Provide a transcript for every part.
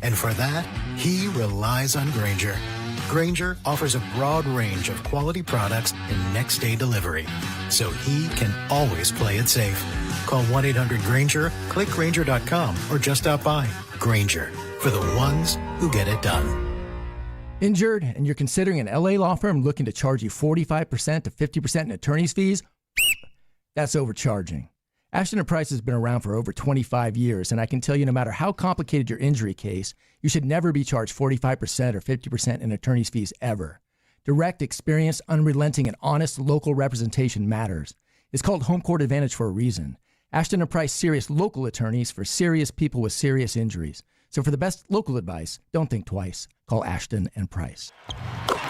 And for that, he relies on Granger. Granger offers a broad range of quality products and next-day delivery, so he can always play it safe. Call 1-800-GRANGER, click Granger.com, or just stop by. Granger, for the ones who get it done. Injured and you're considering an LA law firm looking to charge you 45% to 50% in attorney's fees? That's overcharging. Ashton and Price has been around for over 25 years, and I can tell you no matter how complicated your injury case, you should never be charged 45% or 50% in attorney's fees ever. Direct, experienced, unrelenting, and honest local representation matters. It's called home court advantage for a reason. Ashton and Price, serious local attorneys for serious people with serious injuries. So for the best local advice, don't think twice. Call Ashton and Price.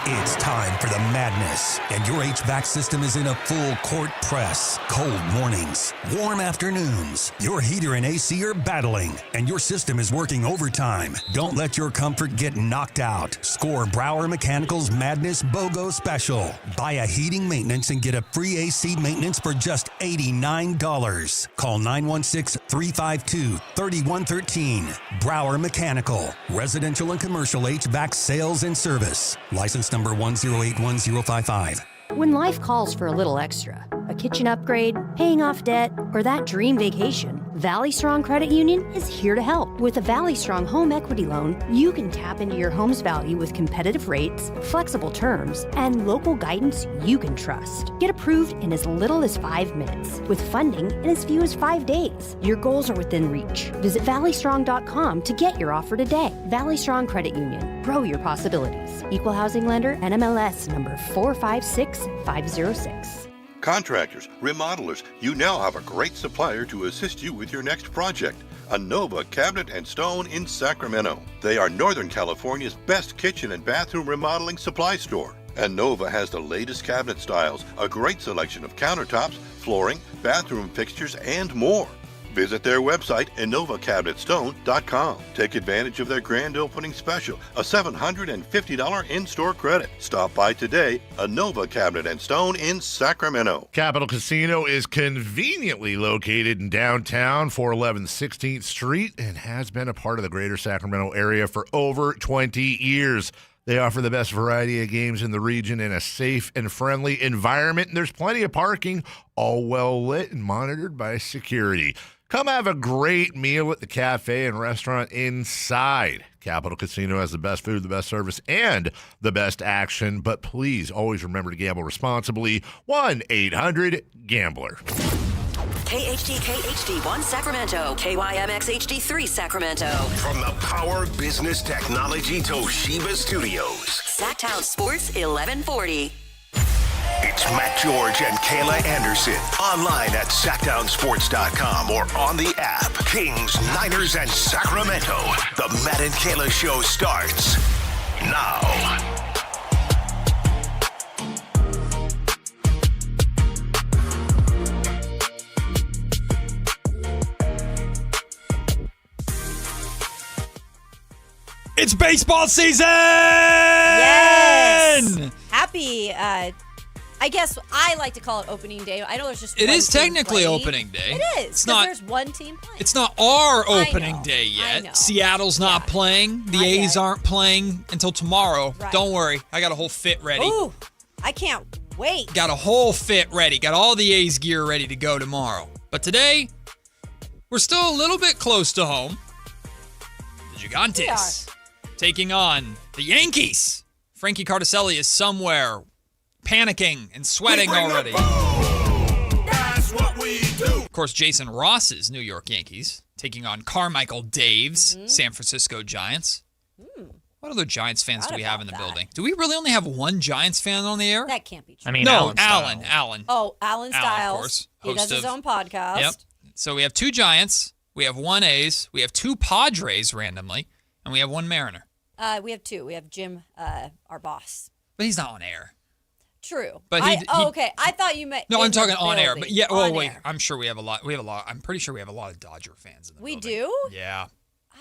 It's time for the madness, and your HVAC system is in a full court press. Cold mornings, warm afternoons. Your heater and AC are battling, and your system is working overtime. Don't let your comfort get knocked out. Score Brower Mechanical's Madness BOGO Special. Buy a heating maintenance and get a free AC maintenance for just $89. Call 916-352-3113. Brower Mechanical. Residential and commercial HVAC sales and service. License number 1081055. When life calls for a little extra, a kitchen upgrade, paying off debt, or that dream vacation, Valley Strong Credit Union is here to help. With a Valley Strong home equity loan, you can tap into your home's value with competitive rates, flexible terms, and local guidance you can trust. Get approved in as little as 5 minutes, with funding in as few as 5 days. Your goals are within reach. Visit valleystrong.com to get your offer today. Valley Strong Credit Union. Grow your possibilities. Equal housing lender, NMLS number 456506. Contractors, remodelers, you now have a great supplier to assist you with your next project. Anova Cabinet and Stone in Sacramento. They are Northern California's best kitchen and bathroom remodeling supply store. Anova has the latest cabinet styles, a great selection of countertops, flooring, bathroom fixtures, and more. Visit their website, AnovaCabinetStone.com. Take advantage of their grand opening special, a $750 in-store credit. Stop by today, Anova Cabinet and Stone in Sacramento. Capital Casino is conveniently located in downtown, 411 16th Street, and has been a part of the greater Sacramento area for over 20 years. They offer the best variety of games in the region in a safe and friendly environment, and there's plenty of parking, all well lit and monitored by security. Come have a great meal at the cafe and restaurant inside. Capital Casino has the best food, the best service, and the best action. But please always remember to gamble responsibly. 1-800-GAMBLER. KHD1 Sacramento, KYMX HD3 Sacramento. From the Power Business Technology Toshiba Studios. Sacktown Sports 1140. It's Matt George and Kayla Anderson. Online at SacktownSports.com or on the app. Kings, Niners, and Sacramento. The Matt and Kayla Show starts now. It's baseball season! Yes! Happy, I guess I like to call it opening day. I know there's just It one is team technically playing. opening day. It is, It's because not- there's one team playing. It's not our I opening know, day I yet. know. Seattle's not playing. The Not A's yet. aren't playing until tomorrow. Right. Don't worry. I got a whole fit ready. Ooh, I can't wait. Got a whole fit ready. Got all the A's gear ready to go tomorrow. But today, we're still a little bit close to home. The Gigantes taking on the Yankees. Frankie Cardicelli is somewhere panicking and sweating already. That's what we do. Of course, Jason Ross's New York Yankees taking on Carmichael Dave's San Francisco Giants. What other Giants fans do we have in the building? Do we really only have one Giants fan on the air? That can't be true. I mean, No, Alan. Alan. Oh, Alan Stiles. of course. He does his own podcast. Yep. So we have two Giants, we have one A's, we have two Padres randomly, and we have one Mariner. We have two. We have Jim, our boss. But he's not on air. True. But okay. I thought you meant. No, in I'm talking the on air. But building. yeah, well, On wait. air. I'm sure we have a lot. I'm pretty sure we have a lot of Dodger fans in the building. We do? Yeah.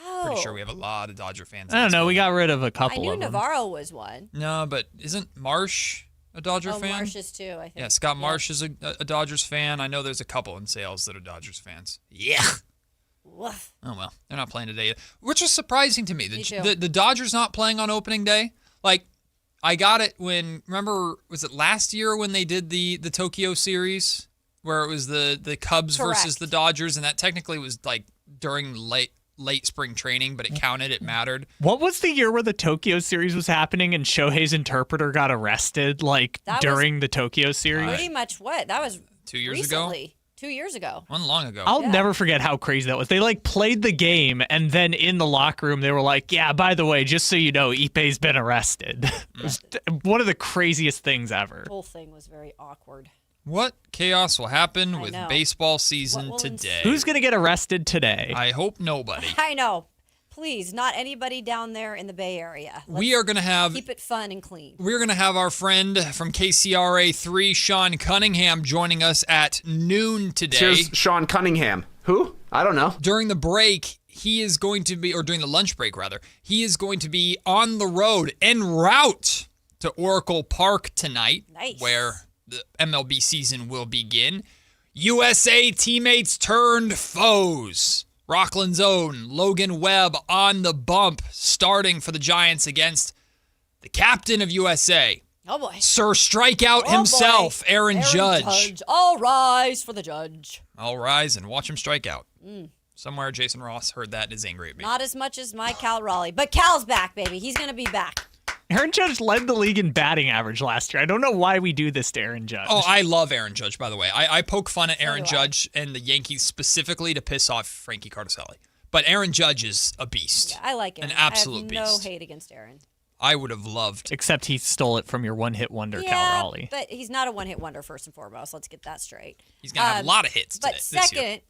Oh. Pretty sure we have a lot of Dodger fans. I don't know. We got rid of a I couple knew of them. Navarro was one. No, but isn't Marsh a Dodger fan? Marsh is too, I think. Yeah, Scott Marsh is a Dodgers fan. I know there's a couple in sales that are Dodgers fans. Yeah. Woof. Oh, well, they're not playing today, which was surprising to me. Me too. The Dodgers not playing on opening day. Like, I got it remember, was it last year when they did the Tokyo series where it was the Cubs versus the Dodgers, and that technically was like during late spring training, but it counted, it mattered. What was the year where the Tokyo series was happening and Shohei's interpreter got arrested during the Tokyo series? Pretty much what? That was 2 years recently. ago? 2 years ago. One long ago. I'll never forget how crazy that was. They played the game, and then in the locker room, they were like, yeah, by the way, just so you know, Ippei's been arrested. It was one of the craziest things ever. The whole thing was very awkward. What chaos will happen with baseball season today? Who's going to get arrested today? I hope nobody. I know. Please, not anybody down there in the Bay Area. We are going to keep it fun and clean. We're going to have our friend from KCRA 3, Sean Cunningham, joining us at noon today. Cheers, Sean Cunningham. Who? I don't know. During the break, he is going to be, or during the lunch break, rather, he is going to be on the road en route to Oracle Park tonight, where the MLB season will begin. USA teammates turned foes. Rockland's own Logan Webb on the bump, starting for the Giants against the captain of USA. Oh, boy. Sir Strikeout himself, Aaron Judge. All rise for the Judge. All rise and watch him strike out. Somewhere Jason Ross heard that and is angry at me. Not as much as my Cal Raleigh, but Cal's back, baby. He's going to be back. Aaron Judge led the league in batting average last year. I don't know why we do this to Aaron Judge. Oh, I love Aaron Judge, by the way. I poke fun at Aaron Judge and the Yankees specifically to piss off Frankie Cardicelli. But Aaron Judge is a beast. Yeah, I like him. An absolute I have beast. no hate against Aaron. I would have loved. Except he stole it from your one-hit wonder, Cal Raleigh. But he's not a one-hit wonder, first and foremost. Let's get that straight. He's going to have a lot of hits today, But second,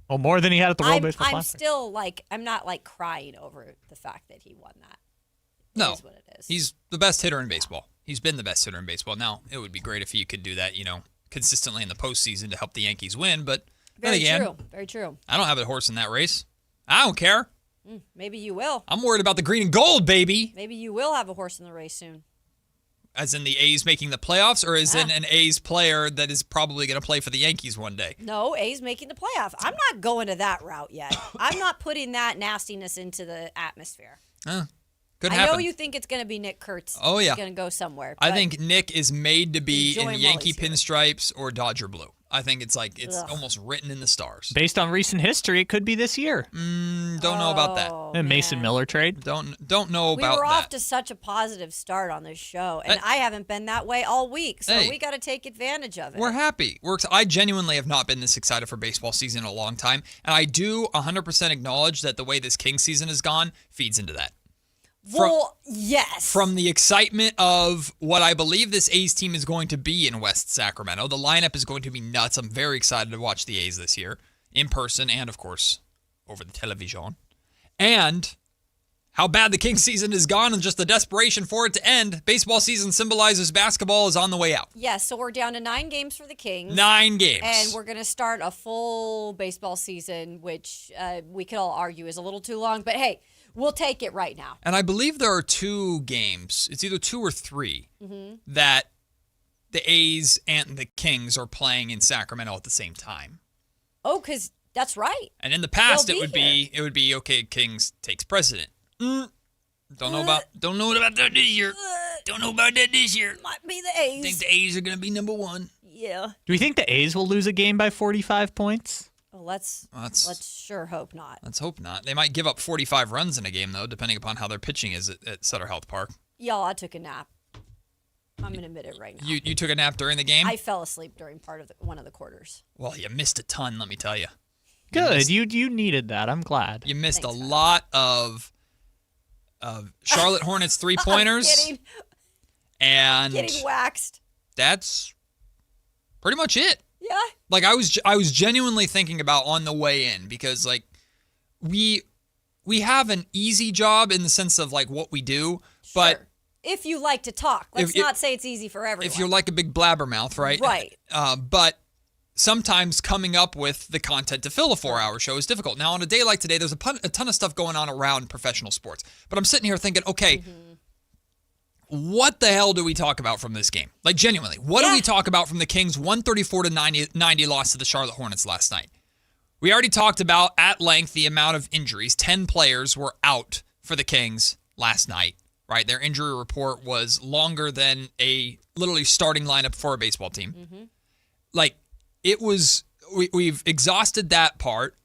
well, more than he had at the World Baseball I'm Classic. still I'm not crying over the fact that he won that. No, it is what it is. He's the best hitter in baseball. He's been the best hitter in baseball. Now, it would be great if he could do that, consistently in the postseason to help the Yankees win. But then again, Very true. I don't have a horse in that race. I don't care. Maybe you will. I'm worried about the green and gold, baby. Maybe you will have a horse in the race soon. As in the A's making the playoffs, or as in an A's player that is probably going to play for the Yankees one day? No, A's making the playoff. I'm not going to that route yet. I'm not putting that nastiness into the atmosphere. Could I happen. know you think it's going to be Nick Kurtz. Oh, yeah. He's going to go somewhere. I think Nick is made to be in enjoy Yankee Molly's here. pinstripes or Dodger blue. I think it's almost written in the stars. Based on recent history, it could be this year. Don't know about that. The Mason Miller trade. Don't know about that. We were off to such a positive start on this show, and I haven't been that way all week, so we got to take advantage of it. We're happy. I genuinely have not been this excited for baseball season in a long time, and I do 100% acknowledge that the way this Kings season has gone feeds into that. Yes. From the excitement of what I believe this A's team is going to be in West Sacramento. The lineup is going to be nuts. I'm very excited to watch the A's this year, in person and, of course, over the television. And how bad the Kings season has gone and just the desperation for it to end. Baseball season symbolizes basketball is on the way out. Yes, so we're down to 9 games for the Kings. 9 games. And we're going to start a full baseball season, which we could all argue is a little too long, but hey, we'll take it right now. And I believe there are 2 games, it's either 2 or 3, that the A's and the Kings are playing in Sacramento at the same time. Oh, because that's right. And in the past, They'll it would be okay, Kings takes precedent. Don't know about that this year. Don't know about that this year. Might be the A's. I think the A's are going to be number 1. Yeah. Do we think the A's will lose a game by 45 points? Well, let's sure hope not. Let's hope not. They might give up 45 runs in a game, though, depending upon how their pitching is at Sutter Health Park. Y'all, I took a nap. I'm going to admit it right now. You took a nap during the game? I fell asleep during one of the quarters. Well, you missed a ton, let me tell you. Good. You needed that. I'm glad. You missed a lot of Charlotte Hornets 3-pointers. I'm kidding. And getting waxed. That's pretty much it. Yeah. Like I was genuinely thinking about on the way in, because we have an easy job in the sense of what we do, but if you like to talk, let's not say it's easy for everyone. If you're like a big blabbermouth, right? Right. But sometimes coming up with the content to fill a 4-hour show is difficult. Now, on a day like today, there's a ton of stuff going on around professional sports, but I'm sitting here thinking, okay, what the hell do we talk about from this game? Genuinely, what do we talk about from the Kings' 134-90 loss to the Charlotte Hornets last night? We already talked about at length the amount of injuries. 10 players were out for the Kings last night, right? Their injury report was longer than a literally starting lineup for a baseball team. Mm-hmm. Like, it was, we've exhausted that part.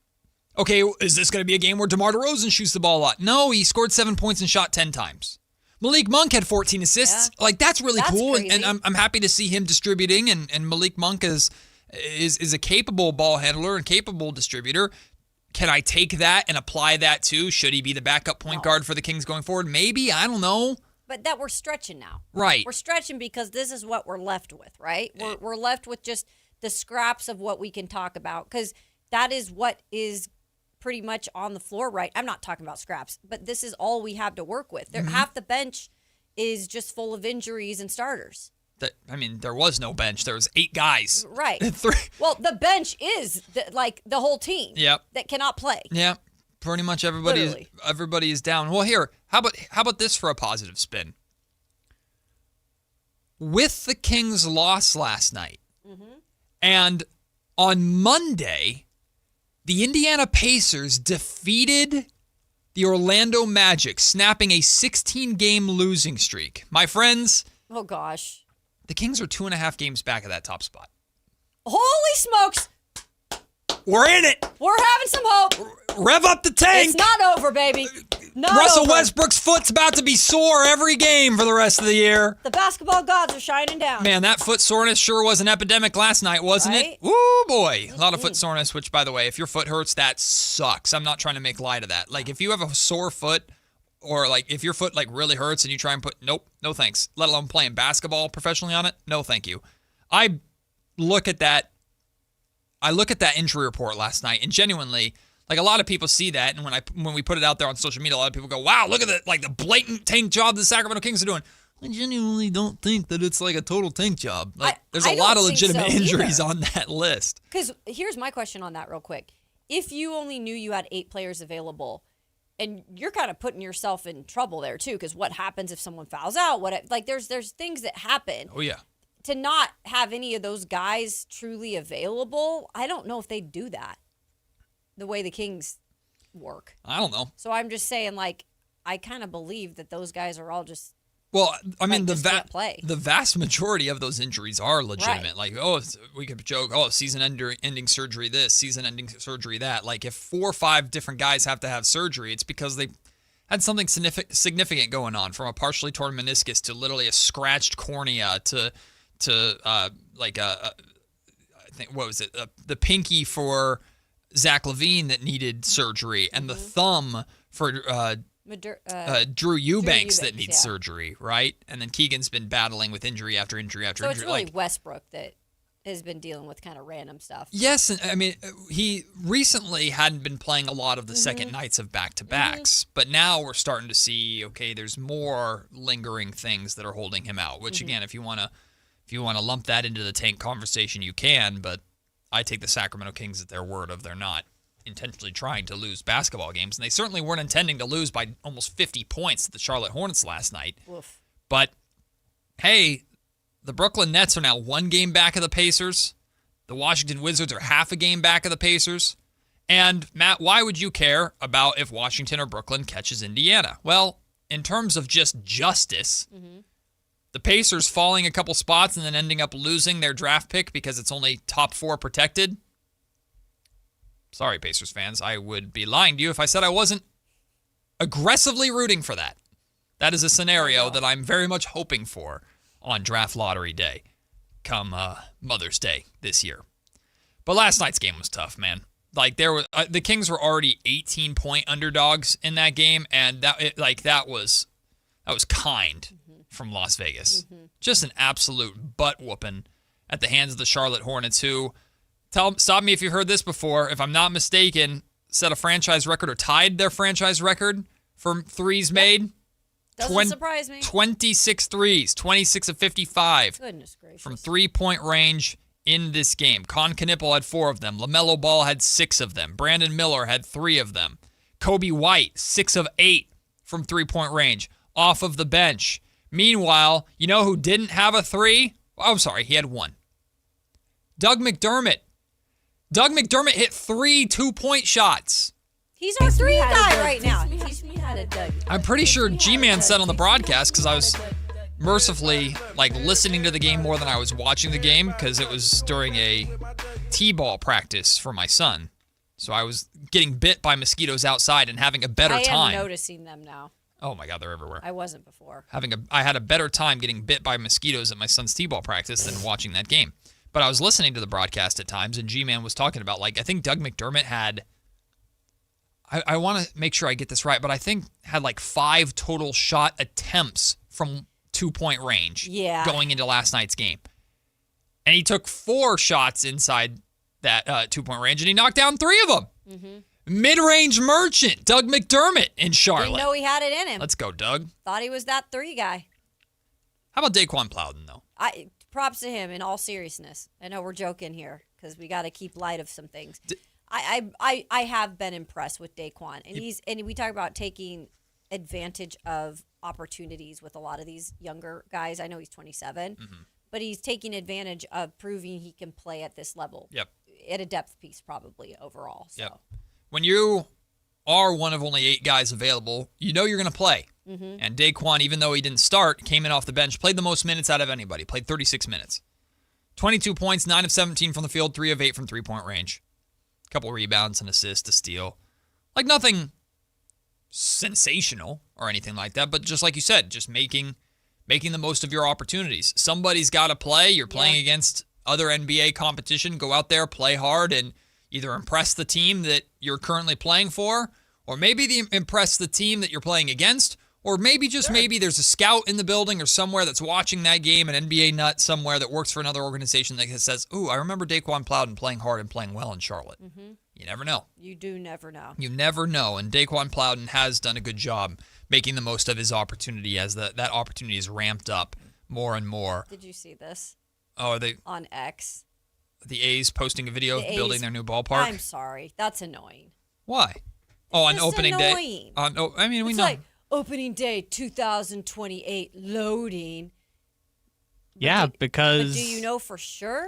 Okay, is this going to be a game where DeMar DeRozan shoots the ball a lot? No, he scored 7 points and shot 10 times. Malik Monk had 14 assists. Yeah. Like, that's really cool. And I'm happy to see him distributing. And Malik Monk is a capable ball handler and capable distributor. Can I take that and apply that too? Should he be the backup point guard for the Kings going forward? Maybe. I don't know. But that we're stretching now. Right. We're stretching because this is what we're left with, right? We're left with just the scraps of what we can talk about because that is what is pretty much on the floor, right? I'm not talking about scraps, but this is all we have to work with. Half the bench is just full of injuries and starters. There was no bench. There was 8 guys. Right. Well, the bench is the whole team. Yep. That cannot play. Yeah. Pretty much everybody is down. Well, here, how about this for a positive spin? With the Kings' loss last night, and on Monday, the Indiana Pacers defeated the Orlando Magic, snapping a 16-game losing streak. My friends. Oh, gosh. The Kings are 2.5 games back of that top spot. Holy smokes. We're in it. We're having some hope. Rev up the tank. It's not over, baby. Russell Westbrook's foot's about to be sore every game for the rest of the year. The basketball gods are shining down. Man, that foot soreness sure was an epidemic last night, wasn't it? Woo, boy. A lot of foot soreness, which, by the way, if your foot hurts, that sucks. I'm not trying to make light of that. Like, if you have a sore foot or, like, if your foot, like, really hurts and you try and nope, no thanks. Let alone playing basketball professionally on it, no thank you. I look at that injury report last night and genuinely, like, a lot of people see that, and when we put it out there on social media, a lot of people go, wow, look at the blatant tank job the Sacramento Kings are doing. I genuinely don't think that it's like a total tank job. Like, there's a lot of legitimate injuries on that list. Because here's my question on that real quick. If you only knew you had 8 players available, and you're kind of putting yourself in trouble there too, because what happens if someone fouls out? There's things that happen. Oh, yeah. To not have any of those guys truly available, I don't know if they'd do that the way the Kings work. I don't know. So I'm just saying, like, I kind of believe that those guys are all just Well, I mean, can't play. The vast majority of those injuries are legitimate. Right. Like, we could joke, season-ending surgery this, season-ending surgery that. Like, if 4 or 5 different guys have to have surgery, it's because they had something significant going on, from a partially torn meniscus to literally a scratched cornea to I think, what was it? The pinky for Zach LaVine that needed surgery, and the thumb for Drew Eubanks that needs surgery, right? And then Keegan's been battling with injury after injury after injury. So it's really Westbrook that has been dealing with kind of random stuff. Yes, and I mean, he recently hadn't been playing a lot of the second nights of back-to-backs, but now we're starting to see, okay, there's more lingering things that are holding him out, which, again, if you want to lump that into the tank conversation, you can, but I take the Sacramento Kings at their word of they're not intentionally trying to lose basketball games, and they certainly weren't intending to lose by almost 50 points to the Charlotte Hornets last night. Oof. But, hey, the Brooklyn Nets are now 1 game back of the Pacers. The Washington Wizards are half a game back of the Pacers. And, Matt, why would you care about if Washington or Brooklyn catches Indiana? Well, in terms of just justice, the Pacers falling a couple spots and then ending up losing their draft pick because it's only top 4 protected. Sorry, Pacers fans. I would be lying to you if I said I wasn't aggressively rooting for that. That is a scenario that I'm very much hoping for on draft lottery day come Mother's Day this year. But last night's game was tough, man. Like, there was the Kings were already 18-point underdogs in that game, and that was kind from Las Vegas. Just an absolute butt whooping at the hands of the Charlotte Hornets, who, stop me if you've heard this before, if I'm not mistaken, set a franchise record or tied their franchise record for threes made. Doesn't surprise me. 26 threes, 26 of 55. Goodness gracious. From 3-point range in this game. Con Knipple had 4 of them. LaMelo Ball had 6 of them. Brandon Miller had 3 of them. Kobe White, 6 of 8 from 3-point range off of the bench. Meanwhile, you know who didn't have a 3? Oh, I'm sorry, he had 1. Doug McDermott. Doug McDermott hit 3 2-point shots. He's our 3 guy right now. I'm pretty sure G-Man said on the broadcast, because I was mercifully listening to the game more than I was watching the game, because it was during a t-ball practice for my son. So I was getting bit by mosquitoes outside and having a better time. I am noticing them now. Oh my God, they're everywhere. I wasn't before. I had a better time getting bit by mosquitoes at my son's t-ball practice than watching that game. But I was listening to the broadcast at times, and G-Man was talking about, I think Doug McDermott had, I want to make sure I get this right, but I think had 5 total shot attempts from 2-point range going into last night's game. And he took 4 shots inside that 2-point range, and he knocked down 3 of them. Mm-hmm. Mid-range merchant, Doug McDermott in Charlotte. Didn't know he had it in him. Let's go, Doug. Thought he was that 3 guy. How about Daquan Plowden, though? Props to him in all seriousness. I know we're joking here because we got to keep light of some things. I have been impressed with Daquan, and we talk about taking advantage of opportunities with a lot of these younger guys. I know he's 27, but he's taking advantage of proving he can play at this level. Yep. At a depth piece, probably overall. So. Yep. When you are one of only 8 guys available, you know you're going to play. Mm-hmm. And Daquan, even though he didn't start, came in off the bench, played the most minutes out of anybody, played 36 minutes. 22 points, 9 of 17 from the field, 3 of 8 from 3-point range. A couple rebounds, an assist, a steal. Nothing sensational or anything like that, but just like you said, just making the most of your opportunities. Somebody's got to play. You're playing against other NBA competition. Go out there, play hard, and either impress the team that you're currently playing for, or maybe impress the team that you're playing against, or maybe maybe there's a scout in the building or somewhere that's watching that game, an NBA nut somewhere that works for another organization that says, ooh, I remember Daquan Plowden playing hard and playing well in Charlotte. Mm-hmm. You never know. You do never know. You never know, and Daquan Plowden has done a good job making the most of his opportunity as that opportunity is ramped up more and more. Did you see this? Oh, are they on X? The A's posting a video of building their new ballpark? I'm sorry. That's annoying. Why? On opening day? We know. Opening day 2028 loading. Yeah, because... But do you know for sure?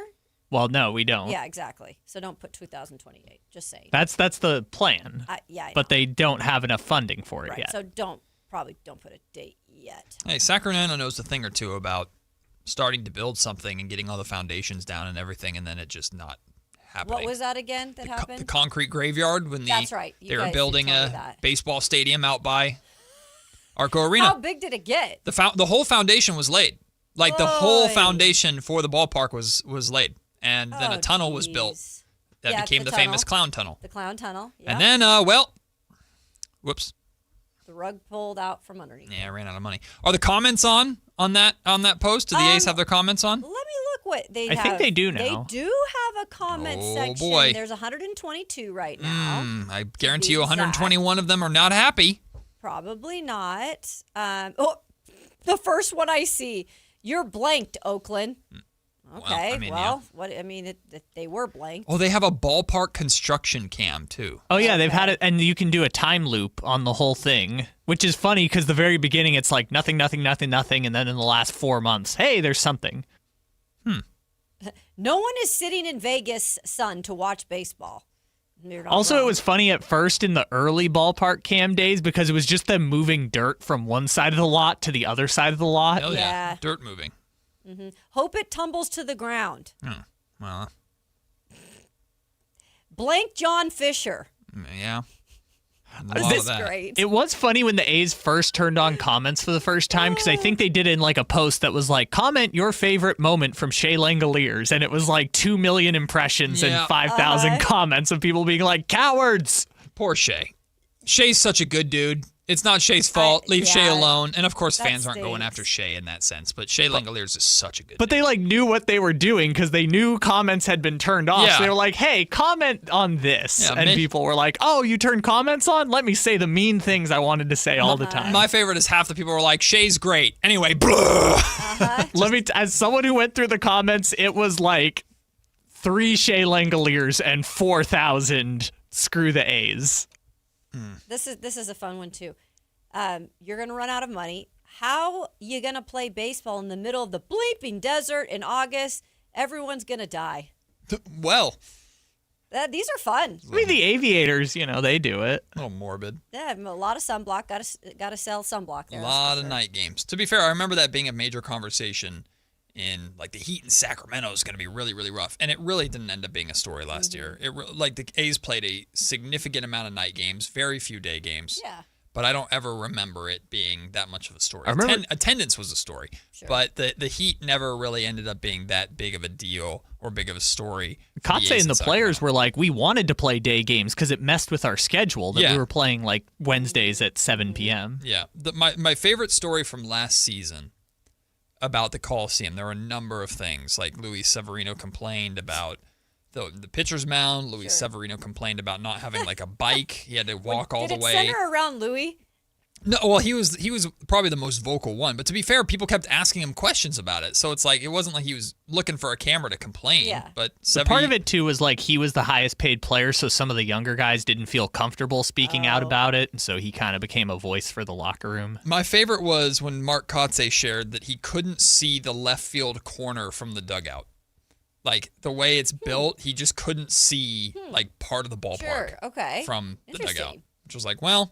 Well, no, we don't. Yeah, exactly. So don't put 2028. Just saying. That's the plan. But they don't have enough funding for it yet. So don't put a date yet. Hey, Sacramento knows a thing or two about starting to build something and getting all the foundations down and everything, and then it just not happening. What was that again that happened? The concrete graveyard when That's right. They were building a baseball stadium out by Arco Arena. How big did it get? The whole foundation was laid. The whole foundation for the ballpark was laid. And then a tunnel was built that became the famous clown tunnel. The clown tunnel, yeah. And then, whoops. The rug pulled out from underneath. Yeah, I ran out of money. Are the comments on that post? Do the A's have their comments on? Let me look what they have. I think they do now. They do have a comment section. Boy. There's 122 right now. I guarantee you 121 of them are not happy. Probably not. The first one I see, you're blanked, Oakland. Okay, they were blank. Oh, they have a ballpark construction cam, too. Oh, yeah, they've had it, and you can do a time loop on the whole thing, which is funny because the very beginning it's nothing, nothing, nothing, nothing, and then in the last 4 months, hey, there's something. No one is sitting in Vegas, son, to watch baseball. Also, it was funny at first in the early ballpark cam days because it was just them moving dirt from one side of the lot to the other side of the lot. Oh, yeah. Dirt moving. Mm-hmm. Hope it tumbles to the ground. Oh, well. Blank John Fisher. Yeah. This is great. It was funny when the A's first turned on comments for the first time because I think they did it in a post that was comment your favorite moment from Shea Langoliers, and it was 2 million impressions and 5,000 comments of people being cowards. Poor Shea. Shea's such a good dude. It's not Shea's fault. Leave Shea alone. And of course, fans aren't going after Shea in that sense. But Shea Langoliers is such a good dude. But they knew what they were doing because they knew comments had been turned off. Yeah. So they were hey, comment on this. Yeah, and people were oh, you turned comments on? Let me say the mean things I wanted to say all the time. My favorite is half the people were Shea's great. Anyway, blah. As someone who went through the comments, it was 3 Shea Langoliers and 4,000 screw the A's. This is a fun one too. You're gonna run out of money. How you gonna play baseball in the middle of the bleeping desert in August? Everyone's gonna die. Well, These are fun. I mean, the Aviators, they do it. A little morbid. Yeah, a lot of sunblock. Got to sell sunblock there. A lot of night games. To be fair, I remember that being a major conversation in like the heat in Sacramento is going to be really, really rough. And it really didn't end up being a story last year. Like the A's played a significant amount of night games, very few day games. Yeah. But I don't ever remember it being that much of a story. I remember attendance was a story, but the heat never really ended up being that big of a deal or big of a story. Kotsay and the players were like, we wanted to play day games because it messed with our schedule that we were playing like Wednesdays at 7 p.m. Yeah. My favorite story from last season about the Coliseum, there were a number of things. Like Luis Severino complained about the pitcher's mound. Luis Severino complained about not having like a bike. He had to walk all the way. Did it center around Louis? No, well, he was probably the most vocal one. But to be fair, people kept asking him questions about it. So it's like it wasn't like he was looking for a camera to complain. Yeah. But part of it too was like he was the highest paid player, so some of the younger guys didn't feel comfortable speaking out about it, and so he kind of became a voice for the locker room. My favorite was when Mark Kotsay shared that he couldn't see the left field corner from the dugout. Like, the way it's built, he just couldn't see, like, part of the ballpark from the dugout. Which was like, well,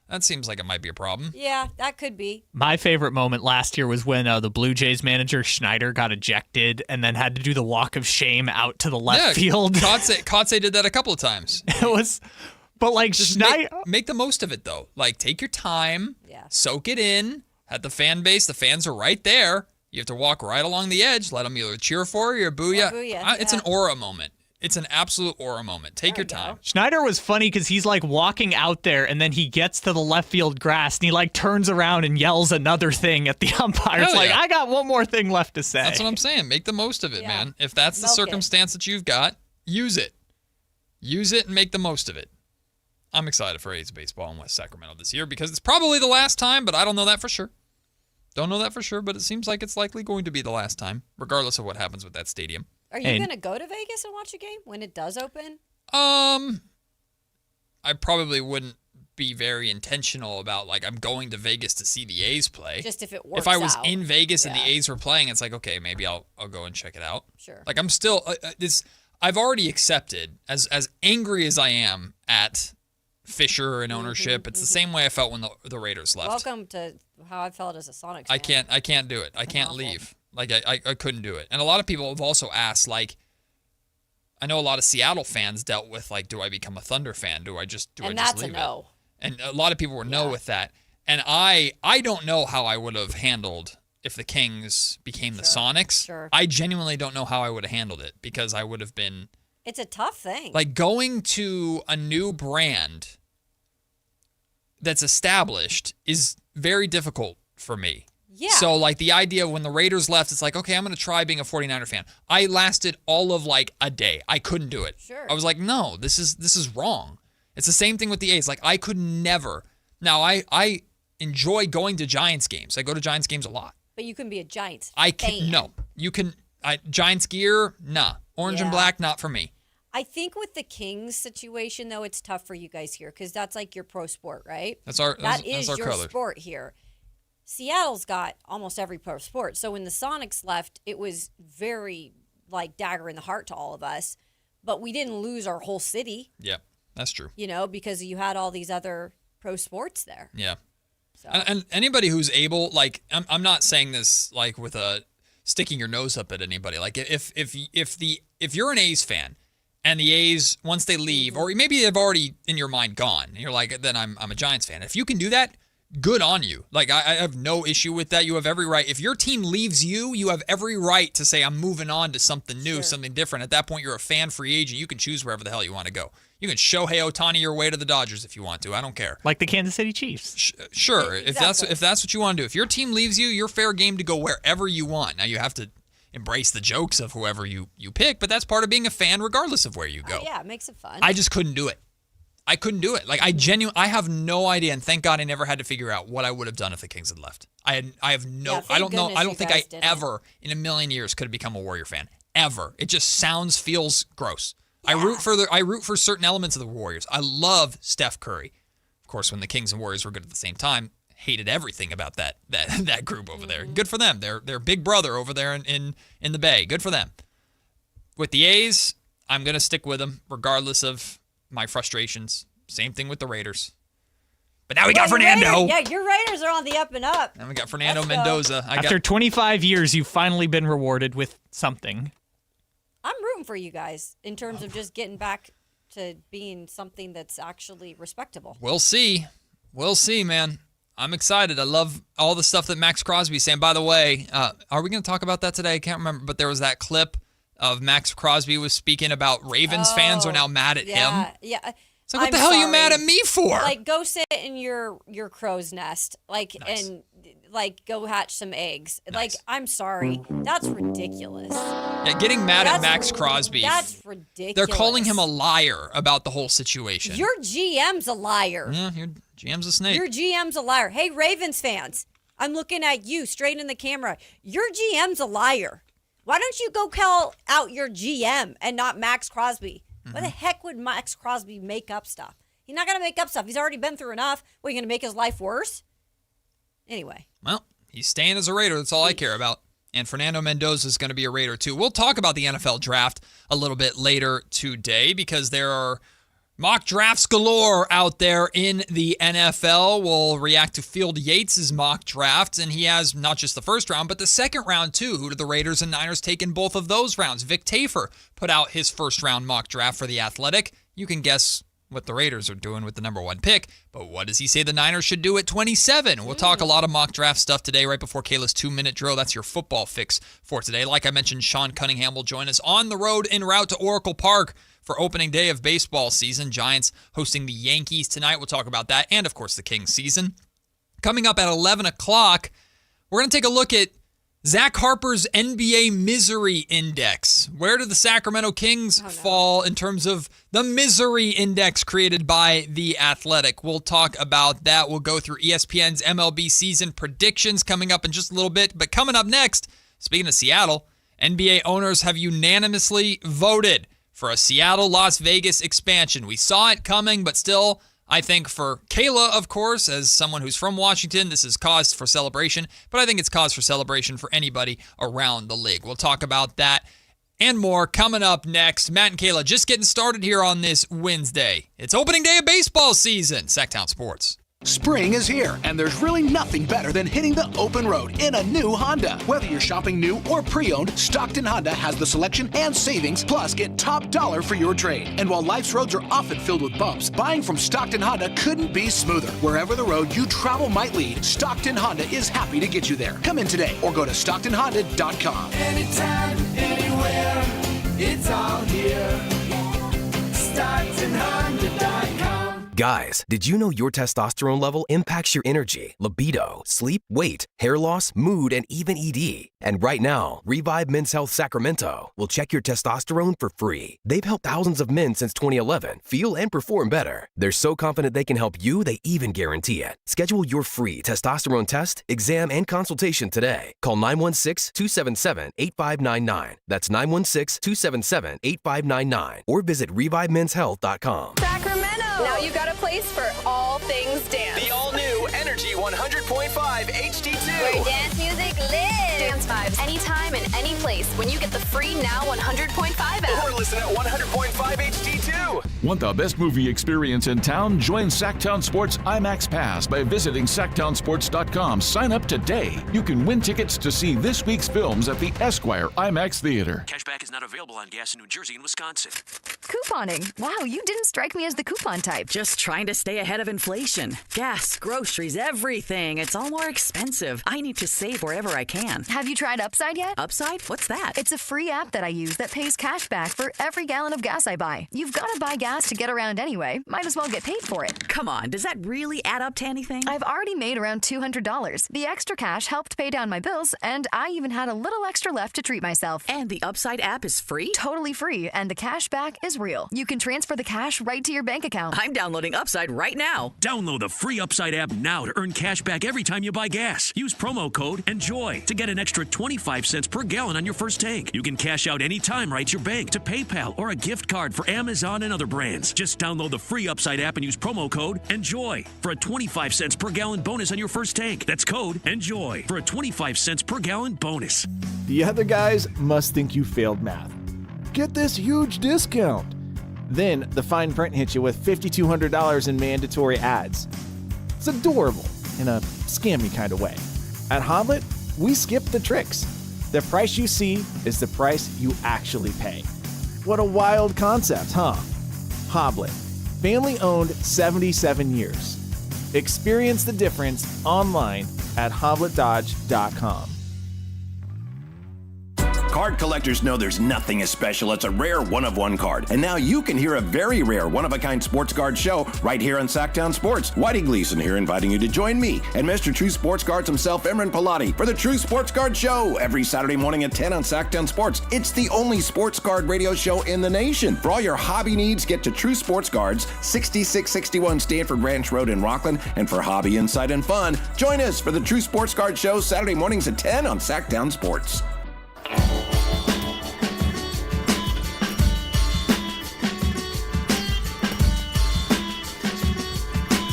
that seems like it might be a problem. Yeah, that could be. My favorite moment last year was when the Blue Jays manager, Schneider, got ejected and then had to do the walk of shame out to the left field. Kotsay did that a couple of times. It was... But, like, Schneider... Make the most of it, though. Like, take your time, soak it in, at the fan base. The fans are right there. You have to walk right along the edge. Let them either cheer for you or boo you. It's an aura moment. It's an absolute aura moment. Take your time. Schneider was funny because he's like walking out there and then he gets to the left field grass and he like turns around and yells another thing at the umpire. It's like, I got one more thing left to say. That's what I'm saying. Make the most of it, man. If that's the circumstance that you've got, use it. Use it and make the most of it. I'm excited for A's baseball in West Sacramento this year because it's probably the last time, but I don't know that for sure. Don't know that for sure, but it seems like it's likely going to be the last time, regardless of what happens with that stadium. Are you going to go to Vegas and watch a game when it does open? I probably wouldn't be very intentional about, like, I'm going to Vegas to see the A's play. Just if it works If I was out. in Vegas and the A's were playing, it's like, okay, maybe I'll go and check it out. Sure. Like, I'm still, I've already accepted, as angry as I am at Fisher and ownership, it's the same way I felt when the Raiders left. Welcome to how I felt as a Sonics fan. I can't do it. I can't leave. Like, I couldn't do it. And a lot of people have also asked, like, I know a lot of Seattle fans dealt with, like, do I become a Thunder fan? Do I just leave it? And that's a no. And a lot of people were no with that. And I don't know how I would have handled if the Kings became the Sonics. Sure. I genuinely don't know how I would have handled it because I would have been... It's a tough thing. Like, going to a new brand that's established is very difficult for me. Yeah. So, like, the idea of when the Raiders left, it's like, okay, I'm going to try being a 49er fan. I lasted all of, like, a day. I couldn't do it. Sure. I was like, no, this is wrong. It's the same thing with the A's. Like, I could never. Now, I enjoy going to Giants games. I go to Giants games a lot. But you can be a Giants fan. fan. You can. Giants gear, nah. Orange and black, not for me. I think with the Kings situation, though, it's tough for you guys here because that's like your pro sport, right? That's our your color. sport here. Seattle's got almost every pro sport. So when the Sonics left, it was very like dagger in the heart to all of us. But we didn't lose our whole city. Yeah, that's true. You know, because you had all these other pro sports there. Yeah. So. And anybody who's able, like, I'm not saying this like with a sticking your nose up at anybody. Like, if you're an A's fan and the A's, once they leave, or maybe they've already in your mind gone, and you're like, then I'm a Giants fan. If you can do that, good on you. Like, I have no issue with that. You have every right. If your team leaves you, you have every right to say, I'm moving on to something new, something different. At that point, you're a fan free agent. You can choose wherever the hell you want to go. You can Shohei Ohtani your way to the Dodgers if you want to. I don't care. Like the Kansas City Chiefs. Sure. Exactly. If that's what you want to do. If your team leaves you, you're fair game to go wherever you want. Now, you have to embrace the jokes of whoever you pick, but that's part of being a fan regardless of where you go. Yeah, it makes it fun. I just couldn't do it. I couldn't do it. Like, I have no idea, and thank God I never had to figure out what I would have done if the Kings had left. I have no. I don't know. I don't think I ever in a million years could have become a Warrior fan. Ever. It just feels gross. Yeah. I root for certain elements of the Warriors. I love Steph Curry. Of course, when the Kings and Warriors were good at the same time, hated everything about that group over there. Good for them. They're big brother over there in the Bay. Good for them. With the A's, I'm going to stick with them regardless of my frustrations. Same thing with the Raiders. But now we got Fernando. Your Raiders are on the up and up. And we got Fernando Mendoza. After 25 years, you've finally been rewarded with something. I'm rooting for you guys in terms of just getting back to being something that's actually respectable. We'll see. We'll see, man. I'm excited. I love all the stuff that Max Crosby's saying. By the way, are we going to talk about that today? I can't remember, but there was that clip of Max Crosby was speaking about Ravens fans are now mad at him. Yeah. It's like, what the hell are you mad at me for? Like, go sit in your crow's nest, and go hatch some eggs. Nice. Like, I'm sorry, that's ridiculous. Yeah, getting mad at Max Crosby. That's ridiculous. They're calling him a liar about the whole situation. Your GM's a liar. Yeah, your GM's a snake. Your GM's a liar. Hey, Ravens fans, I'm looking at you straight in the camera. Your GM's a liar. Why don't you go call out your GM and not Max Crosby? Why the heck would Max Crosby make up stuff? He's not going to make up stuff. He's already been through enough. What, are you going to make his life worse? Anyway. Well, he's staying as a Raider. That's all I care about. And Fernando Mendoza is going to be a Raider, too. We'll talk about the NFL draft a little bit later today because there are mock drafts galore out there in the NFL. We'll react to Field Yates' mock draft, and he has not just the first round, but the second round, too. Who did the Raiders and Niners take in both of those rounds? Vic Tafur put out his first-round mock draft for The Athletic. You can guess what the Raiders are doing with the number 1 pick, but what does he say the Niners should do at 27? We'll talk a lot of mock draft stuff today right before Kayla's 2-minute drill. That's your football fix for today. Like I mentioned, Sean Cunningham will join us on the road en route to Oracle Park for opening day of baseball season. Giants hosting the Yankees tonight. We'll talk about that and, of course, the Kings season. Coming up at 11 o'clock, we're going to take a look at Zach Harper's NBA Misery Index. Where do the Sacramento Kings fall in terms of the Misery Index created by The Athletic? We'll talk about that. We'll go through ESPN's MLB season predictions coming up in just a little bit. But coming up next, speaking of Seattle, NBA owners have unanimously voted for a Seattle-Las Vegas expansion. We saw it coming, but still, I think for Kayla, of course, as someone who's from Washington, this is cause for celebration, but I think it's cause for celebration for anybody around the league. We'll talk about that and more coming up next. Matt and Kayla just getting started here on this Wednesday. It's opening day of baseball season. Sacktown Sports. Spring is here, and there's really nothing better than hitting the open road in a new Honda. Whether you're shopping new or pre-owned, Stockton Honda has the selection and savings, plus get top dollar for your trade. And while life's roads are often filled with bumps, buying from Stockton Honda couldn't be smoother. Wherever the road you travel might lead, Stockton Honda is happy to get you there. Come in today or go to StocktonHonda.com. Anytime, anywhere, it's all here. StocktonHonda.com. Guys, did you know your testosterone level impacts your energy, libido, sleep, weight, hair loss, mood, and even ED? And right now, Revive Men's Health Sacramento will check your testosterone for free. They've helped thousands of men since 2011 feel and perform better. They're so confident they can help you, they even guarantee it. Schedule your free testosterone test, exam, and consultation today. Call 916-277-8599. That's 916-277-8599. Or visit ReviveMen'sHealth.com. Sacramento! Now you've got a place for all things dance. The all-new Energy 100.5 HD2. Where dance music lives. Dance vibes anytime and any place when you get the free Now 100.5 app. Or listen at 100.5 HD2. Want the best movie experience in town? Join Sacktown Sports IMAX Pass by visiting SacktownSports.com. Sign up today. You can win tickets to see this week's films at the Esquire IMAX Theater. Cashback is not available on gas in New Jersey and Wisconsin. Couponing. Wow, you didn't strike me as the coupon type. Just trying to stay ahead of inflation. Gas, groceries, everything. It's all more expensive. I need to save wherever I can. Have you tried Upside yet? Upside? What's that? It's a free app that I use that pays cash back for every gallon of gas I buy. You've got to buy gas to get around anyway. Might as well get paid for it. Come on, does that really add up to anything? I've already made around $200. The extra cash helped pay down my bills, and I even had a little extra left to treat myself. And the Upside app is free? Totally free, and the cash back is real. You can transfer the cash right to your bank account. I'm downloading Upside right now. Download the free Upside app now to earn cash back every time you buy gas. Use promo code ENJOY to get an extra 25 cents per gallon on your first tank. You can cash out anytime right to your bank, to PayPal, or a gift card for Amazon and other brands. Just download the free Upside app and use promo code ENJOY for a 25 cents per gallon bonus on your first tank. That's code ENJOY for a 25 cents per gallon bonus. The other guys must think you failed math. get this huge discount. Then the fine print hits you with $5,200 in mandatory ads. It's adorable in a scammy kind of way. At Hoblet, we skip the tricks. The price you see is the price you actually pay. What a wild concept, huh? Hoblet, family owned 77 years. Experience the difference online at hobletdodge.com. Card collectors know there's nothing as special as a rare one-of-one card. And now you can hear a very rare one-of-a-kind sports card show right here on Sacktown Sports. Whitey Gleason here inviting you to join me and Mr. True Sports Cards himself, Imran Pilati, for the True Sports Card Show every Saturday morning at 10 on Sacktown Sports. It's the only sports card radio show in the nation. For all your hobby needs, get to True Sports Cards, 6661 Stanford Ranch Road in Rockland. And for hobby, insight, and fun, join us for the True Sports Card Show Saturday mornings at 10 on Sacktown Sports.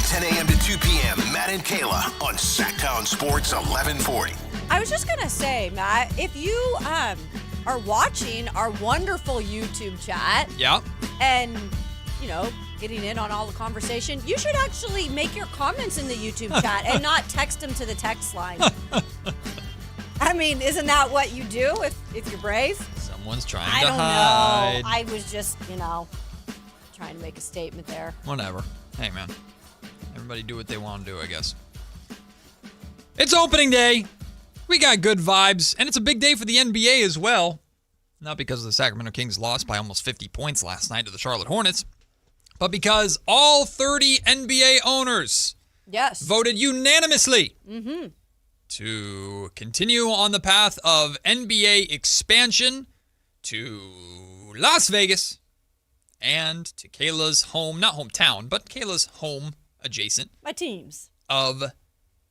10 a.m. to 2 p.m. Matt and Kayla on Sacktown Sports 1140. I was just going to say, Matt, if you are watching our wonderful YouTube chat and, you know, getting in on all the conversation, you should actually make your comments in the YouTube chat and not text them to the text line. I mean, isn't that what you do if you're brave? Someone's trying I to don't hide. know. I was just, you know, trying to make a statement there. Whatever. Hey, man. Everybody do what they want to do, I guess. It's opening day. We got good vibes, and it's a big day for the NBA as well. Not because the Sacramento Kings lost by almost 50 points last night to the Charlotte Hornets, but because all 30 NBA owners voted unanimously to continue on the path of NBA expansion to Las Vegas and to Kayla's home, not hometown, but Kayla's home adjacent. My teams. Of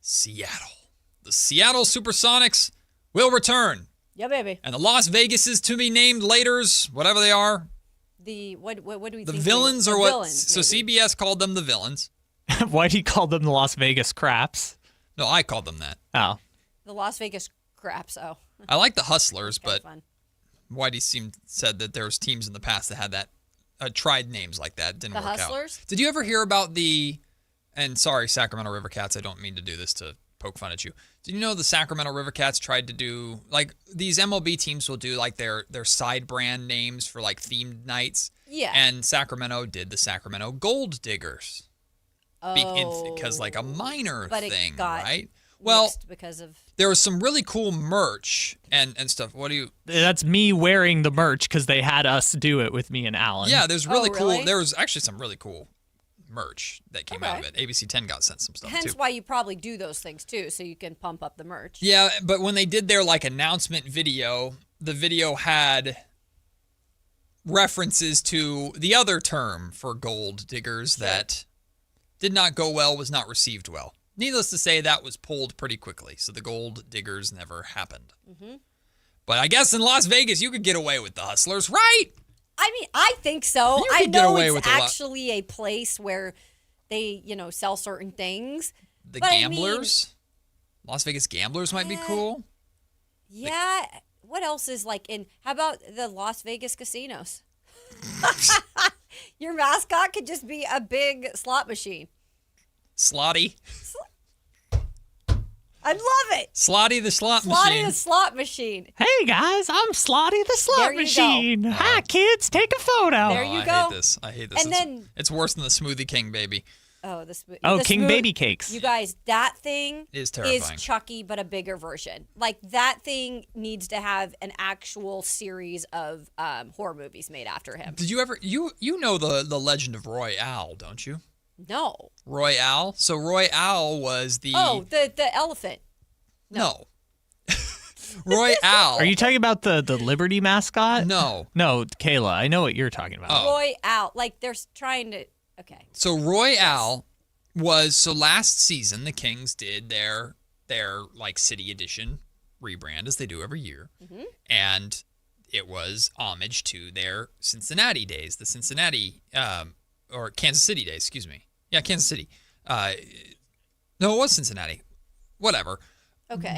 Seattle. The Seattle Supersonics will return. Yeah, baby. And the Las Vegases to be named laters, whatever they are. The what do we the think? Villains the or what? Villains, so CBS called them the Villains. Why do you call them the Las Vegas Craps? No, I called them that. Oh. The Las Vegas Craps. Oh. I like the Hustlers, but fun. Whitey said that there was teams in the past that had that tried names like that. Didn't work Hustlers? out. Did you ever hear about and sorry, Sacramento Rivercats, I don't mean to do this to poke fun at you. Did you know the Sacramento Rivercats tried to do, like, these MLB teams will do, like, their side brand names for, like, themed nights? Yeah. And Sacramento did the Sacramento Gold Diggers. Because, like, a minor but thing, it got right? Well, because of there was some really cool merch and stuff. What do you... That's me wearing the merch because they had us do it with me and Alan. Yeah, there's really cool... really? There was actually some really cool merch that came out of it. ABC 10 got sent some stuff, Hence too. why you probably do those things, too, so you can pump up the merch. Yeah, but when they did their, like, announcement video, the video had references to the other term for gold diggers that did not go well, was not received well. Needless to say, that was pulled pretty quickly, so the gold diggers never happened. Mm-hmm. But I guess in Las Vegas, you could get away with the Hustlers, right? I mean, I think so. You I could get know away it's with a lot. actually a place where they, sell certain things. The but Gamblers? Las Vegas Gamblers might be cool. Yeah. What else is like how about the Las Vegas casinos? Your mascot could just be a big slot machine. Slotty. I'd love it. Slotty the slot Slotty machine. the slot machine. Hey guys, I'm Slotty the slot There you machine. go. Hi kids, take a photo. There you I go. I hate this. And then It's worse than the Smoothie King, baby. the King Baby Cakes. You guys, that thing is terrifying. Chucky, but a bigger version. Like that thing needs to have an actual series of horror movies made after him. Did you ever you know the legend of Royale, don't you? No. Royale. So Royale was the the elephant. No. Royale. Are you talking about the Liberty mascot? No. No, Kayla, I know what you're talking about. Royale. Like they're trying to. Okay. So Royale was last season the Kings did their like city edition rebrand as they do every year, and it was homage to their Cincinnati days, the Cincinnati or Kansas City days, excuse me. Yeah, Kansas City. No, it was Cincinnati. Whatever.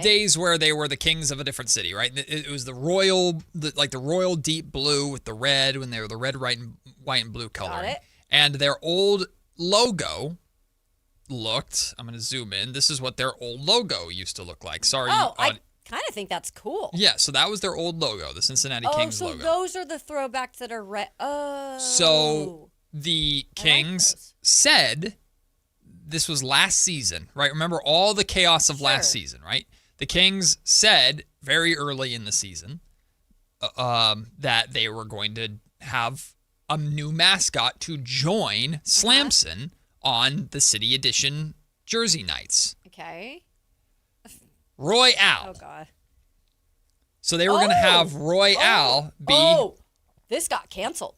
days where they were the kings of a different city, right? It was the royal deep blue with the red when they were the red, white, and blue color. And their old logo looked, I'm going to zoom in. This is what their old logo used to look like. Sorry. I kind of think that's cool. Yeah, so that was their old logo, the Cincinnati Kings logo. Oh, so those are the throwbacks that are red. Oh. So the Kings said this was last season, right? Remember all the chaos of last season, right? The Kings said very early in the season that they were going to have a new mascot to join Slamson on the City Edition Jersey Nights. Okay. Royale. Oh, God. So they were going to have Royale be... Oh, this got canceled.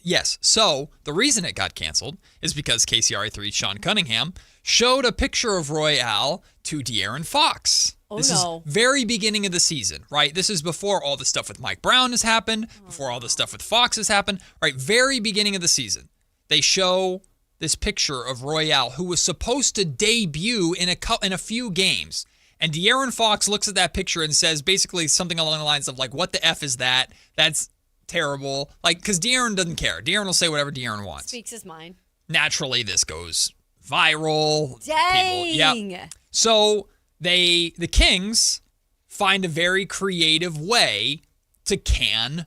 Yes. So the reason it got canceled is because KCRA3 Sean Cunningham showed a picture of Royale to De'Aaron Fox. This is very beginning of the season, right? This is before all the stuff with Mike Brown has happened, before all the stuff with Fox has happened, right? Very beginning of the season. They show this picture of Royale, who was supposed to debut in a few games. And De'Aaron Fox looks at that picture and says basically something along the lines of like, what the F is that? That's terrible. Like, because De'Aaron doesn't care. De'Aaron will say whatever De'Aaron wants. Speaks his mind. Naturally, this goes viral. Dang. So the Kings find a very creative way to can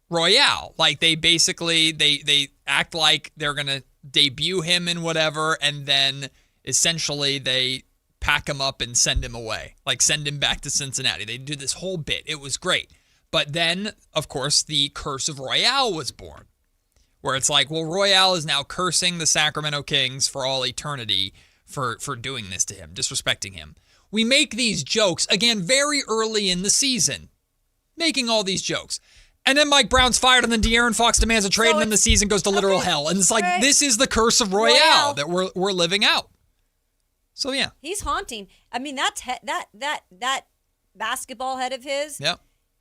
Royale. Like they basically, they act like they're going to debut him in whatever, and then essentially they pack him up and send him away, like send him back to Cincinnati. They do this whole bit. It was great. But then, of course, the curse of Royale was born, where it's like, well, Royale is now cursing the Sacramento Kings for all eternity for doing this to him, disrespecting him. We make these jokes, again, very early in the season, making all these jokes. And then Mike Brown's fired, and then De'Aaron Fox demands a trade, and then the season goes to literal hell. And it's like, this is the curse of Royale that we're living out. So yeah, he's haunting. I mean, that basketball head of his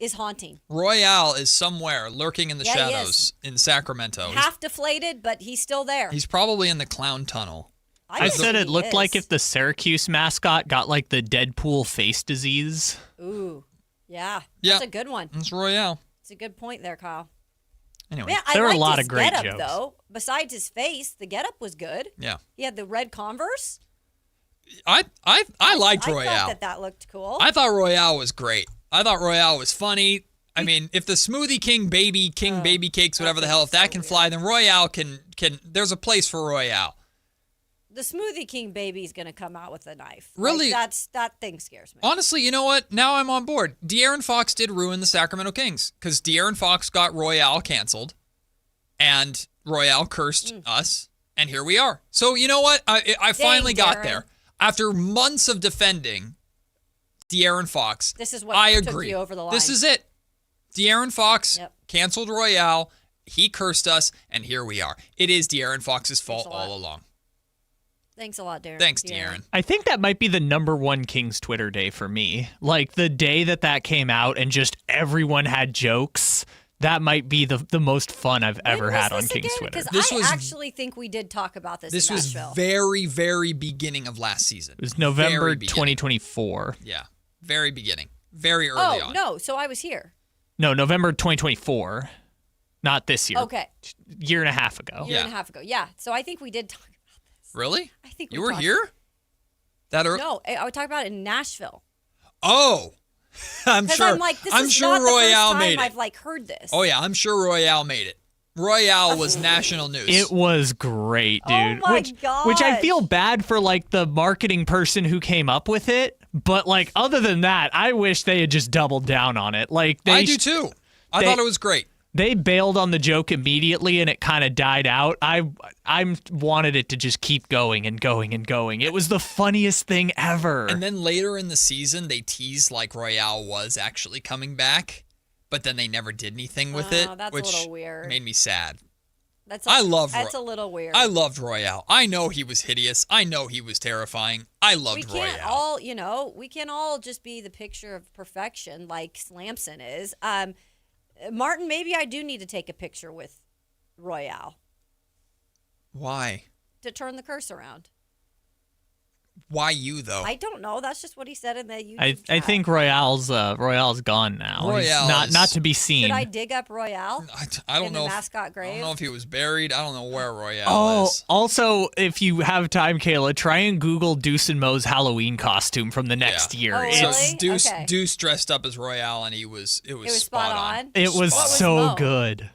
is haunting. Royale is somewhere lurking in the shadows in Sacramento. Half deflated, but he's still there. He's probably in the clown tunnel. I said it looked like if the Syracuse mascot got like the Deadpool face disease. Ooh, yeah, that's a good one. It's Royale. It's a good point there, Kyle. Anyway, man, there were a liked lot his of great getup, jokes. though. Besides his face, the getup was good. Yeah, he had the red Converse. I liked Royale. I thought that looked cool. I thought Royale was great. I thought Royale was funny. I mean, if the Smoothie King baby cakes, whatever the hell, if that can fly, then Royale can. There's a place for Royale. The Smoothie King baby is going to come out with a knife. Really? Like, that thing scares me. Honestly, you know what? Now I'm on board. De'Aaron Fox did ruin the Sacramento Kings because De'Aaron Fox got Royale canceled, and Royale cursed us, and here we are. So you know what? I finally got there. After months of defending De'Aaron Fox, this is what I took agree. you over the line. This is it. De'Aaron Fox canceled Royale. He cursed us, and here we are. It is De'Aaron Fox's fault all along. Thanks a lot, Darren. Thanks, De'Aaron. I think that might be the #1 Kings Twitter day for me. Like the day that came out and just everyone had jokes. That might be the most fun I've ever had on Kings Twitter. Because I actually think we did talk about this. This in was Nashville. very, very beginning of last season. It was November 2024. Yeah, very beginning. Very early on. Oh, no. So I was here. No, November 2024. Not this year. Okay. Year and a half ago. Year and a half ago. Yeah. So I think we did talk about this. Really? I think you were here? That early? No, I would talk about it in Nashville. Oh. I'm sure. I'm like, this is sure not the Royale first made time it. I've like heard this. Oh yeah, I'm sure Royale made it. Royale was national news. It was great, dude. Oh my Which I gosh. feel bad for like the marketing person who came up with it, but like other than that, I wish they had just doubled down on it. Like I do too. I thought it was great. They bailed on the joke immediately and it kind of died out. I wanted it to just keep going and going and going. It was the funniest thing ever. And then later in the season, they teased like Royale was actually coming back, but then they never did anything with it, that's which a little weird. made me sad. That's a a little weird. I loved Royale. I know he was hideous. I know he was terrifying. I loved Royale. We can't all just be the picture of perfection like Slamson is. Martin, maybe I do need to take a picture with Royale. Why? To turn the curse around. Why you, though? I don't know. That's just what he said in the YouTube I think Royale's gone now. Royale He's not to be seen. Should I dig up Royale? I don't in know. The Mascot grave? I don't know if he was buried. I don't know where Royale is. Also, if you have time, Kayla, try and Google Deuce and Mo's Halloween costume from the next year. Oh, really? So Deuce dressed up as Royale, and it was spot on. It was so good.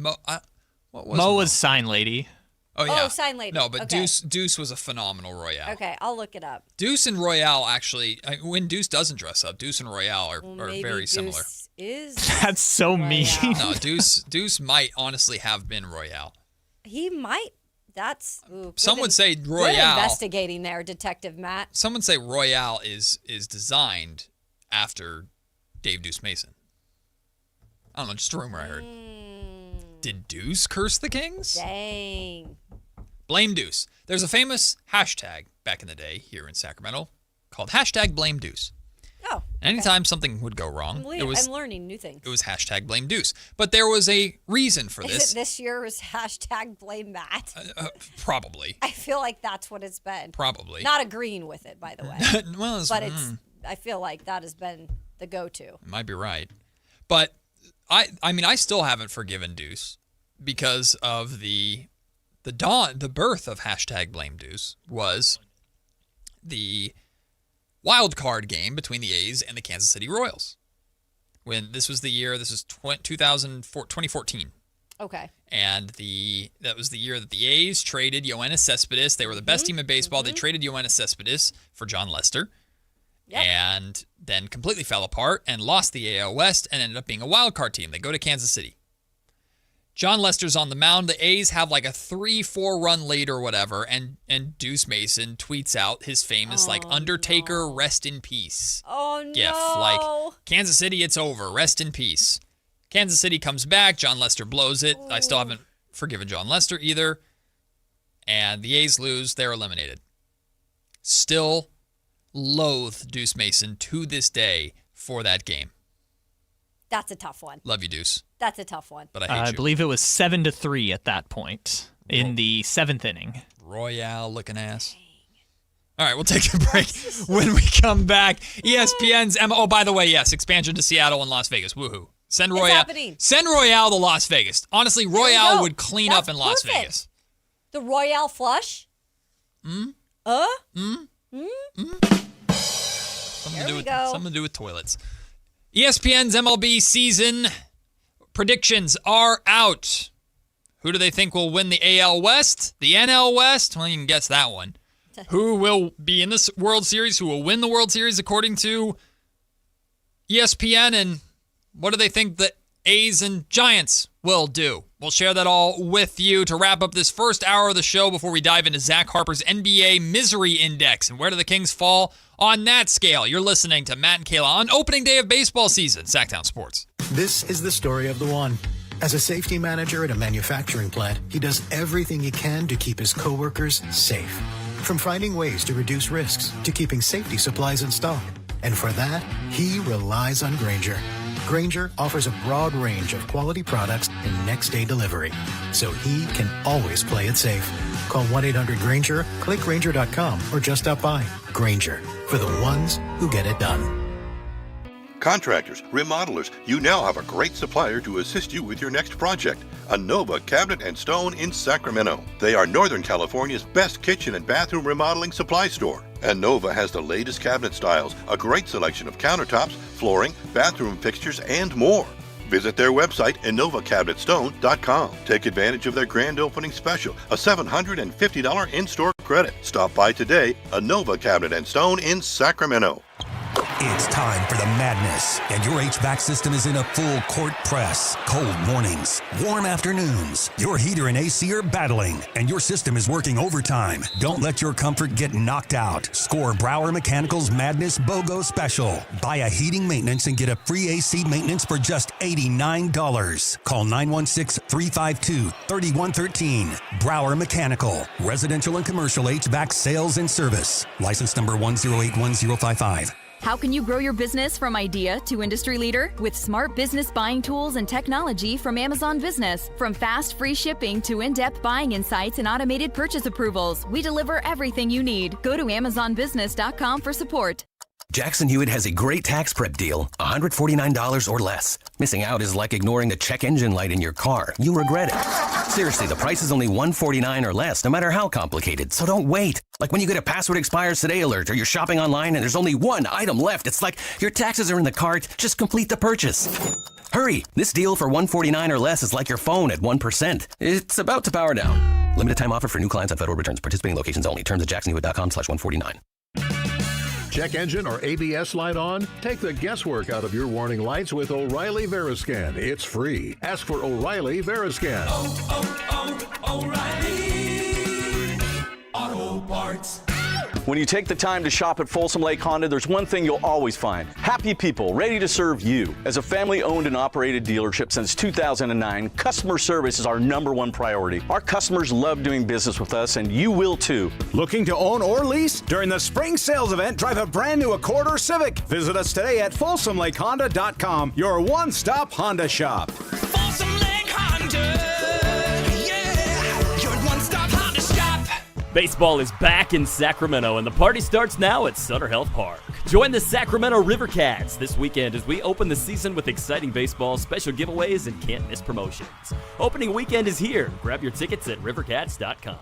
What was Mo was Sign Lady. Oh, yeah. Oh, Sign Lady. No, but Okay. Deuce was a phenomenal Royale. Okay, I'll look it up. Deuce and Royale, actually, when Deuce doesn't dress up, Deuce and Royale are Maybe very similar. Deuce is That's so mean. No, Deuce might honestly have been Royale. He might. That's Some would say good Royale. investigating there, Detective Matt. Some would say Royale is designed after Dave Deuce Mason. I don't know, just a rumor I heard. Did Deuce curse the Kings? Dang. Blame Deuce. There's a famous hashtag back in the day here in Sacramento called #Blame Deuce. Oh. Anytime something would go wrong, I'm learning new things. it was #Blame Deuce. But there was a reason for Is this. it this year was #Blame Matt? Probably. I feel like that's what it's been. Probably. Not agreeing with it, by the way. Well, I feel like that has been the go-to. Might be right. But I mean, I still haven't forgiven Deuce because of the birth of #Blame Deuce was the wild card game between the A's and the Kansas City Royals. When this was 2014. Okay. And that was the year that the A's traded Yoenis Cespedes. They were the best team in baseball. They traded Yoenis Cespedes for John Lester. Yep. And then completely fell apart and lost the AL West and ended up being a wild card team. They go to Kansas City. John Lester's on the mound. The A's have like a 3-4 run lead or whatever, and Deuce Mason tweets out his famous Undertaker rest in peace gif. Like, Kansas City, it's over. Rest in peace. Kansas City comes back. John Lester blows it. I still haven't forgiven John Lester either. And the A's lose. They're eliminated. Still loathe Deuce Mason to this day for that game. That's a tough one. Love you, Deuce. That's a tough one. But I hate you. I believe it was 7-3 at that point in the 7th inning. Royale looking ass. All right, we'll take a break. When we come back, ESPN's Oh, by the way, yes, expansion to Seattle and Las Vegas. Woohoo! Send Royale to Las Vegas. Honestly, Royale would clean up in Las Vegas. The Royale flush. Something to do with toilets. ESPN's MLB season predictions are out. Who do they think will win the AL West? The NL West? Well, you can guess that one. Who will be in the World Series? Who will win the World Series according to ESPN? And what do they think the A's and Giants will do? We'll share that all with you to wrap up this first hour of the show before we dive into Zach Harper's NBA Misery Index. And where do the Kings fall on that scale? You're listening to Matt and Kayla on opening day of baseball season, Sacktown Sports. This is the story of the one. As a safety manager at a manufacturing plant, he does everything he can to keep his coworkers safe. From finding ways to reduce risks to keeping safety supplies in stock. And for that, he relies on Granger. Granger offers a broad range of quality products and next-day delivery, so he can always play it safe. Call 1-800-GRANGER, click Granger.com, or just stop by. Granger, for the ones who get it done. Contractors, remodelers, you now have a great supplier to assist you with your next project. Anova Cabinet and Stone in Sacramento. They are Northern California's best kitchen and bathroom remodeling supply store. Anova has the latest cabinet styles, a great selection of countertops, flooring, bathroom fixtures, and more. Visit their website, InovaCabinetStone.com. Take advantage of their grand opening special, a $750 in-store credit. Stop by today, Anova Cabinet and Stone in Sacramento. It's time for the madness, and your HVAC system is in a full court press. Cold mornings, warm afternoons, your heater and AC are battling, and your system is working overtime. Don't let your comfort get knocked out. Score Brower Mechanical's Madness BOGO Special. Buy a heating maintenance and get a free AC maintenance for just $89. Call 916-352-3113. Brower Mechanical. Residential and commercial HVAC sales and service. License number 1081055. How can you grow your business from idea to industry leader? With smart business buying tools and technology from Amazon Business. From fast, free shipping to in-depth buying insights and automated purchase approvals, we deliver everything you need. Go to AmazonBusiness.com for support. Jackson Hewitt has a great tax prep deal, $149 or less. Missing out is like ignoring a check engine light in your car. You'll regret it. Seriously, the price is only $149 or less, no matter how complicated. So don't wait. Like when you get a password expires today alert or you're shopping online and there's only one item left. It's like your taxes are in the cart. Just complete the purchase. Hurry. This deal for $149 or less is like your phone at 1%. It's about to power down. Limited time offer for new clients on federal returns. Participating locations only. Terms at jacksonhewitt.com/149. Check engine or ABS light on? Take the guesswork out of your warning lights with O'Reilly Veriscan. It's free. Ask for O'Reilly Veriscan. O'Reilly Auto Parts. When you take the time to shop at Folsom Lake Honda, there's one thing you'll always find. Happy people ready to serve you. As a family-owned and operated dealership since 2009, customer service is our #1 priority. Our customers love doing business with us, and you will too. Looking to own or lease? During the spring sales event, drive a brand new Accord or Civic. Visit us today at FolsomLakeHonda.com, your one-stop Honda shop. Folsom Lake Honda. Yeah, your one-stop Honda shop. Baseball is back in Sacramento, and the party starts now at Sutter Health Park. Join the Sacramento Rivercats this weekend as we open the season with exciting baseball, special giveaways, and can't-miss promotions. Opening weekend is here. Grab your tickets at rivercats.com.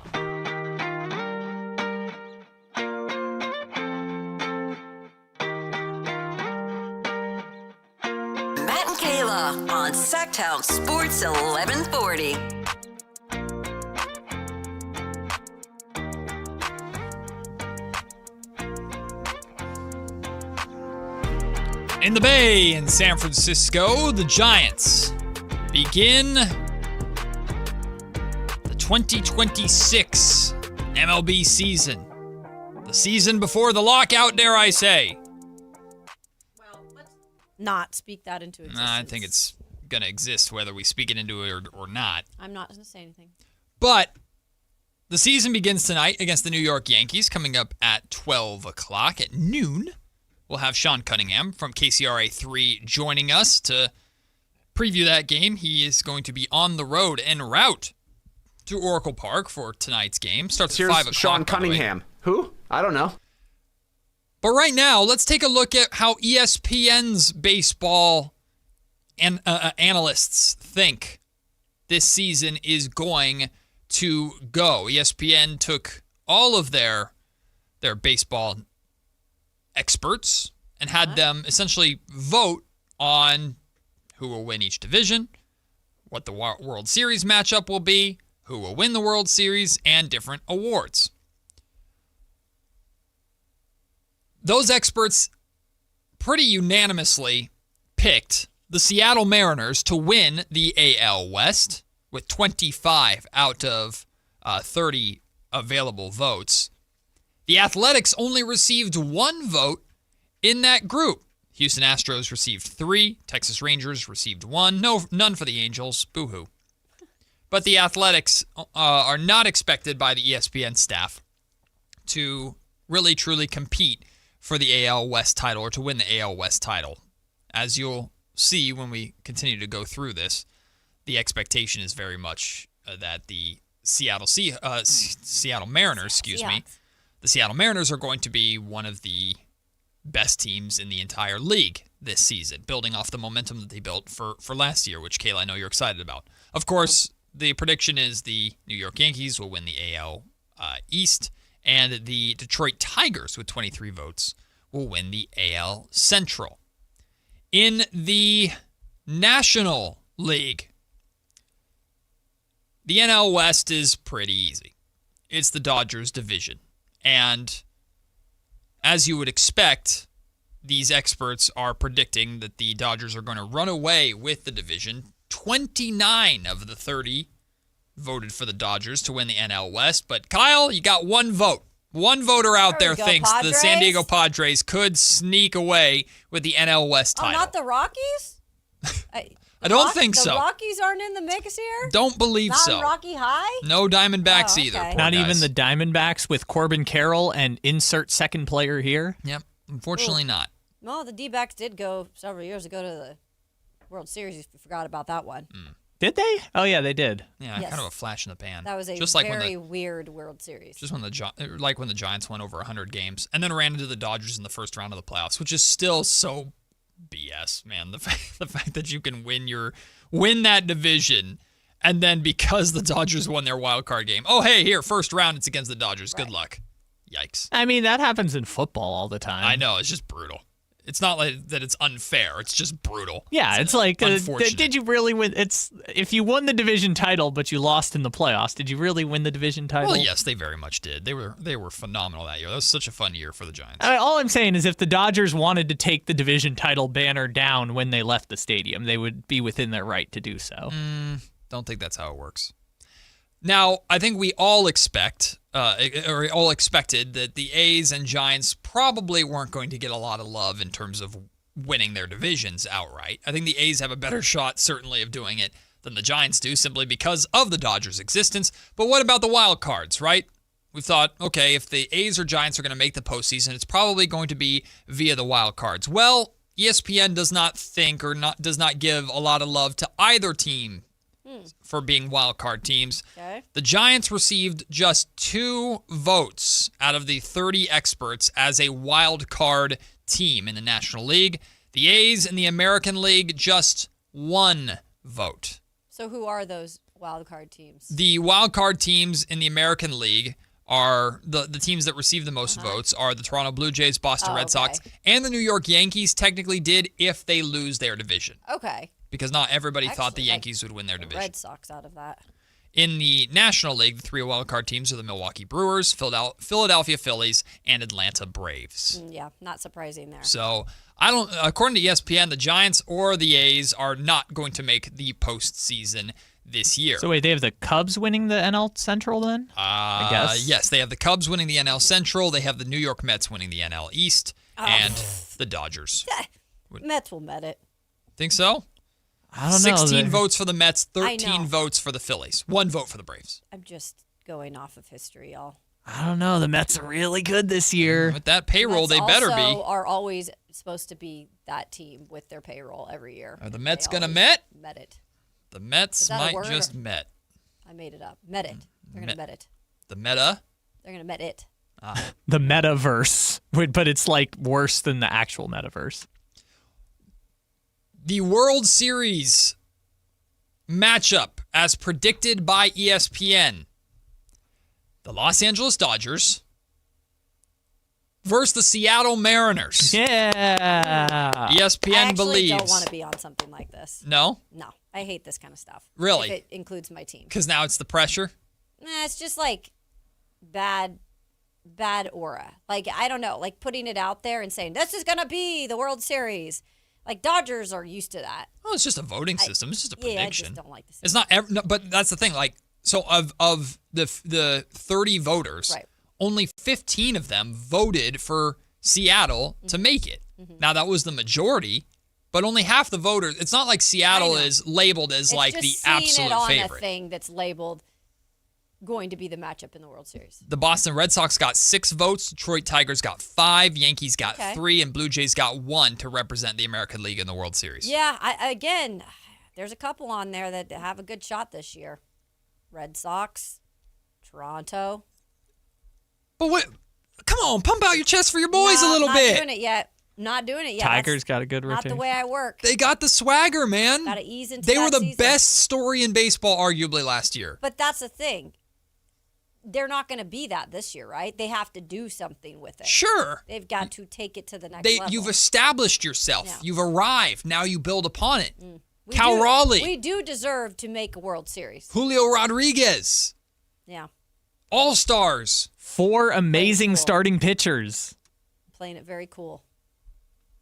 Matt and Kayla on Sacktown Sports 1140. In the Bay in San Francisco, the Giants begin the 2026 MLB season. The season before the lockout, dare I say. Not speak that into existence. I think it's going to exist whether we speak it into it or not. I'm not going to say anything. But the season begins tonight against the New York Yankees, coming up at 12 o'clock at noon. We'll have Sean Cunningham from KCRA3 joining us to preview that game. He is going to be on the road en route to Oracle Park for tonight's game. Starts at 5 o'clock. Sean Cunningham. Who? I don't know. But right now, let's take a look at how ESPN's baseball and analysts think this season is going to go. ESPN took all of their baseball experts and had them essentially vote on who will win each division, what the World Series matchup will be, who will win the World Series, and different awards. Those experts pretty unanimously picked the Seattle Mariners to win the AL West with 25 out of 30 available votes. The Athletics only received 1 vote in that group. Houston Astros received 3. Texas Rangers received 1. None for the Angels. Boo-hoo. But the Athletics are not expected by the ESPN staff to really, truly compete for the AL West title or to win the AL West title. As you'll see when we continue to go through this, the expectation is very much that the Seattle Mariners, the Seattle Mariners are going to be one of the best teams in the entire league this season, building off the momentum that they built for last year, which, Kayla, I know you're excited about. Of course, the prediction is the New York Yankees will win the AL East, and the Detroit Tigers, with 23 votes, will win the AL Central. In the National League, the NL West is pretty easy. It's the Dodgers division. And as you would expect, these experts are predicting that the Dodgers are going to run away with the division. 29 of the 30 voted for the Dodgers to win the NL West. But Kyle, you got 1 vote. One voter out there thinks the San Diego Padres could sneak away with the NL West title. Oh, not the Rockies? I don't think so. The Rockies aren't in the mix here? Don't believe not so. Not Rocky High? No Diamondbacks either. Not even the Diamondbacks with Corbin Carroll and insert second player here? Yep. Unfortunately not. Well, the D-backs did go several years ago to the World Series, if you forgot about that one. Did they? Oh, yeah, they did. Yeah, Yes. kind of a flash in the pan. That was a just like very weird World Series. Just when the Giants went over 100 games and then ran into the Dodgers in the first round of the playoffs, which is still so BS, man. The fact that you can win that division, and then because the Dodgers won their wild card game, oh hey, here, first round, it's against the Dodgers. Good luck. Yikes. I mean, that happens in football all the time. I know, it's just brutal. It's not like that it's unfair. It's just brutal. Yeah, it's like, did you really win? It's if you won the division title, but you lost in the playoffs, did you really win the division title? Well, yes, they very much did. They were phenomenal that year. That was such a fun year for the Giants. All I'm saying is if the Dodgers wanted to take the division title banner down when they left the stadium, they would be within their right to do so. Don't think that's how it works. Now, I think we all expected that the A's and Giants probably weren't going to get a lot of love in terms of winning their divisions outright. I think the A's have a better shot, certainly, of doing it than the Giants do, simply because of the Dodgers' existence. But what about the wild cards, right? We thought, okay, if the A's or Giants are going to make the postseason, it's probably going to be via the wild cards. Well, ESPN does not think or does not give a lot of love to either team for being wild card teams. Okay. The Giants received just 2 votes out of the 30 experts as a wild card team in the National League. The A's in the American League, just 1 vote. So who are those wild card teams? The wild card teams in the American League are the teams that receive the most votes are the Toronto Blue Jays, Boston Red Sox, and the New York Yankees technically did if they lose their division. Okay. Because not everybody thought the Yankees would win their division. Red Sox out of that. In the National League, the 3 wildcard teams are the Milwaukee Brewers, Philadelphia Phillies, and Atlanta Braves. Yeah, not surprising there. So, according to ESPN, the Giants or the A's are not going to make the postseason this year. So wait, they have the Cubs winning the NL Central then? I guess. Yes, they have the Cubs winning the NL Central. They have the New York Mets winning the NL East, and the Dodgers. Mets will met it. Think so? I don't know. 16 votes for the Mets, 13 votes for the Phillies, 1 vote for the Braves. I'm just going off of history, y'all. I don't know. The Mets are really good this year. With that payroll, they better be. Also are always supposed to be that team with their payroll every year. Are the Mets going to met? Met it. The Mets might just met. I made it up. Met it. They're going to met it. The meta? They're going to met it. The metaverse. But it's like worse than the actual metaverse. The World Series matchup, as predicted by ESPN. The Los Angeles Dodgers versus the Seattle Mariners. Yeah. ESPN believes. I don't want to be on something like this. No? No. I hate this kind of stuff. Really? If it includes my team. Because now it's the pressure? Nah, it's just like bad aura. Like, I don't know. Like putting it out there and saying, this is going to be the World Series. Like, Dodgers are used to that. Oh, it's just a voting system. It's just a prediction. Yeah, I just don't like this. It's not no, but that's the thing. Like, so of the 30 voters, right, only 15 of them voted for Seattle to make it. Now, that was the majority, but only half the voters. It's not like Seattle is labeled as it's like just the absolute it on favorite. A thing that's labeled going to be the matchup in the World Series. The Boston Red Sox got 6 votes, Detroit Tigers got 5, Yankees got 3, and Blue Jays got 1 to represent the American League in the World Series. Yeah, again, there's a couple on there that have a good shot this year. Red Sox, Toronto. But what? Come on, pump out your chest for your boys a little bit. Not doing it yet. Not doing it yet. Tigers got a good rotation. Not the way I work. They got the swagger, man. Got to ease into They were the season. best story in baseball, arguably, last year. But that's the thing. They're not going to be that this year, right? They have to do something with it. Sure. They've got to take it to the next level. You've established yourself. Yeah. You've arrived. Now you build upon it. Cal Raleigh. We do deserve to make a World Series. Julio Rodriguez. Yeah. All-stars. 4 amazing starting pitchers. Playing it very cool.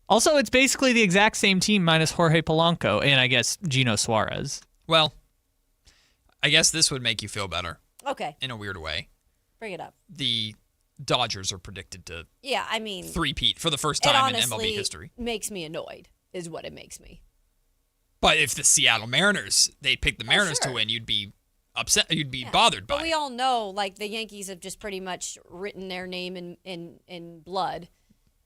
Also, it's basically the exact same team minus Jorge Polanco and I guess Gino Suarez. Well, I guess this would make you feel better. Okay. In a weird way. Bring it up. The Dodgers are predicted to three-peat for the first time in MLB history. Makes me annoyed, is what it makes me. But if the Seattle Mariners, they picked the Mariners to win, you'd be upset. You'd be bothered by it. But we all know, like, the Yankees have just pretty much written their name in blood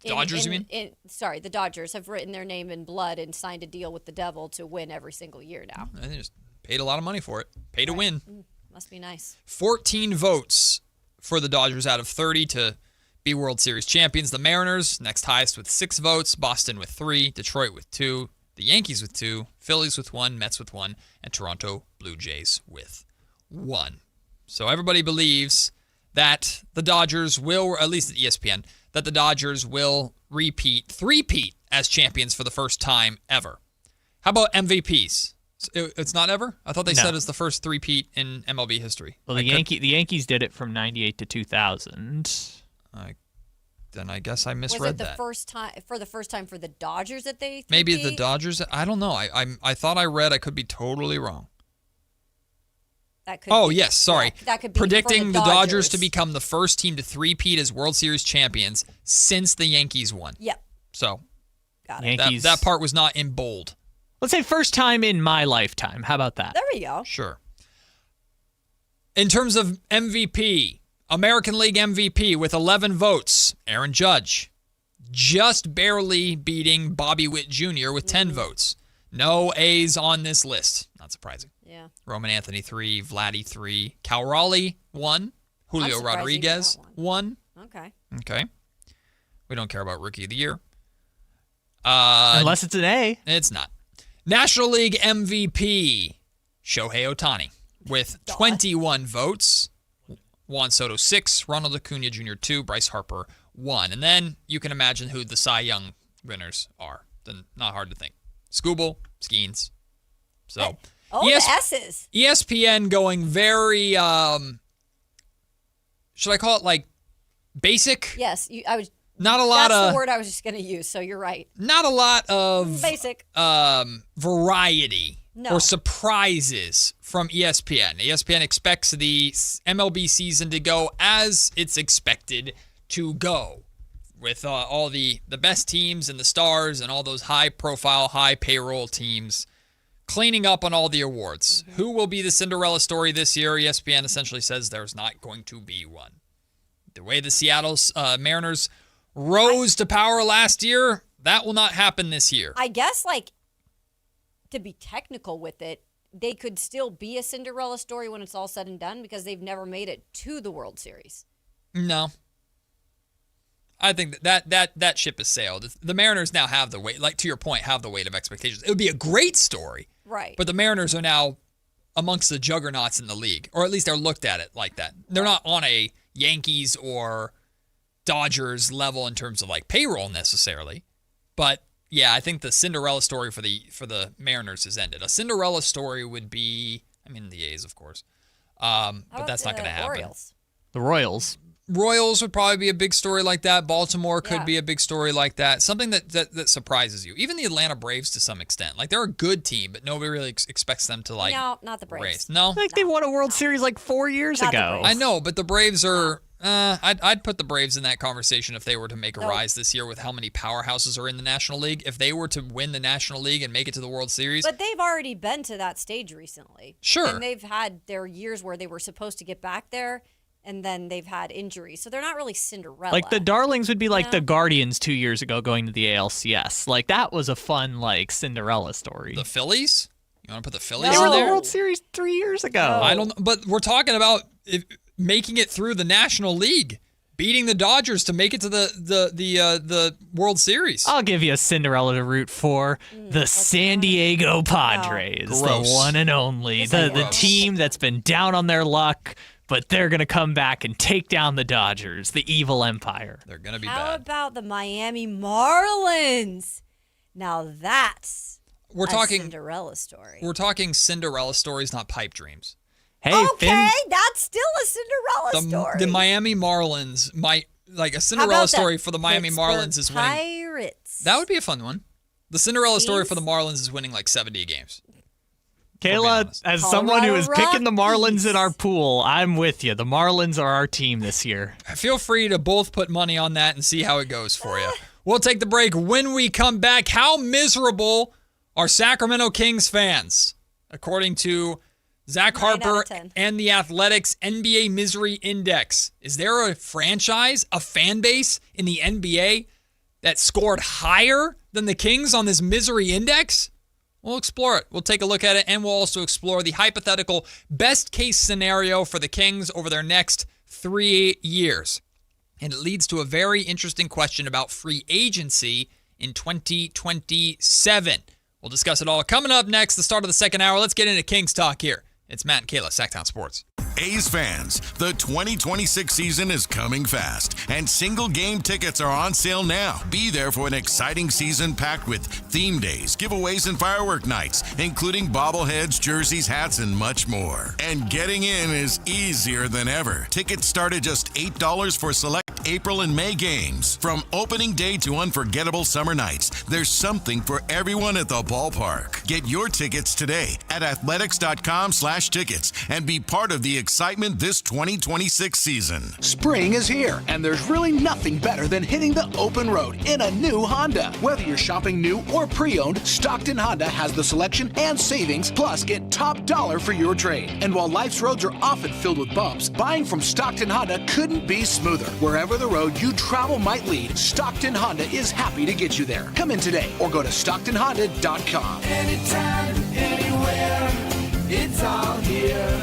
Dodgers, you mean? Sorry, the Dodgers have written their name in blood and signed a deal with the devil to win every single year now. And they just paid a lot of money for it. Pay to win. Must be nice. 14 votes for the Dodgers out of 30 to be World Series champions. The Mariners, next highest with 6 votes. Boston with 3. Detroit with 2. The Yankees with 2. Phillies with 1. Mets with 1. And Toronto Blue Jays with 1. So everybody believes that the Dodgers will, or at least at ESPN, that the Dodgers will three-peat as champions for the first time ever. How about MVPs? It's not ever? I thought they said it's the first three-peat in MLB history. Well, the Yankees did it from 98 to 2000. Then I guess I misread Was it that. the first time for the Dodgers that they Maybe the Dodgers? I don't know. I thought I read. I could be totally wrong. That could yes, sorry. That could be predicting the Dodgers to become the first team to three-peat as World Series champions since the Yankees won. Yep. So Got it. Yankees, that part was not in bold. Let's say first time in my lifetime. How about that? There we go. Sure. In terms of MVP, American League MVP with 11 votes, Aaron Judge. Just barely beating Bobby Witt Jr. with 10 votes. No A's on this list. Not surprising. Yeah. Roman Anthony 3, Vladdy 3, Cal Raleigh 1, Julio Rodriguez 1. Okay. We don't care about Rookie of the Year. Unless it's an A. It's not. National League MVP, Shohei Ohtani with 21 votes. Juan Soto 6, Ronald Acuna Jr. 2, Bryce Harper 1. And then you can imagine who the Cy Young winners are. Then not hard to think. Scooble, Skeens. So the S's. ESPN going very should I call it like basic? Yes, not a lot that's of the word I was just going to use, so you're right. Not a lot of basic variety or surprises from ESPN. ESPN expects the MLB season to go as it's expected to go, with all the best teams and the stars and all those high-profile, high-payroll teams cleaning up on all the awards. Who will be the Cinderella story this year? ESPN essentially says there's not going to be one. The way the Seattle Mariners rose to power last year, that will not happen this year. I guess, to be technical with it, they could still be a Cinderella story when it's all said and done because they've never made it to the World Series. No. I think that ship has sailed. The Mariners now have the weight, to your point, have the weight of expectations. It would be a great story. Right. But the Mariners are now amongst the juggernauts in the league, or at least they're looked at it like that. They're not on a Yankees or Dodgers level in terms of payroll necessarily. But yeah, I think the Cinderella story for the Mariners has ended. A Cinderella story would be, the A's, of course. But that's not going to happen. Orioles? The Royals would probably be a big story like that. Baltimore could be a big story like that. Something that surprises you. Even the Atlanta Braves to some extent. They're a good team, but nobody really expects them to No, not the Braves. race. No? They won a World Series 4 years ago. I know, but the Braves are... I'd put the Braves in that conversation if they were to make a rise this year with how many powerhouses are in the National League. If they were to win the National League and make it to the World Series. But they've already been to that stage recently. Sure. And they've had their years where they were supposed to get back there, and then they've had injuries. So they're not really Cinderella. The Darlings would be the Guardians 2 years ago going to the ALCS. That was a fun, Cinderella story. The Phillies? You want to put the Phillies They were in there? the World Series 3 years ago. I don't know, but we're talking about making it through the National League, beating the Dodgers to make it to the World Series. I'll give you a Cinderella to root for. The San Diego Padres, the one and only, the team that's been down on their luck, but they're going to come back and take down the Dodgers, the evil empire. They're going to be How bad. about the Miami Marlins? Now that's a Cinderella story. We're talking Cinderella stories, not pipe dreams. Hey, okay, that's still a Cinderella story. The Miami Marlins, a Cinderella story for the Miami Marlins is winning. Pirates. That would be a fun one. The Cinderella story for the Marlins is winning 70 games. Kayla, as someone who is picking the Marlins in our pool, I'm with you. The Marlins are our team this year. Feel free to both put money on that and see how it goes for you. We'll take the break. When we come back, how miserable are Sacramento Kings fans? According to Zach Harper and the Athletics NBA Misery Index. Is there a franchise, a fan base in the NBA that scored higher than the Kings on this misery index? We'll explore it. We'll take a look at it, and we'll also explore the hypothetical best-case scenario for the Kings over their next 3 years. And it leads to a very interesting question about free agency in 2027. We'll discuss it all coming up next, the start of the second hour. Let's get into Kings talk here. It's Matt and Kayla, Sacktown Sports. A's fans, the 2026 season is coming fast, and single game tickets are on sale now. Be there for an exciting season packed with theme days, giveaways, and firework nights, including bobbleheads, jerseys, hats, and much more. And getting in is easier than ever. Tickets start at just $8 for select April and May games. From opening day to unforgettable summer nights, there's something for everyone at the ballpark. Get your tickets today at athletics.com/tickets and be part of the excitement this 2026 season. Spring is here, and there's really nothing better than hitting the open road in a new Honda. Whether you're shopping new or pre-owned, Stockton Honda has the selection and savings, plus get top dollar for your trade. And while life's roads are often filled with bumps, buying from Stockton Honda couldn't be smoother. Wherever the road you travel might lead, Stockton Honda is happy to get you there. Come in today or go to StocktonHonda.com. Anytime, anywhere, it's all here.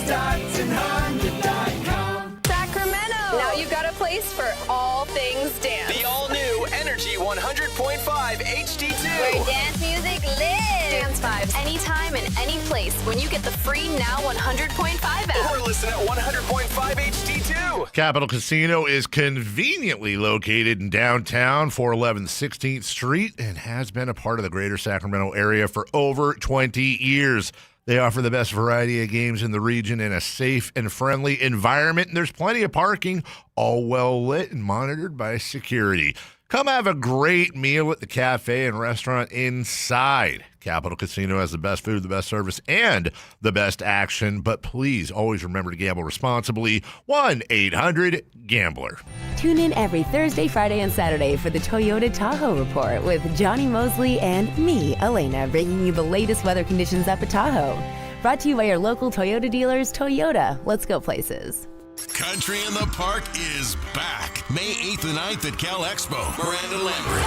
StocktonHonda.com. Sacramento! Now you've got a place for all things dance. The all-new Energy 100.5 HD2. Where dance music lives. Dance vibes anytime and any place when you get the free Now 100.5 app. Or listen at 100.5 HD2. Capital Casino is conveniently located in downtown 411 16th Street and has been a part of the greater Sacramento area for over 20 years. They offer the best variety of games in the region in a safe and friendly environment, and there's plenty of parking, all well lit and monitored by security. Come have a great meal at the cafe and restaurant inside. Capital Casino has the best food, the best service, and the best action. But please always remember to gamble responsibly. 1-800-GAMBLER. Tune in every Thursday, Friday, and Saturday for the Toyota Tahoe Report with Johnny Mosley and me, Elena, bringing you the latest weather conditions up at Tahoe. Brought to you by your local Toyota dealers, Toyota. Let's go places. Country in the Park is back. May 8th and 9th at Cal Expo. Miranda Lambert,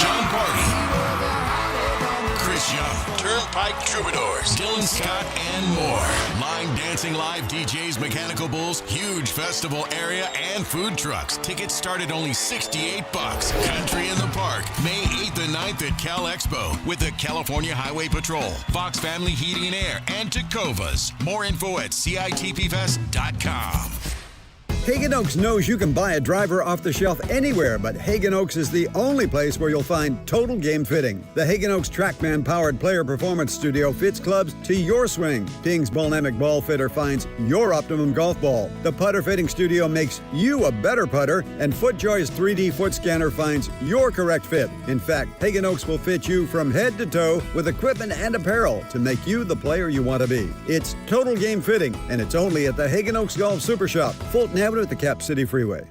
John Party, Chris Young, Turnpike Troubadours, Dylan Scott, and more. Line dancing live DJs, Mechanical Bulls, huge festival area, and food trucks. Tickets start at only $68. Country in the Park, May 8th and 9th at Cal Expo with the California Highway Patrol, Fox Family Heating and Air, and Tacovas. More info at CITPFest.com. Hagen Oaks knows you can buy a driver off the shelf anywhere, but Hagen Oaks is the only place where you'll find total game fitting. The Hagen Oaks TrackMan-powered player performance studio fits clubs to your swing. Ping's Ballnamic Ball Fitter finds your optimum golf ball. The putter fitting studio makes you a better putter, and FootJoy's 3D foot scanner finds your correct fit. In fact, Hagen Oaks will fit you from head to toe with equipment and apparel to make you the player you want to be. It's total game fitting, and it's only at the Hagen Oaks Golf Super Shop, Fulton Avenue at the Cap City Freeway.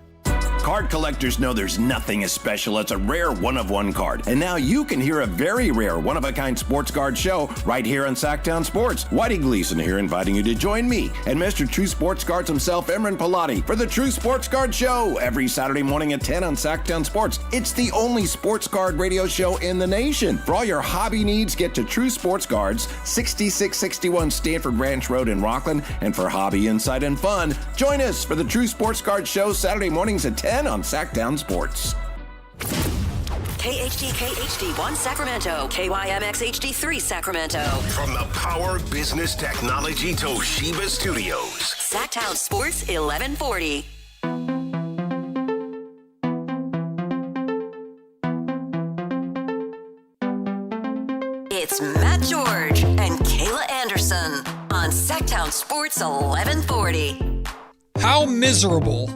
Card collectors know there's nothing as special as a rare one-of-one card. And now you can hear a very rare one-of-a-kind sports card show right here on Sacktown Sports. Whitey Gleason here inviting you to join me and Mr. True Sports Cards himself, Emran Pilati, for the True Sports Card Show every Saturday morning at 10 on Sacktown Sports. It's the only sports card radio show in the nation. For all your hobby needs, get to True Sports Cards, 6661 Stanford Ranch Road in Rockland. And for hobby, insight, and fun, join us for the True Sports Card Show Saturday mornings at 10 on Sacktown Sports. KHD1 Sacramento, KYMX HD3 Sacramento. From the Power Business Technology Toshiba Studios. Sacktown Sports 1140. It's Matt George and Kayla Anderson on Sacktown Sports 1140. How miserable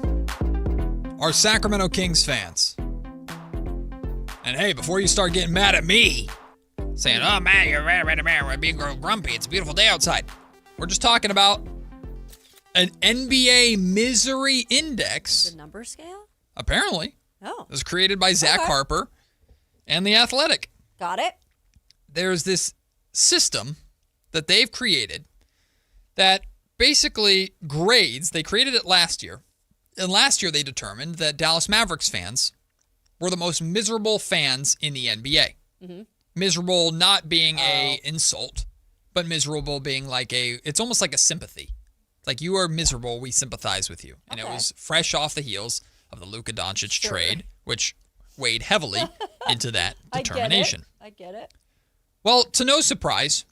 are Sacramento Kings fans? And hey, before you start getting mad at me, saying, oh man, you're being grumpy, it's a beautiful day outside. We're just talking about an NBA misery index. The number scale? Apparently. Oh. It was created by Zach Harper and The Athletic. Got it. There's this system that they've created that basically grades, they created it last year, And last year they determined that Dallas Mavericks fans were the most miserable fans in the NBA. Mm-hmm. Miserable not being a insult, but miserable being like it's almost like a sympathy. Like, you are miserable, we sympathize with you. And it was fresh off the heels of the Luka Doncic trade, which weighed heavily into that determination. I get it. Well, to no surprise,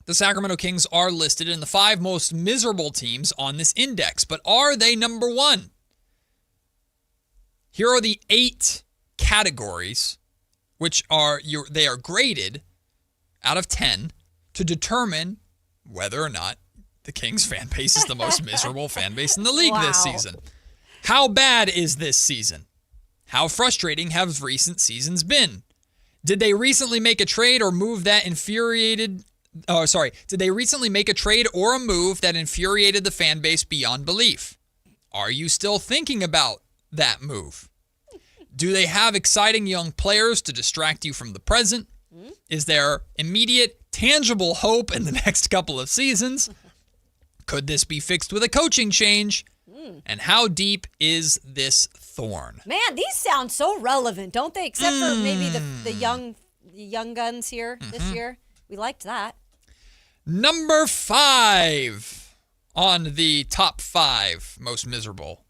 the Sacramento Kings are listed in the 5 most miserable teams on this index. But are they number 1? Here are the 8 categories, which they are graded out of 10 to determine whether or not the Kings fan base is the most miserable fan base in the league this season. How bad is this season? How frustrating have recent seasons been? Did they recently make a trade or move that infuriated... Did they recently make a trade or a move that infuriated the fan base beyond belief? Are you still thinking about that move? Do they have exciting young players to distract you from the present? Is there immediate, tangible hope in the next couple of seasons? Could this be fixed with a coaching change? And how deep is this thorn? Man, these sound so relevant, don't they? Except for maybe the young guns here this year. We liked that. Number 5 on the top 5 most miserable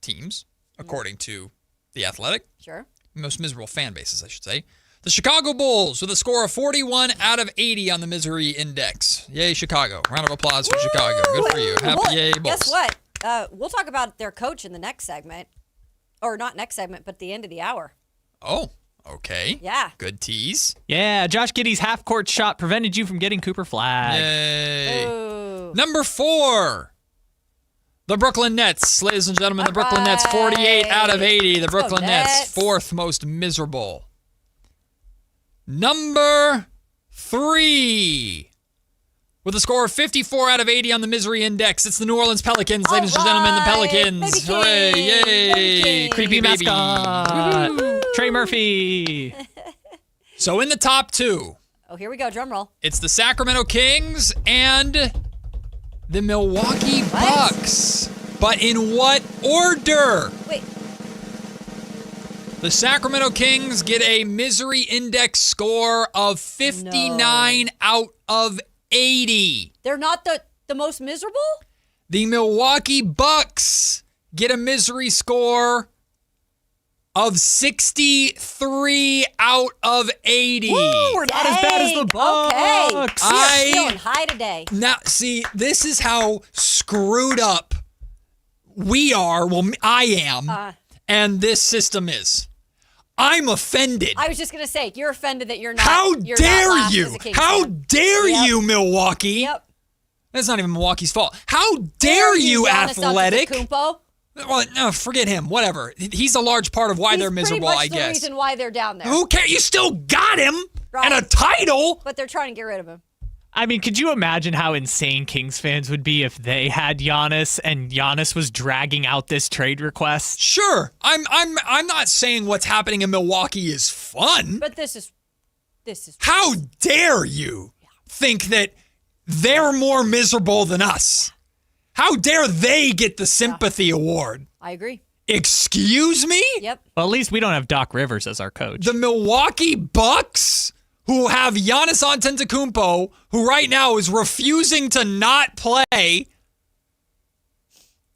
teams, according to The Athletic. Sure. Most miserable fan bases, I should say. The Chicago Bulls with a score of 41 out of 80 on the misery index. Yay, Chicago. Round of applause for Chicago. Good for you. Happy yay, Bulls. Guess what? We'll talk about their coach in the next segment. Or not next segment, but the end of the hour. Oh, okay. Yeah. Good tease. Yeah, Josh Giddey's half-court shot prevented you from getting Cooper flagged. Yay. Ooh. Number 4. The Brooklyn Nets. Ladies and gentlemen, the Brooklyn Nets, 48 out of 80. The Brooklyn Nets, 4th most miserable. Number 3. With a score of 54 out of 80 on the misery index, it's the New Orleans Pelicans. Ladies and gentlemen, the Pelicans. Hooray, yay. Creepy baby. mascot. Trey Murphy. So in the top 2. Oh, here we go. Drum roll. It's the Sacramento Kings and the Milwaukee Bucks. But in what order? Wait. The Sacramento Kings get a misery index score of 59 out of 80. They're not the most miserable? The Milwaukee Bucks get a misery score of 63 out of 80. Woo, we're not as bad as the Bucks. Okay. We're feeling high today. Now, see, this is how screwed up we are. Well, I am. And this system is. I'm offended. I was just going to say, you're offended that you're not. How you're dare not last you? as a Kings How fan. dare you, Milwaukee? Yep. That's not even Milwaukee's fault. How dare you, Giannis Athletic? Antetokounmpo? Well, no, forget him. Whatever. He's a large part of why they're miserable, I He's pretty much the guess. reason why they're down there. Who cares? You still got him Right. and a title. But they're trying to get rid of him. I mean, could you imagine how insane Kings fans would be if they had Giannis and Giannis was dragging out this trade request? Sure. I'm not saying what's happening in Milwaukee is fun. But this is How dare you think that they're more miserable than us? How dare they get the sympathy award? I agree. Excuse me? Yep. Well, at least we don't have Doc Rivers as our coach. The Milwaukee Bucks, who have Giannis Antetokounmpo, who right now is refusing to not play.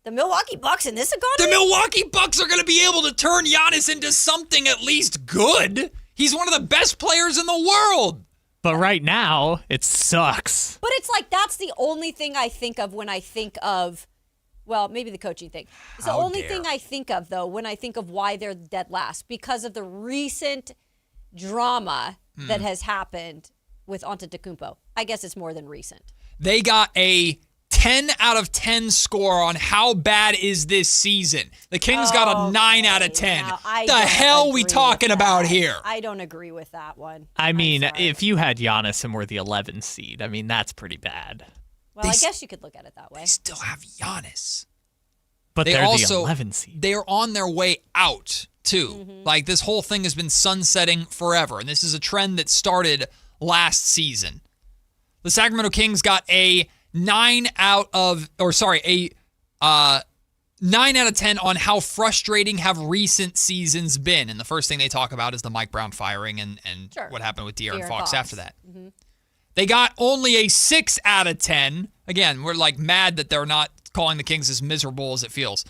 The Milwaukee Bucks in this economy? The Milwaukee Bucks are going to be able to turn Giannis into something at least good. He's one of the best players in the world. But right now, it sucks. But it's like that's the only thing I think of when I think of, well, maybe the coaching thing. It's the only thing I think of, though, when I think of why they're dead last, because of the recent drama that has happened with Antetokounmpo. I guess it's more than recent. They got a 10 out of 10 score on how bad is this season. The Kings got a 9 out of 10. The hell we talking about here? I don't agree with that one. I mean, if you had Giannis and we're the 11th seed, I mean, that's pretty bad. Well, I guess you could look at it that way. They still have Giannis. But they're also, the 11th seed. They're on their way out, too. Like, this whole thing has been sunsetting forever, and this is a trend that started last season. The Sacramento Kings got a 9 out of 10 on how frustrating have recent seasons been. And the first thing they talk about is the Mike Brown firing and what happened with De'Aaron Fox after that. Mm-hmm. They got only a 6 out of 10. Again, we're like mad that they're not calling the Kings as miserable as it feels.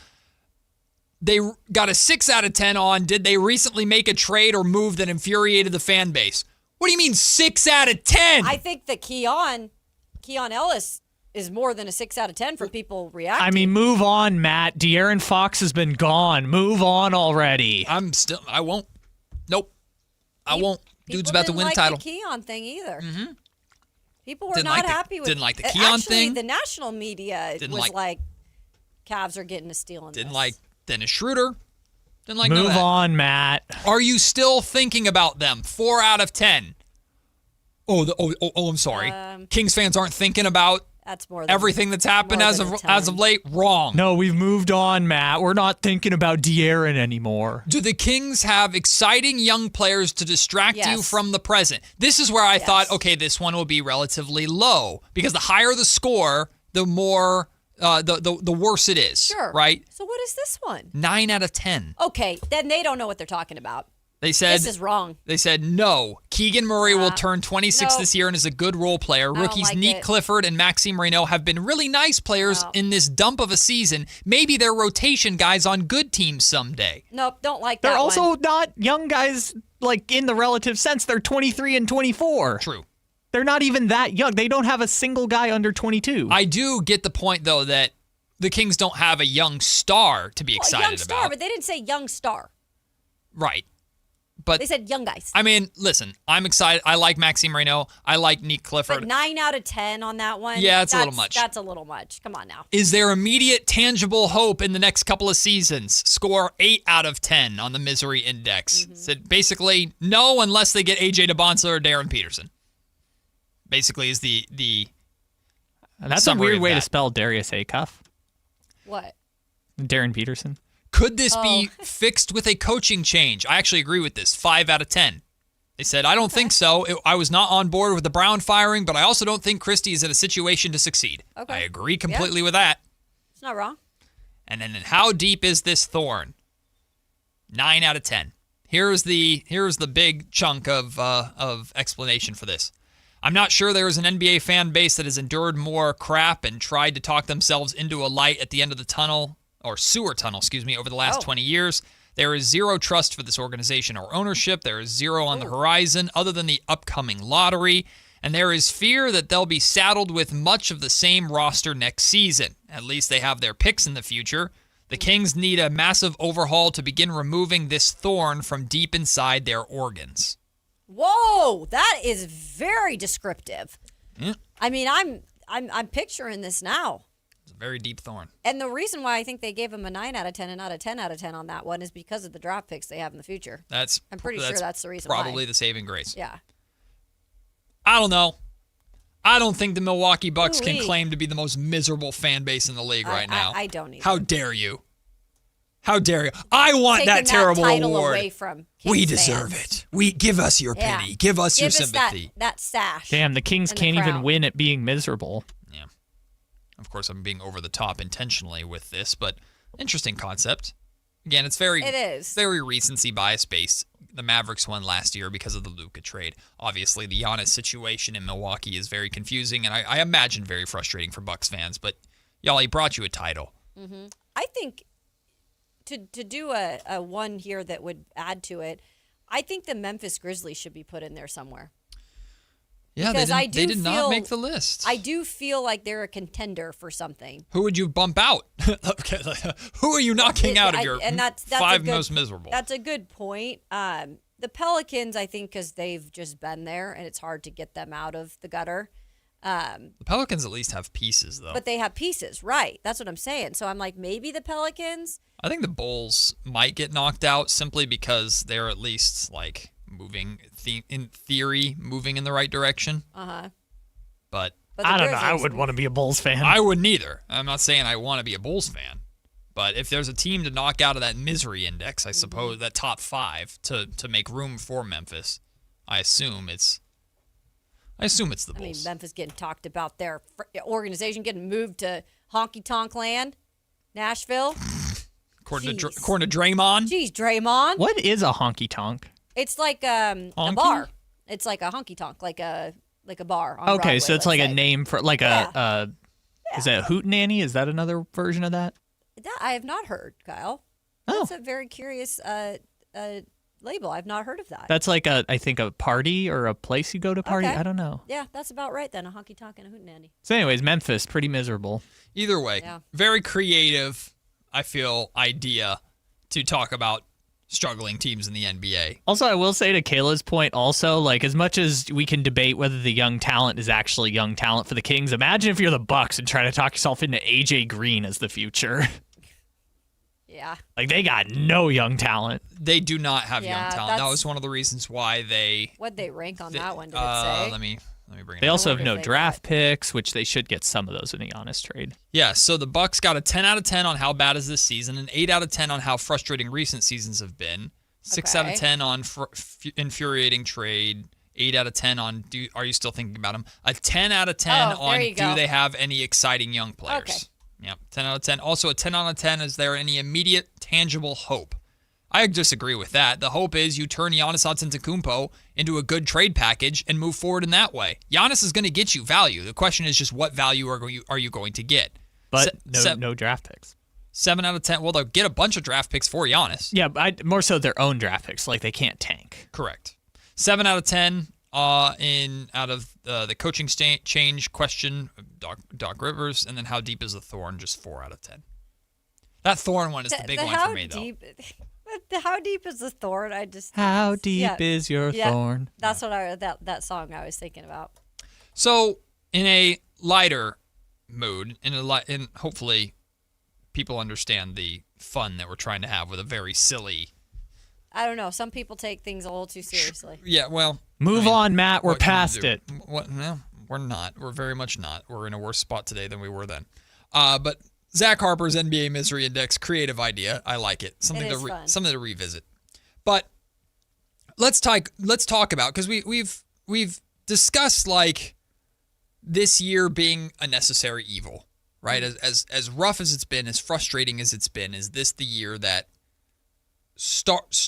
They got a 6 out of 10 on did they recently make a trade or move that infuriated the fan base? What do you mean 6 out of 10? I think that Keon Ellis is more than a 6 out of 10 from people reacting. I mean, move on, Matt. De'Aaron Fox has been gone. Move on already. I won't. Nope. I won't. Dude's about to win a title. People didn't like the Keon thing either. Mm-hmm. People were not happy with it. Didn't like the Keon thing. Actually, the national media was like, Cavs are getting a steal in this. Didn't like Dennis Schroeder. Didn't like Move none of that. on, Matt. Are you still thinking about them? 4 out of 10. Oh, I'm sorry. Kings fans aren't thinking about that's more than, everything that's happened as of late. Wrong. No, we've moved on, Matt. We're not thinking about De'Aaron anymore. Do the Kings have exciting young players to distract you from the present? This is where I thought, okay, this one will be relatively low because the higher the score, the more the worse it is. Sure. Right? So what is this one? 9 out of 10. Okay, then they don't know what they're talking about. They said this is wrong. They said no. Keegan Murray will turn 26 this year and is a good role player. Rookies Nique, Clifford, and Maxime Reynaud have been really nice players in this dump of a season. Maybe they're rotation guys on good teams someday. Nope, don't like that. They're also not young guys, like in the relative sense. They're 23 and 24. True. They're not even that young. They don't have a single guy under 22. I do get the point, though, that the Kings don't have a young star to be excited young star, about. But they didn't say young star. Right. But they said young guys. I mean, listen, I'm excited. I like Maxime Reynaud. I like Nique Clifford. But 9 out of 10 on that one. Yeah, it's a little much. That's a little much. Come on now. Is there immediate tangible hope in the next couple of seasons? Score 8 out of 10 on the misery index. Said basically no unless they get AJ DeBonsa or Darren Peterson. Basically is the and that's a weird way to spell Darius Acuff. What? Darren Peterson. Could this be fixed with a coaching change? I actually agree with this. 5 out of 10. They said, I don't think so. I was not on board with the Brown firing, but I also don't think Christie is in a situation to succeed. Okay. I agree completely with that. It's not wrong. And then how deep is this thorn? 9 out of 10. Here's the big chunk of explanation for this. I'm not sure there is an NBA fan base that has endured more crap and tried to talk themselves into a light at the end of the tunnel, or sewer tunnel, over the last 20 years. There is zero trust for this organization or ownership. There is zero on the horizon other than the upcoming lottery. And there is fear that they'll be saddled with much of the same roster next season. At least they have their picks in the future. The Kings need a massive overhaul to begin removing this thorn from deep inside their organs. Whoa, that is very descriptive. Yeah. I mean, I'm picturing this now. It's a very deep thorn. And the reason why I think they gave him a 9 out of 10 and not a 10 out of 10 on that one is because of the draft picks they have in the future. I'm pretty sure that's the reason probably why. the saving grace. Yeah. I don't know. I don't think the Milwaukee Bucks can claim to be the most miserable fan base in the league right now. I don't either. How dare you? How dare you? I want that terrible title award. Away from we deserve it. Give us your pity. Give us your sympathy. That sash. Damn, the Kings can't even win at being miserable. Yeah. Of course, I'm being over the top intentionally with this, but interesting concept. Again, it is very recency bias based. The Mavericks won last year because of the Luka trade. Obviously, the Giannis situation in Milwaukee is very confusing, and I imagine very frustrating for Bucks fans. But y'all, he brought you a title. Mm-hmm. I think to do a one here that would add to it, I think the Memphis Grizzlies should be put in there somewhere. Yeah, they did not make the list. I do feel like they're a contender for something. Who would you bump out? Who are you knocking out of your five most miserable? That's a good point. The Pelicans, I think, because they've just been there, and it's hard to get them out of the gutter. The Pelicans at least have pieces, though. But they have pieces, right? That's what I'm saying. So I'm like, maybe the Pelicans. I think the Bulls might get knocked out simply because they're at least like moving in theory, moving in the right direction. But I don't know. I wouldn't want to be a Bulls fan. I wouldn't either. I'm not saying I want to be a Bulls fan. But if there's a team to knock out of that misery index, I suppose that top 5 to make room for Memphis, I assume it's the Bulls. I mean, Memphis getting talked about, their organization getting moved to honky tonk land, Nashville. According to Draymond. Jeez, Draymond. What is a honky tonk? It's like a bar. It's like a honky tonk, like a bar. On Okay, Broadway, so it's let's like say. a name for like a. Is that a hootenanny? Is that another version of that? That I have not heard, Kyle. That's a very curious label. I've not heard of that. That's like I think a party or a place you go to party. Okay. I don't know. Yeah, that's about right then. A honky tonk and a hootenanny. So, anyways, Memphis pretty miserable. Either way, very creative, I feel, idea to talk about struggling teams in the NBA. Also, I will say to Kayla's point also, like as much as we can debate whether the young talent is actually young talent for the Kings, imagine if you're the Bucks and try to talk yourself into AJ Green as the future. Yeah. Like they got no young talent. They do not have young talent. That that's- was one of the reasons why they... What'd they rank on that one? Did it say? Let me bring it They up. also have no they draft picks, which they should get some of those in the honest trade. Yeah, so the Bucks got a 10 out of 10 on how bad is this season, an 8 out of 10 on how frustrating recent seasons have been, 6 out of 10 on infuriating trade, 8 out of 10 on are you still thinking about them, a 10 out of 10 on do they have any exciting young players. Okay. Yep, 10 out of 10. Also a 10 out of 10, is there any immediate tangible hope? I disagree with that. The hope is you turn Giannis Antetokounmpo into a good trade package and move forward in that way. Giannis is going to get you value. The question is just what value are you going to get? But no draft picks. 7 out of 10. Well, they'll get a bunch of draft picks for Giannis. Yeah, more so their own draft picks. Like they can't tank. Correct. 7 out of 10 out of the coaching change question, Doc Rivers, and then how deep is the thorn? Just 4 out of 10. That thorn one is the big one for me, though. How deep is the thorn? How deep is your thorn? That's what that song I was thinking about. So, in a lighter mood, in hopefully people understand the fun that we're trying to have with a very silly. I don't know. Some people take things a little too seriously. Yeah, well, move on, Matt. We're past it. What? No, we're not. We're very much not. We're in a worse spot today than we were then. But Zach Harper's NBA Misery Index creative idea. I like it. Something to revisit. But let's talk about, because we've discussed like this year being a necessary evil, right? As rough as it's been, as frustrating as it's been, is this the year that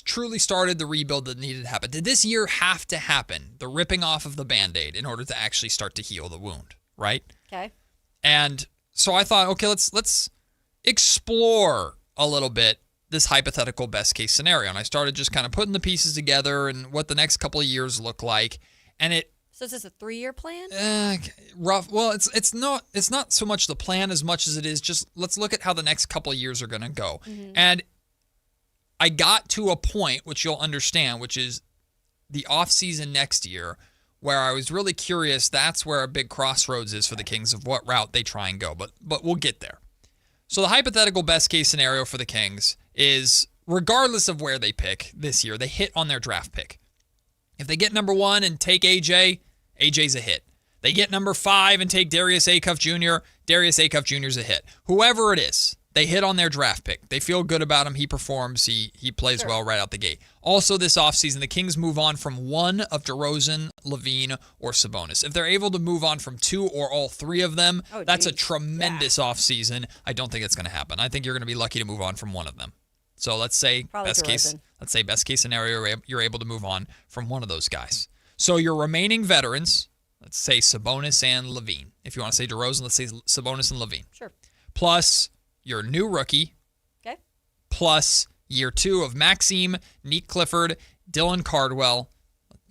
truly started the rebuild that needed to happen? Did this year have to happen, the ripping off of the Band-Aid, in order to actually start to heal the wound, right? Okay. And so I thought, okay, let's explore a little bit this hypothetical best case scenario. And I started just kind of putting the pieces together and what the next couple of years look like. And So is this a 3-year plan? Rough. Well, it's not so much the plan as much as it is just let's look at how the next couple of years are going to go. Mm-hmm. And I got to a point, which you'll understand, which is the offseason next year, where I was really curious. That's where a big crossroads is for the Kings of what route they try and go. But we'll get there. So the hypothetical best case scenario for the Kings is, regardless of where they pick this year, they hit on their draft pick. If they get number 1 and take AJ's a hit. They get number 5 and take Darius Acuff Jr., Darius Acuff Jr. is a hit. Whoever it is, they hit on their draft pick. They feel good about him. He performs. He plays well right out the gate. Also this offseason, the Kings move on from one of DeRozan, LaVine, or Sabonis. If they're able to move on from 2 or all 3 of them, that's a tremendous offseason. I don't think it's going to happen. I think you're going to be lucky to move on from one of them. So let's say best case scenario, you're able to move on from one of those guys. So your remaining veterans, let's say Sabonis and LaVine. If you want to say DeRozan, let's say Sabonis and LaVine. Sure. Plus your new rookie. Okay. Plus year 2 of Maxime, Nique Clifford, Dylan Cardwell.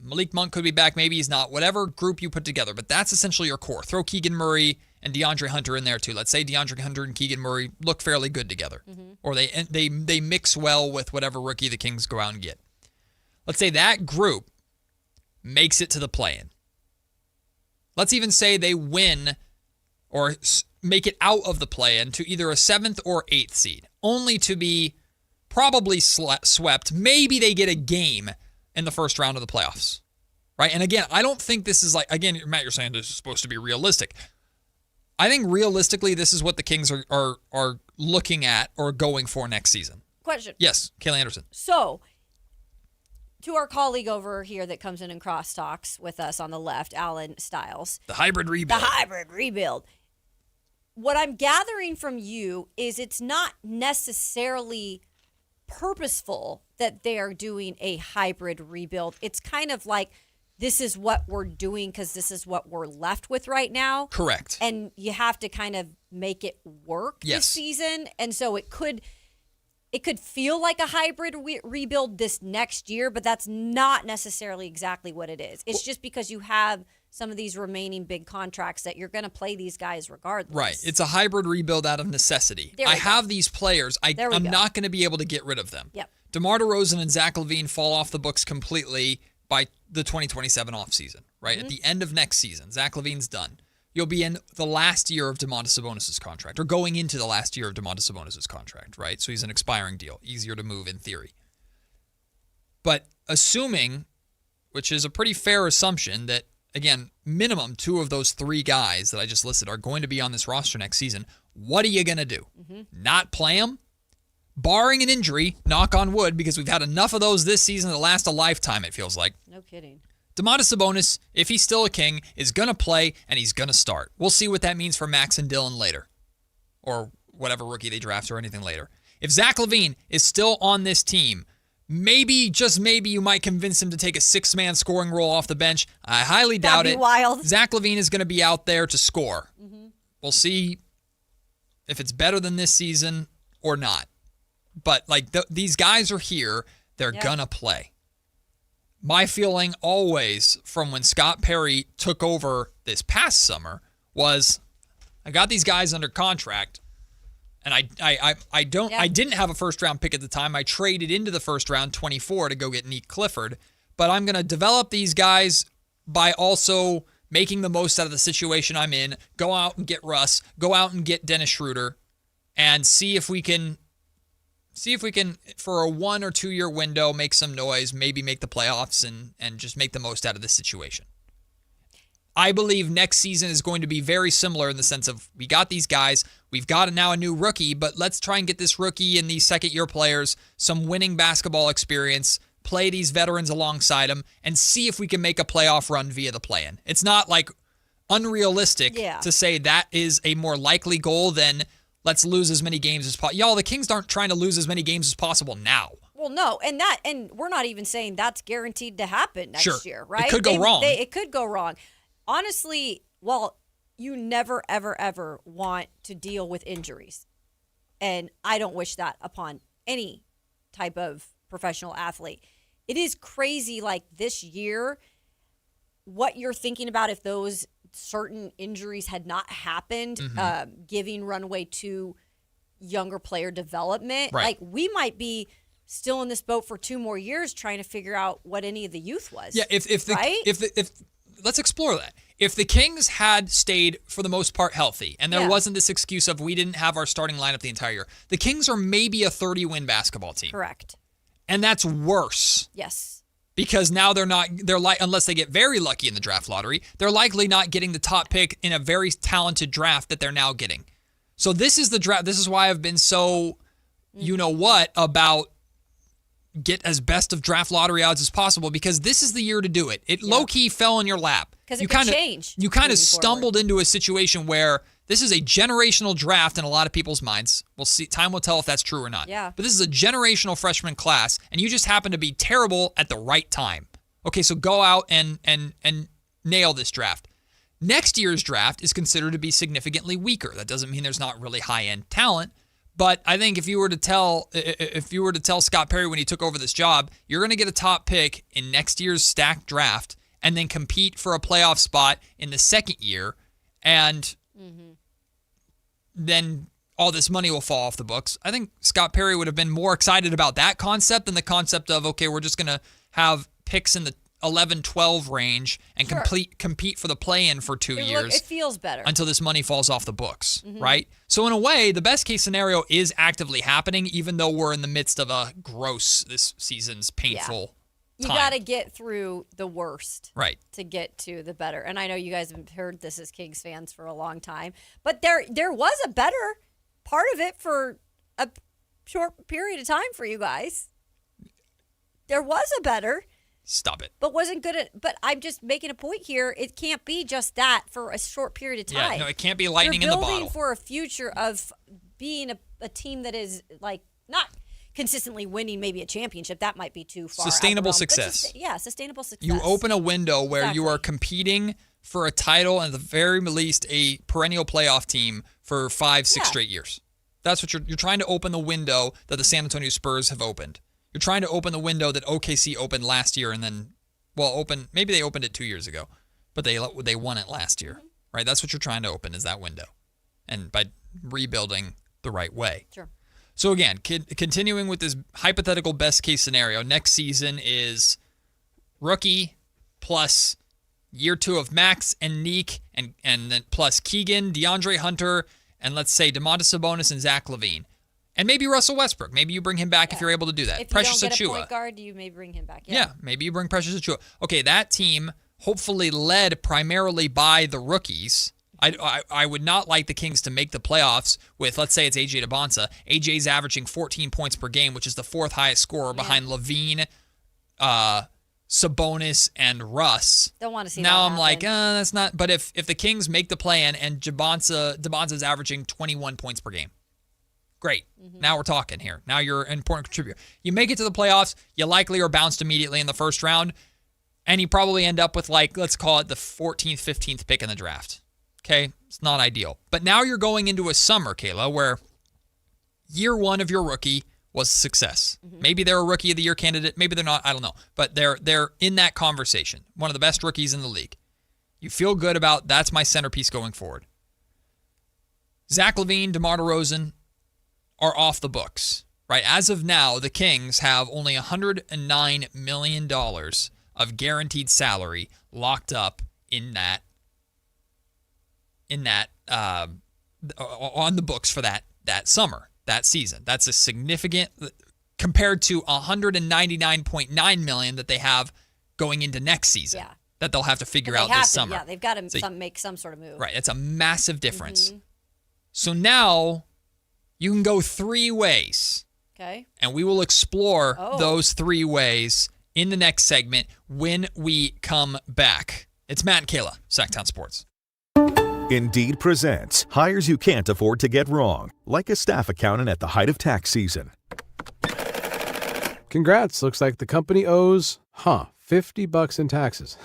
Malik Monk could be back. Maybe he's not. Whatever group you put together. But that's essentially your core. Throw Keegan Murray and DeAndre Hunter in there too. Let's say DeAndre Hunter and Keegan Murray look fairly good together. Mm-hmm. Or they mix well with whatever rookie the Kings go out and get. Let's say that group makes it to the play-in. Let's even say they win or make it out of the play-in to either a 7th or 8th seed, only to be probably swept. Maybe they get a game in the first round of the playoffs, right? And again, I don't think this is like, again, Matt, you're saying this is supposed to be realistic. I think realistically, this is what the Kings are looking at or going for next season. Question. Yes, Kayla Anderson. So, to our colleague over here that comes in and crosstalks with us on the left, Alan Stiles. The hybrid rebuild. what I'm gathering from you is it's not necessarily purposeful that they're doing a hybrid rebuild. It's kind of like, this is what we're doing because this is what we're left with right now. Correct. And you have to kind of make it work this season. And so it could feel like a hybrid rebuild this next year, but that's not necessarily exactly what it is. It's just because you have some of these remaining big contracts that you're going to play these guys regardless. Right. It's a hybrid rebuild out of necessity. I have these players. I'm not going to be able to get rid of them. Yep. DeMar DeRozan and Zach LaVine fall off the books completely by the 2027 offseason, right? At the end of next season, Zach LaVine's done. You'll be in the last year of Domantas Sabonis' contract, or going into the last year of Domantas Sabonis' contract, right? So he's an expiring deal. Easier to move in theory. But assuming, which is a pretty fair assumption, that, again, minimum 2 of those 3 guys that I just listed are going to be on this roster next season, what are you going to do? Not play them? Barring an injury, knock on wood, because we've had enough of those this season to last a lifetime, it feels like. No kidding. Domantas Sabonis, if he's still a King, is going to play, and he's going to start. We'll see what that means for Max and Dillon later, or whatever rookie they draft or anything later. If Zach LaVine is still on this team, maybe, just maybe, you might convince him to take a 6-man scoring role off the bench. I highly doubt it. That'd be wild. Zach LaVine is going to be out there to score. We'll see if it's better than this season or not. But like these guys are here. They're going to play. My feeling always from when Scott Perry took over this past summer was, I got these guys under contract, and I didn't have a first round pick at the time. I traded into the first round 24 to go get Nique Clifford, but I'm going to develop these guys by also making the most out of the situation I'm in. Go out and get Russ, go out and get Dennis Schroeder, and see if we can, for a 1 or 2 year window, make some noise, maybe make the playoffs and just make the most out of this situation. I believe next season is going to be very similar in the sense of, we got these guys, we've got now a new rookie, but let's try and get this rookie and these second-year players some winning basketball experience, play these veterans alongside them, and see if we can make a playoff run via the play-in. It's not like unrealistic to say that is a more likely goal than let's lose as many games as possible. Y'all, the Kings aren't trying to lose as many games as possible now. Well, no, and we're not even saying that's guaranteed to happen next year, right? It could go wrong. It could go wrong. Honestly, well, you never, ever, ever want to deal with injuries. And I don't wish that upon any type of professional athlete. It is crazy, like this year, what you're thinking about if those certain injuries had not happened, giving runway to younger player development. Right. Like, we might be still in this boat for 2 more years trying to figure out what any of the youth was. Yeah, if let's explore that. If the Kings had stayed, for the most part, healthy, and there wasn't this excuse of we didn't have our starting lineup the entire year, the Kings are maybe a 30-win basketball team. Correct. And that's worse. Yes. Because now unless they get very lucky in the draft lottery, they're likely not getting the top pick in a very talented draft that they're now getting. So this is the draft. This is why I've been so, about get as best of draft lottery odds as possible, because this is the year to do it. It low-key fell in your lap. Because it could change. You kind of stumbled into a situation where this is a generational draft in a lot of people's minds. We'll see. Time will tell if that's true or not. Yeah. But this is a generational freshman class, and you just happen to be terrible at the right time. Okay, so go out and nail this draft. Next year's draft is considered to be significantly weaker. That doesn't mean there's not really high-end talent, but I think if you were to tell Scott Perry when he took over this job, you're going to get a top pick in next year's stacked draft and then compete for a playoff spot in the second year, and then all this money will fall off the books. I think Scott Perry would have been more excited about that concept than the concept of, okay, we're just going to have picks in the 11-12 range and compete for the play-in for 2 years. It feels better. Until this money falls off the books, right? So in a way, the best case scenario is actively happening, even though we're in the midst of a this season's painful time. You got to get through the worst, right, to get to the better. And I know you guys have heard this as Kings fans for a long time, but there was a better part of it for a short period of time for you guys. There was a better. Stop it. But wasn't good at. But I'm just making a point here. It can't be just that for a short period of time. Yeah, no, it can't be lightning in the bottle. You're building for a future of being a team that is like not consistently winning maybe a championship. That might be too far. Sustainable success. Sustainable success. You open a window where you are competing for a title and at the very least a perennial playoff team for 5-6 straight years. That's what you're trying to open the window that the San Antonio Spurs have opened. You're trying to open the window that OKC opened last year and then, maybe they opened it 2 years ago, but they won it last year, right? That's what you're trying to open is that window, and by rebuilding the right way. Sure. So again, continuing with this hypothetical best case scenario, next season is rookie plus year 2 of Max and Nique, and then plus Keegan, DeAndre Hunter, and let's say Domantas Sabonis and Zach LaVine. And maybe Russell Westbrook. Maybe you bring him back if you're able to do that. If Precious you don't get Achiuwa. a point guard, you may bring him back. Yeah, maybe you bring Precious Achiuwa. Okay, that team, hopefully led primarily by the rookies. I would not like the Kings to make the playoffs with, let's say it's AJ Debonsa. AJ's averaging 14 points per game, which is the 4th highest scorer behind LaVine, Sabonis, and Russ. Don't want to see now that I'm happen. like, that's not. But if the Kings make the play-in and Debonsa's averaging 21 points per game, great. Now we're talking here. Now you're an important contributor. You make it to the playoffs, you likely are bounced immediately in the first round, and you probably end up with, like, let's call it the 14th, 15th pick in the draft. Okay? It's not ideal. But now you're going into a summer, Kayla, where year 1 of your rookie was a success. Maybe they're a Rookie of the Year candidate. Maybe they're not. I don't know. But they're in that conversation. One of the best rookies in the league. You feel good about that's my centerpiece going forward. Zach LaVine, DeMar DeRozan are off the books, right? As of now, the Kings have only $109 million of guaranteed salary locked up on the books for that summer, that season. That's a significant compared to $199.9 million that they have going into next season. Yeah. That they'll have to figure out this summer. Yeah, they've got to make some sort of move. Right, it's a massive difference. So now you can go 3 ways. Okay. And we will explore those 3 ways in the next segment when we come back. It's Matt and Kayla, Sacktown Sports. Indeed presents hires you can't afford to get wrong, like a staff accountant at the height of tax season. Congrats, looks like the company owes, $50 in taxes.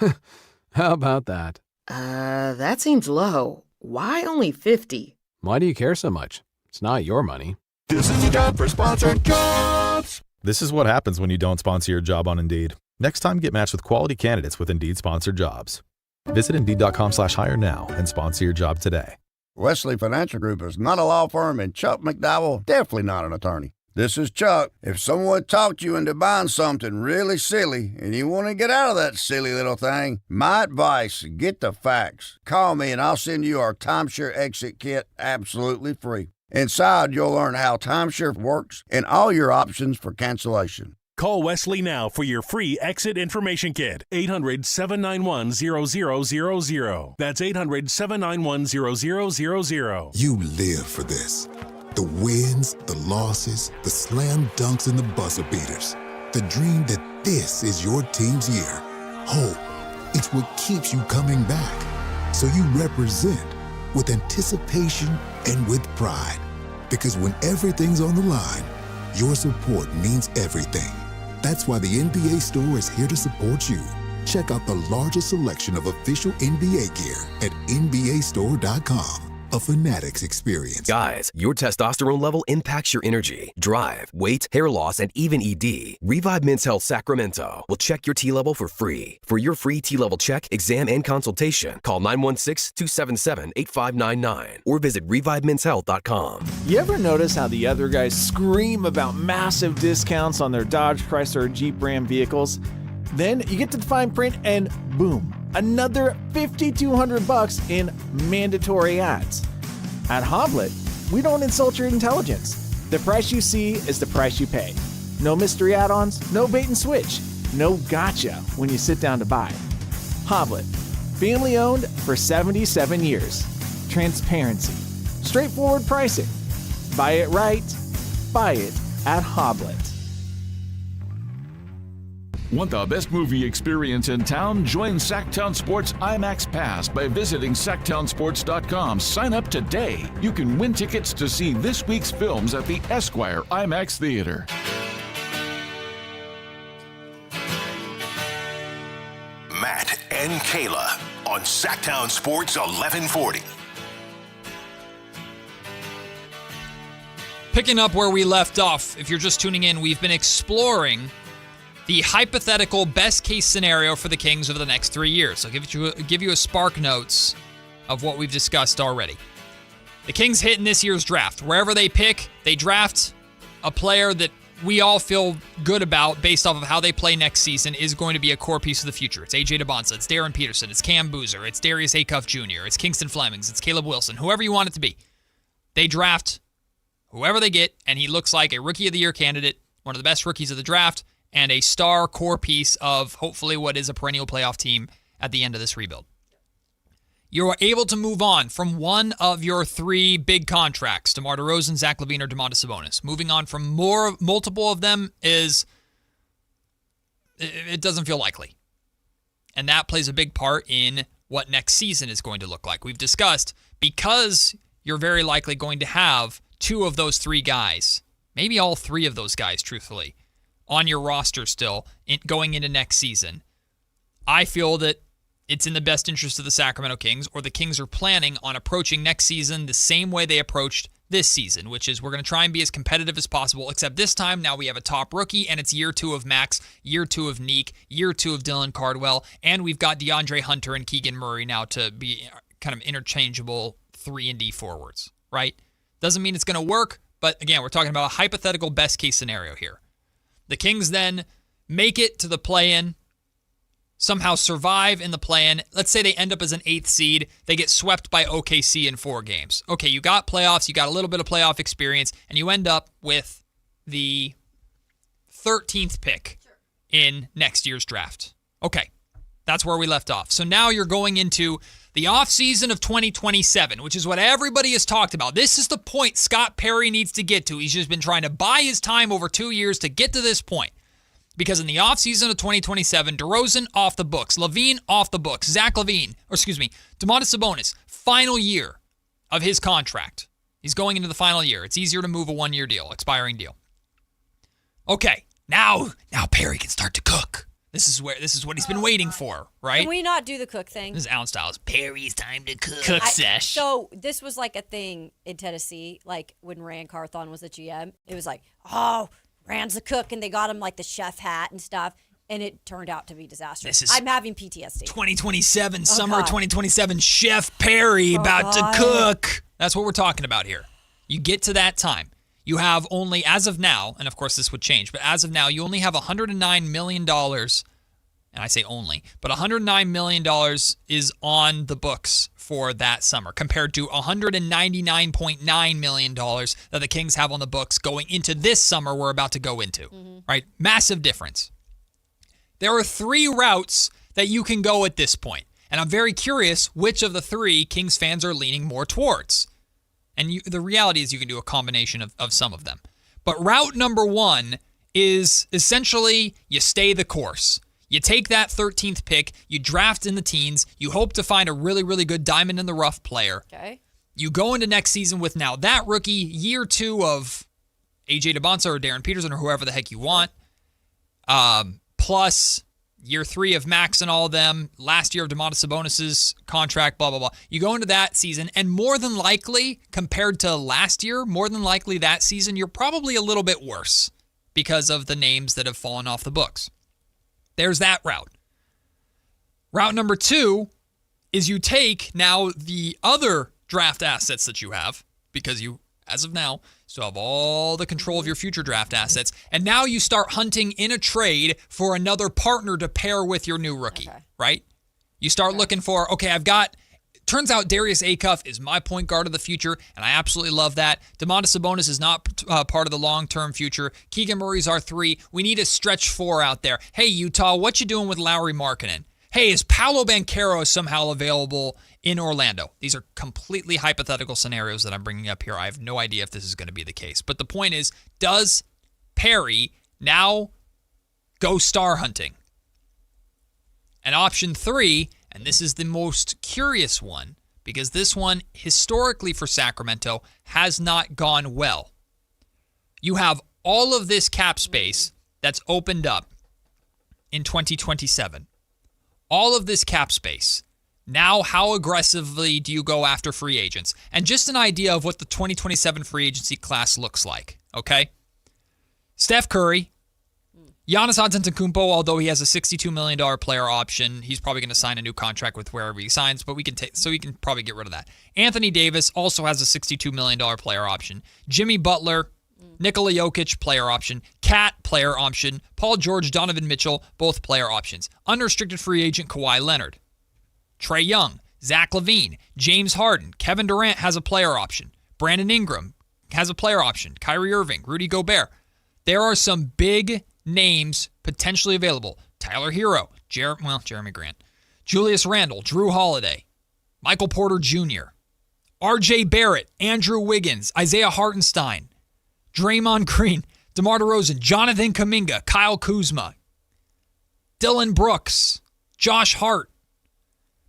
How about that? That seems low. Why only 50? Why do you care so much? It's not your money. This is a job for sponsored jobs. This is what happens when you don't sponsor your job on Indeed. Next time, get matched with quality candidates with Indeed sponsored jobs. Visit Indeed.com/hire now and sponsor your job today. Wesley Financial Group is not a law firm, and Chuck McDowell definitely not an attorney. This is Chuck. If someone talked you into buying something really silly and you want to get out of that silly little thing, my advice, get the facts. Call me and I'll send you our timeshare exit kit absolutely free. Inside, you'll learn how timeshare works and all your options for cancellation. Call Wesley now for your free exit information kit. 800-791-0000. That's 800-791-0000. You live for this. The wins, the losses, the slam dunks, and the buzzer beaters. The dream that this is your team's year. Hope. It's what keeps you coming back. So you represent with anticipation and with pride. Because when everything's on the line, your support means everything. That's why the NBA Store is here to support you. Check out the largest selection of official NBA gear at NBAstore.com. A Fanatics experience. Guys, your testosterone level impacts your energy, drive, weight, hair loss, and even ED. Revive Men's Health Sacramento will check your T level for free. For your free T level check, exam, and consultation, call 916-277-8599 or visit ReviveMen'sHealth.com. You ever notice how the other guys scream about massive discounts on their Dodge, Chrysler, or Jeep Ram vehicles? Then you get to the fine print and boom, another $5,200 in mandatory ads. At Hoblet, we don't insult your intelligence. The price you see is the price you pay. No mystery add-ons, no bait and switch, no gotcha when you sit down to buy. Hoblet, family owned for 77 years. Transparency, straightforward pricing. Buy it right, buy it at Hoblet. Want the best movie experience in town? Join Sacktown Sports IMAX Pass by visiting sacktownsports.com. Sign up today. You can win tickets to see this week's films at the Esquire IMAX Theater. Matt and Kayla on Sacktown Sports 1140. Picking up where we left off, if you're just tuning in, we've been exploring the hypothetical best-case scenario for the Kings over the next 3 years. I'll give you a spark notes of what we've discussed already. The Kings hit in this year's draft. Wherever they pick, they draft a player that we all feel good about based off of how they play next season is going to be a core piece of the future. It's AJ DeBonsa, it's Darren Peterson, it's Cam Boozer, it's Darius Acuff Jr., it's Kingston Flemings, it's Caleb Wilson, whoever you want it to be. They draft whoever they get, and he looks like a Rookie of the Year candidate, one of the best rookies of the draft, and a star core piece of hopefully what is a perennial playoff team at the end of this rebuild. You are able to move on from one of your 3 big contracts, DeMar DeRozan, Zach LaVine, or Domantas Sabonis. Moving on from multiple of them it doesn't feel likely. And that plays a big part in what next season is going to look like. We've discussed, because you're very likely going to have 2 of those 3 guys, maybe all 3 of those guys, truthfully, on your roster still going into next season. I feel that it's in the best interest of the Sacramento Kings, or the Kings are planning on approaching next season the same way they approached this season, which is we're going to try and be as competitive as possible, except this time now we have a top rookie, and it's year 2 of Max, year 2 of Nique, year 2 of Dylan Cardwell, and we've got DeAndre Hunter and Keegan Murray now to be kind of interchangeable 3 and D forwards, right? Doesn't mean it's going to work, but again, we're talking about a hypothetical best-case scenario here. The Kings then make it to the play-in, somehow survive in the play-in. Let's say they end up as an 8th seed. They get swept by OKC in 4 games. Okay, you got playoffs, you got a little bit of playoff experience, and you end up with the 13th pick in next year's draft. Okay, that's where we left off. So now you're going into the offseason of 2027, which is what everybody has talked about. This is the point Scott Perry needs to get to. He's just been trying to buy his time over 2 years to get to this point. Because in the offseason of 2027, DeRozan off the books, LaVine off the books, Domantas Sabonis, final year of his contract. He's going into the final year. It's easier to move a 1-year deal, expiring deal. Okay, now Perry can start to cook. This is what he's been waiting for, right? Can we not do the cook thing? This is Allen Styles. Perry's time to cook. Cook sesh. So this was like a thing in Tennessee, like when Rand Carthon was the GM. It was like, oh, Rand's the cook, and they got him like the chef hat and stuff, and it turned out to be disastrous. I'm having PTSD. 2027, summer 2027, Chef Perry about to cook. That's what we're talking about here. You get to that time. You have only, as of now, and of course this would change, but as of now, you only have $109 million, and I say only, but $109 million is on the books for that summer, compared to $199.9 million that the Kings have on the books going into this summer we're about to go into, right? Massive difference. There are 3 routes that you can go at this point, and I'm very curious which of the 3 Kings fans are leaning more towards. And the reality is you can do a combination of some of them. But route number 1 is essentially you stay the course. You take that 13th pick, you draft in the teens, you hope to find a really, really good diamond in the rough player. Okay. You go into next season with now that rookie, year 2 of AJ DeBonsa or Darren Peterson or whoever the heck you want, plus year 3 of Max and all of them, last year of Domantas Sabonis' contract, blah, blah, blah. You go into that season, and more than likely, compared to last year, more than likely that season, you're probably a little bit worse because of the names that have fallen off the books. There's that route. Route number 2 is you take now the other draft assets that you have, because you, as of now, still have all the control of your future draft assets, and now you start hunting in a trade for another partner to pair with your new rookie, right? You start looking for, turns out Darius Acuff is my point guard of the future, and I absolutely love that. Domantas Sabonis is not part of the long-term future. Keegan Murray's our 3. We need a stretch 4 out there. Hey, Utah, what you doing with Lauri Markkanen? Hey, is Paolo Banchero somehow available in Orlando? These are completely hypothetical scenarios that I'm bringing up here. I have no idea if this is going to be the case. But the point is, does Perry now go star hunting? And option 3, and this is the most curious one, because this one, historically for Sacramento, has not gone well. You have all of this cap space that's opened up in 2027. All of this cap space. Now, how aggressively do you go after free agents? And just an idea of what the 2027 free agency class looks like, okay? Steph Curry, Giannis Antetokounmpo, although he has a $62 million player option, he's probably going to sign a new contract with wherever he signs, but we can probably get rid of that. Anthony Davis also has a $62 million player option. Jimmy Butler, Nikola Jokic, player option. Cat, player option. Paul George, Donovan Mitchell, both player options. Unrestricted free agent Kawhi Leonard. Trae Young, Zach LaVine, James Harden, Kevin Durant has a player option. Brandon Ingram has a player option. Kyrie Irving, Rudy Gobert. There are some big names potentially available. Tyler Hero, Jeremy Grant, Julius Randle, Drew Holiday, Michael Porter Jr., RJ Barrett, Andrew Wiggins, Isaiah Hartenstein, Draymond Green, DeMar DeRozan, Jonathan Kuminga, Kyle Kuzma, Dylan Brooks, Josh Hart.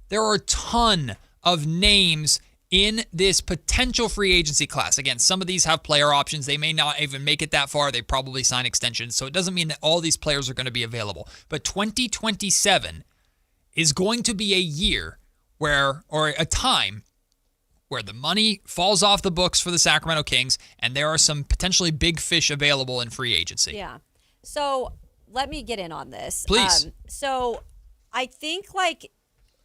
There are a ton of names in this potential free agency class. Again, some of these have player options. They may not even make it that far. They probably sign extensions. So it doesn't mean that all these players are going to be available. But 2027 is going to be a year or a time where the money falls off the books for the Sacramento Kings, and there are some potentially big fish available in free agency. Yeah. So let me get in on this. Please. So I think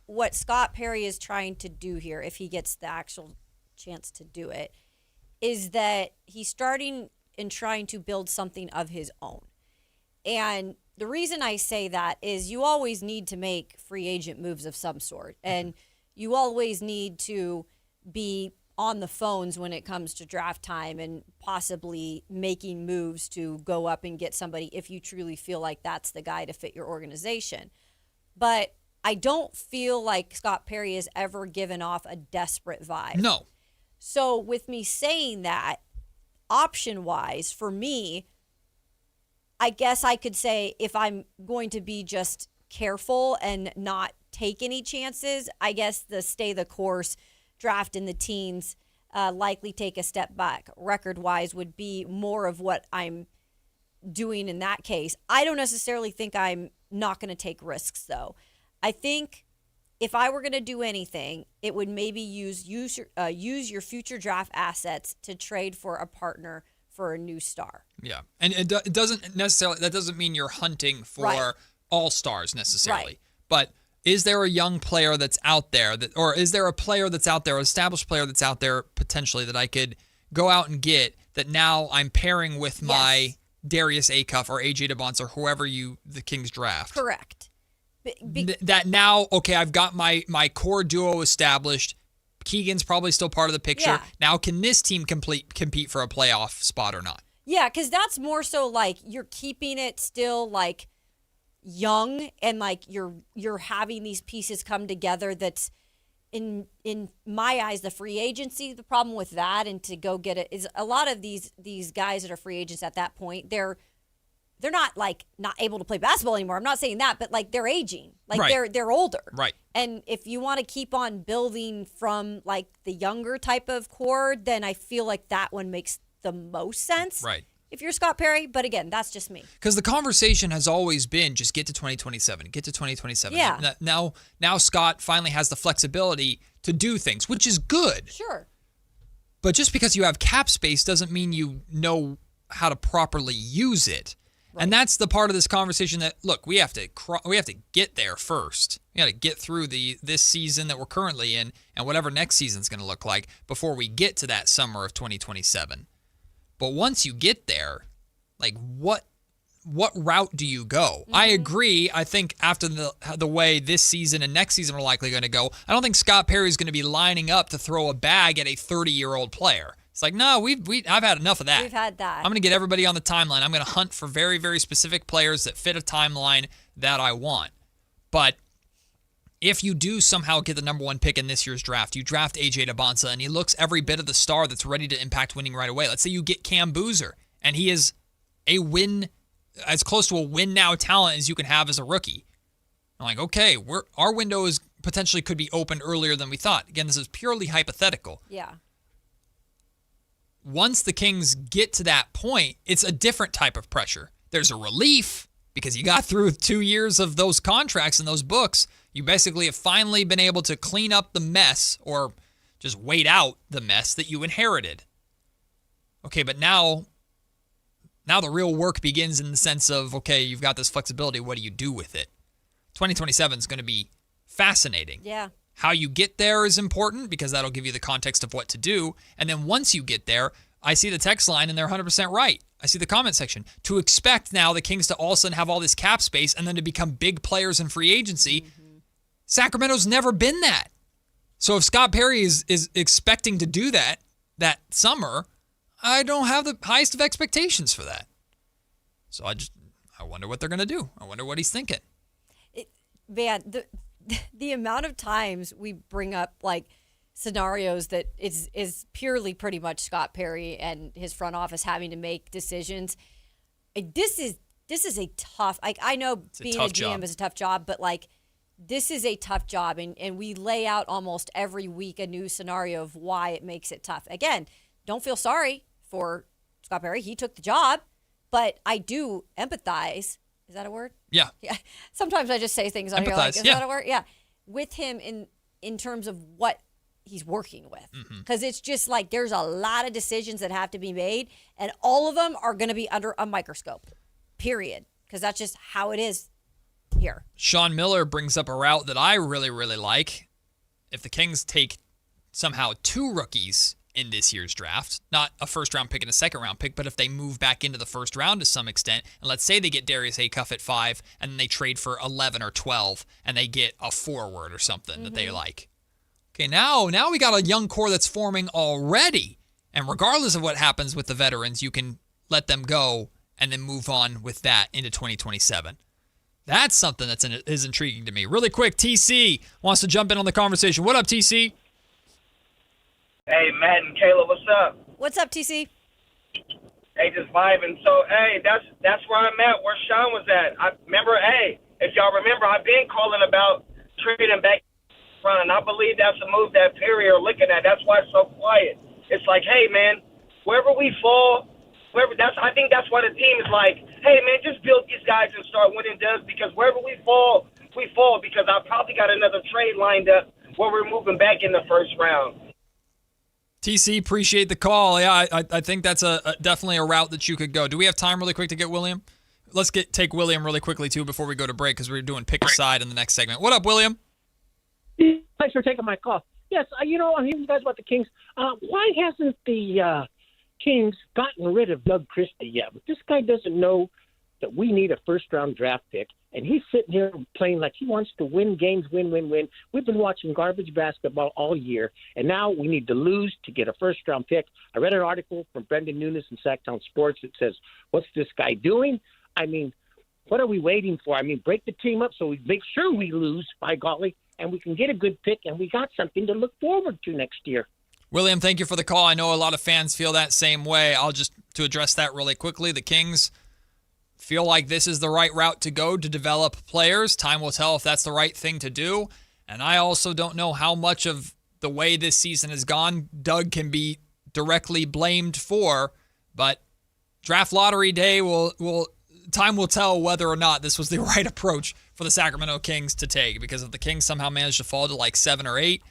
what Scott Perry is trying to do here, if he gets the actual chance to do it, is that he's starting and trying to build something of his own. And the reason I say that is you always need to make free agent moves of some sort. And you always need to be on the phones when it comes to draft time and possibly making moves to go up and get somebody if you truly feel like that's the guy to fit your organization. But I don't feel like Scott Perry has ever given off a desperate vibe. No. So with me saying that, option-wise, for me, I guess I could say if I'm going to be just careful and not take any chances, I guess the stay the course, draft in the teens, likely take a step back record-wise would be more of what I'm doing in that case. I don't necessarily think I'm not going to take risks, though. I think if I were going to do anything, it would maybe use your future draft assets to trade for a partner for a new star. Yeah, and it doesn't necessarily, that doesn't mean you're hunting for all stars necessarily. Right. But is there a young player that's out there or is there a player that's out there, an established player that's out there potentially that I could go out and get that now I'm pairing with my Darius Acuff or AJ DeBonce or whoever the Kings draft? Correct. That now, okay, I've got my core duo established. Keegan's probably still part of the picture. Yeah. Now, can this team compete for a playoff spot or not? Yeah, because that's more so like you're keeping it still like young and like you're having these pieces come together. That's in my eyes the free agency. The problem with that and to go get it is a lot of these guys that are free agents at that point, they're not like not able to play basketball anymore. I'm not saying that, but like they're aging, like they're older. Right. And if you want to keep on building from like the younger type of core, then I feel like that one makes the most sense. Right. If you're Scott Perry, but again, that's just me. Because the conversation has always been just get to 2027, get to 2027. Yeah. Now Scott finally has the flexibility to do things, which is good. Sure. But just because you have cap space doesn't mean you know how to properly use it. Right. And that's the part of this conversation that, look, we have to get there first. We got to get through this season that we're currently in and whatever next season's going to look like before we get to that summer of 2027. But once you get there, like what route do you go? Mm-hmm. I agree. I think after the way this season and next season are likely going to go, I don't think Scott Perry's going to be lining up to throw a bag at a 30-year-old player. It's like, no, I've had enough of that. We've had that. I'm going to get everybody on the timeline. I'm going to hunt for very, very specific players that fit a timeline that I want. But if you do somehow get the number one pick in this year's draft, you draft AJ DeBonce, and he looks every bit of the star that's ready to impact winning right away. Let's say you get Cam Boozer, and he is as close to a win now talent as you can have as a rookie. I'm like, okay, our window is potentially could be opened earlier than we thought. Again, this is purely hypothetical. Yeah. Once the Kings get to that point, it's a different type of pressure. There's a relief because you got through 2 years of those contracts and those books. You basically have finally been able to clean up the mess or just wait out the mess that you inherited. Okay, but now the real work begins in the sense of, okay, you've got this flexibility. What do you do with it? 2027 is going to be fascinating. Yeah. How you get there is important because that'll give you the context of what to do. And then once you get there, I see the text line and they're 100% right. I see the comment section. To expect now the Kings to all of a sudden have all this cap space and then to become big players in free agency, Sacramento's never been that. So if Scott Perry is expecting to do that summer, I don't have the highest of expectations for that. So I wonder what they're going to do. I wonder what he's thinking. Man, the amount of times we bring up like scenarios that is purely pretty much Scott Perry and his front office having to make decisions. This is a tough. I know being a GM is a tough job, but like this is a tough job, and we lay out almost every week a new scenario of why it makes it tough. Again, don't feel sorry for Scott Perry. He took the job, but I do empathize. Is that a word? Yeah. Yeah. Sometimes I just say things on here like, is that a word? Yeah. With him in terms of what he's working with. Because it's just like there's a lot of decisions that have to be made, and all of them are going to be under a microscope, period. Because that's just how it is here. Sean Miller brings up a route that I really, really like. If the Kings take somehow 2 rookies in this year's draft, not a first-round pick and a second-round pick, but if they move back into the first round to some extent, and let's say they get Darius Acuff at 5, and then they trade for 11 or 12, and they get a forward or something that they like. Okay, now we got a young core that's forming already, and regardless of what happens with the veterans, you can let them go and then move on with that into 2027. That's something that is intriguing to me. Really quick, TC wants to jump in on the conversation. What up, TC? Hey, Matt and Kayla, what's up? What's up, TC? Hey, just vibing. So, hey, that's where I'm at, where Sean was at. I remember, if y'all remember, I've been calling about trading back front, and I believe that's a move that Perry are looking at. That's why it's so quiet. It's like, hey, man, wherever we fall, I think that's why the team is like, hey, man, just build these guys and start winning dubs, because wherever we fall, because I probably got another trade lined up where we're moving back in the first round. TC, appreciate the call. Yeah, I think that's definitely a route that you could go. Do we have time really quick to get William? Let's take William really quickly, too, before we go to break, because we're doing pick a side in the next segment. What up, William? Thanks for taking my call. Yes, I'm hearing you guys about the Kings. Why hasn't the Kings gotten rid of Doug Christie yet? This guy doesn't know that we need a first-round draft pick, and he's sitting here playing like he wants to win games, win. We've been watching garbage basketball all year, and now we need to lose to get a first-round pick. I read an article from Brendan Nunes in Sacktown Sports that says, what's this guy doing? I mean, what are we waiting for? I mean, break the team up so we make sure we lose, by golly, and we can get a good pick, and we got something to look forward to next year. William, thank you for the call. I know a lot of fans feel that same way. To address that really quickly, the Kings feel like this is the right route to go to develop players. Time will tell if that's the right thing to do. And I also don't know how much of the way this season has gone Doug can be directly blamed for, but draft lottery day time will tell whether or not this was the right approach for the Sacramento Kings to take, because if the Kings somehow managed to fall to like 7 or 8,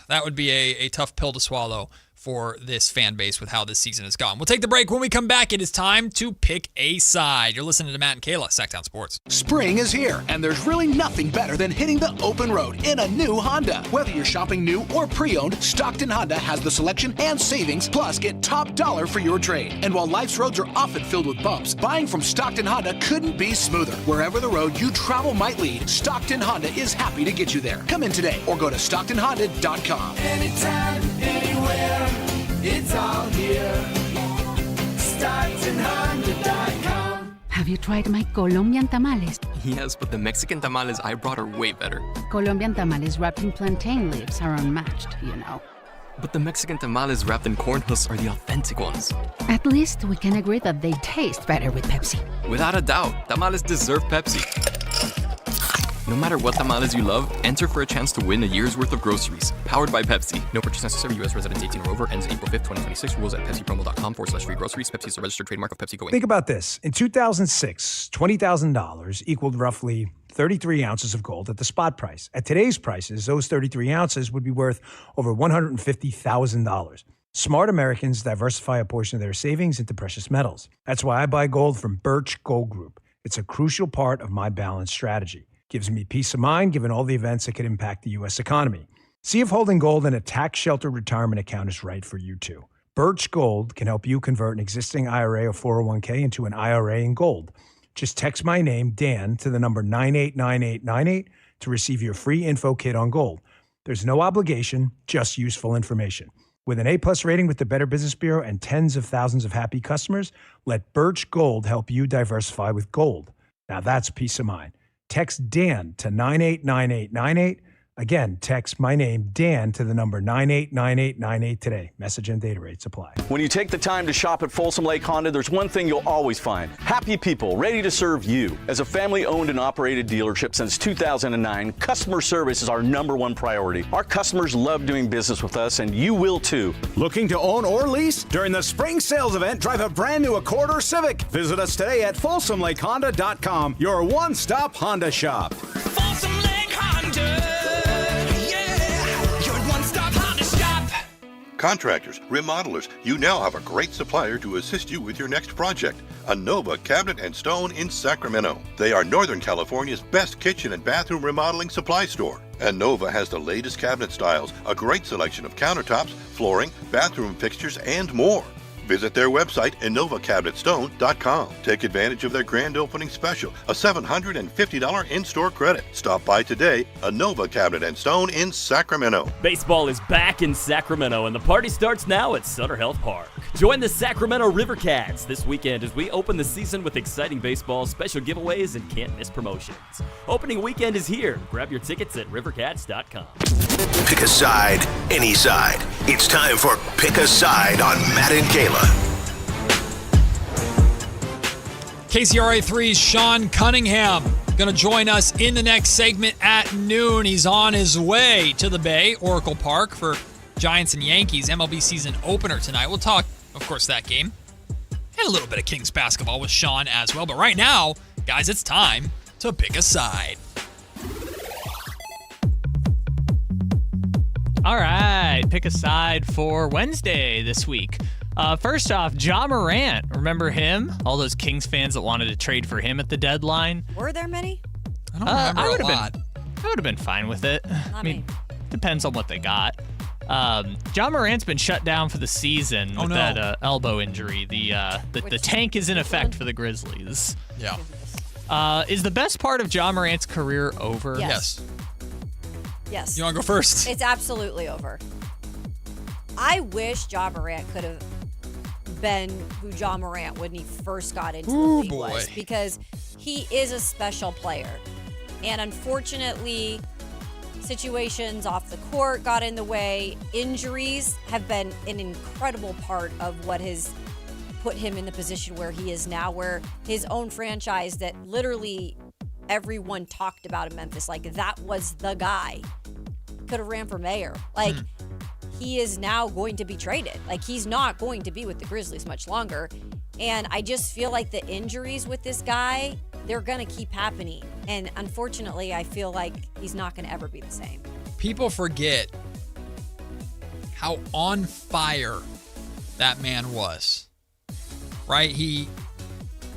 that would be a tough pill to swallow for this fan base with how this season has gone. We'll take the break. When we come back, it is time to pick a side. You're listening to Matt and Kayla, Sacktown Sports. Spring is here, and there's really nothing better than hitting the open road in a new Honda. Whether you're shopping new or pre-owned, Stockton Honda has the selection and savings, plus get top dollar for your trade. And while life's roads are often filled with bumps, buying from Stockton Honda couldn't be smoother. Wherever the road you travel might lead, Stockton Honda is happy to get you there. Come in today or go to StocktonHonda.com. Anytime, anywhere. It's all here. StocktonHonda.com. Have you tried my Colombian tamales? Yes, but the Mexican tamales I brought are way better. Colombian tamales wrapped in plantain leaves are unmatched, you know. But the Mexican tamales wrapped in corn husks are the authentic ones. At least we can agree that they taste better with Pepsi. Without a doubt, tamales deserve Pepsi. No matter what tamales you love, enter for a chance to win a year's worth of groceries. Powered by Pepsi. No purchase necessary. U.S. residents 18 or over. Ends April 5th, 2026. Rules at pepsipromo.com/free groceries. Pepsi is a registered trademark of Pepsi. Think about this. In 2006, $20,000 equaled roughly 33 ounces of gold at the spot price. At today's prices, those 33 ounces would be worth over $150,000. Smart Americans diversify a portion of their savings into precious metals. That's why I buy gold from Birch Gold Group. It's a crucial part of my balanced strategy. Gives me peace of mind given all the events that could impact the U.S. economy. See if holding gold in a tax-sheltered retirement account is right for you too. Birch Gold can help you convert an existing IRA or 401k into an IRA in gold. Just text my name, Dan, to the number 989898 to receive your free info kit on gold. There's no obligation, just useful information. With an A-plus rating with the Better Business Bureau and tens of thousands of happy customers, let Birch Gold help you diversify with gold. Now that's peace of mind. Text Dan to 989898. Again, text my name, Dan, to the number 989898 today. Message and data rates apply. When you take the time to shop at Folsom Lake Honda, there's one thing you'll always find. Happy people ready to serve you. As a family-owned and operated dealership since 2009, customer service is our #1 priority. Our customers love doing business with us, and you will too. Looking to own or lease? During the spring sales event, drive a brand new Accord or Civic. Visit us today at FolsomLakeHonda.com, your one-stop Honda shop. Folsom Lake Honda. Contractors, remodelers, you now have a great supplier to assist you with your next project. Anova Cabinet and Stone in Sacramento. They are Northern California's best kitchen and bathroom remodeling supply store. Anova has the latest cabinet styles, a great selection of countertops, flooring, bathroom fixtures, and more. Visit their website, InovaCabinetStone.com. Take advantage of their grand opening special, a $750 in-store credit. Stop by today, Anova Cabinet and Stone in Sacramento. Baseball is back in Sacramento, and the party starts now at Sutter Health Park. Join the Sacramento Rivercats this weekend as we open the season with exciting baseball, special giveaways, and can't-miss promotions. Opening weekend is here. Grab your tickets at Rivercats.com. Pick a side, any side. It's time for Pick a Side on Matt and Kayla. KCRA 3's Sean Cunningham going to join us in the next segment at noon. He's on his way to the Bay, Oracle Park, for Giants and Yankees MLB season opener tonight. We'll talk, of course, that game. And a little bit of Kings basketball with Sean as well. But right now, guys, it's time to pick a side. All right, pick a side for Wednesday this week. First off, Ja Morant. Remember him? All those Kings fans that wanted to trade for him at the deadline. Were there many? I don't remember a lot. I would have been fine with it. I mean, depends on what they got. Ja Morant's been shut down for the season with that elbow injury. The tank is in effect for the Grizzlies. Yeah. Is the best part of Ja Morant's career over? Yes. Yes. You want to go first? It's absolutely over. I wish Ja Morant could have been who Ja Morant when he first got into the league was, because he is a special player. And unfortunately, situations off the court got in the way. Injuries have been an incredible part of what has put him in the position where he is now, where his own franchise that literally everyone talked about in Memphis, like that was the guy, could have ran for mayor. Like, he is now going to be traded. Like, he's not going to be with the Grizzlies much longer. And I just feel like the injuries with this guy, they're going to keep happening. And unfortunately, I feel like he's not going to ever be the same. People forget how on fire that man was, right? He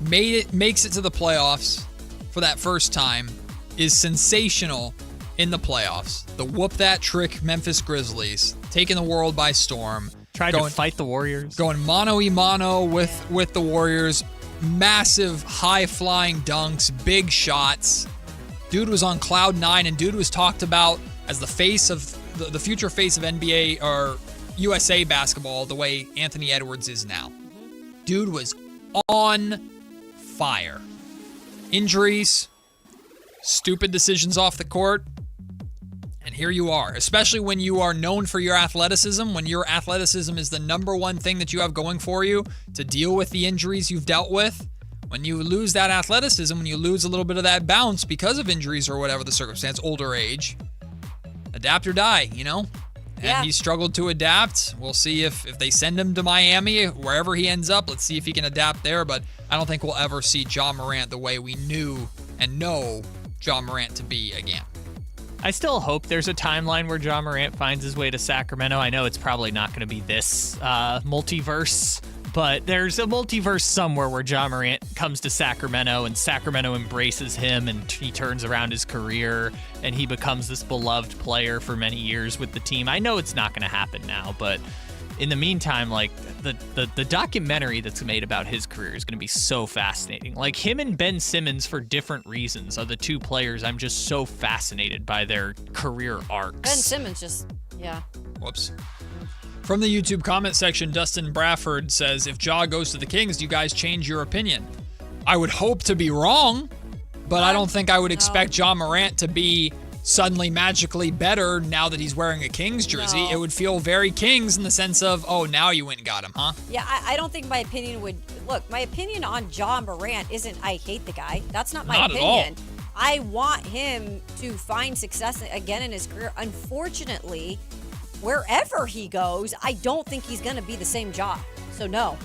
makes it to the playoffs for that first time, is sensational in the playoffs. The whoop that trick Memphis Grizzlies, taking the world by storm. Tried to fight the Warriors. Going mano-a-mano with the Warriors. Massive high-flying dunks, big shots. Dude was on cloud nine, and dude was talked about as the face of the future face of NBA or USA basketball, the way Anthony Edwards is now. Dude was on fire. Injuries, stupid decisions off the court, and here you are. Especially when you are known for your athleticism, when your athleticism is the number one thing that you have going for you to deal with the injuries you've dealt with. When you lose that athleticism, when you lose a little bit of that bounce because of injuries or whatever the circumstance, older age, adapt or die, And he struggled to adapt. We'll see if they send him to Miami, wherever he ends up. Let's see if he can adapt there. But I don't think we'll ever see Ja Morant the way we knew and know Ja Morant to be again. I still hope there's a timeline where Ja Morant finds his way to Sacramento. I know it's probably not going to be this multiverse, but there's a multiverse somewhere where Ja Morant comes to Sacramento and Sacramento embraces him and he turns around his career and he becomes this beloved player for many years with the team. I know it's not going to happen now, but in the meantime, like the documentary that's made about his career is going to be so fascinating. Like him and Ben Simmons, for different reasons, are the two players I'm just so fascinated by their career arcs. Ben Simmons Whoops. From the YouTube comment section, Dustin Bradford says, if Ja goes to the Kings, do you guys change your opinion? I would hope to be wrong, but I don't think I would expect Ja Morant to be suddenly magically better now that he's wearing a Kings jersey. No. It would feel very Kings in the sense of, oh, now you went and got him, huh? Yeah, I don't think my opinion would... Look, my opinion on Ja Morant isn't I hate the guy. That's not my opinion. At all. I want him to find success again in his career. Unfortunately, wherever he goes, I don't think he's going to be the same Ja. So no.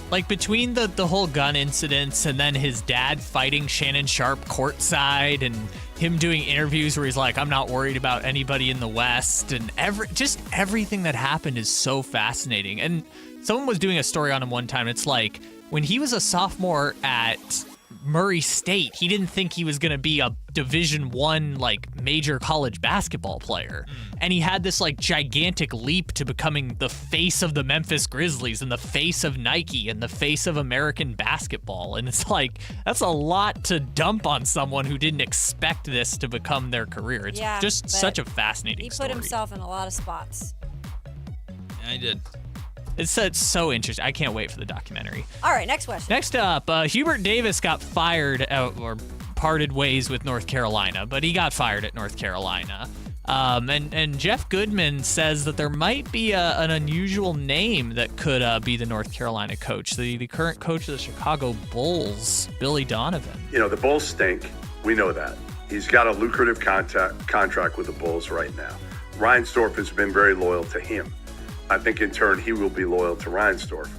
Like between the whole gun incidents and then his dad fighting Shannon Sharp courtside and him doing interviews where he's like, I'm not worried about anybody in the West, and everything that happened is so fascinating. And someone was doing a story on him one time. It's like when he was a sophomore at Murray State, he didn't think he was going to be a Division I like major college basketball player. And he had this like gigantic leap to becoming the face of the Memphis Grizzlies and the face of Nike and the face of American basketball. And it's like, that's a lot to dump on someone who didn't expect this to become their career. It's just such a fascinating story. He put himself in a lot of spots. Yeah, he did. It's so interesting. I can't wait for the documentary. All right, next question. Next up, Hubert Davis got fired or parted ways with North Carolina, but he got fired at North Carolina. And Jeff Goodman says that there might be an unusual name that could be the North Carolina coach, the current coach of the Chicago Bulls, Billy Donovan. The Bulls stink. We know that. He's got a lucrative contract with the Bulls right now. Reinsdorf has been very loyal to him. I think in turn he will be loyal to Reinsdorf.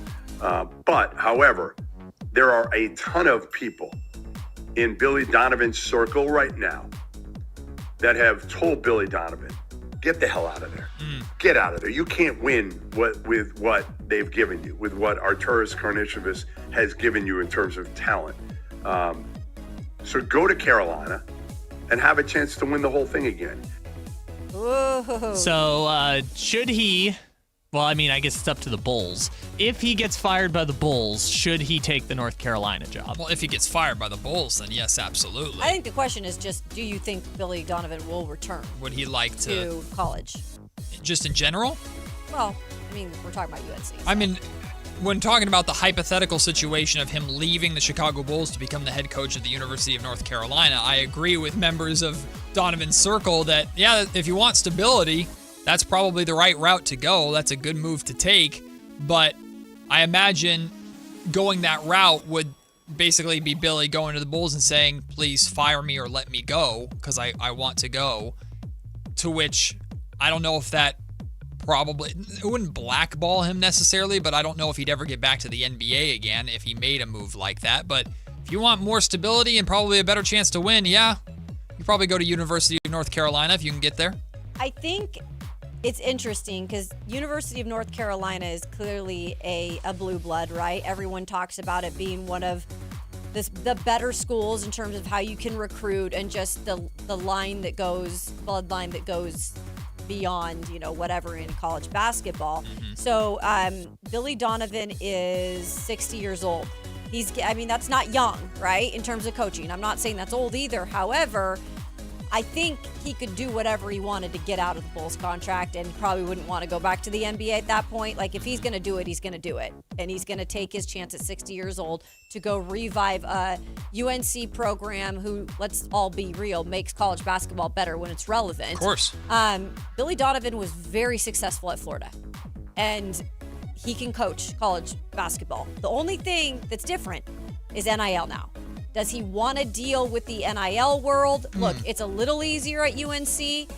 But, however, there are a ton of people in Billy Donovan's circle right now that have told Billy Donovan, get the hell out of there. Get out of there. You can't win with what they've given you, with what Arturas Karnisovas has given you in terms of talent. So go to Carolina and have a chance to win the whole thing again. Whoa. So should he... Well, I mean, I guess it's up to the Bulls. If he gets fired by the Bulls, should he take the North Carolina job? Well, if he gets fired by the Bulls, then yes, absolutely. I think the question is just, do you think Billy Donovan will return? Would he like to college? Just in general? Well, I mean, we're talking about UNC. So. I mean, when talking about the hypothetical situation of him leaving the Chicago Bulls to become the head coach of the University of North Carolina, I agree with members of Donovan's circle that, yeah, if you want stability, that's probably the right route to go. That's a good move to take. But I imagine going that route would basically be Billy going to the Bulls and saying, please fire me or let me go because I want to go. To which I don't know if that it wouldn't blackball him necessarily, but I don't know if he'd ever get back to the NBA again if he made a move like that. But if you want more stability and probably a better chance to win, yeah, you probably go to University of North Carolina if you can get there. I think it's interesting because University of North Carolina is clearly a blue blood, right? Everyone talks about it being one of the better schools in terms of how you can recruit and just the bloodline that goes beyond, whatever in college basketball. Mm-hmm. So Billy Donovan is 60 years old. That's not young, right? In terms of coaching. I'm not saying that's old either. However, I think he could do whatever he wanted to get out of the Bulls contract and probably wouldn't want to go back to the NBA at that point. Like, if he's going to do it, he's going to do it. And he's going to take his chance at 60 years old to go revive a UNC program who, let's all be real, makes college basketball better when it's relevant. Of course. Billy Donovan was very successful at Florida. And he can coach college basketball. The only thing that's different is NIL now. Does he want to deal with the NIL world? Look, it's a little easier at UNC.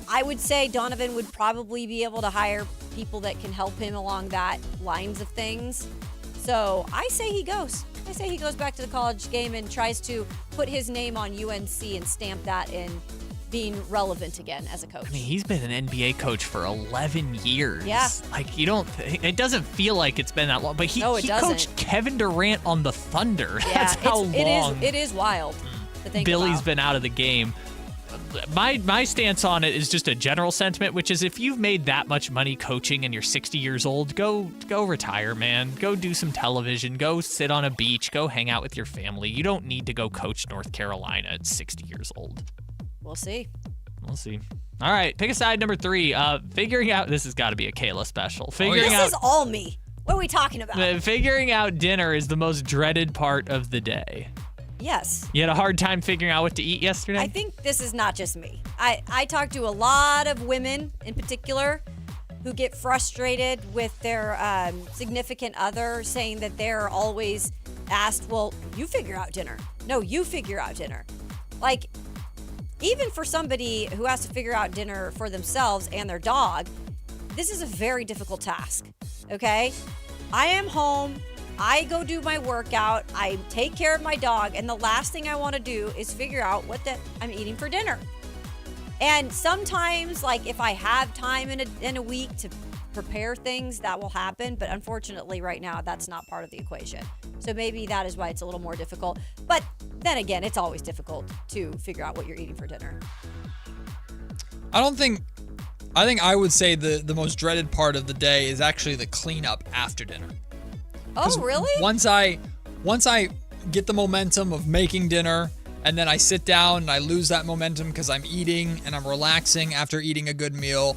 I would say Donovan would probably be able to hire people that can help him along that lines of things. So I say he goes. I say he goes back to the college game and tries to put his name on UNC and stamp that in being relevant again as a coach. I mean, he's been an NBA coach for 11 years. Yeah. Like, it doesn't feel like it's been that long, but he coached Kevin Durant on the Thunder. Yeah, That's how long. It is wild to think Billy's about. been out of the game. My stance on it is just a general sentiment, which is if you've made that much money coaching and you're 60 years old, go retire, man. Go do some television. Go sit on a beach. Go hang out with your family. You don't need to go coach North Carolina at 60 years old. We'll see. We'll see. All right, pick a side number 3. Figuring out, this has got to be a Kayla special. This is all me. What are we talking about? Figuring out dinner is the most dreaded part of the day. Yes. You had a hard time figuring out what to eat yesterday? I think this is not just me. I talked to a lot of women in particular who get frustrated with their significant other saying that they're always asked, well, you figure out dinner. No, you figure out dinner. Like, even for somebody who has to figure out dinner for themselves and their dog, this is a very difficult task, okay? I am home. I go do my workout. I take care of my dog. And the last thing I want to do is figure out what I'm eating for dinner. And sometimes, like, if I have time in a week to prepare things, that will happen. But unfortunately, right now, that's not part of the equation. So maybe that is why it's a little more difficult. But then again, it's always difficult to figure out what you're eating for dinner. I think I would say the most dreaded part of the day is actually the cleanup after dinner. Oh, really? Once I get the momentum of making dinner and then I sit down and I lose that momentum because I'm eating and I'm relaxing after eating a good meal,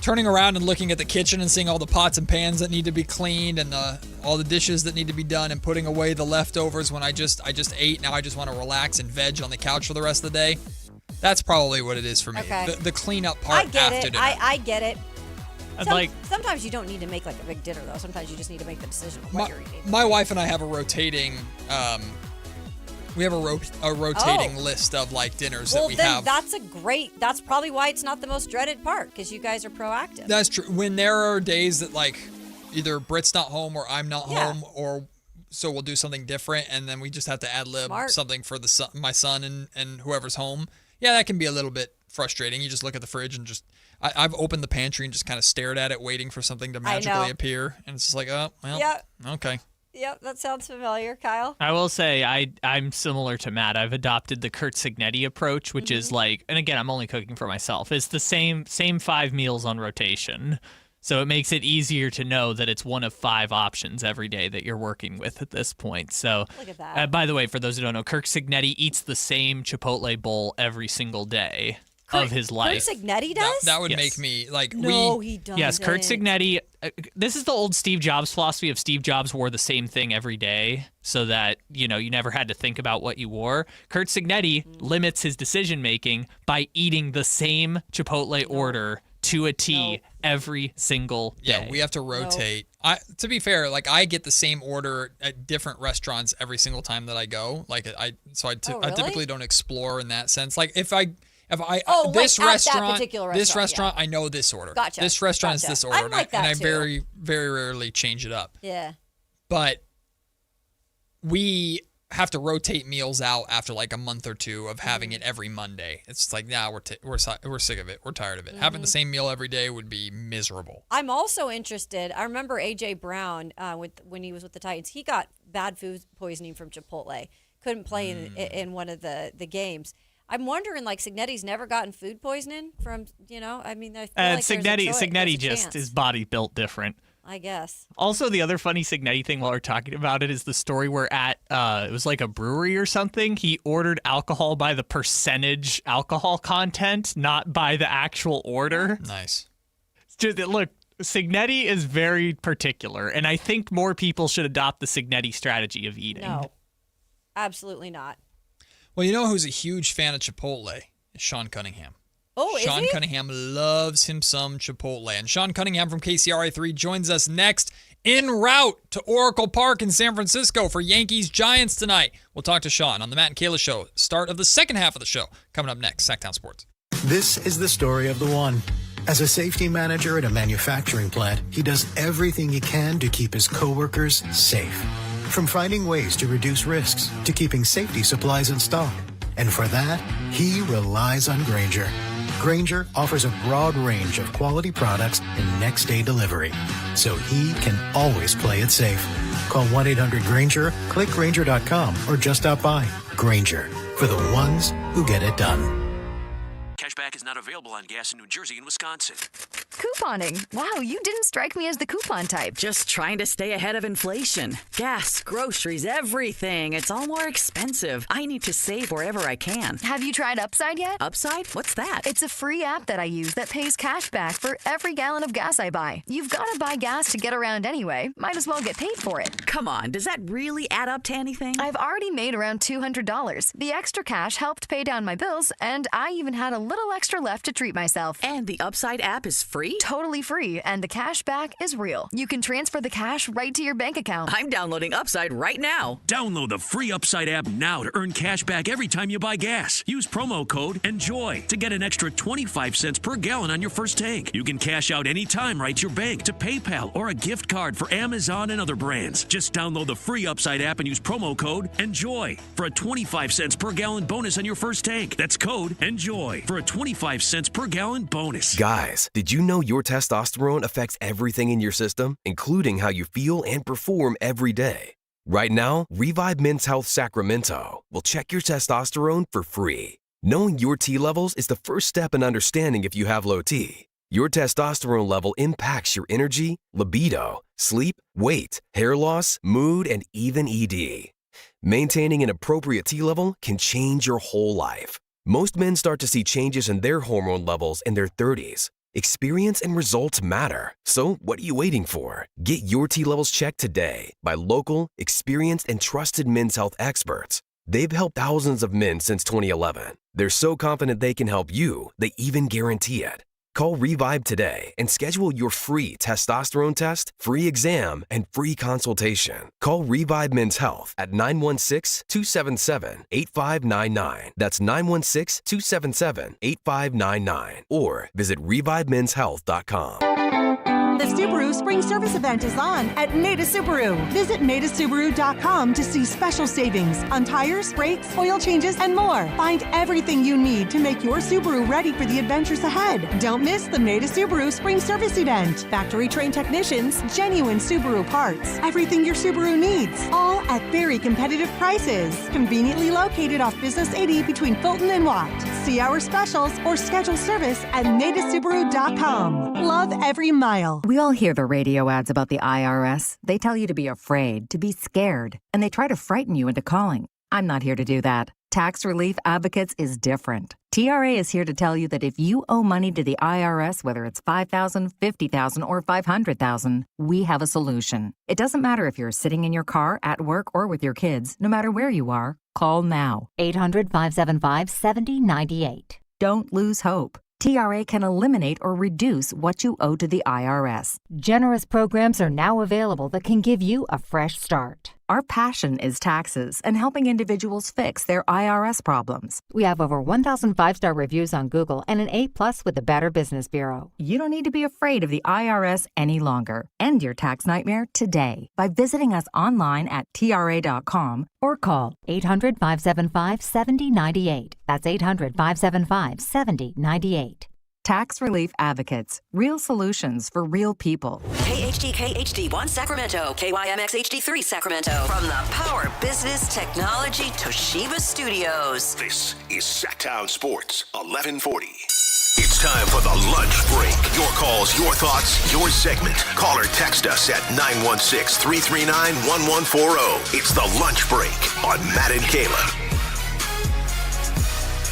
turning around and looking at the kitchen and seeing all the pots and pans that need to be cleaned and all the dishes that need to be done and putting away the leftovers when I just ate. Now I just want to relax and veg on the couch for the rest of the day. That's probably what it is for me. Okay. The cleanup part after dinner. I get it. Sometimes you don't need to make like a big dinner though. Sometimes you just need to make the decision of what you're eating. My wife and I have a rotating list of like dinners that we have. That's probably why it's not the most dreaded part, because you guys are proactive. That's true. When there are days that like either Britt's not home or I'm not home, or so we'll do something different and then we just have to ad lib something for my son and whoever's home. Yeah, that can be a little bit frustrating. You just look at the fridge and I've opened the pantry and just kind of stared at it, waiting for something to magically appear. And it's just like, oh, well, okay. Yep, that sounds familiar, Kyle. I will say I'm similar to Matt. I've adopted the Kurt Signetti approach, which is like, and again, I'm only cooking for myself. It's the same 5 meals on rotation. So it makes it easier to know that it's one of 5 options every day that you're working with at this point. So, look at that. By the way, for those who don't know, Kurt Signetti eats the same Chipotle bowl every single day of his life. Kurt Signetti does? That would make me like. No, he doesn't. Yes, Kurt Signetti. This is the old Steve Jobs philosophy of Steve Jobs wore the same thing every day so that, you never had to think about what you wore. Kurt Signetti limits his decision making by eating the same Chipotle order to a T every single day. Yeah, we have to rotate. To be fair, like I get the same order at different restaurants every single time that I go. Like I typically don't explore in that sense. Like if this restaurant, I know this order. Gotcha. This restaurant is this order, I'm like that and I too. very, very rarely change it up. Yeah. But we have to rotate meals out after like a month or two of having it every Monday. It's like, we're sick of it. We're tired of it. Having the same meal every day would be miserable. I'm also interested. I remember AJ Brown when he was with the Titans. He got bad food poisoning from Chipotle. Couldn't play in one of the games. I'm wondering, like, Signetti's never gotten food poisoning from, I mean, I feel like Signetti just, his body built different. I guess. Also, the other funny Signetti thing while we're talking about it is the story where it was like a brewery or something. He ordered alcohol by the percentage alcohol content, not by the actual order. Nice. Look, Signetti is very particular, and I think more people should adopt the Signetti strategy of eating. No, absolutely not. Well, you know who's a huge fan of Chipotle? Sean Cunningham. Oh, is he? Sean Cunningham loves him some Chipotle. And Sean Cunningham from KCRA3 joins us next. en route to Oracle Park in San Francisco for Yankees-Giants tonight. We'll talk to Sean on the Matt and Kayla Show. Start of the second half of the show coming up next. Sacktown Sports. This is the story of the one. As a safety manager at a manufacturing plant, he does everything he can to keep his coworkers safe. From finding ways to reduce risks to keeping safety supplies in stock. And for that, he relies on Granger. Granger offers a broad range of quality products and next-day delivery, so he can always play it safe. Call 1-800-GRANGER, click Granger.com, or just stop by. Granger, for the ones who get it done. Cashback is not available on gas in New Jersey and Wisconsin. Couponing. Wow, you didn't strike me as the coupon type. Just trying to stay ahead of inflation. Gas, groceries, everything. It's all more expensive. I need to save wherever I can. Have you tried Upside yet? Upside? What's that? It's a free app that I use that pays cash back for every gallon of gas I buy. You've got to buy gas to get around anyway. Might as well get paid for it. Come on, does that really add up to anything? I've already made around $200. The extra cash helped pay down my bills, and I even had a little extra left to treat myself. And the Upside app is free? Totally free, and the cash back is real. You can transfer the cash right to your bank account. I'm downloading Upside right now. Download the free Upside app now to earn cash back every time you buy gas. Use promo code ENJOY to get an extra 25 cents per gallon on your first tank. You can cash out anytime right to your bank, to PayPal, or a gift card for Amazon and other brands. Just download the free Upside app and use promo code ENJOY for a 25 cents per gallon bonus on your first tank. That's code ENJOY for a 25 cents per gallon bonus. Guys, did you know your testosterone affects everything in your system, including how you feel and perform every day? Right now, Revive Men's Health Sacramento will check your testosterone for free. Knowing your T levels is the first step in understanding if you have low T. Your testosterone level impacts your energy, libido, sleep, weight, hair loss, mood, and even ED. Maintaining an appropriate T level can change your whole life. Most men start to see changes in their hormone levels in their 30s. Experience and results matter. So what are you waiting for? Get your T levels checked today by local, experienced, and trusted men's health experts. They've helped thousands of men since 2011. They're so confident they can help you, they even guarantee it. Call Revive today and schedule your free testosterone test, free exam, and free consultation. Call Revive Men's Health at 916-277-8599. That's 916-277-8599. Or visit ReviveMen'sHealth.com. The Subaru Spring Service event is on at Maida Subaru. Visit MaidaSubaru.com to see special savings on tires, brakes, oil changes, and more. Find everything you need to make your Subaru ready for the adventures ahead. Don't miss the Maida Subaru Spring Service event. Factory-trained technicians, genuine Subaru parts, everything your Subaru needs, all at very competitive prices. Conveniently located off Business 80 between Fulton and Watt. See our specials or schedule service at MaidaSubaru.com. Love every mile. We all hear the radio ads about the IRS. They tell you to be afraid, to be scared, and they try to frighten you into calling. I'm not here to do that. Tax Relief Advocates is different. TRA is here to tell you that if you owe money to the IRS, whether it's $5,000, $50,000, or $500,000, we have a solution. It doesn't matter if you're sitting in your car, at work, or with your kids. No matter where you are, call now. 800-575-7098. Don't lose hope. TRA can eliminate or reduce what you owe to the IRS. Generous programs are now available that can give you a fresh start. Our passion is taxes and helping individuals fix their IRS problems. We have over 1,000 5-star reviews on Google and an A+ with the Better Business Bureau. You don't need to be afraid of the IRS any longer. End your tax nightmare today by visiting us online at TRA.com or call 800-575-7098. That's 800-575-7098. Tax Relief Advocates. Real solutions for real people. KHDK HD1 Sacramento. KYMX HD3 Sacramento. From the Power Business Technology Toshiba Studios. This is Sacktown Sports, 1140. It's time for the lunch break. Your calls, your thoughts, your segment. Call or text us at 916-339-1140. It's the lunch break on Matt and Kayla.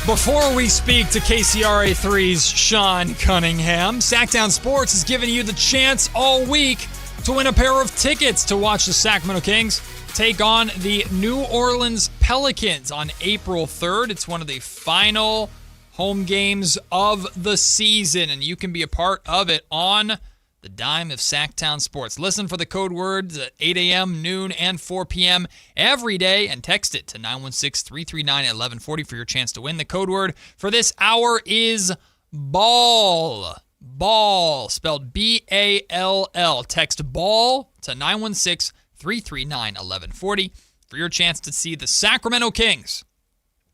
Before we speak to KCRA3's Sean Cunningham, Sacktown Sports has given you the chance all week to win a pair of tickets to watch the Sacramento Kings take on the New Orleans Pelicans on April 3rd. It's one of the final home games of the season, and you can be a part of it on the dime of Sacktown Sports. Listen for the code words at 8 a.m., noon, and 4 p.m. every day and text it to 916-339-1140 for your chance to win. The code word for this hour is ball. Ball, spelled B-A-L-L. Text ball to 916-339-1140 for your chance to see the Sacramento Kings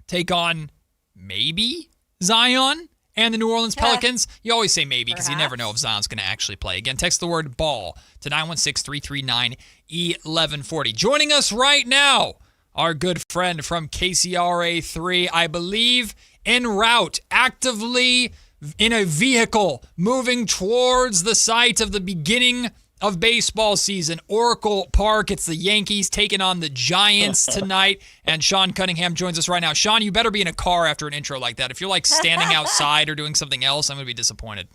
take on maybe Zion and the New Orleans Pelicans. You always say maybe because you never know if Zion's going to actually play. Again, text the word ball to 916-339-1140. Joining us right now, our good friend from KCRA3, I believe en route, actively in a vehicle, moving towards the site of the beginning of baseball season, Oracle Park. It's the Yankees taking on the Giants tonight, and Sean Cunningham joins us right now. Sean, you better be in a car after an intro like that. If you're like standing outside or doing something else, I'm going to be disappointed.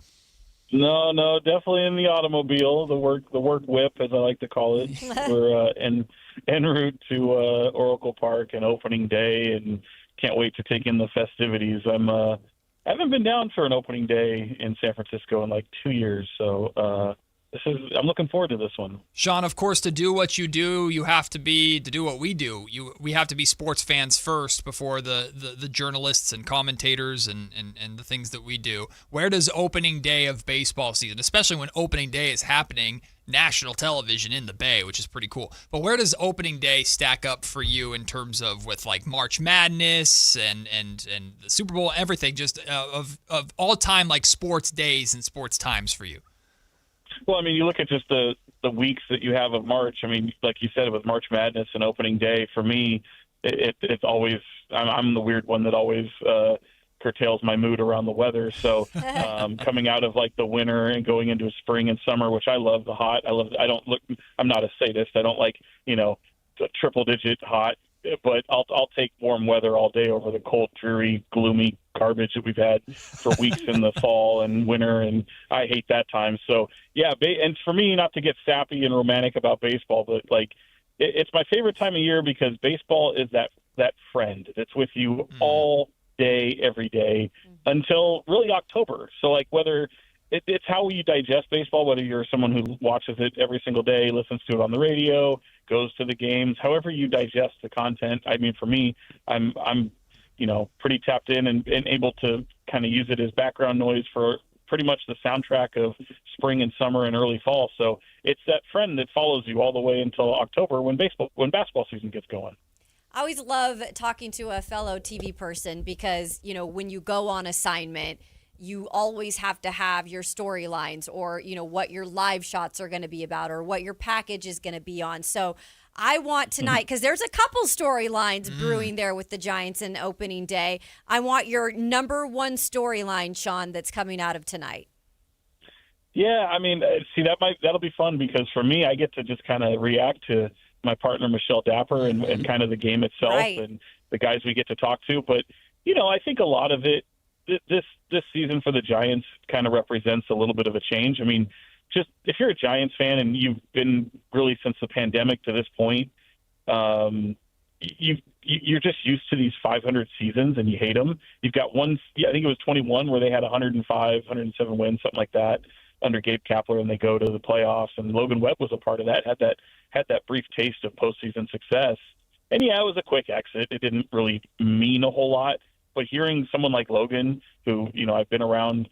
No, definitely in the automobile, the work whip, as I like to call it. We're en route to Oracle Park and opening day, and can't wait to take in the festivities. I haven't been down for an opening day in San Francisco in like 2 years, so I'm looking forward to this one. Sean, of course, to do what you do, you have to do what we do. We have to be sports fans first before the journalists and commentators and the things that we do. Where does opening day of baseball season, especially when opening day is happening, national television in the Bay, which is pretty cool. But where does opening day stack up for you in terms of with like March Madness and the Super Bowl, everything, just of all time like sports days and sports times for you? Well, I mean, you look at just the weeks that you have of March. I mean, like you said, with March Madness and opening day, for me, it's always I'm the weird one that always curtails my mood around the weather. So coming out of like the winter and going into spring and summer, which I love the hot. I'm not a sadist. I don't like, triple digit hot, but I'll take warm weather all day over the cold, dreary, gloomy garbage that we've had for weeks in the fall and winter. And I hate that time. So yeah. And for me, not to get sappy and romantic about baseball, but like it's my favorite time of year because baseball is that friend that's with you all day, every day until really October. So like whether it's how you digest baseball, whether you're someone who watches it every single day, listens to it on the radio, goes to the games, however you digest the content. I mean, for me, I'm pretty tapped in and able to kind of use it as background noise for pretty much the soundtrack of spring and summer and early fall. So it's that friend that follows you all the way until October when basketball season gets going. I always love talking to a fellow TV person because, when you go on assignment, you always have to have your storylines or, what your live shots are going to be about or what your package is going to be on. So I want tonight, because there's a couple storylines brewing there with the Giants in opening day. I want your number one storyline, Sean, that's coming out of tonight. Yeah, I mean, see, that'll be fun because for me, I get to just kind of react to my partner, Michelle Dapper, and kind of the game itself and the guys we get to talk to. But, I think a lot of it, this season for the Giants kind of represents a little bit of a change. I mean, just if you're a Giants fan and you've been really since the pandemic to this point, you're just used to these 500 seasons and you hate them. You've got I think it was 21 where they had 105, 107 wins, something like that under Gabe Kapler, and they go to the playoffs. And Logan Webb was a part of that, had that brief taste of postseason success. And yeah, it was a quick exit. It didn't really mean a whole lot. But hearing someone like Logan, who, I've been around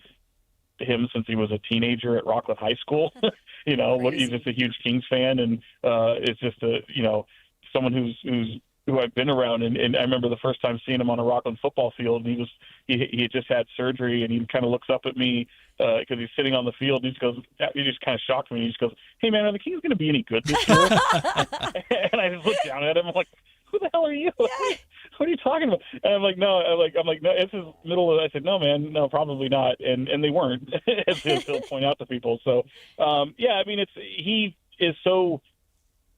him since he was a teenager at Rockland High School, he's just a huge Kings fan. And it's just someone who I've been around. And I remember the first time seeing him on a Rockland football field, and he had just had surgery, and he kind of looks up at me because he's sitting on the field. He just kind of shocked me. He just goes, "Hey man, are the Kings going to be any good this year?" And I just looked down at him. I'm like, "Who the hell are you? What are you talking about?" And I'm like, "No, no, it's his middle of." I said, "No, man, no, probably not." And they weren't, as he'll point out to people. So, yeah, I mean, he is so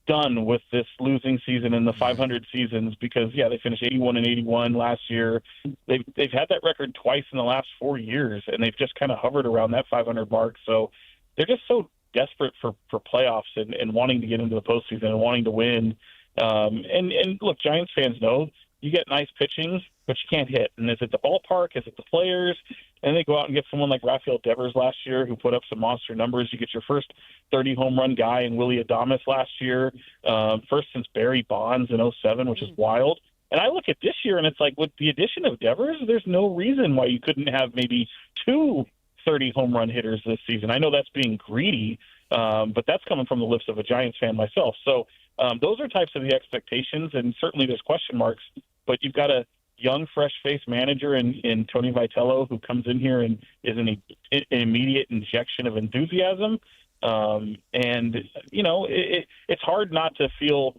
done with this losing season and the 500 seasons because, yeah, they finished 81-81 last year. They've had that record twice in the last 4 years, and they've just kind of hovered around that 500 mark. So they're just so desperate for playoffs and wanting to get into the postseason and wanting to win. And look, Giants fans know you get nice pitching, but you can't hit. And is it the ballpark? Is it the players? and they go out and get someone like Rafael Devers last year who put up some monster numbers. You get your first 30 home run guy in Willie Adames last year, first since Barry Bonds in 07, which is wild. And I look at this year, and it's like with the addition of Devers, there's no reason why you couldn't have maybe 2 30 home run hitters this season. I know that's being greedy, but that's coming from the lips of a Giants fan myself. So those are types of the expectations, and certainly there's question marks, but you've got a young, fresh-faced manager in Tony Vitello who comes in here and is an immediate injection of enthusiasm. And, you know, it's hard not to feel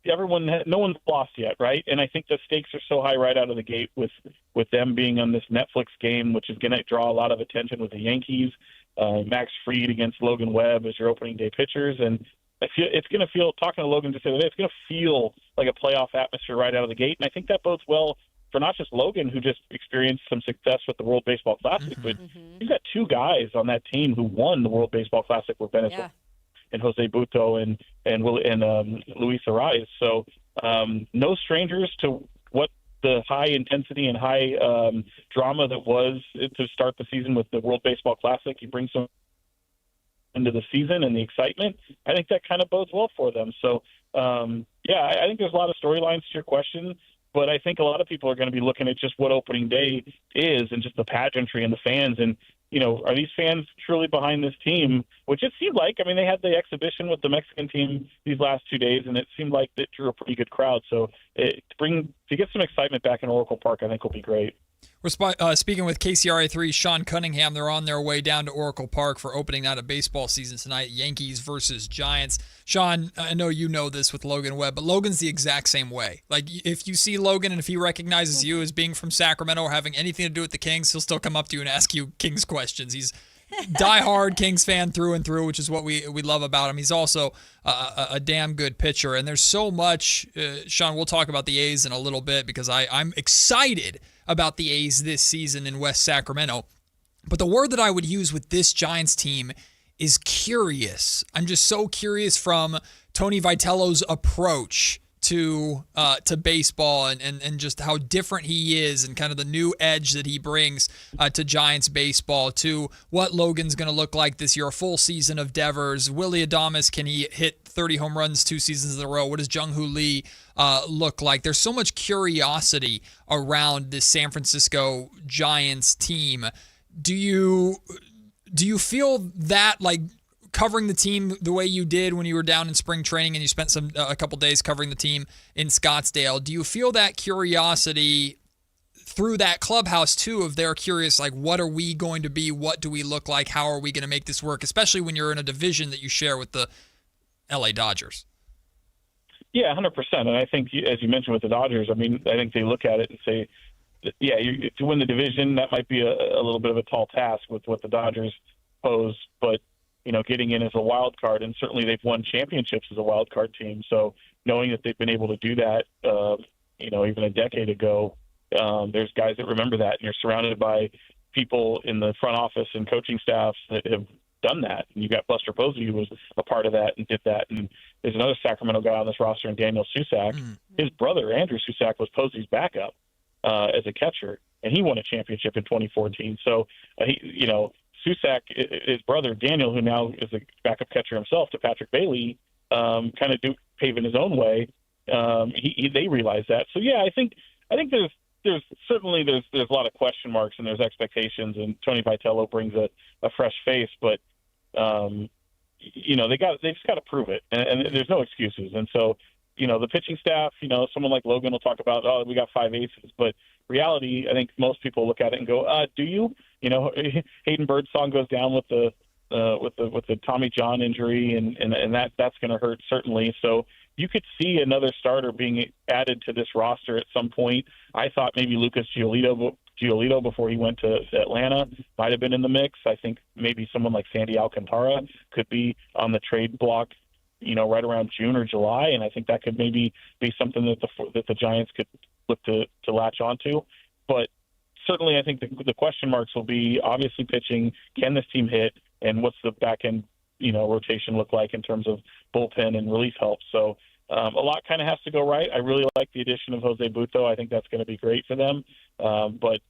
no one's lost yet, right? And I think the stakes are so high right out of the gate with them being on this Netflix game, which is going to draw a lot of attention with the Yankees. Max Fried against Logan Webb as your opening day pitchers. And it's going to feel, talking to Logan just the other day, it's going to feel like a playoff atmosphere right out of the gate. And I think that bodes well for not just Logan, who just experienced some success with the World Baseball Classic, but you've got 2 guys on that team who won the World Baseball Classic with Venezuela. And Jose Buto and Luis Arias. So no strangers to what the high intensity and high drama that was to start the season with the World Baseball Classic. You bring some into the season and the excitement. I think that kind of bodes well for them. So, I think there's a lot of storylines to your question, but I think a lot of people are going to be looking at just what opening day is and just the pageantry and the fans. And, you know, are these fans truly behind this team? Which it seemed like. I mean, they had the exhibition with the Mexican team these last 2 days, and it seemed like it drew a pretty good crowd. So to get some excitement back in Oracle Park, I think will be great. We're speaking with KCRA3, Sean Cunningham. They're on their way down to Oracle Park for opening night of baseball season tonight, Yankees versus Giants. Sean, I know you know this with Logan Webb, but Logan's the exact same way. Like, if you see Logan and if he recognizes you as being from Sacramento or having anything to do with the Kings, he'll still come up to you and ask you Kings questions. He's diehard Kings fan through and through, which is what we love about him. He's also a damn good pitcher. And there's so much, Sean, we'll talk about the A's in a little bit because I'm excited about the A's this season in West Sacramento. But the word that I would use with this Giants team is curious. I'm just so curious from Tony Vitello's approach to baseball and just how different he is and kind of the new edge that he brings to Giants baseball, to what Logan's going to look like this year, a full season of Devers. Willie Adames, can he hit 30 home runs 2 seasons in a row? What does Jung-Hoo Lee look like? There's so much curiosity around this San Francisco Giants team. Do you feel that, like, covering the team the way you did when you were down in spring training and you spent a couple days covering the team in Scottsdale, do you feel that curiosity through that clubhouse too, of they're curious, like, what are we going to be? What do we look like? How are we going to make this work? Especially when you're in a division that you share with the LA Dodgers. Yeah, 100%. And I think, as you mentioned with the Dodgers, I mean, I think they look at it and say, yeah, to win the division, that might be a little bit of a tall task with what the Dodgers pose, but you know, getting in as a wild card, and certainly they've won championships as a wild card team. So knowing that they've been able to do that, even a decade ago, there's guys that remember that, and you're surrounded by people in the front office and coaching staffs that have done that. And you got Buster Posey, who was a part of that and did that. And there's another Sacramento guy on this roster, and Daniel Susac. His brother, Andrew Susac, was Posey's backup as a catcher, and he won a championship in 2014. So, Susac, his brother Daniel, who now is a backup catcher himself to Patrick Bailey, kind of paving his own way. They realize that. So yeah, I think there's certainly a lot of question marks and there's expectations, and Tony Vitello brings a fresh face, but they just got to prove it, and there's no excuses. And so the pitching staff, someone like Logan will talk about, we got 5 aces, but reality, I think most people look at it and go, do you? Hayden Birdsong goes down with the Tommy John injury, and that's going to hurt certainly. So you could see another starter being added to this roster at some point. I thought maybe Lucas Giolito before he went to Atlanta might have been in the mix. I think maybe someone like Sandy Alcantara could be on the trade block, right around June or July, and I think that could maybe be something that the Giants could look to latch onto. But certainly I think the question marks will be obviously pitching. Can this team hit? And what's the back end, rotation look like in terms of bullpen and relief help? So a lot kind of has to go right. I really like the addition of Jose Buto. I think that's going to be great for them. But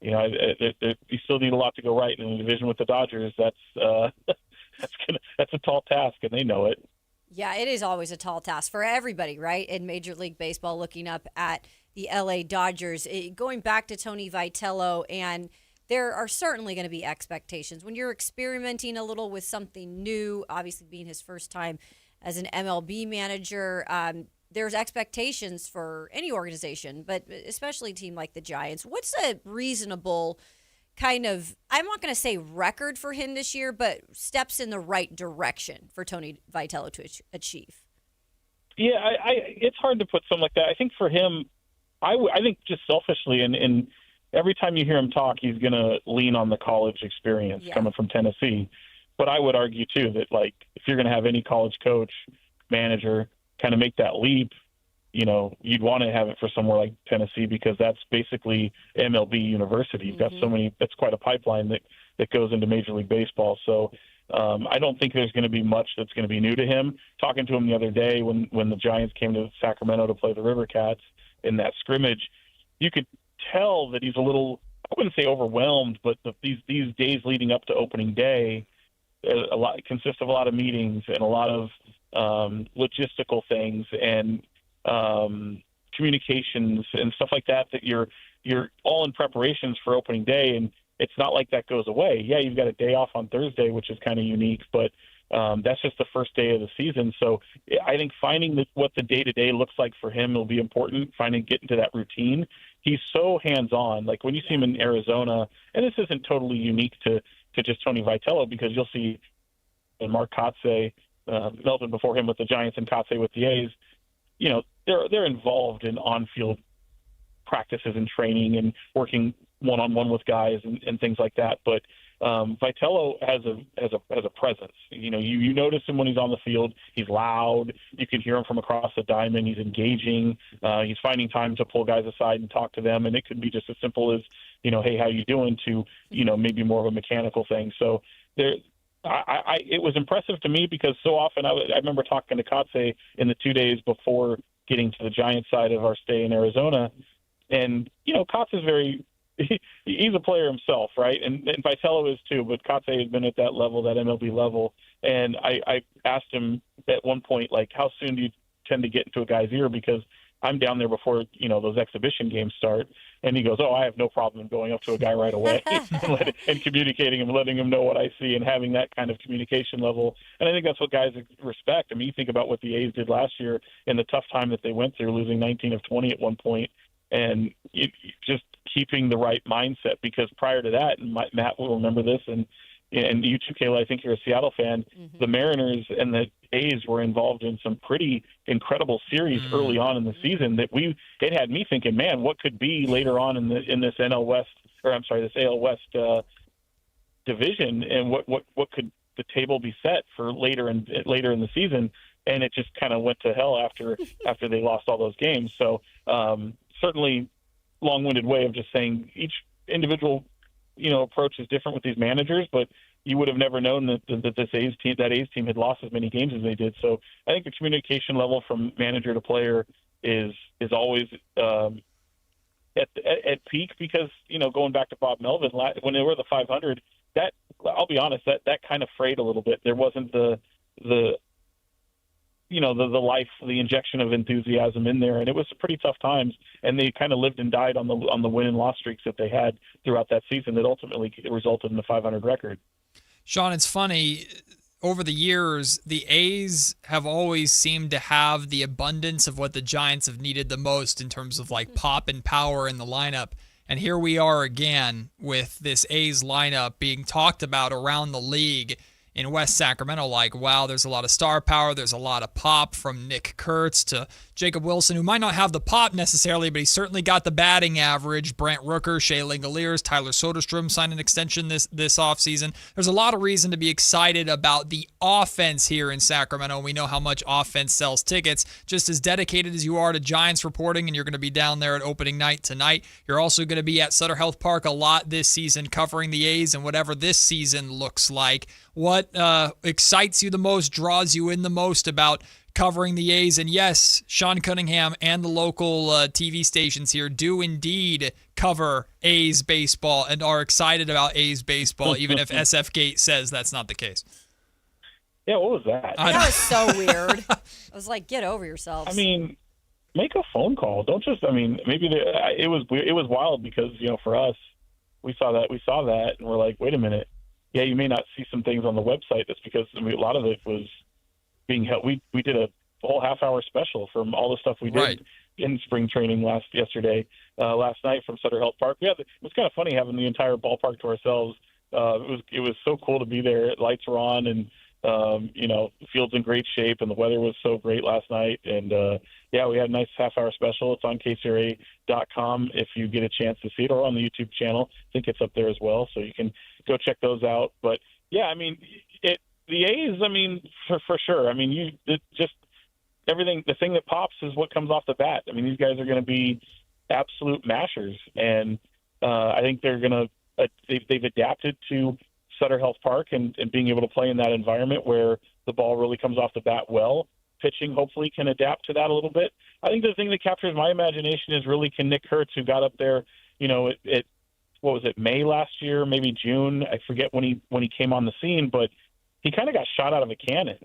You still need a lot to go right in the division with the Dodgers. That's a tall task, and they know it. Yeah, it is always a tall task for everybody, right, in Major League Baseball, looking up at the L.A. Dodgers. Going back to Tony Vitello, and there are certainly going to be expectations. When you're experimenting a little with something new, obviously being his first time as an MLB manager, there's expectations for any organization, but especially a team like the Giants. What's a reasonable kind of, I'm not going to say record for him this year, but steps in the right direction for Tony Vitello to achieve? Yeah, it's hard to put something like that. I think for him, I think just selfishly, and every time you hear him talk, he's going to lean on the college experience coming from Tennessee. But I would argue, too, that, like, if you're going to have any college coach, manager kind of make that leap, you'd want to have it for somewhere like Tennessee, because that's basically MLB University. You've got so many, that's quite a pipeline that goes into Major League Baseball. So I don't think there's going to be much that's going to be new to him. Talking to him the other day when the Giants came to Sacramento to play the Rivercats in that scrimmage, you could tell that he's a little, I wouldn't say overwhelmed, but these days leading up to opening day, consist of a lot of meetings and a lot of logistical things and communications and stuff like that you're all in preparations for opening day, and it's not like that goes away. Yeah, you've got a day off on Thursday, which is kind of unique, but that's just the first day of the season. So I think finding what the day-to-day looks like for him will be important, getting to that routine. He's so hands-on. Like when you see him in Arizona, and this isn't totally unique to just Tony Vitello, because you'll see Mark Kotsay, Melvin before him with the Giants and Kotsay with the A's, they're involved in on-field practices and training and working one-on-one with guys and things like that. But Vitello has a presence. You notice him when he's on the field. He's loud. You can hear him from across the diamond. He's engaging. He's finding time to pull guys aside and talk to them. And it could be just as simple as, hey, how you doing, to, maybe more of a mechanical thing. So it was impressive to me, because so often I remember talking to Kotsay in the 2 days before getting to the Giants side of our stay in Arizona. And, Kotsay's he's a player himself, right? And Vitello is too, but Kotsay has been at that level, that MLB level. And I asked him at one point, like, how soon do you tend to get into a guy's ear? Because I'm down there before, those exhibition games start. And he goes, I have no problem going up to a guy right away and communicating and letting him know what I see and having that kind of communication level. And I think that's what guys respect. I mean, you think about what the A's did last year in the tough time that they went through, losing 19 of 20 at one point, and just keeping the right mindset, because prior to that, and Matt will remember this, and you too, Kayla, I think you're a Seattle fan, the Mariners and the A's were involved in some pretty incredible series early on in the season that it had me thinking, man, what could be later on in this NL West, this AL West division, and what could the table be set for later in the season? And it just kind of went to hell after they lost all those games. So certainly long-winded way of just saying each individual approach is different with these managers, but you would have never known that this A's team had lost as many games as they did. So I think the communication level from manager to player is always at peak, because going back to Bob Melvin when they were the 500, that, I'll be honest, that kind of frayed a little bit. There wasn't the life, the injection of enthusiasm in there, and it was pretty tough times. And they kind of lived and died on the win and loss streaks that they had throughout that season that ultimately resulted in the 500 record. Sean, it's funny. Over the years, the A's have always seemed to have the abundance of what the Giants have needed the most in terms of like pop and power in the lineup. And here we are again with this A's lineup being talked about around the league in West Sacramento, like, wow, there's a lot of star power. There's a lot of pop, from Nique Kurtz to Jacob Wilson, who might not have the pop necessarily, but he certainly got the batting average. Brent Rooker, Shea Langoliers, Tyler Soderstrom signed an extension this offseason. There's a lot of reason to be excited about the offense here in Sacramento. We know how much offense sells tickets. Just as dedicated as you are to Giants reporting, and you're going to be down there at opening night tonight, you're also going to be at Sutter Health Park a lot this season covering the A's and whatever this season looks like. What excites you the most, draws you in the most about covering the A's. And yes, Sean Cunningham and the local TV stations here do indeed cover A's baseball and are excited about A's baseball, even if SF Gate says that's not the case. Yeah, what was that? That was so weird. I was like, get over yourselves. I mean, make a phone call. Don't just. I mean, maybe it was weird. It was wild because for us, we saw that, and we're like, wait a minute. Yeah, you may not see some things on the website. That's because a lot of it was being held. We did a whole half-hour special from all the stuff we did in spring training last night from Sutter Health Park. Yeah, it was kind of funny having the entire ballpark to ourselves. It was so cool to be there. Lights were on, and the field's in great shape, and the weather was so great last night. And we had a nice half-hour special. It's on KCRA.com if you get a chance to see it, or on the YouTube channel. I think it's up there as well, so you can go check those out. But yeah, I mean, the A's. I mean, for sure. I mean, just everything. The thing that pops is what comes off the bat. I mean, these guys are going to be absolute mashers, and I think they're going to. They've adapted to Sutter Health Park and being able to play in that environment where the ball really comes off the bat well. Pitching hopefully can adapt to that a little bit. I think the thing that captures my imagination is really can Nique Kurtz, who got up there, what was it, May last year, maybe June? I forget when he came on the scene, but he kind of got shot out of a cannon.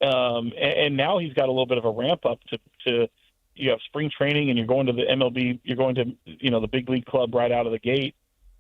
And now he's got a little bit of a ramp up to you have spring training and you're going to the MLB, you're going to the big league club right out of the gate.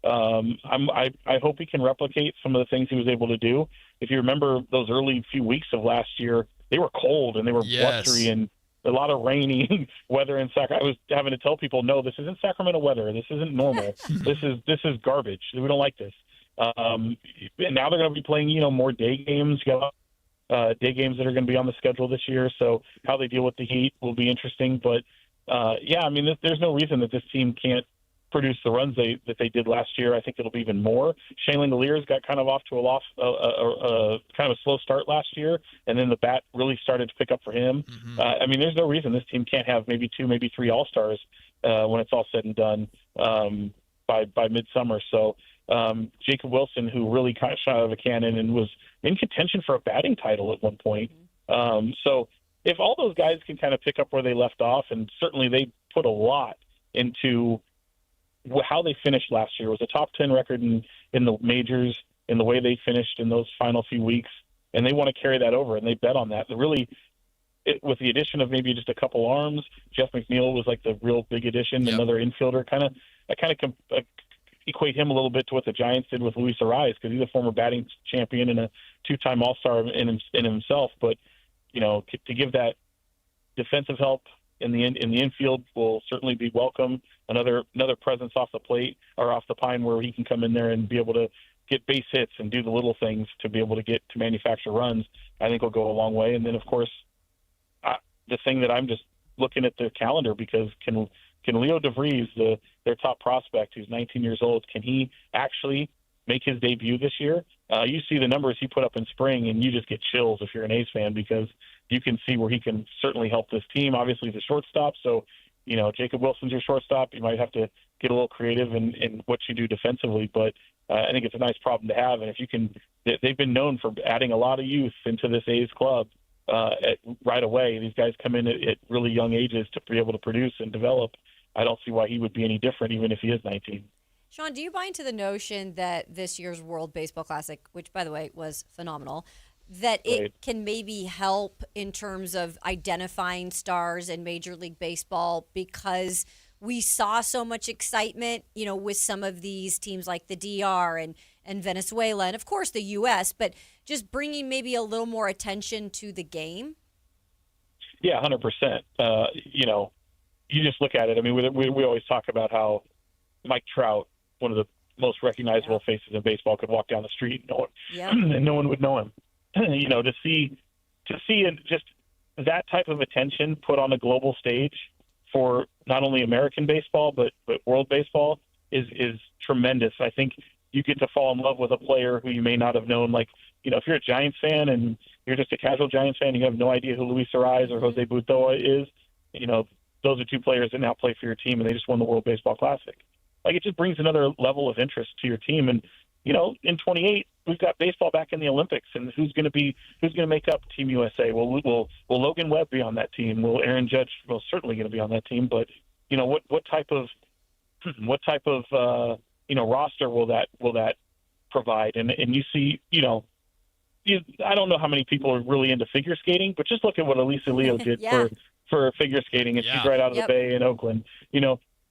I hope he can replicate some of the things he was able to do. If you remember those early few weeks of last year, they were cold and they were blustery and a lot of rainy weather in Sacramento. I was having to tell people, no, this isn't Sacramento weather. This isn't normal. This is garbage. We don't like this. And now they're going to be playing, more day games. Day games that are going to be on the schedule this year. So how they deal with the heat will be interesting. But I mean, there's no reason that this team can't produce the runs that they did last year. I think it'll be even more. Shane Langoliers got kind of off to kind of a slow start last year, and then the bat really started to pick up for him. Mm-hmm. I mean, there's no reason this team can't have maybe 2, maybe 3 All-Stars when it's all said and done by midsummer. So Jacob Wilson, who really kind of shot out of a cannon and was in contention for a batting title at one point. So if all those guys can kind of pick up where they left off, and certainly they put a lot into how they finished last year. It was a top 10 record in the majors in the way they finished in those final few weeks, and they want to carry that over, and they bet on that. With the addition of maybe just a couple arms, Jeff McNeil was like the real big addition, another infielder. I kind of equate him a little bit to what the Giants did with Luis Arraez, because he's a former batting champion and a 2-time All-Star in himself. But to give that defensive help in the infield will certainly be welcome. Another presence off the plate or off the pine where he can come in there and be able to get base hits and do the little things to be able to get to manufacture runs, I think will go a long way. And then, of course, the thing that I'm just looking at the calendar, because can Leo DeVries, their top prospect, who's 19 years old, can he actually make his debut this year? You see the numbers he put up in spring, and you just get chills if you're an A's fan, because you can see where he can certainly help this team. Obviously, he's a shortstop, so Jacob Wilson's your shortstop. You might have to get a little creative in what you do defensively, but I think it's a nice problem to have. And if you can, they've been known for adding a lot of youth into this A's club right away. These guys come in at really young ages to be able to produce and develop. I don't see why he would be any different, even if he is 19. Sean, do you buy into the notion that this year's World Baseball Classic, which, by the way, was phenomenal, that it can maybe help in terms of identifying stars in Major League Baseball, because we saw so much excitement, with some of these teams like the DR and Venezuela and, of course, the U.S., but just bringing maybe a little more attention to the game? Yeah, 100%. You just look at it. I mean, we always talk about how Mike Trout, one of the most recognizable faces in baseball, could walk down the street and no one would know him. To see just that type of attention put on a global stage for not only American baseball but world baseball is tremendous. I think you get to fall in love with a player who you may not have known. Like, if you're a Giants fan and you're just a casual Giants fan, you have no idea who Luis Arraez or Jose Butoa is. Those are two players that now play for your team, and they just won the World Baseball Classic. Like, it just brings another level of interest to your team. And in 28, we've got baseball back in the Olympics, and who's going to make up Team USA? Will Logan Webb be on that team? Will Aaron Judge? Well, certainly going to be on that team, but what type of roster will that provide? And you see, I don't know how many people are really into figure skating, but just look at what Elisa Leo did for figure skating, and she's right out of the Bay in Oakland.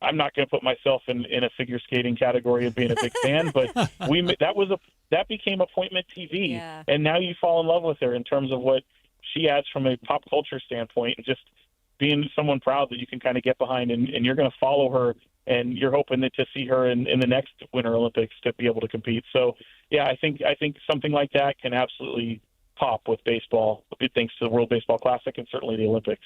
I'm not going to put myself in a figure skating category of being a big fan, but that became appointment TV, and now you fall in love with her in terms of what she adds from a pop culture standpoint, and just being someone proud that you can kind of get behind, and you're going to follow her, and you're hoping to see her in the next Winter Olympics to be able to compete. So, yeah, I think something like that can absolutely pop with baseball, thanks to the World Baseball Classic and certainly the Olympics.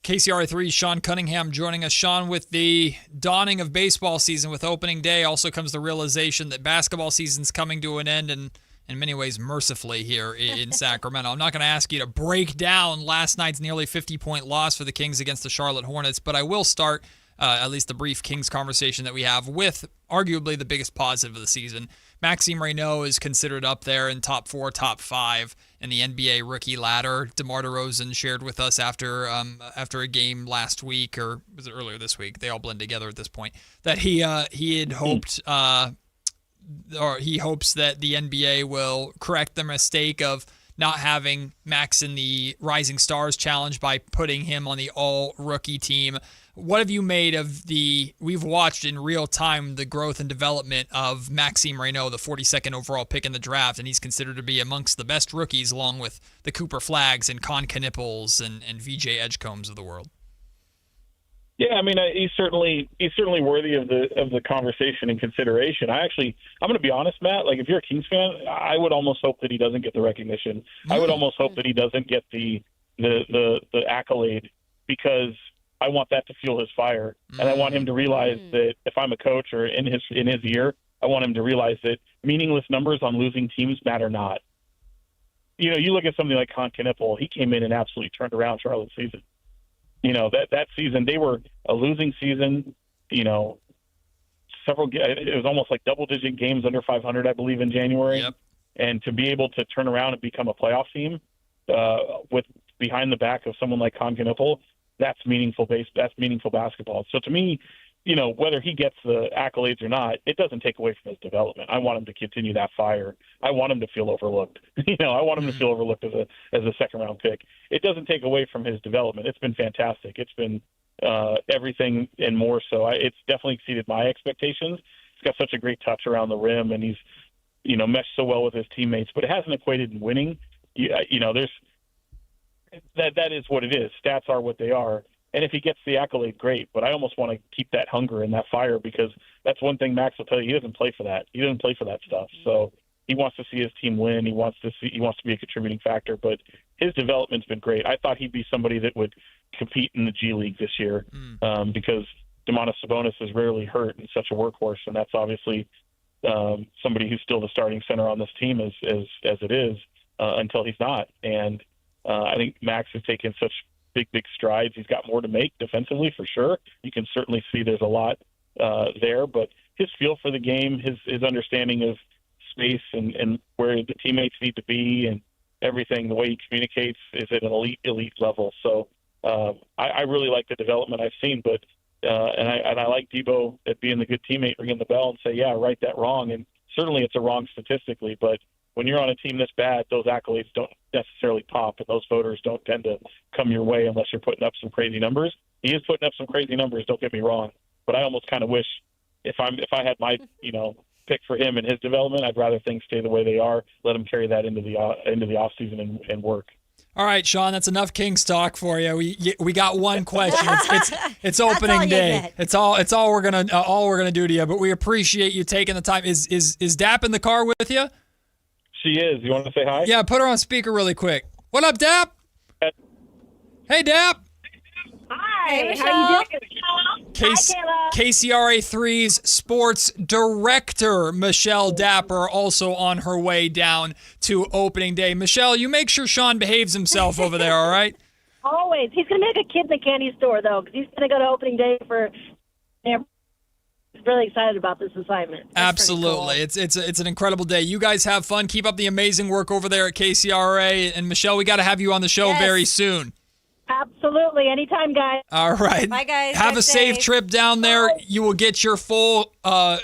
KCRA3's Sean Cunningham joining us. Sean, with the dawning of baseball season, with opening day, also comes the realization that basketball season's coming to an end, and in many ways mercifully here in Sacramento. I'm not going to ask you to break down last night's nearly 50-point loss for the Kings against the Charlotte Hornets, but I will start at least the brief Kings conversation that we have with arguably the biggest positive of the season. Maxime Reynaud is considered up there in top 4, top 5 in the NBA rookie ladder. DeMar DeRozan shared with us after a game last week, or was it earlier this week? They all blend together at this point. That he had hoped, or he hopes that the NBA will correct the mistake of not having Max in the Rising Stars Challenge by putting him on the all-rookie team. What have you made of we've watched in real time the growth and development of Maxime Reynaud, the 42nd overall pick in the draft, and he's considered to be amongst the best rookies along with the Cooper Flags and Con Knipples and VJ Edgecombs of the world. Yeah, I mean, he's certainly worthy of the conversation and consideration. I'm going to be honest, Matt. Like, if you're a Kings fan, I would almost hope that he doesn't get the recognition. I would almost hope that he doesn't get the accolade, because I want that to fuel his fire, and I want him to realize that if I'm a coach or in his ear, I want him to realize that meaningless numbers on losing teams matter not. You look at something like Con Knippel. He came in and absolutely turned around Charlotte's season. That season, they were a losing season, it was almost like double-digit games under 500, I believe, in January. Yep. And to be able to turn around and become a playoff team with behind the back of someone like Con Knippel, that's meaningful basketball. So to me, whether he gets the accolades or not, it doesn't take away from his development. I want him to continue that fire. I want him to feel overlooked. I want him to feel overlooked as a second-round pick. It doesn't take away from his development. It's been fantastic. It's been everything and more so. It's definitely exceeded my expectations. He's got such a great touch around the rim, and he's meshed so well with his teammates. But it hasn't equated in winning. There's that is what it is. Stats are what they are. And if he gets the accolade, great. But I almost want to keep that hunger and that fire, because that's one thing Max will tell you. He doesn't play for that. He doesn't play for that stuff. So he wants to see his team win. He wants to be a contributing factor. But his development's been great. I thought he'd be somebody that would compete in the G League this year, because Domantas Sabonis is rarely hurt and such a workhorse, and that's obviously somebody who's still the starting center on this team as it is until he's not. And I think Max has taken such big strides. He's got more to make defensively, for sure. You can certainly see there's a lot there, but his feel for the game, his understanding of space and where the teammates need to be and everything, the way he communicates is at an elite level. So I really like the development I've seen, but and I like Debo at being the good teammate, ringing the bell and say, yeah, right that wrong. And certainly it's a wrong statistically, but when you're on a team this bad, those accolades don't necessarily pop, and those voters don't tend to come your way unless you're putting up some crazy numbers. He is putting up some crazy numbers, don't get me wrong, but I almost kind of wish if I had my pick for him and his development, I'd rather things stay the way they are. Let him carry that into the off season and work. All right, Sean, that's enough Kings talk for you. We got one question. It's opening day. It's all we're gonna do to you. But we appreciate you taking the time. Is Dap in the car with you? She is. You want to say hi? Yeah, put her on speaker really quick. What up, Dap? Hey, Dap. Hi. How you doing? KCRA3's sports director, Michelle Dapper, also on her way down to opening day. Michelle, you make sure Sean behaves himself over there, all right? Always. He's going to make a kid in the candy store, though, because he's going to go to opening day for really excited about this assignment. Absolutely. Cool. It's an incredible day. You guys have fun. Keep up the amazing work over there at KCRA. And Michelle, we got to have you on the show very soon. Absolutely. Anytime, guys. All right. Bye, guys. Have a safe trip down there. Bye. You will get your full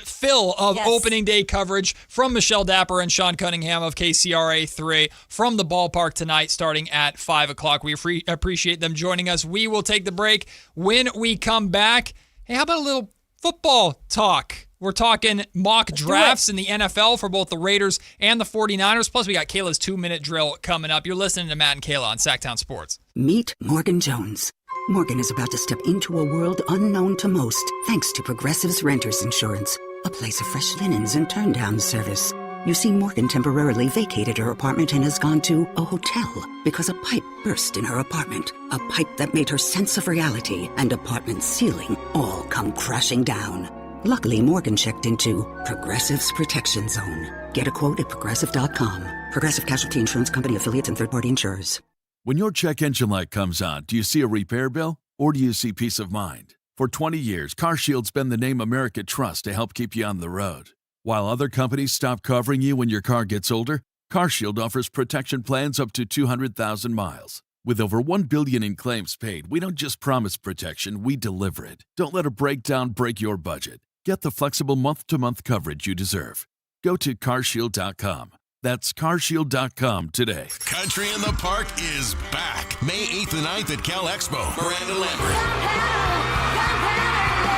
fill of opening day coverage from Michelle Dapper and Sean Cunningham of KCRA 3 from the ballpark tonight starting at 5 o'clock. We appreciate them joining us. We will take the break. When we come back, hey, how about a little football talk? We're talking mock drafts in the NFL for both the Raiders and the 49ers. Plus, we got Kayla's 2-minute drill coming up. You're listening to Matt and Kayla on Sacktown Sports. Meet Morgan Jones. Morgan is about to step into a world unknown to most, thanks to Progressive's Renters Insurance, a place of fresh linens and turn-down service. You see, Morgan temporarily vacated her apartment and has gone to a hotel because a pipe burst in her apartment. A pipe that made her sense of reality and apartment ceiling all come crashing down. Luckily, Morgan checked into Progressive's Protection Zone. Get a quote at Progressive.com. Progressive Casualty Insurance Company, affiliates, and third-party insurers. When your check engine light comes on, do you see a repair bill or do you see peace of mind? For 20 years, CarShield's been the name America trusts to help keep you on the road. While other companies stop covering you when your car gets older, CarShield offers protection plans up to 200,000 miles. With over $1 billion in claims paid, we don't just promise protection, we deliver it. Don't let a breakdown break your budget. Get the flexible month-to-month coverage you deserve. Go to carshield.com. That's carshield.com today. Country in the Park is back. May 8th and 9th at Cal Expo. Miranda Lambert.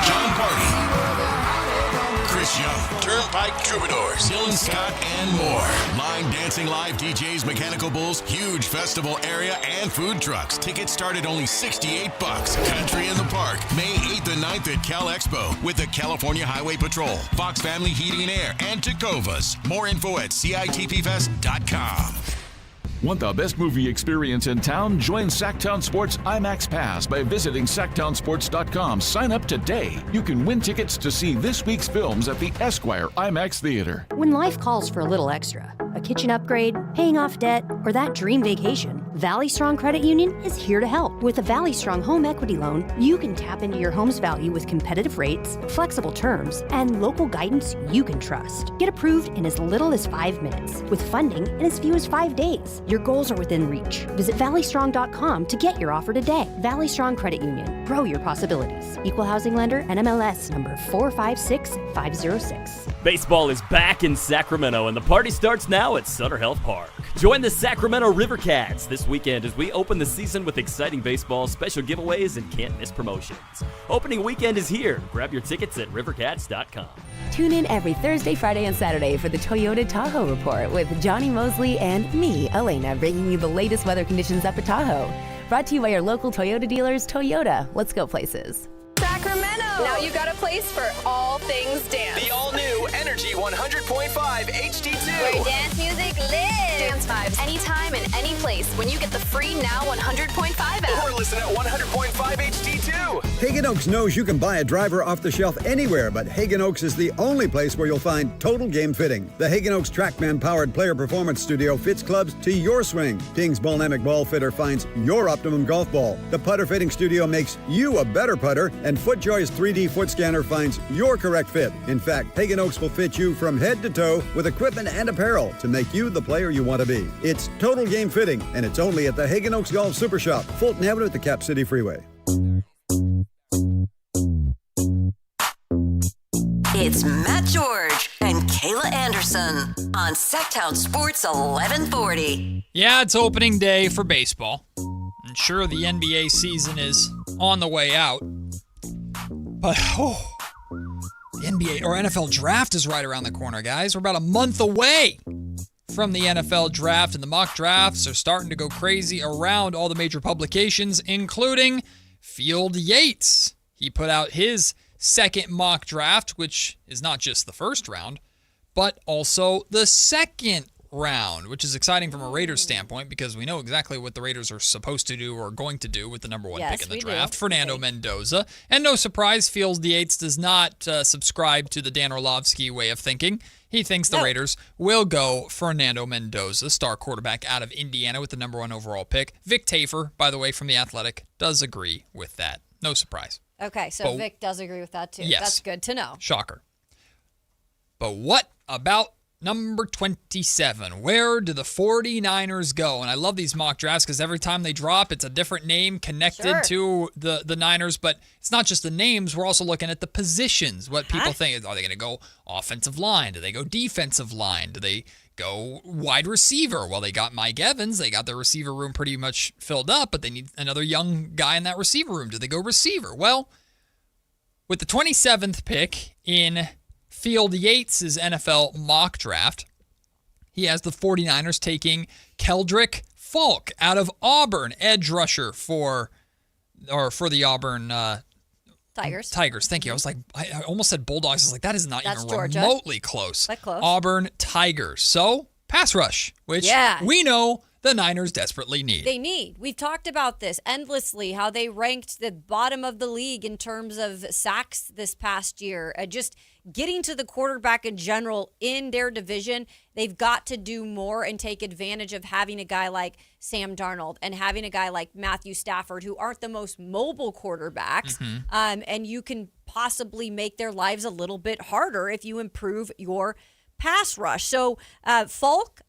John Party. Chris Young, Turnpike Troubadours, Dylan Scott, and more. Line dancing, live DJs, mechanical bulls, huge festival area, and food trucks. Tickets start at only $68. Country in the Park, May 8th and 9th at Cal Expo with the California Highway Patrol, Fox Family Heating and Air, and Tacovas. More info at CITPFest.com. Want the best movie experience in town? Join Sacktown Sports IMAX Pass by visiting SacktownSports.com. Sign up today. You can win tickets to see this week's films at the Esquire IMAX Theater. When life calls for a little extra, a kitchen upgrade, paying off debt, or that dream vacation, Valley Strong Credit Union is here to help. With a Valley Strong home equity loan, you can tap into your home's value with competitive rates, flexible terms, and local guidance you can trust. Get approved in as little as 5 minutes, with funding in as few as 5 days. Your goals are within reach. Visit valleystrong.com to get your offer today. Valley Strong Credit Union. Grow your possibilities. Equal housing lender, NMLS number 456506. Baseball is back in Sacramento, and the party starts now at Sutter Health Park. Join the Sacramento Rivercats this weekend as we open the season with exciting baseball, special giveaways, and can't-miss promotions. Opening weekend is here. Grab your tickets at rivercats.com. Tune in every Thursday, Friday, and Saturday for the Toyota Tahoe Report with Johnny Mosley and me, Elena, bringing you the latest weather conditions up at Tahoe. Brought to you by your local Toyota dealers. Toyota, let's go places. Sacramento! Now you got a place for all things dance. The all-new Energy 100.5 HD2. Where dance music lives. Dance vibes anytime and any place when you get the free Now 100.5 app. Or listen at 100.5 HD2. Hagen Oaks knows you can buy a driver off the shelf anywhere, but Hagen Oaks is the only place where you'll find total game fitting. The Hagen Oaks TrackMan-powered player performance studio fits clubs to your swing. King's Ballnamic Ball Fitter finds your optimum golf ball. The putter fitting studio makes you a better putter, and FootJoy's 3D foot scanner finds your correct fit. In fact, Hagen Oaks will fit you from head to toe with equipment and apparel to make you the player you want to be. It's total game fitting, and it's only at the Hagen Oaks Golf Super Shop, Fulton Avenue at the Cap City Freeway. It's Matt George and Kayla Anderson on Sacktown Sports 1140. Yeah, it's opening day for baseball. And sure, the NBA season is on the way out. But, the NBA or NFL draft is right around the corner, guys. We're about a month away from the NFL draft, and the mock drafts are starting to go crazy around all the major publications, including Field Yates. He put out his second mock draft, which is not just the first round, but also the second round, which is exciting from a Raiders standpoint because we know exactly what the Raiders are supposed to do or going to do with the number one pick in the draft, Fernando Mendoza. And no surprise, Field Yates does not subscribe to the Dan Orlovsky way of thinking. He thinks the Raiders will go Fernando Mendoza, star quarterback out of Indiana with the number one overall pick. Vic Tafur, by the way, from The Athletic, does agree with that. No surprise. Okay, so Vic does agree with that too. Yes. That's good to know. Shocker. But what about number 27? Where do the 49ers go? And I love these mock drafts because every time they drop, it's a different name connected to the Niners. But it's not just the names. We're also looking at the positions, what people think. Are they going to go offensive line? Do they go defensive line? Do they go wide receiver? Well, they got Mike Evans. They got their receiver room pretty much filled up, but they need another young guy in that receiver room. Do they go receiver? Well, with the 27th pick in Field Yates' NFL mock draft, he has the 49ers taking Keldrick Falk out of Auburn, edge rusher for the Auburn Tigers. Thank you. I was like, I almost said Bulldogs. I was like, that is not That's even Georgia. remotely close. That close. Auburn Tigers. So, pass rush, which we know the Niners desperately need. They need. We've talked about this endlessly, how they ranked the bottom of the league in terms of sacks this past year. Just getting to the quarterback in general in their division, they've got to do more and take advantage of having a guy like Sam Darnold and having a guy like Matthew Stafford, who aren't the most mobile quarterbacks. And you can possibly make their lives a little bit harder if you improve your pass rush. So Falk,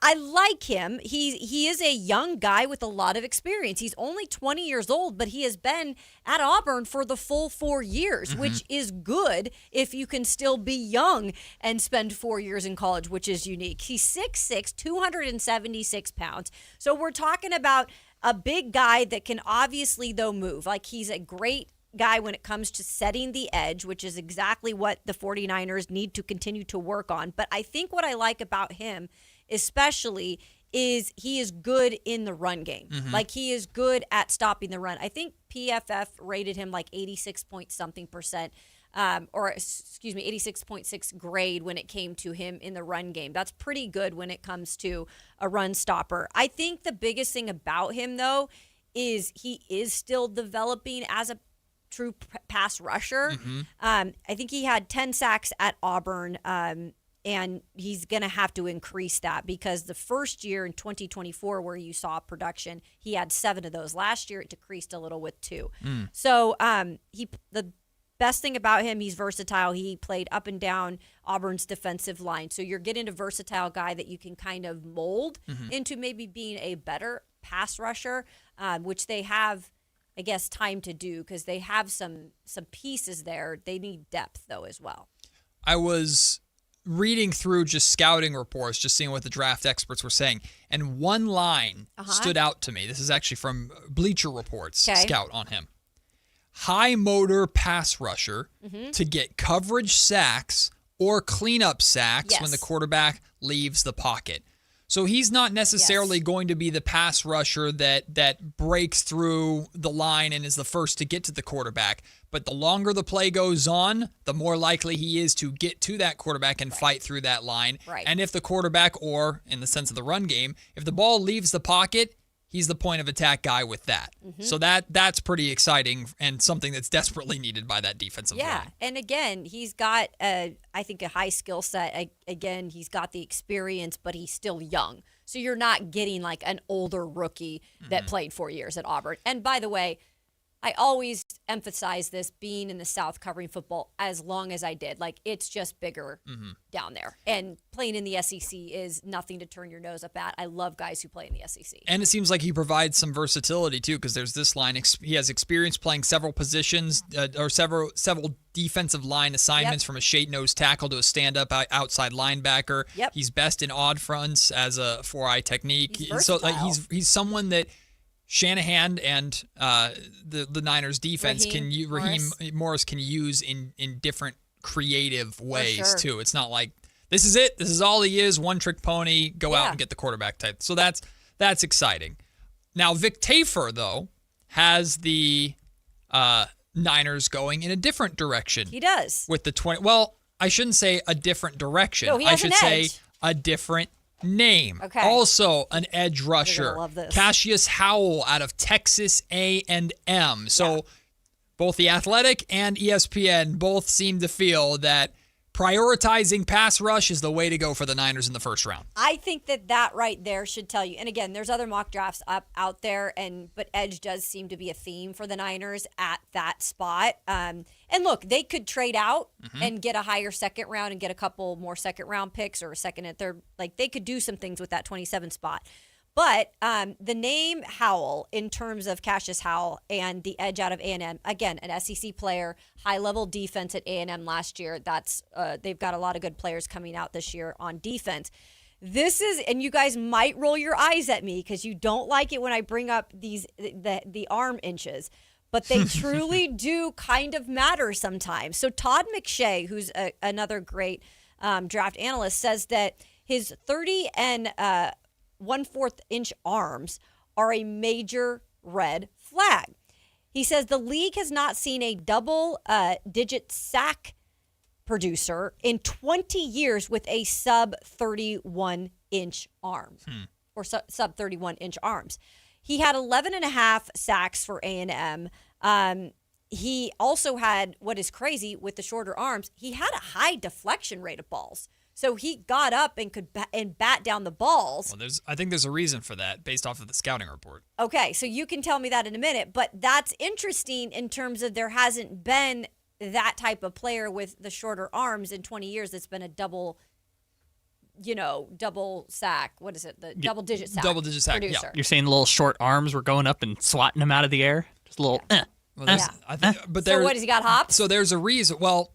I like him. He is a young guy with a lot of experience. He's only 20 years old, but he has been at Auburn for the full 4 years, which is good if you can still be young and spend 4 years in college, which is unique. He's 6'6", 276 pounds. So we're talking about a big guy that can obviously, though, move. Like, he's a great guy when it comes to setting the edge, which is exactly what the 49ers need to continue to work on. But I think what I like about him especially is he is good in the run game. Like, he is good at stopping the run. I think PFF rated him like 86-point-something%, or excuse me, 86.6 grade when it came to him in the run game. That's pretty good when it comes to a run stopper. I think the biggest thing about him, though, is he is still developing as a true pass rusher. I think he had 10 sacks at Auburn, and he's going to have to increase that because the first year in 2024 where you saw production, he had 7 of those. Last year, it decreased a little with 2. So the best thing about him, he's versatile. He played up and down Auburn's defensive line. So you're getting a versatile guy that you can kind of mold into maybe being a better pass rusher, which they have, I guess, time to do because they have some pieces there. They need depth, though, as well. I was reading through just scouting reports, just seeing what the draft experts were saying, and one line stood out to me. This is actually from Bleacher Report's scout on him. High motor pass rusher to get coverage sacks or cleanup sacks when the quarterback leaves the pocket. So he's not necessarily going to be the pass rusher that breaks through the line and is the first to get to the quarterback. But the longer the play goes on, the more likely he is to get to that quarterback and fight through that line. And if the quarterback, or in the sense of the run game, if the ball leaves the pocket, he's the point of attack guy with that. So that's pretty exciting and something that's desperately needed by that defensive line. Yeah, and again, he's got, I think, a high skill set. Again, he's got the experience, but he's still young. So you're not getting like an older rookie that played 4 years at Auburn. And by the way, I always emphasize this, being in the South covering football as long as I did. Like, it's just bigger down there. And playing in the SEC is nothing to turn your nose up at. I love guys who play in the SEC. And it seems like he provides some versatility, too, because there's this line. He has experience playing several positions or several defensive line assignments, from a shade nose tackle to a stand-up outside linebacker. He's best in odd fronts as a 4-eye technique. So he's someone that Shanahan and the Niners defense Raheem Morris can use in different creative ways too. It's not like this is it. This is all he is. One trick pony. Go out and get the quarterback type. So that's exciting. Now Vic Tafur though has the Niners going in a different direction. He does with the 20. Well, I shouldn't say a different direction. No, he I has should an say edge. a different name. Okay. Also an edge rusher. You're gonna love this. Cassius Howell out of Texas A&M. So both The Athletic and ESPN both seem to feel that prioritizing pass rush is the way to go for the Niners in the first round. I think that right there should tell you. And again, there's other mock drafts out there, but edge does seem to be a theme for the Niners at that spot. And look, they could trade out and get a higher second round and get a couple more second round picks or a second and third. Like they could do some things with that 27 spot. But the name Howell, in terms of Cassius Howell and the edge out of A&M, again, an SEC player, high-level defense at A&M last year. That's they've got a lot of good players coming out this year on defense. This is, and you guys might roll your eyes at me because you don't like it when I bring up the arm inches, but they truly do kind of matter sometimes. So Todd McShay, who's another great draft analyst, says that his 30 and 1/4 inch arms are a major red flag. He says the league has not seen a double-digit sack producer in 20 years with a sub 31 inch arm or sub 31 inch arms. He had 11.5 sacks for A&M. He also had, what is crazy with the shorter arms, he had a high deflection rate of balls. So he got up and could bat down the balls. Well, I think there's a reason for that based off of the scouting report. Okay, so you can tell me that in a minute, but that's interesting in terms of there hasn't been that type of player with the shorter arms in 20 years. It's been a double sack. What is it? The double-digit sack. Double-digit sack, producer. yeah. You're saying the little short arms were going up and swatting them out of the air? Just a little, So what, has he got hops? So there's a reason. Well,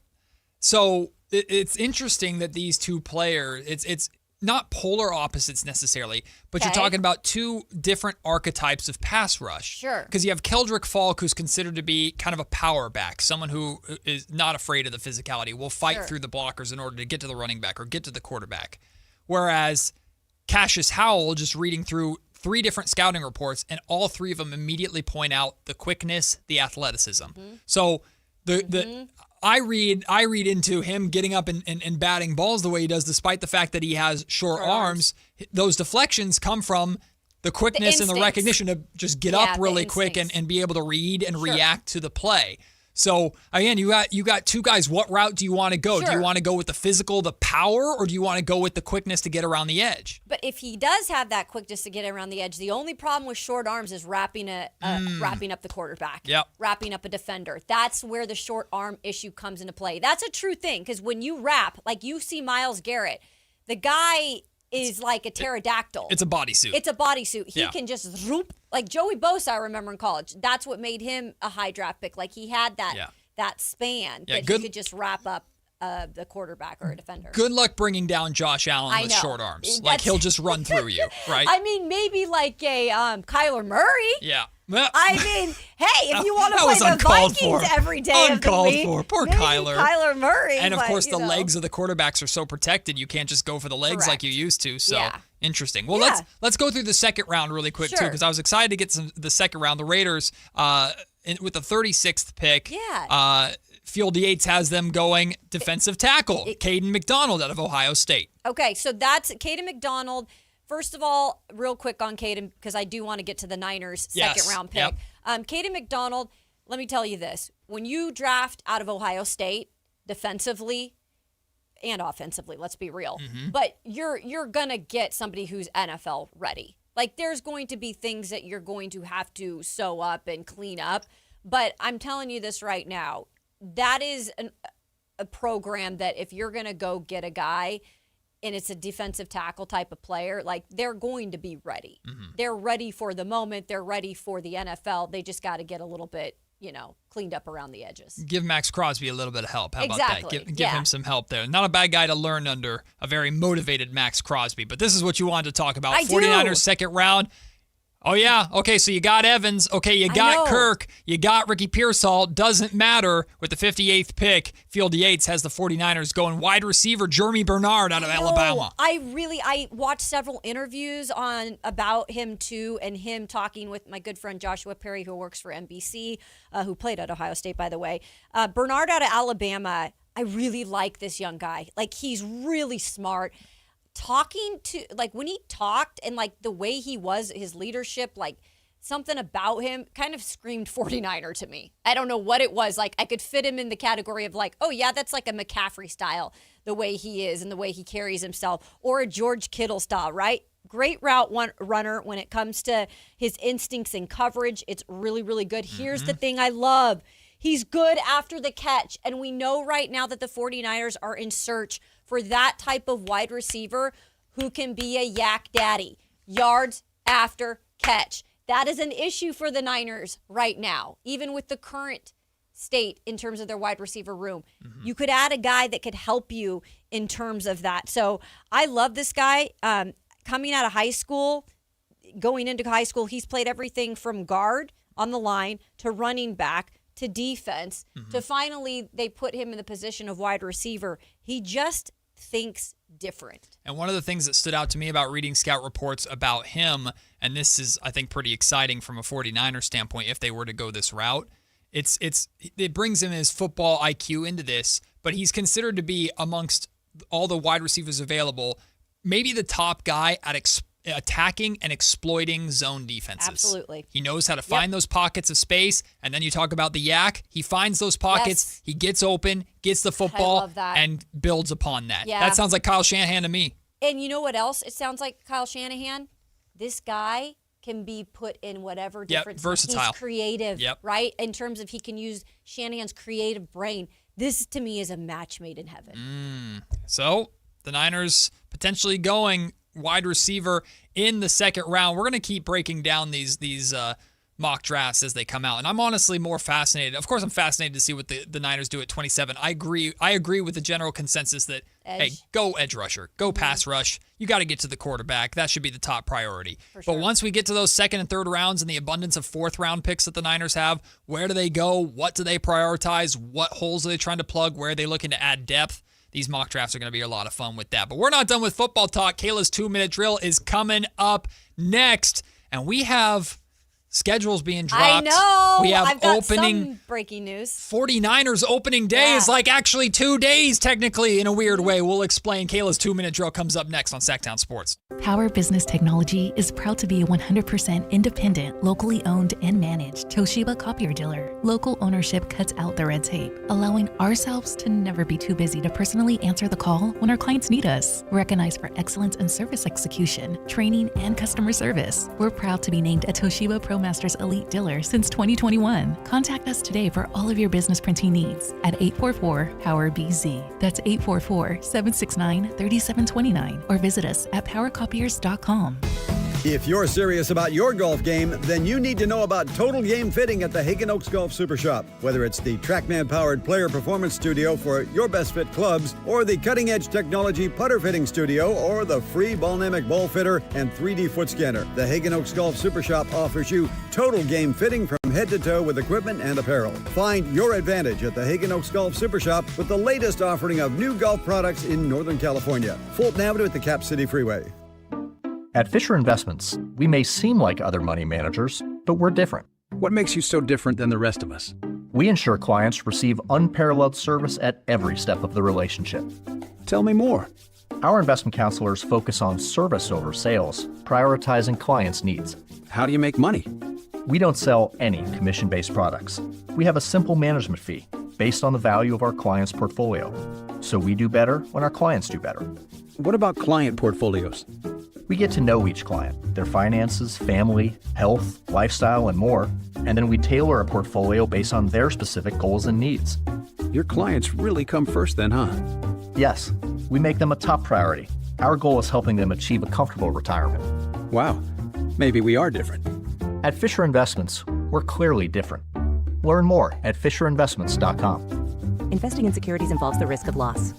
so it's interesting that these two players, it's not polar opposites necessarily, but you're talking about two different archetypes of pass rush. Sure. Because you have Keldrick Falk, who's considered to be kind of a power back, someone who is not afraid of the physicality, will fight through the blockers in order to get to the running back or get to the quarterback. Whereas Cassius Howell, just reading through 3 different scouting reports, and all 3 of them immediately point out the quickness, the athleticism. So I read into him getting up and batting balls the way he does, despite the fact that he has short arms. Those deflections come from the quickness and the recognition to just get up really quick and be able to read and react to the play. So again, you got two guys. What route do you want to go? Do you want to go with the physical, the power, or do you want to go with the quickness to get around the edge? But if he does have that quickness to get around the edge, the only problem with short arms is wrapping up the quarterback, wrapping up a defender. That's where the short arm issue comes into play. That's a true thing, because when you wrap, like you see Myles Garrett, the guy is like a pterodactyl. It's a bodysuit. It's a bodysuit. He can just zoop. Like Joey Bosa, I remember in college. That's what made him a high draft pick. Like he had that span that he could just wrap up the quarterback or a defender. Good luck bringing down Josh Allen with short arms. Like he'll just run through you, right? I mean, maybe like a Kyler Murray. Yeah. I mean, hey, if you want to play the Vikings every day of the week, poor maybe Kyler. Kyler Murray. And of course, the legs of the quarterbacks are so protected, you can't just go for the legs like you used to. So interesting. Well, let's go through the second round really quick too, because I was excited to get the second round. The Raiders, with the 36th pick, Field Yates has them going defensive tackle, Caden McDonald out of Ohio State. Okay, so that's Caden McDonald. First of all, real quick on Caden, because I do want to get to the Niners' second round pick. Caden McDonald, let me tell you this. When you draft out of Ohio State defensively and offensively, let's be real, but you're going to get somebody who's NFL ready. Like there's going to be things that you're going to have to sew up and clean up. But I'm telling you this right now, that is a program that if you're going to go get a guy and it's a defensive tackle type of player, like they're going to be ready. They're ready for the moment. They're ready for the NFL. They just got to get a little bit, cleaned up around the edges. Give Max Crosby a little bit of help. How about that? Give him some help there. Not a bad guy to learn under a very motivated Max Crosby. But this is what you wanted to talk about. 49ers second round. Oh, yeah. Okay, so you got Evans. Okay, you got Kirk. You got Ricky Pearsall. Doesn't matter. With the 58th pick, Field Yates has the 49ers going wide receiver Jeremy Bernard out of Alabama. I watched several interviews about him, too, and him talking with my good friend Joshua Perry, who works for NBC, who played at Ohio State, by the way. Bernard out of Alabama, I really like this young guy. Like, he's really smart. Talking to, like, when he talked and, like, the way he was, his leadership, like, something about him kind of screamed 49er to me. I don't know what it was. Like, I could fit him in the category of like, oh yeah, that's like a McCaffrey style, the way he is and the way he carries himself, or a George Kittle style, right? Great route runner when it comes to his instincts and coverage. It's really, really good. Here's the thing I love. He's good after the catch. And we know right now that the 49ers are in search for that type of wide receiver who can be a yak daddy. Yards after catch. That is an issue for the Niners right now, even with the current state in terms of their wide receiver room. You could add a guy that could help you in terms of that. So I love this guy. Coming out of high school, going into high school, he's played everything from guard on the line to running back to defense to finally they put him in the position of wide receiver. He just thinks different. And one of the things that stood out to me about reading scout reports about him, and this is, I think, pretty exciting from a 49er standpoint if they were to go this route, it brings him his football IQ into this, but he's considered to be amongst all the wide receivers available, maybe the top guy at attacking and exploiting zone defenses. Absolutely. He knows how to find those pockets of space, and then you talk about the yak. He finds those pockets, he gets open, gets the football, and builds upon that. Yeah. That sounds like Kyle Shanahan to me. And you know what else? It sounds like Kyle Shanahan. This guy can be put in whatever different. Versatile. He's creative, right? In terms of he can use Shanahan's creative brain. This, to me, is a match made in heaven. So the Niners potentially going wide receiver in the second round. We're going to keep breaking down these mock drafts as they come out. And I'm honestly more fascinated. Of course, I'm fascinated to see what the Niners do at 27. I agree with the general consensus that, hey, go edge rusher, go pass rush. You got to get to the quarterback. That should be the top priority. But once we get to those second and third rounds and the abundance of fourth round picks that the Niners have, where do they go? What do they prioritize? What holes are they trying to plug? Where are they looking to add depth? These mock drafts are going to be a lot of fun with that. But we're not done with football talk. Kayla's 2-minute drill is coming up next. And we have schedules being dropped. I know. We have I've got opening some breaking news. 49ers opening day is like actually 2 days technically in a weird way. We'll explain. Kayla's 2-minute drill comes up next on Sacktown Sports. Power Business Technology is proud to be a 100% independent, locally owned and managed Toshiba copier dealer. Local ownership cuts out the red tape, allowing ourselves to never be too busy to personally answer the call when our clients need us. Recognized for excellence in service execution, training, and customer service, we're proud to be named a Toshiba ProMasters Elite Dealer since 2021. Contact us today for all of your business printing needs at 844-POWER-BZ. That's 844-769-3729. Or visit us at powercopiers.com. If you're serious about your golf game, then you need to know about Total Game Fitting at the Hagen Oaks Golf Super Shop. Whether it's the TrackMan-powered player performance studio for your best fit clubs, or the cutting-edge technology putter fitting studio, or the free Ballnamic ball fitter and 3D foot scanner, the Hagen Oaks Golf Super Shop offers you Total Game Fitting from head to toe with equipment and apparel. Find your advantage at the Hagen Oaks Golf Super Shop with the latest offering of new golf products in Northern California. Fulton Avenue at the Cap City Freeway. At Fisher Investments, we may seem like other money managers, but we're different. What makes you so different than the rest of us? We ensure clients receive unparalleled service at every step of the relationship. Tell me more. Our investment counselors focus on service over sales, prioritizing clients' needs. How do you make money? We don't sell any commission-based products. We have a simple management fee based on the value of our client's portfolio. So we do better when our clients do better. What about client portfolios? We get to know each client, their finances, family, health, lifestyle, and more, and then we tailor a portfolio based on their specific goals and needs. Your clients really come first then, huh? Yes, we make them a top priority. Our goal is helping them achieve a comfortable retirement. Wow, maybe we are different. At Fisher Investments, we're clearly different. Learn more at FisherInvestments.com. Investing in securities involves the risk of loss.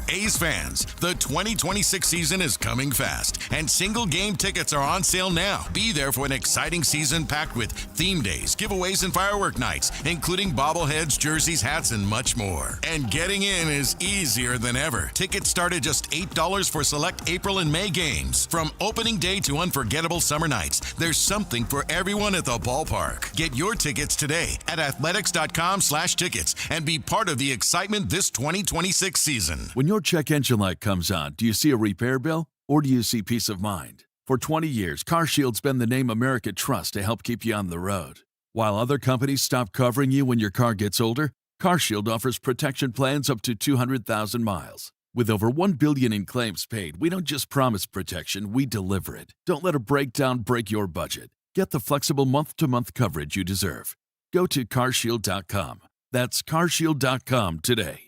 A's fans, the 2026 season is coming fast, and single game tickets are on sale now. Be there for an exciting season packed with theme days, giveaways, and firework nights, including bobbleheads, jerseys, hats, and much more. And getting in is easier than ever. Tickets start at just $8 for select April and May games. From opening day to unforgettable summer nights, there's something for everyone at the ballpark. Get your tickets today at athletics.com/tickets and be part of the excitement this 2026 season. When your check engine light comes on, do you see a repair bill or do you see peace of mind? For 20 years, CarShield's been the name America trusts to help keep you on the road. While other companies stop covering you when your car gets older, CarShield offers protection plans up to 200,000 miles. With over $1 billion in claims paid, we don't just promise protection, we deliver it. Don't let a breakdown break your budget. Get the flexible month-to-month coverage you deserve. Go to CarShield.com. That's CarShield.com today.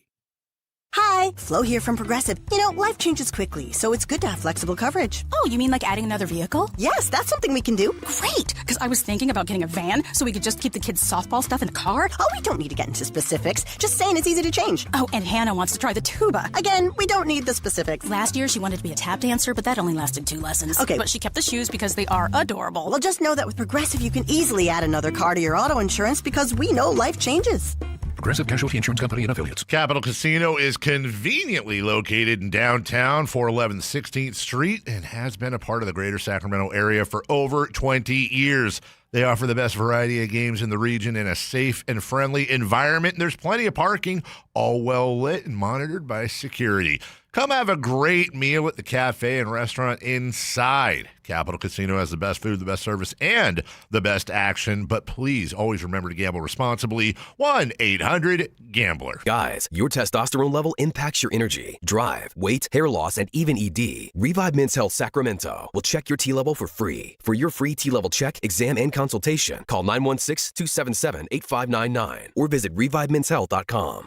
Hi, Flo here from Progressive. You know, life changes quickly, so it's good to have flexible coverage. Oh, you mean like adding another vehicle? Yes, that's something we can do. Great, because I was thinking about getting a van so we could just keep the kids' softball stuff in the car. Oh, we don't need to get into specifics. Just saying it's easy to change. Oh, and Hannah wants to try the tuba. Again, we don't need the specifics. Last year, she wanted to be a tap dancer, but that only lasted 2 lessons. Okay. But she kept the shoes because they are adorable. Well, just know that with Progressive, you can easily add another car to your auto insurance because we know life changes. Progressive Casualty Insurance Company and Affiliates. Capital Casino is conveniently located in downtown 411 16th Street and has been a part of the greater Sacramento area for over 20 years. They offer the best variety of games in the region in a safe and friendly environment. And there's plenty of parking, all well lit and monitored by security. Come have a great meal at the cafe and restaurant inside. Capital Casino has the best food, the best service, and the best action. But please always remember to gamble responsibly. 1-800-GAMBLER. Guys, your testosterone level impacts your energy, drive, weight, hair loss, and even ED. Revive Men's Health Sacramento will check your T level for free. For your free T level check, exam, and consultation, call 916-277-8599 or visit ReviveMen'sHealth.com.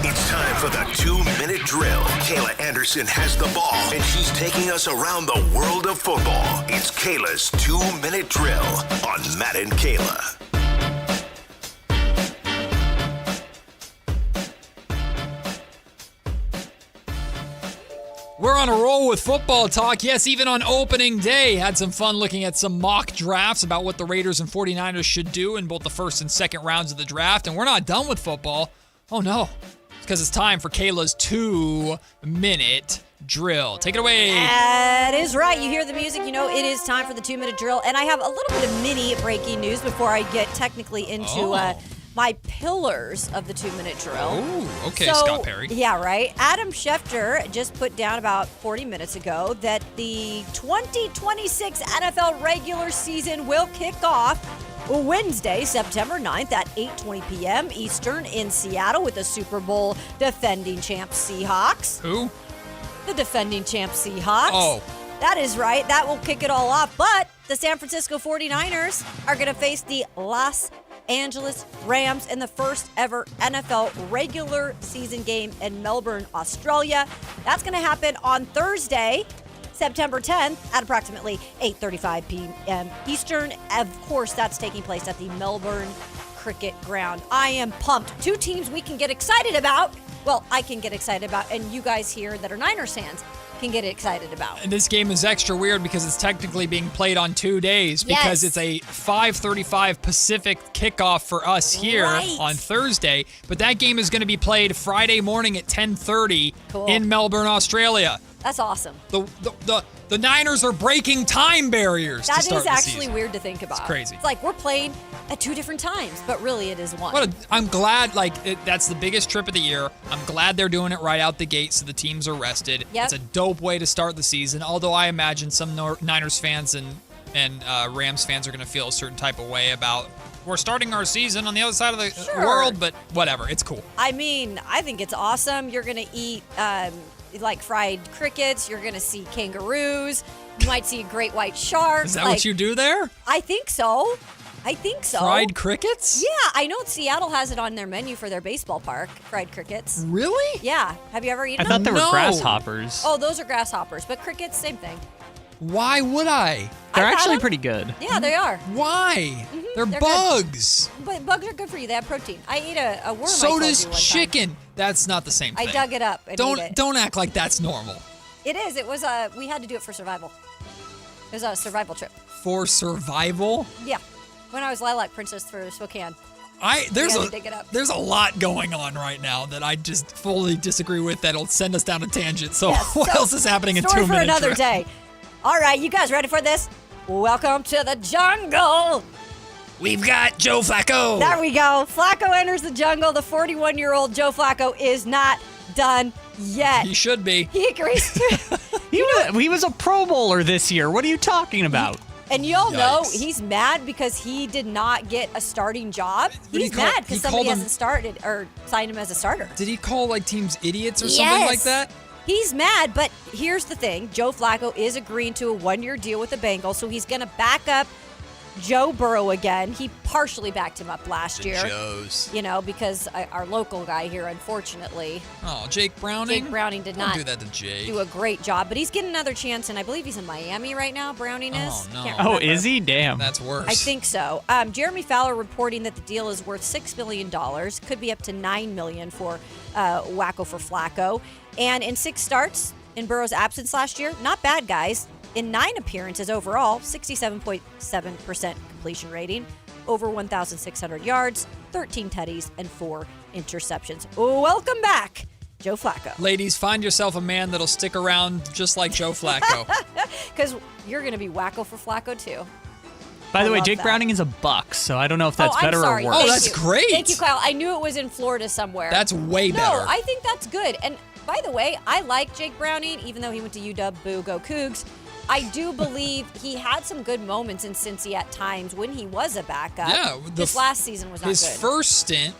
It's time for the 2-minute drill. Kayla Anderson has the ball, and she's taking us around the world of football. It's Kayla's 2-minute drill on Matt and Kayla. We're on a roll with football talk. Yes, even on opening day, had some fun looking at some mock drafts about what the Raiders and 49ers should do in both the first and second rounds of the draft. And we're not done with football. Oh, no. Because it's time for Kayla's 2-minute drill. Take it away. That is right. You hear the music, you know it is time for the 2-minute drill. And I have a little bit of mini breaking news before I get technically into my pillars of the 2-minute drill. Oh, okay, so, Scott Perry. Yeah, right. Adam Schefter just put down about 40 minutes ago that the 2026 NFL regular season will kick off Wednesday, September 9th at 8:20 p.m. Eastern in Seattle with the Super Bowl defending champs Seahawks. Who? The defending champs Seahawks. Oh. That is right. That will kick it all off. But the San Francisco 49ers are going to face the Los Angeles Rams in the first ever NFL regular season game in Melbourne, Australia. That's going to happen on Thursday, September 10th at approximately 8:35 p.m. Eastern. Of course, that's taking place at the Melbourne Cricket Ground. I am pumped. 2 teams we can get excited about. Well, I can get excited about, and you guys here that are Niners fans can get excited about. And this game is extra weird because it's technically being played on 2 days because it's a 5:35 Pacific kickoff for us here on Thursday. But that game is going to be played Friday morning at 10:30 in Melbourne, Australia. That's awesome. The Niners are breaking time barriers to start the season. That is actually weird to think about. It's crazy. It's like we're playing at 2 different times, but really it is one. I'm glad, that's the biggest trip of the year. I'm glad they're doing it right out the gate so the teams are rested. Yep. It's a dope way to start the season, although I imagine some Niners fans and Rams fans are going to feel a certain type of way about we're starting our season on the other side of the world, but whatever. It's cool. I mean, I think it's awesome. You're going to eat like fried crickets. You're going to see kangaroos. You might see a great white shark. Is that what you do there? I think so. Fried crickets? Yeah, I know Seattle has it on their menu for their baseball park, fried crickets. Really? Yeah. Have you ever eaten them? I thought they were No. grasshoppers. Oh, those are grasshoppers, but crickets, same thing. Why would I? They're actually pretty good. Yeah, they are. Why? Mm-hmm. They're bugs. Good. But bugs are good for you. They have protein. I ate a worm. So I told does you one chicken. time. That's not the same thing. I dug it up and ate it. Don't act like that's normal. It is. It was we had to do it for survival. It was a survival trip. For survival? Yeah. When I was Lilac Princess for Spokane. There's a lot going on right now that I just fully disagree with that'll send us down a tangent. So what else is happening in 2 minutes? Story for another day. All right, you guys ready for this? Welcome to the jungle. We've got Joe Flacco. There we go. Flacco enters the jungle. The 41-year-old Joe Flacco is not done yet. He should be. He agrees to. He was a Pro Bowler this year. What are you talking about? And y'all know he's mad because he did not get a starting job. He's mad because somebody hasn't started or signed him as a starter. Did he call like teams idiots or something like that? He's mad, but here's the thing. Joe Flacco is agreeing to a 1-year deal with the Bengals, so he's going to back up Joe Burrow again. He partially backed him up last year. Joes. Because our local guy here, unfortunately. Oh, Jake Browning? Jake Browning did not do that to Jake. do a great job, but he's getting another chance, and I believe he's in Miami right now, Browning is. Oh, no. Can't remember. Is he? Damn. That's worse. I think so. Jeremy Fowler reporting that the deal is worth $6 million, could be up to $9 million for Wacko for Flacco. And in 6 starts in Burrow's absence last year, not bad, guys. In 9 appearances overall, 67.7% completion rating, over 1,600 yards, 13 tutties, and 4 interceptions. Welcome back, Joe Flacco. Ladies, find yourself a man that'll stick around just like Joe Flacco. Because you're going to be Wacko for Flacco, too. By the way, Jake Browning is a Buck, so I don't know if that's better or worse. Oh, that's great. Thank you, Kyle. I knew it was in Florida somewhere. That's way better. No, I think that's good. And by the way, I like Jake Browning, even though he went to UW, boo, go Cougs. I do believe he had some good moments in Cincy at times when he was a backup. Yeah. This last season was not good. His first stint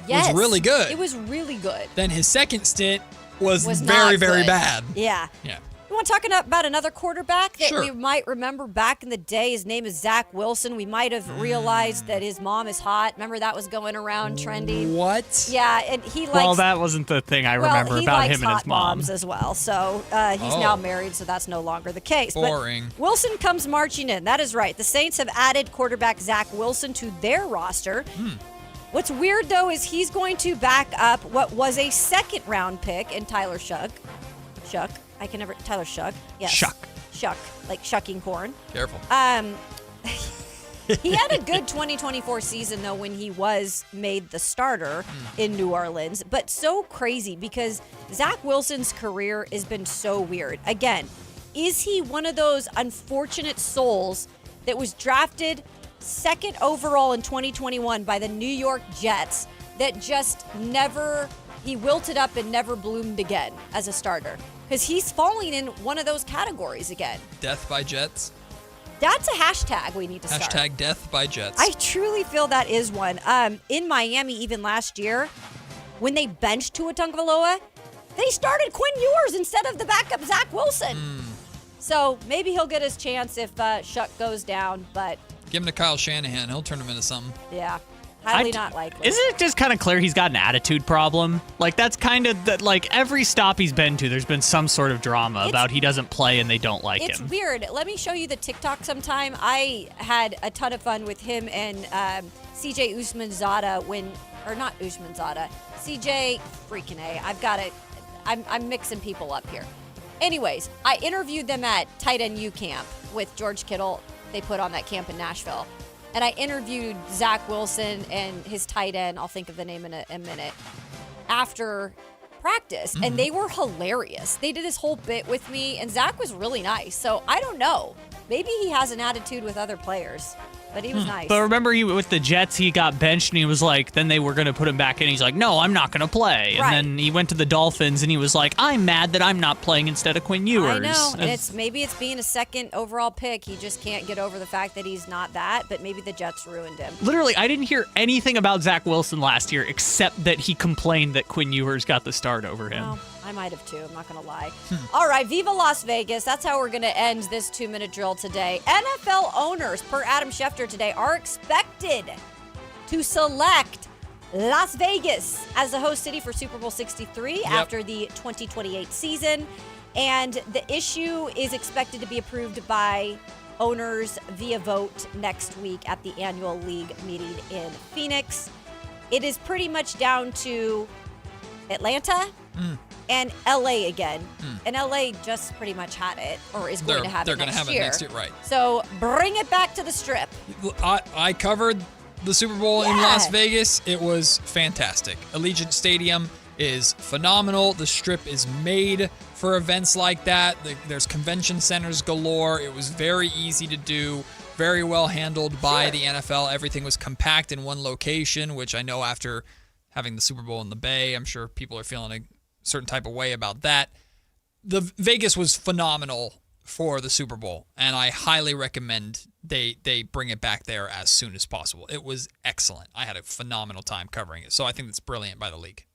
was really good. It was really good. Then his second stint was not very, very good. bad. Yeah. Yeah. You want to talk about another quarterback that Sure. we might remember back in the day? His name is Zach Wilson. We might have realized that his mom is hot. Remember that was going around trending? What? Yeah, and he likes... Well, that wasn't the thing I remember about him and his mom. He likes hot moms as well. So he's now married, so that's no longer the case. Boring. But Wilson comes marching in. That is right. The Saints have added quarterback Zach Wilson to their roster. What's weird, though, is he's going to back up what was a second-round pick in Tyler Shuck. Tyler Shuck. Yes. Shuck, like shucking corn. Careful. He had a good 2024 season, though, when he was made the starter in New Orleans. But so crazy because Zach Wilson's career has been so weird. Again, is he one of those unfortunate souls that was drafted second overall in 2021 by the New York Jets that just he wilted up and never bloomed again as a starter? Because he's falling in one of those categories again. Death by Jets? That's a hashtag we need to start. Hashtag Death by Jets. I truly feel that is one. In Miami, even last year, when they benched Tua Tagovailoa, they started Quinn Ewers instead of the backup Zach Wilson. So maybe he'll get his chance if Shuck goes down, but... Give him to Kyle Shanahan. He'll turn him into something. Yeah. Highly not likely. Isn't it just kind of clear he's got an attitude problem? Like, that's kind of, like, every stop he's been to, there's been some sort of drama about he doesn't play and they don't like him. It's weird. Let me show you the TikTok sometime. I had a ton of fun with him and CJ Usmanzada CJ freaking A. I'm mixing people up here. Anyways, I interviewed them at Tight End U Camp with George Kittle. They put on that camp in Nashville. And I interviewed Zach Wilson and his tight end, I'll think of the name in a minute, after practice. And they were hilarious. They did this whole bit with me, and Zach was really nice. So I don't know. Maybe he has an attitude with other players, but he was nice. But remember, with the Jets, he got benched, and he was like, then they were going to put him back in. He's like, no, I'm not going to play. Right. And then he went to the Dolphins, and he was like, I'm mad that I'm not playing instead of Quinn Ewers. I know, and maybe it's being a second overall pick. He just can't get over the fact that he's not that, but maybe the Jets ruined him. Literally, I didn't hear anything about Zach Wilson last year except that he complained that Quinn Ewers got the start over him. Well, I might have too. I'm not going to lie. All right, Viva Las Vegas. That's how we're going to end this 2-minute drill today. NFL owners, per Adam Schefter today, are expected to select Las Vegas as the host city for Super Bowl 63 after the 2028 season. And the issue is expected to be approved by owners via vote next week at the annual league meeting in Phoenix. It is pretty much down to Atlanta and LA again. And LA just pretty much had it, or is going to have it next year. They're going to have it next year, right. So bring it back to the Strip. I covered the Super Bowl in Las Vegas. It was fantastic. Allegiant Stadium is phenomenal. The Strip is made for events like that. There's convention centers galore. It was very easy to do. Very well handled by the NFL. Everything was compact in one location, which I know after having the Super Bowl in the Bay, I'm sure people are feeling certain type of way about that. The Vegas was phenomenal for the Super Bowl, and I highly recommend they bring it back there as soon as possible. It was excellent. I had a phenomenal time covering it, so I think that's brilliant by the league.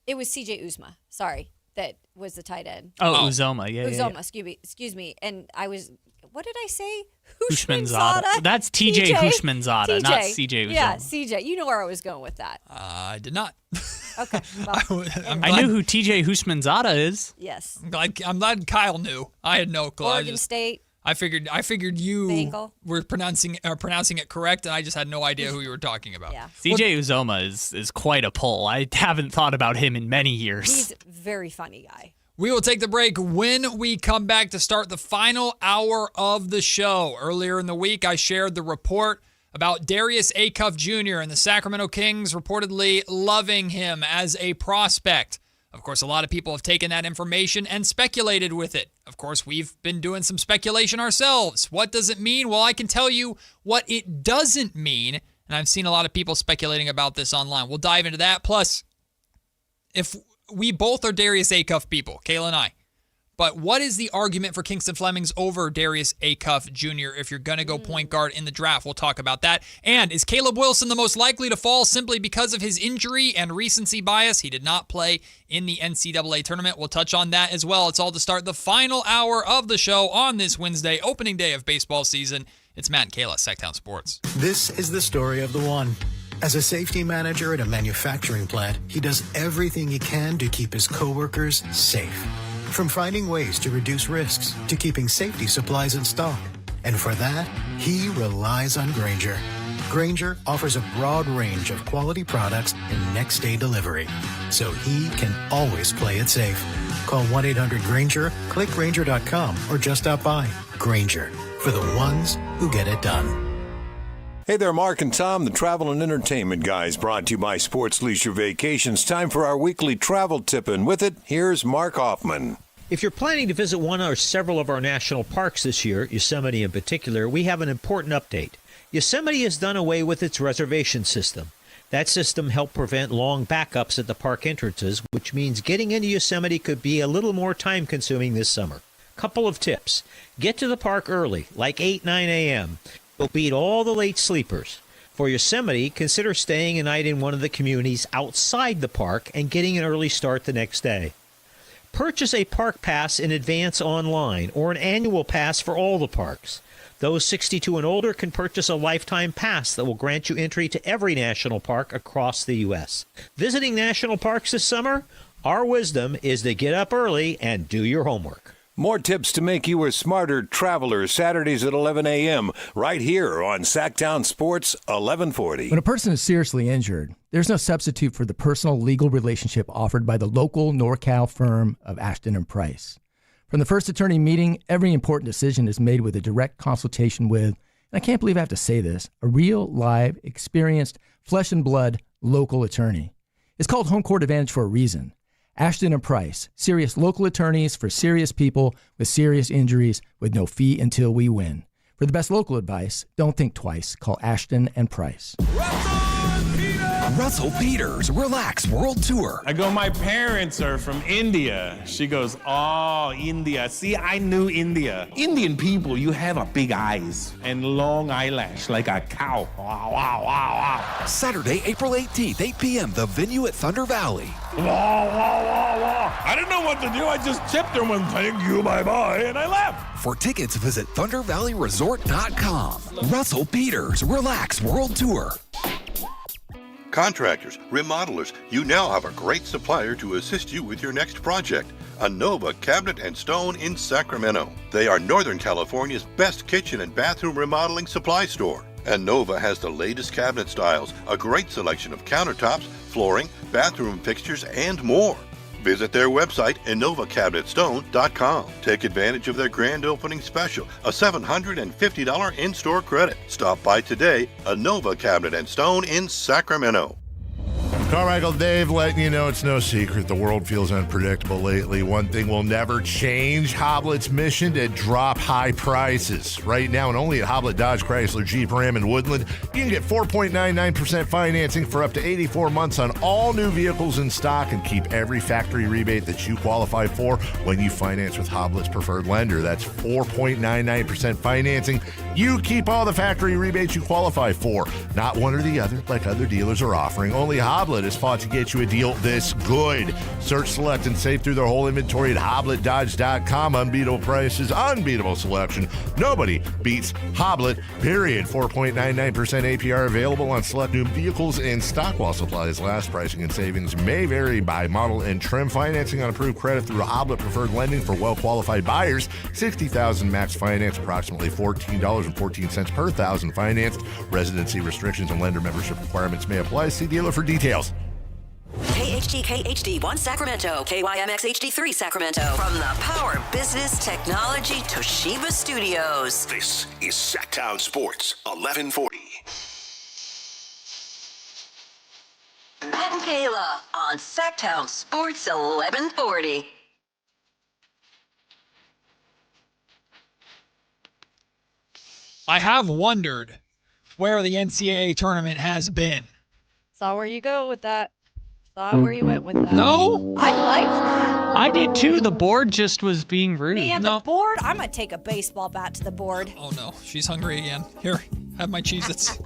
It was C.J. Uzomah, sorry, that was the tight end. Uzomah, yeah. Uzomah, excuse me. And I was, what did I say? Hushmanzada. That's T.J. Hushmanzada, not C.J. Uzomah. Yeah, C.J. You know where I was going with that. I did not. Okay. Well, I knew who T.J. Hushmanzada is. Yes. I'm glad Kyle knew. I had no clue. Oregon State. I figured you Bengal. were pronouncing it correct, and I just had no idea who you were talking about. Yeah. C.J. Uzomah is quite a pull. I haven't thought about him in many years. He's a very funny guy. We will take the break when we come back to start the final hour of the show. Earlier in the week, I shared the report about Darius Acuff Jr. and the Sacramento Kings reportedly loving him as a prospect. Of course, a lot of people have taken that information and speculated with it. Of course, we've been doing some speculation ourselves. What does it mean? Well, I can tell you what it doesn't mean, and I've seen a lot of people speculating about this online. We'll dive into that. Plus, if we both are Darius Acuff people, Kayla and I, but what is the argument for Kingston Flemings over Darius Acuff Jr. if you're going to go point guard in the draft? We'll talk about that. And is Caleb Wilson the most likely to fall simply because of his injury and recency bias? He did not play in the NCAA tournament. We'll touch on that as well. It's all to start the final hour of the show on this Wednesday, opening day of baseball season. It's Matt and Kayla, Sacktown Sports. This is the story of the one. As a safety manager at a manufacturing plant, he does everything he can to keep his coworkers safe. From finding ways to reduce risks to keeping safety supplies in stock. And for that, he relies on Granger. Granger offers a broad range of quality products and next-day delivery, so he can always play it safe. Call 1-800-GRANGER, click Granger.com, or just stop by. Granger, for the ones who get it done. Hey there, Mark and Tom, the travel and entertainment guys, brought to you by Sports Leisure Vacations. Time for our weekly travel tip, and with it, here's Mark Hoffman. If you're planning to visit one or several of our national parks this year, Yosemite in particular, we have an important update. Yosemite has done away with its reservation system. That system helped prevent long backups at the park entrances, which means getting into Yosemite could be a little more time-consuming this summer. Couple of tips. Get to the park early, like 8, 9 a.m. You'll beat all the late sleepers. For Yosemite, consider staying a night in one of the communities outside the park and getting an early start the next day. Purchase a park pass in advance online or an annual pass for all the parks. Those 62 and older can purchase a lifetime pass that will grant you entry to every national park across the U.S. Visiting national parks this summer? Our wisdom is to get up early and do your homework. More tips to make you a smarter traveler, Saturdays at 11 a.m., right here on Sacktown Sports 1140. When a person is seriously injured, there's no substitute for the personal legal relationship offered by the local NorCal firm of Ashton and Price. From the first attorney meeting, every important decision is made with a direct consultation with, and I can't believe I have to say this, a real, live, experienced, flesh and blood local attorney. It's called Home Court Advantage for a reason. Ashton and Price, serious local attorneys for serious people with serious injuries with no fee until we win. For the best local advice, don't think twice. Call Ashton and Price. Russell Peters, Relax World Tour. I go, my parents are from India. She goes, oh, India. See, I knew India. Indian people, you have a big eyes and long eyelash like a cow. Wow, wow, wow, wow. Saturday, April 18th, 8 p.m., the venue at Thunder Valley. Wow, wow, wow, wow. I didn't know what to do. I just tipped her one, thank you, bye-bye, and I left. For tickets, visit ThunderValleyResort.com. Russell Peters, Relax World Tour. Contractors, remodelers, you now have a great supplier to assist you with your next project. Anova Cabinet and Stone in Sacramento. They are Northern California's best kitchen and bathroom remodeling supply store. Anova has the latest cabinet styles, a great selection of countertops, flooring, bathroom fixtures, and more. Visit their website, InovaCabinetStone.com. Take advantage of their grand opening special, a $750 in-store credit. Stop by today, Anova Cabinet and Stone in Sacramento. Carmichael Dave letting you know it's no secret the world feels unpredictable lately. One thing will never change, Hoblet's mission to drop high prices. Right now, and only at Hoblet Dodge Chrysler Jeep Ram in Woodland, you can get 4.99% financing for up to 84 months on all new vehicles in stock and keep every factory rebate that you qualify for when you finance with Hoblet's preferred lender. That's 4.99% financing. You keep all the factory rebates you qualify for, not one or the other like other dealers are offering. Only Hoblet has fought to get you a deal this good. Search, select, and save through their whole inventory at HobletDodge.com. Unbeatable prices, unbeatable selection. Nobody beats Hoblet, period. 4.99% APR available on select new vehicles in stock while supplies last. Pricing and savings may vary by model and trim. Financing on approved credit through Hoblet Preferred Lending for well-qualified buyers. $60,000 max finance, approximately $14.14 per thousand financed. Residency restrictions and lender membership requirements may apply. See dealer for details. KHTK HD1 Sacramento, KYMX HD3 Sacramento. From the Power Business Technology Toshiba Studios. This is Sacktown Sports, 1140. Matt and Kayla on Sacktown Sports 1140. I have wondered where the NCAA tournament has been. Saw where you go with that. Saw where you went with that. No? I liked that. I did too. The board just was being rude. Man, the board? I'm going to take a baseball bat to the board. Oh, no. She's hungry again. Here, have my Cheez-Its.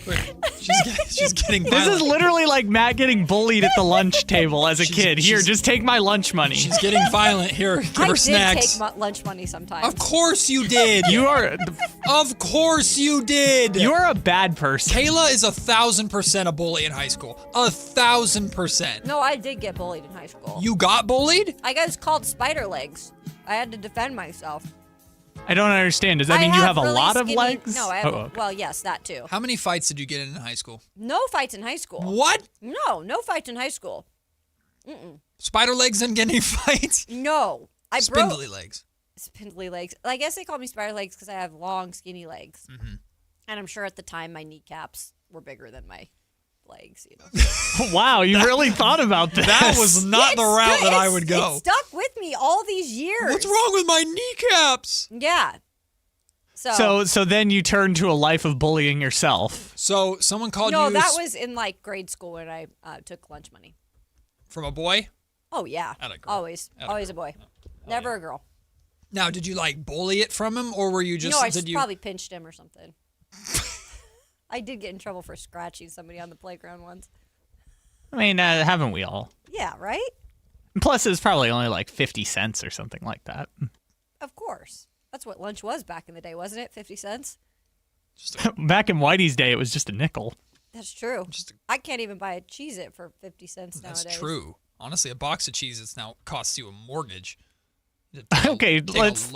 Quick. She's getting violent. This is literally like Matt getting bullied at the lunch table as a kid. Here, just take my lunch money. She's getting violent. Here, give her snacks. I did take lunch money sometimes. Of course you did. You are... Of course you did. You are a bad person. Kayla is 1,000% a bully in high school. 1,000%. No, I did get bullied in high school. You got bullied? I got called spider legs. I had to defend myself. I don't understand. Does that mean you have a really lot of skinny, legs? No, I have. Well, yes, that too. How many fights did you get in high school? No fights in high school. What? No fights in high school. Spider legs didn't get any fights? No. Spindly legs. Spindly legs. I guess they call me spider legs because I have long, skinny legs. Mm-hmm. And I'm sure at the time my kneecaps were bigger than my legs. You know. Wow, you really thought about that. That was not the route that I would go. It stuck with me all these years. What's wrong with my kneecaps? Yeah. So then you turned to a life of bullying yourself. So someone called you... No, that was in like grade school when I took lunch money. From a boy? Oh, yeah. Always. Always a boy. Never a girl. Now, did you like bully it from him, or were you just... No, I probably pinched him or something. I did get in trouble for scratching somebody on the playground once. I mean, haven't we all? Yeah, right? Plus, it was probably only like 50 cents or something like that. Of course. That's what lunch was back in the day, wasn't it? 50 cents? Back in Whitey's day, it was just a nickel. That's true. I can't even buy a Cheez-It for 50 cents nowadays. That's true. Honestly, a box of Cheez-Its now costs you a mortgage. Okay, let's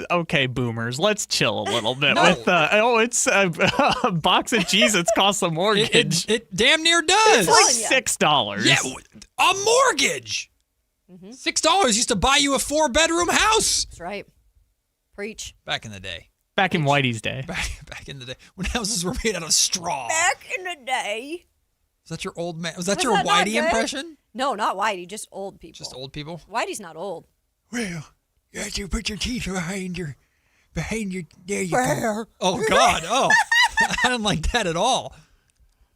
okay, boomers, let's chill a little bit with it's a box of Cheez-Its costs a mortgage. It damn near does. It's like $6. Yeah, a mortgage. $6 used to buy you a 4-bedroom house. That's right. Preach. Back in the day. Back in Whitey's day. Back in the day when houses were made out of straw. Back in the day. Was that your old man? Was that your Whitey impression? No, not Whitey. Just old people. Just old people. Whitey's not old. Well, you have to put your teeth behind your. There you go. Oh God! Oh, I don't like that at all.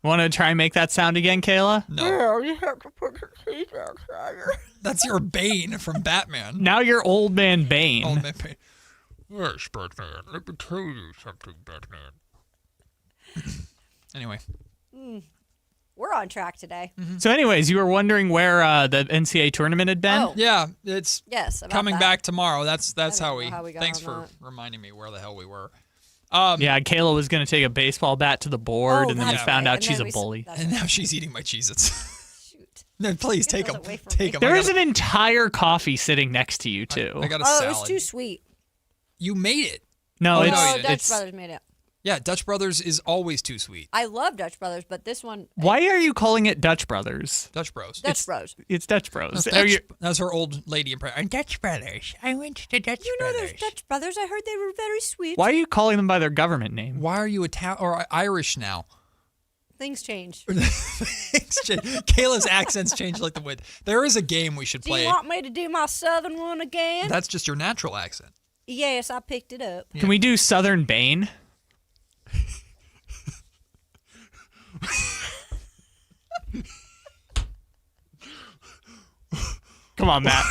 Want to try and make that sound again, Kayla? No. Well, you have to put your teeth outside. That's your Bane from Batman. Now you're Old Man Bane. Old Man Bane. Yes, Batman. Let me tell you something, Batman. Anyway. We're on track today. So anyways, you were wondering where the NCAA tournament had been? Oh. Yeah, it's coming back tomorrow. That's how we thanks for reminding me where the hell we were. Yeah, Kayla was going to take a baseball bat to the board, and then we found out she's a bully. And now she's eating my Cheez-Its. Shoot. No, please take them. There is an entire coffee sitting next to you, too. I got a salad. It was too sweet. You made it. No, Dutch Brothers made it. Yeah, Dutch Brothers is always too sweet. I love Dutch Brothers, but this one... Why are you calling it Dutch Brothers? Dutch Bros. Dutch Bros. It's Dutch Bros. That's her old lady impression. Dutch Brothers. I went to Dutch Brothers. You know there's Dutch Brothers. I heard they were very sweet. Why are you calling them by their government name? Why are you Irish now? Things change. Kayla's accents change like the wind. There is a game we should play. Do you want me to do my southern one again? That's just your natural accent. Yes, I picked it up. Can we do Southern Bane? Come on, Matt.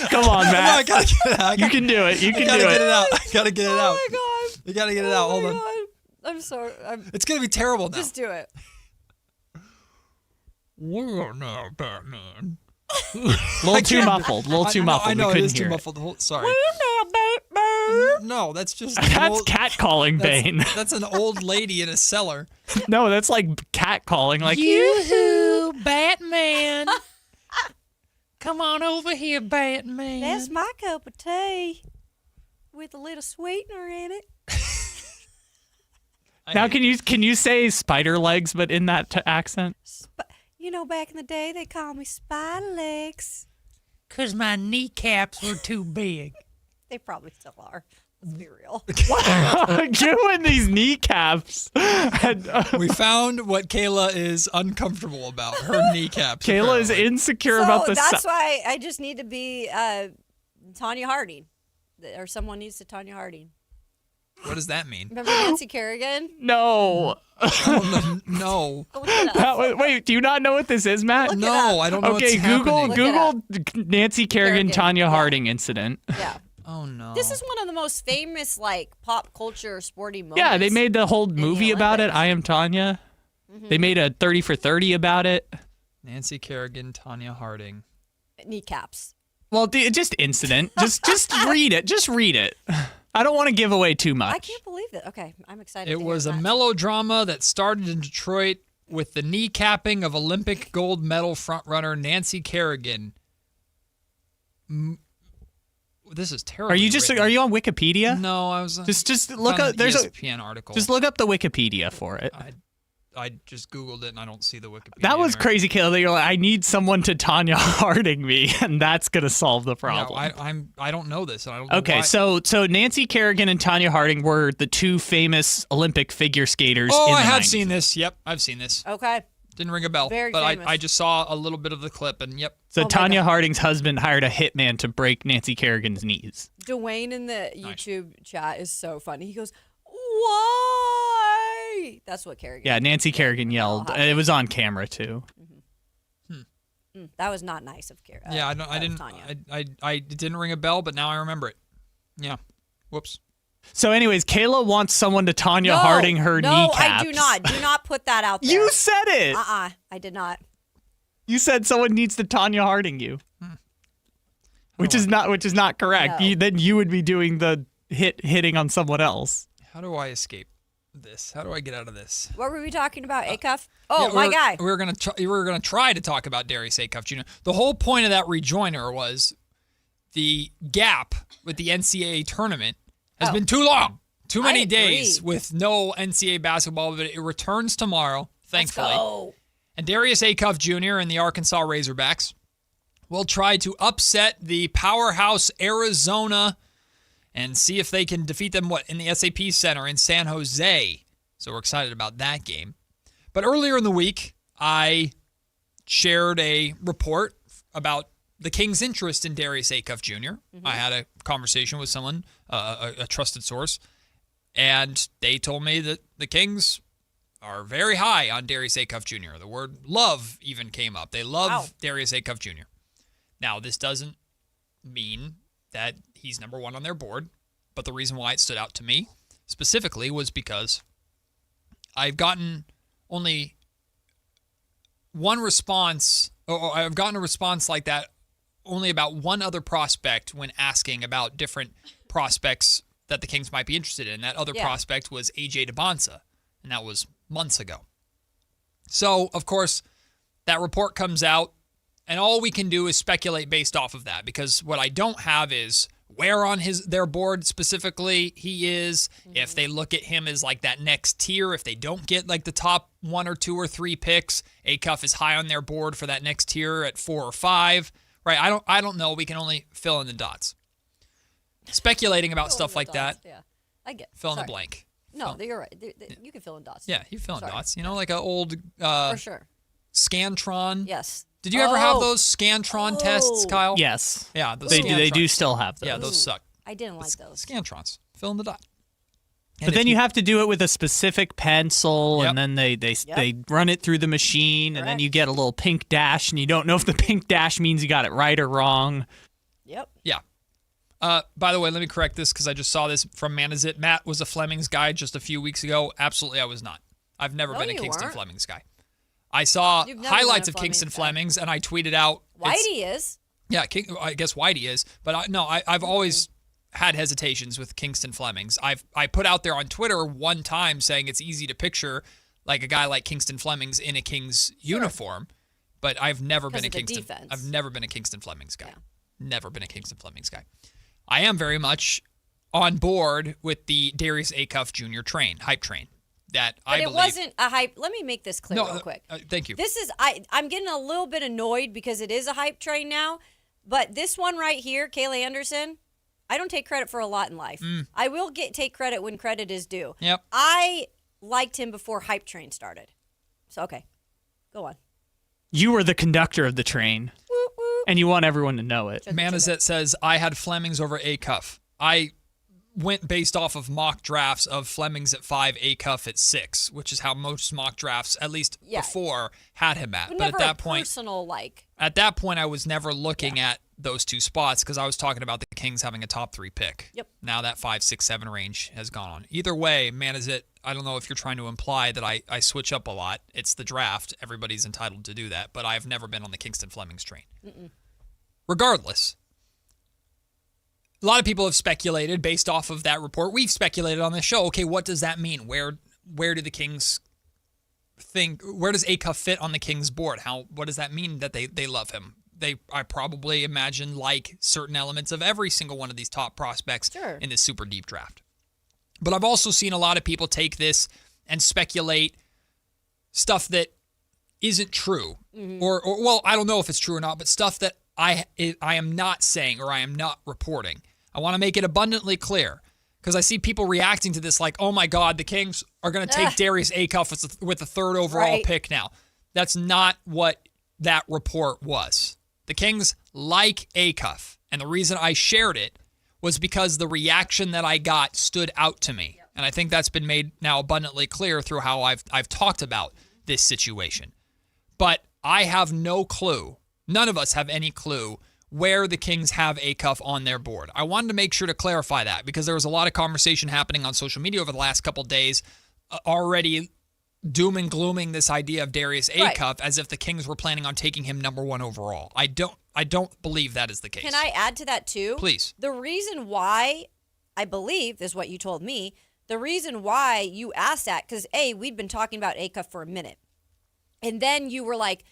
Come on, Matt. I gotta get it out. You can do it. You can do Get it. it out. I gotta get it out. Oh my god. You gotta get it out. Hold on. God. I'm sorry. It's gonna be terrible now. Just do it. We're now Batman. Little too muffled. Little too muffled. I know we it couldn't is too hear muffled. Sorry. No, that's just That's cat calling Bane. That's an old lady in a cellar. No, that's like cat calling. Like Yoo-hoo, Batman. Come on over here, Batman. That's my cup of tea with a little sweetener in it. Now, can you say spider legs, but in that accent? You know, back in the day, they called me spider legs. 'Cause my kneecaps were too big. They probably still are. Let's be real. You and these kneecaps. We found what Kayla is uncomfortable about, her kneecaps. Kayla is apparently. insecure So about the that's why I just need to be Tanya Harding. Or someone needs to Tanya Harding. What does that mean? Remember Nancy Kerrigan? No. No. Wait, do you not know what this is, Matt? No, I don't know Okay, what's Google Nancy Kerrigan, Kerrigan. Tanya Harding incident. Yeah. Oh, no. This is one of the most famous, like, pop culture sporting moments. Yeah, they made the whole movie about it. I Am Tanya. Mm-hmm. They made a 30 for 30 about it. Nancy Kerrigan, Tanya Harding. Kneecaps. Well, just incident. just read it. Just read it. I don't want to give away too much. I can't believe that. Okay, I'm excited. It was a melodrama that started in Detroit with the kneecapping of Olympic gold medal frontrunner Nancy Kerrigan. This is terrible. Are you on Wikipedia? No, I was just look up. There's an ESPN article. Just look up the Wikipedia for it. I just Googled it and I don't see the Wikipedia. That was there. crazy, Kayla. You're like, I need someone to Tanya Harding me, and that's gonna solve the problem. No, I don't know this. And I don't know Okay, why. so Nancy Kerrigan and Tanya Harding were the two famous Olympic figure skaters. Oh, in the I have 90s. seen this. Yep, I've seen this. Okay. Didn't ring a bell, Very but famous. I just saw a little bit of the clip, and yep. So Tanya Harding's husband hired a hitman to break Nancy Kerrigan's knees. Dwayne in the YouTube chat is so funny. He goes, "Why?" That's what Kerrigan. Yeah, Nancy Kerrigan yelled. It was on camera too. That was not nice of Kerrigan. Yeah, I didn't. It didn't ring a bell, but now I remember it. Yeah. Whoops. So, anyways, Kayla wants someone to Tanya Harding her kneecaps. No, I do not. Do not put that out there. You said it. I did not. You said someone needs to Tanya Harding you, which is not correct. No. Then you would be doing the hitting on someone else. How do I escape this? How do I get out of this? What were we talking about? Acuff? Oh, Yeah, my guy. We were gonna try to talk about Darius Acuff Jr. The whole point of that rejoiner was the gap with the NCAA tournament has been too long. Too many days with no NCAA basketball, but it returns tomorrow, thankfully. Let's go. And Darius Acuff Jr. and the Arkansas Razorbacks will try to upset the powerhouse Arizona and see if they can defeat them in the SAP Center in San Jose. So we're excited about that game. But earlier in the week, I shared a report about the Kings' interest in Darius Acuff Jr. I had a conversation with someone, a trusted source, and they told me that the Kings are very high on Darius Acuff Jr. The word love even came up. They love Darius Acuff Jr. Now, this doesn't mean that he's number one on their board, but the reason why it stood out to me specifically was because I've gotten only one response, or I've gotten a response like that only about one other prospect when asking about different prospects that the Kings might be interested in. That other prospect was AJ DeBonsa, and that was months ago. So, of course, that report comes out, and all we can do is speculate based off of that, because what I don't have is where on their board specifically he is, if they look at him as like that next tier, if they don't get like the top 1 or 2 or 3 picks, Acuff is high on their board for that next tier at 4 or 5. Right, I don't know. We can only fill in the dots. Speculating about stuff like that. Yeah, I get. Fill in the blank. No, you're right. You can fill in dots. Yeah, you fill in dots. You know, like an old for sure. Scantron. Yes. Did you ever have those Scantron tests, Kyle? Yes. Yeah, those they do still have those. Yeah, those suck. I didn't like those. Scantrons. Fill in the dot. But then you have to do it with a specific pencil, and then they run it through the machine, and then you get a little pink dash, and you don't know if the pink dash means you got it right or wrong. Yep. Yeah. By the way, let me correct this because I just saw this from Manazit. Matt was a Fleming's guy just a few weeks ago. Absolutely, I was not. I've never been a Kingston Fleming's guy. I saw highlights of Kingston Fleming's, and I tweeted out. Whitey is. Yeah, I guess Whitey is. But I've always had hesitations with Kingston Fleming's. I put out there on Twitter one time saying it's easy to picture like a guy like Kingston Fleming's in a Kings uniform, but I've never been a Kingston. I've never been a Kingston Fleming's guy. Yeah. Never been a Kingston Fleming's guy. I am very much on board with the Darius Acuff Jr. hype train. But it wasn't a hype. Let me make this clear real quick. Thank you. This is I'm getting a little bit annoyed because it is a hype train now, but this one right here, Kayla Anderson, I don't take credit for a lot in life. I will take credit when credit is due. Yep. I liked him before hype train started. So okay, go on. You were the conductor of the train, and you want everyone to know it. Manazet says I had Fleming's over Acuff. I went based off of mock drafts of Fleming's at 5, Acuff at 6, which is how most mock drafts, at least before, had him at. But at that point, at that point, I was never looking at those two spots because I was talking about the Kings having a top 3 pick. Yep. Now that 5, 6, 7 range has gone on. Either way, Manazet, I don't know if you're trying to imply that I switch up a lot. It's the draft. Everybody's entitled to do that, but I've never been on the Kingston Fleming's train. Regardless, a lot of people have speculated based off of that report. We've speculated on this show. Okay, what does that mean? Where do the Kings think? Where does Acuff fit on the Kings board? What does that mean that they love him? I probably imagine like certain elements of every single one of these top prospects in this super deep draft. But I've also seen a lot of people take this and speculate stuff that isn't true, or well, I don't know if it's true or not, but stuff that I am not saying or I am not reporting. I want to make it abundantly clear because I see people reacting to this like, oh my God, the Kings are going to take Darius Acuff with the 3rd overall pick now. That's not what that report was. The Kings like Acuff, and the reason I shared it was because the reaction that I got stood out to me. And I think that's been made now abundantly clear through how I've talked about this situation. But I have no clue. None of us have any clue where the Kings have Acuff on their board. I wanted to make sure to clarify that because there was a lot of conversation happening on social media over the last couple of days already doom and glooming this idea of Darius Acuff as if the Kings were planning on taking him number 1 overall. I don't believe that is the case. Can I add to that too? Please. The reason why I believe this is what you told me. The reason why you asked that, because we'd been talking about Acuff for a minute. And then you were like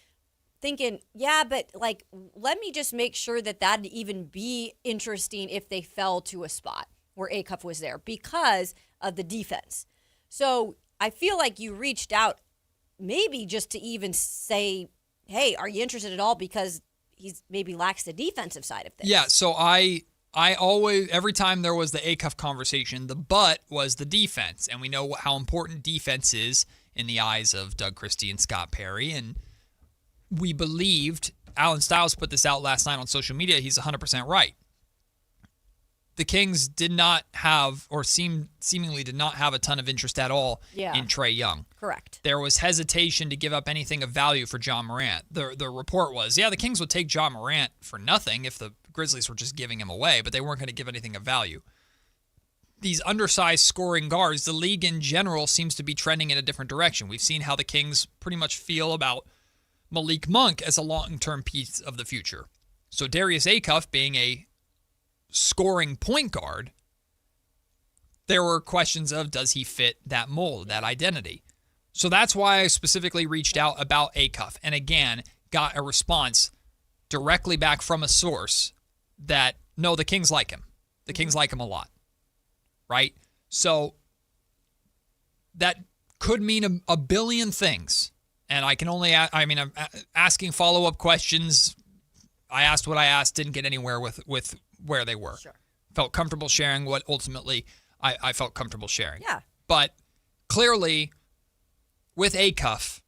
thinking, yeah, but like, let me just make sure that'd even be interesting if they fell to a spot where Acuff was there because of the defense. So I feel like you reached out maybe just to even say, hey, are you interested at all? Because he's maybe lacks the defensive side of things. Yeah, so I always, every time there was the Acuff conversation, the but was the defense. And we know how important defense is in the eyes of Doug Christie and Scott Perry. And we believed, Alan Stiles put this out last night on social media, he's 100% right. The Kings did not have, or seemingly did not have a ton of interest at all in Trae Young. Correct. There was hesitation to give up anything of value for John Morant. The report was, the Kings would take John Morant for nothing if the Grizzlies were just giving him away, but they weren't going to give anything of value. These undersized scoring guards, the league in general seems to be trending in a different direction. We've seen how the Kings pretty much feel about Malik Monk as a long-term piece of the future. So Darius Acuff being a scoring point guard, there were questions of does he fit that mold, that identity? So that's why I specifically reached out about Acuff and again got a response directly back from a source that no, the Kings like him. The Kings like him a lot. Right? So that could mean a billion things. And I can only, I'm asking follow-up questions. I asked what I asked, didn't get anywhere with where they were. Sure. Felt comfortable sharing what ultimately I felt comfortable sharing. Yeah. But clearly, with Acuff,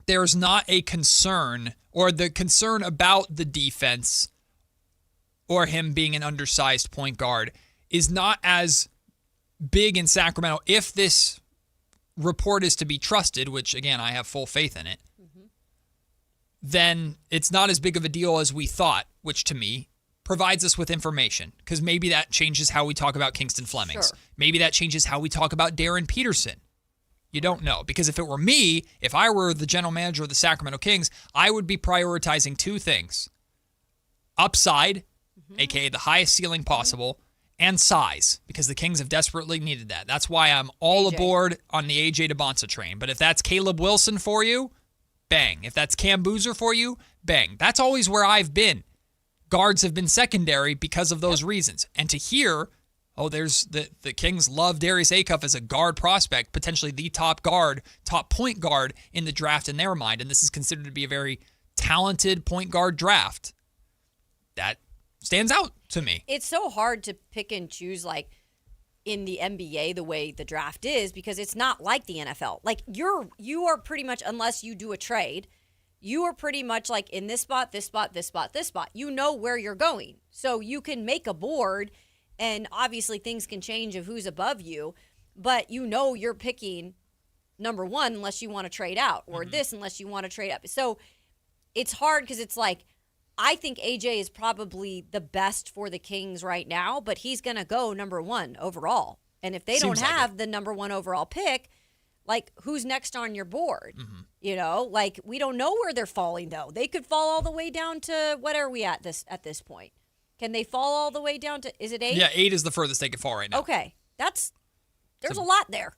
there's not a concern, or the concern about the defense or him being an undersized point guard is not as big in Sacramento. If this report is to be trusted, which, again, I have full faith in it, then it's not as big of a deal as we thought, which to me provides us with information, because maybe that changes how we talk about Kingston Flemings. Sure. Maybe that changes how we talk about Darren Peterson. You don't know, because if it were me, if I were the general manager of the Sacramento Kings, I would be prioritizing two things: upside, aka the highest ceiling possible, and size, because the Kings have desperately needed that. That's why I'm all aboard on the AJ DeBonsa train. But if that's Caleb Wilson for you, bang. If that's Cam Boozer for you, bang. That's always where I've been. Guards have been secondary because of those reasons. And to hear, there's the Kings love Darius Acuff as a guard prospect, potentially the top point guard in the draft in their mind, and this is considered to be a very talented point guard draft. That stands out to me. It's so hard to pick and choose, like, in the NBA the way the draft is, because it's not like the NFL. Like, you are pretty much, unless you do a trade, you are pretty much like in this spot, this spot, this spot, this spot. You know where you're going. So you can make a board, and obviously things can change of who's above you, but you know you're picking number one unless you want to trade out, or this unless you want to trade up. So it's hard because it's like, I think AJ is probably the best for the Kings right now, but he's going to go number one overall. And if they don't have the number one overall pick, like, who's next on your board? You know, like, we don't know where they're falling, though. They could fall all the way down to, what are we at this point? Can they fall all the way down to, is it 8? Yeah, 8 is the furthest they could fall right now. Okay. There's a lot there.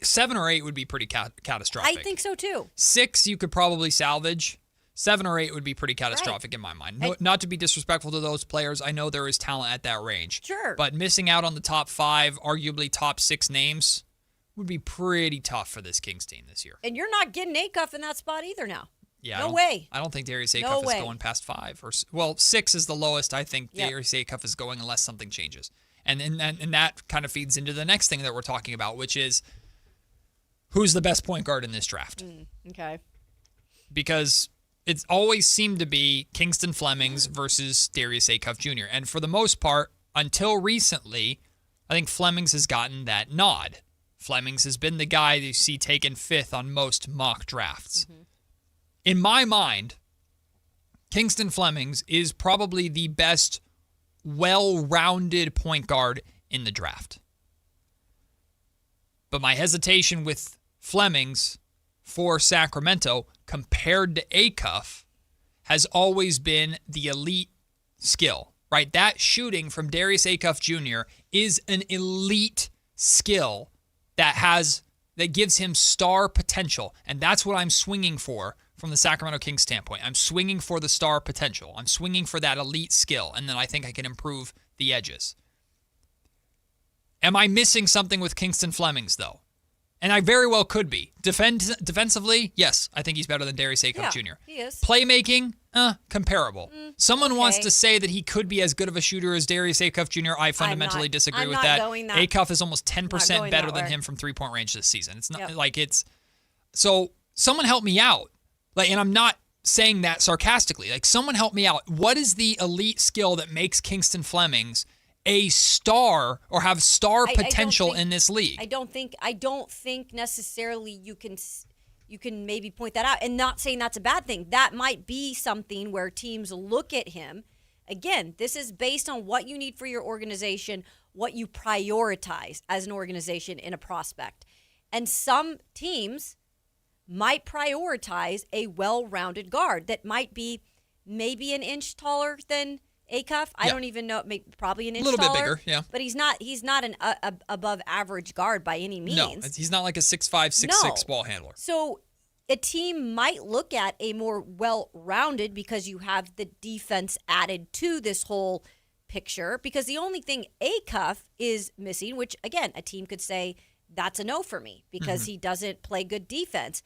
7 or 8 would be pretty catastrophic. I think so, too. 6 you could probably salvage. 7 or 8 would be pretty catastrophic in my mind. No, not to be disrespectful to those players. I know there is talent at that range. Sure. But missing out on the top 5, arguably top 6 names, would be pretty tough for this Kings team this year. And you're not getting Acuff in that spot either now. Yeah, no way. I don't think Darius Acuff is going past 5. 6 is the lowest I think Darius Acuff is going, unless something changes. And that kind of feeds into the next thing that we're talking about, which is who's the best point guard in this draft. Okay. Because it's always seemed to be Kingston Flemings versus Darius Acuff Jr. And for the most part, until recently, I think Flemings has gotten that nod. Flemings has been the guy you see taken 5th on most mock drafts. In my mind, Kingston Flemings is probably the best well-rounded point guard in the draft. But my hesitation with Flemings for Sacramento compared to Acuff has always been the elite skill, right? That shooting from Darius Acuff Jr. is an elite skill that gives him star potential, and that's what I'm swinging for from the Sacramento Kings standpoint. I'm swinging for the star potential. I'm swinging for that elite skill, and then I think I can improve the edges. Am I missing something with Kingston Flemings, though? And I very well could be. Defensively, yes, I think he's better than Darius Acuff Jr. He is. Playmaking, comparable. Someone wants to say that he could be as good of a shooter as Darius Acuff Jr. I fundamentally disagree with that. Acuff is almost 10% better than him from three-point range this season. It's not so someone help me out. And I'm not saying that sarcastically. Someone help me out. What is the elite skill that makes Kingston Flemings a star or have star potential in this league? I don't think necessarily you can maybe point that out, and not saying that's a bad thing. That might be something where teams look at him. Again, this is based on what you need for your organization, what you prioritize as an organization in a prospect. And some teams might prioritize a well-rounded guard that might be maybe an inch taller than Acuff. I don't even know, probably an inch taller. A little bit bigger, yeah. But he's not an above average guard by any means. No, he's not like a 6'5", 6'6" ball handler. So a team might look at a more well-rounded, because you have the defense added to this whole picture, because the only thing Acuff is missing, which again, a team could say that's a no for me because he doesn't play good defense.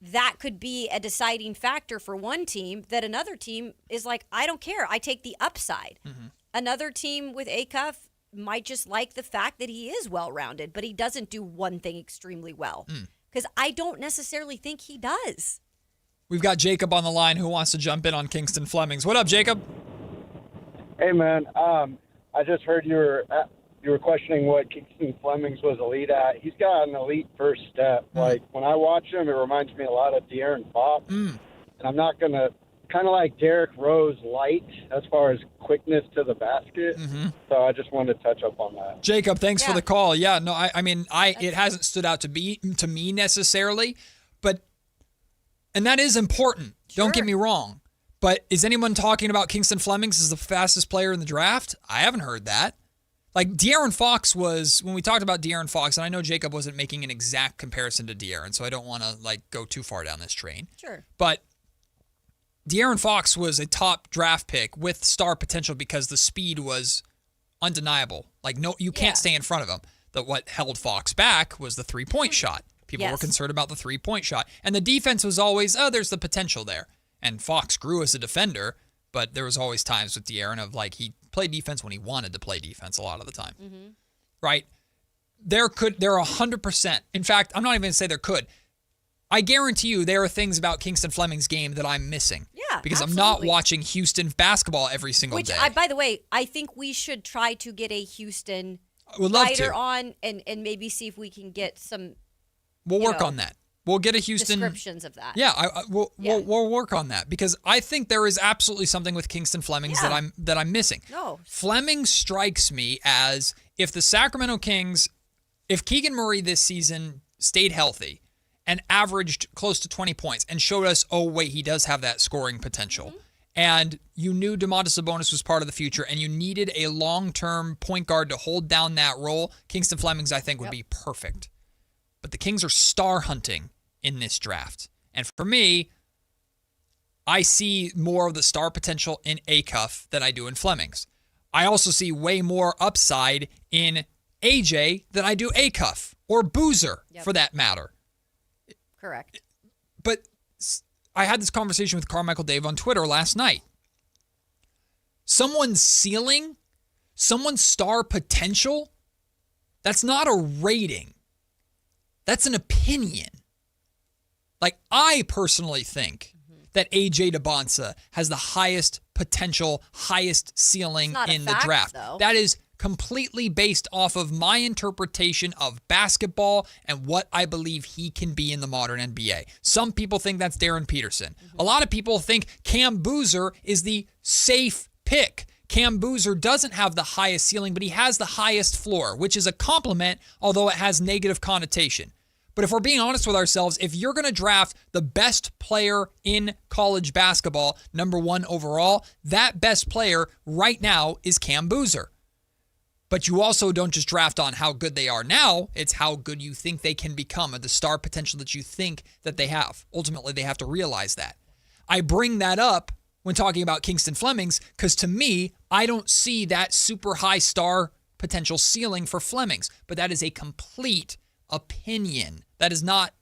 That could be a deciding factor for one team, that another team is like, I don't care. I take the upside. Another team with Acuff, might just like the fact that he is well-rounded, but he doesn't do one thing extremely well. Because I don't necessarily think he does. We've got Jacob on the line who wants to jump in on Kingston Flemings. What up, Jacob? Hey, man. I just heard you were questioning what Kingston Flemings was elite at. He's got an elite first step. Like, when I watch him, it reminds me a lot of De'Aaron Fox. And I'm not going to, kind of like Derrick Rose light as far as quickness to the basket. So I just wanted to touch up on that. Jacob, thanks for the call. Yeah, no, I mean, it hasn't stood out to me necessarily, and that is important. Sure. Don't get me wrong. But is anyone talking about Kingston Flemings as the fastest player in the draft? I haven't heard that. Like, De'Aaron Fox was, when we talked about De'Aaron Fox, and I know Jacob wasn't making an exact comparison to De'Aaron, so I don't want to, go too far down this train. Sure. But De'Aaron Fox was a top draft pick with star potential because the speed was undeniable. Like, no, you can't stay in front of him. What held Fox back was the three-point shot. People were concerned about the three-point shot. And the defense was always, there's the potential there. And Fox grew as a defender, but there was always times with De'Aaron of, he played defense when he wanted to play defense a lot of the time. Right? There are 100%. In fact, I'm not even going to say there could. I guarantee you there are things about Kingston Fleming's game that I'm missing. Yeah, because absolutely. I'm not watching Houston basketball every single day. By the way, I think we should try to get a Houston love writer to. on and maybe see if we can get some. We'll work on that. We'll get a Houston descriptions of that. Yeah, we'll work on that because I think there is absolutely something with Kingston Flemings that I'm missing. No, Fleming strikes me as if the Sacramento Kings, if Keegan Murray this season stayed healthy and averaged close to 20 points and showed us, oh wait, he does have that scoring potential, and you knew Domantas Sabonis was part of the future, and you needed a long-term point guard to hold down that role, Kingston Flemings I think would be perfect. But the Kings are star hunting in this draft. And for me, I see more of the star potential in Acuff than I do in Flemings. I also see way more upside in AJ than I do Acuff or Boozer for that matter. Correct. But I had this conversation with Carmichael Dave on Twitter last night. Someone's ceiling, someone's star potential, that's not a rating. That's an opinion. Like, I personally think that A.J. DeBonsa has the highest potential, highest ceiling in the draft. Though. That is completely based off of my interpretation of basketball and what I believe he can be in the modern NBA. Some people think that's Darren Peterson. A lot of people think Cam Boozer is the safe pick. Cam Boozer doesn't have the highest ceiling, but he has the highest floor, which is a compliment, although it has negative connotation. But if we're being honest with ourselves, if you're going to draft the best player in college basketball, number one overall, that best player right now is Cam Boozer. But you also don't just draft on how good they are now, it's how good you think they can become, or the star potential that you think that they have. Ultimately, they have to realize that. I bring that up when talking about Kingston Flemings, because to me, I don't see that super high star potential ceiling for Flemings, but that is a complete opinion. That is not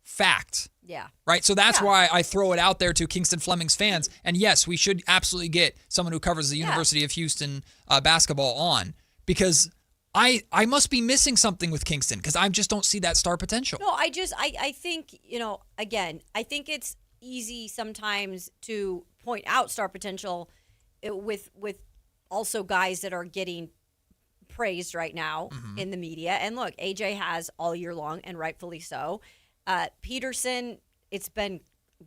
fact. Yeah. Right? So that's why I throw it out there to Kingston Flemings fans. And yes, we should absolutely get someone who covers the University of Houston basketball on, because I must be missing something with Kingston because I just don't see that star potential. No, I think, again, I think it's easy sometimes to point out star potential with also guys that are getting praised right now in the media. And look, AJ has all year long, and rightfully so. Peterson, it's been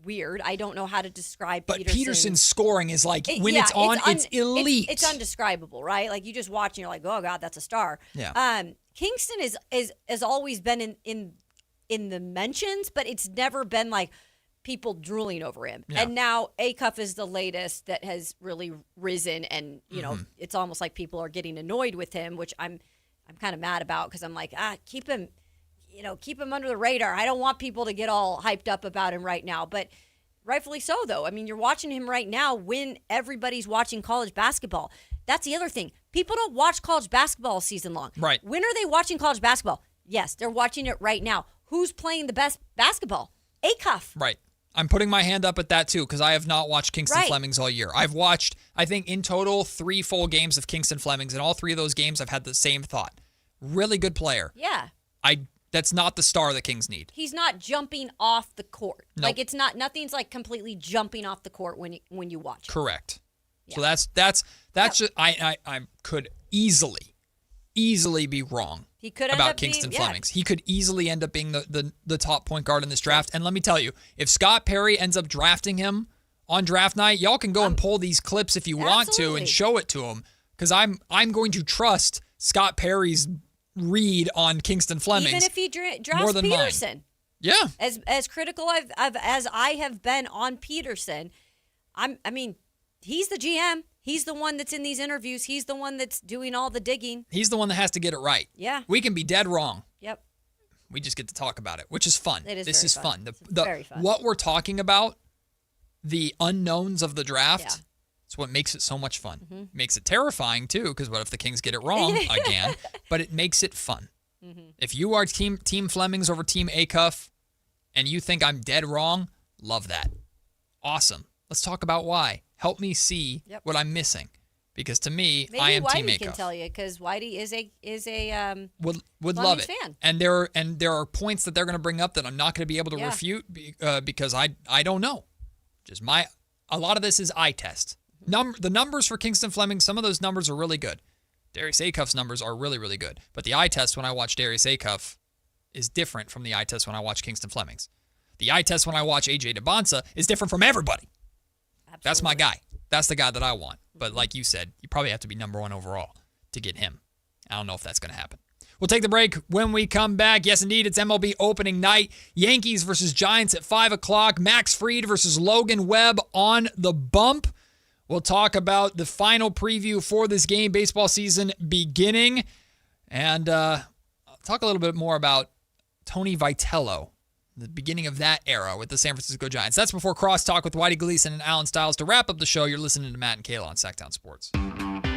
weird. I don't know how to describe Peterson. But Peterson's scoring is it's elite. It's undescribable, right? Like, you just watch and you're like, oh God, that's a star. Yeah. Kingston has always been in the mentions, but it's never been like people drooling over him. Yeah. And now Acuff is the latest that has really risen, and it's almost like people are getting annoyed with him, which I'm kind of mad about, because I'm like, keep him under the radar. I don't want people to get all hyped up about him right now, but rightfully so, though. I mean, you're watching him right now when everybody's watching college basketball. That's the other thing. People don't watch college basketball season long. Right. When are they watching college basketball? Yes, they're watching it right now. Who's playing the best basketball? Acuff. Right. I'm putting my hand up at that too because I have not watched Kingston Flemings all year. I've watched, I think, in total 3 full games of Kingston Flemings, and all 3 of those games I've had the same thought. Really good player. Yeah. That's not the star the Kings need. He's not jumping off the court. Nope. Like it's not nothing's like completely jumping off the court when you watch. Correct. Yeah. So that's just I could easily be wrong. He could about Kingston Flemings. He could easily end up being the top point guard in this draft. And let me tell you, if Scott Perry ends up drafting him on draft night, y'all can go and pull these clips if you want to and show it to him. Because I'm going to trust Scott Perry's read on Kingston Flemings. Even if he drafts Peterson. Mine. Yeah. As critical as I have been on Peterson, I mean, he's the GM. He's the one that's in these interviews. He's the one that's doing all the digging. He's the one that has to get it right. Yeah. We can be dead wrong. Yep. We just get to talk about it, which is fun. This is fun. Very fun. What we're talking about, the unknowns of the draft, it's what makes it so much fun. Mm-hmm. Makes it terrifying, too, because what if the Kings get it wrong again? But it makes it fun. Mm-hmm. If you are Team Flemings over Team Acuff and you think I'm dead wrong, love that. Awesome. Let's talk about why. Help me see what I'm missing, because to me, Maybe I am Whitey Team Acuff. can tell you because Whitey is a would love it. fan. And there are points that they're going to bring up that I'm not going to be able to refute because I don't know. Just a lot of this is eye test. The numbers for Kingston Fleming, some of those numbers are really good. Darius Acuff's numbers are really, really good. But the eye test when I watch Darius Acuff is different from the eye test when I watch Kingston Flemings. The eye test when I watch AJ DeBonsa is different from everybody. Absolutely. That's my guy. That's the guy that I want. But like you said, you probably have to be number 1 overall to get him. I don't know if that's going to happen. We'll take the break. When we come back, yes, indeed, it's MLB opening night. Yankees versus Giants at 5 o'clock. Max Fried versus Logan Webb on the bump. We'll talk about the final preview for this game, baseball season beginning. And I'll talk a little bit more about Tony Vitello, the beginning of that era with the San Francisco Giants. That's before Crosstalk with Whitey Gleason and Alan Stiles. To wrap up the show, you're listening to Matt and Kayla on Sacktown Sports.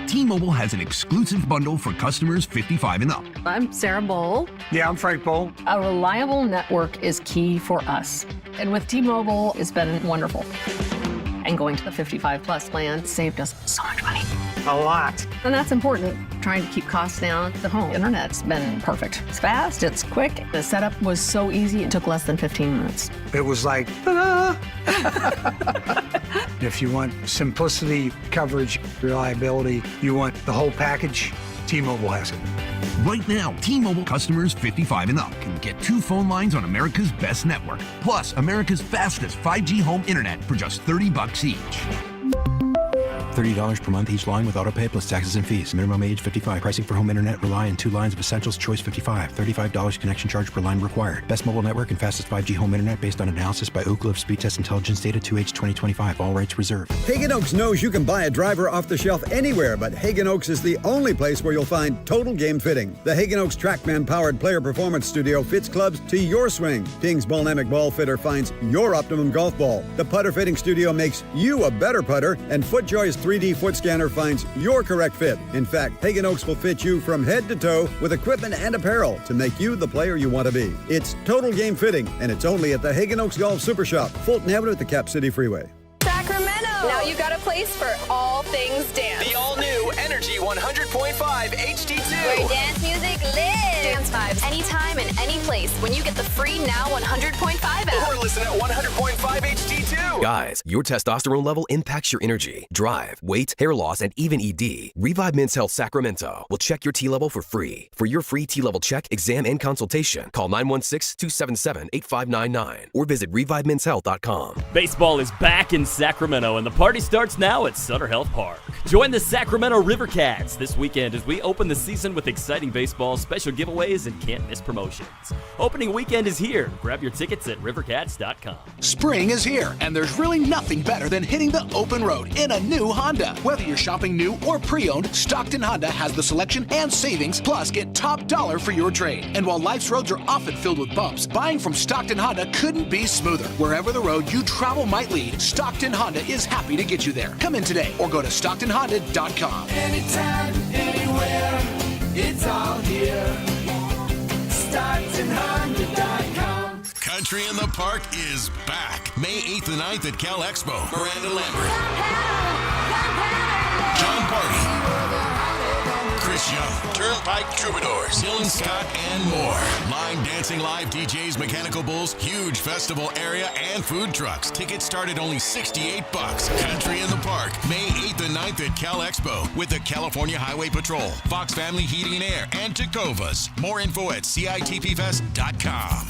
T-Mobile has an exclusive bundle for customers 55 and up. I'm Sarah Bowl. Yeah, I'm Frank Bowl. A reliable network is key for us. And with T-Mobile, it's been wonderful. And going to the 55-plus plan saved us so much money. A lot. And that's important. Trying to keep costs down. The home internet's been perfect. It's fast, it's quick. The setup was so easy, it took less than 15 minutes. It was like, ta-da! If you want simplicity, coverage, reliability, you want the whole package, T-Mobile has it. Right now, T-Mobile customers 55 and up can get 2 phone lines on America's best network, plus America's fastest 5G home internet for just $30 each. $30 per month each line with autopay plus taxes and fees. Minimum age 55. Pricing for home internet rely on 2 lines of Essentials. Choice 55. $35 connection charge per line required. Best mobile network and fastest 5G home internet based on analysis by Ookla of Speed Test Intelligence data 2H 2025. All rights reserved. Hagen Oaks knows you can buy a driver off the shelf anywhere, but Hagen Oaks is the only place where you'll find total game fitting. The Hagen Oaks TrackMan-powered player performance studio fits clubs to your swing. Ping's Ballnamic Ball Fitter finds your optimum golf ball. The putter fitting studio makes you a better putter, and FootJoy's 3D foot scanner finds your correct fit. In fact, Hagen Oaks will fit you from head to toe with equipment and apparel to make you the player you want to be. It's total game fitting, and it's only at the Hagen Oaks Golf Super Shop, Fulton Avenue at the Cap City Freeway. Sacramento! Now you got a place for all things dance. The all-new Energy 100.5 HD2. Where dance music lives. Dance vibes anytime and any place when you get the free Now 100.5 app. Or listen at 100.5 HD2. Guys, your testosterone level impacts your energy, drive, weight, hair loss, and even ED. Revive Men's Health Sacramento will check your T level for free. For your free T level check, exam, and consultation, call 916-277-8599 or visit ReviveMen'sHealth.com. Baseball is back in Sacramento, and the party starts now at Sutter Health Park. Join the Sacramento Rivercats this weekend as we open the season with exciting baseball, special giveaways, and can't-miss promotions. Opening weekend is here. Grab your tickets at rivercats.com. Spring is here, and there's really nothing better than hitting the open road in a new Honda. Whether you're shopping new or pre-owned, Stockton Honda has the selection and savings, plus get top dollar for your trade. And while life's roads are often filled with bumps, buying from Stockton Honda couldn't be smoother. Wherever the road you travel might lead, Stockton Honda is happy to get you there. Come in today or go to StocktonHonda.com. Anytime, anywhere, it's all here. StocktonHonda.com. Country in the Park is back. May 8th and 9th at Cal Expo. Miranda Lambert, John Party, Chris Young, Turnpike Troubadours, Dylan Scott, and more. Line dancing live DJs, Mechanical Bulls, huge festival area, and food trucks. Tickets start at only $68. Country in the Park, May 8th and 9th at Cal Expo with the California Highway Patrol, Fox Family Heating and Air, and Tecovas. More info at CITPFest.com.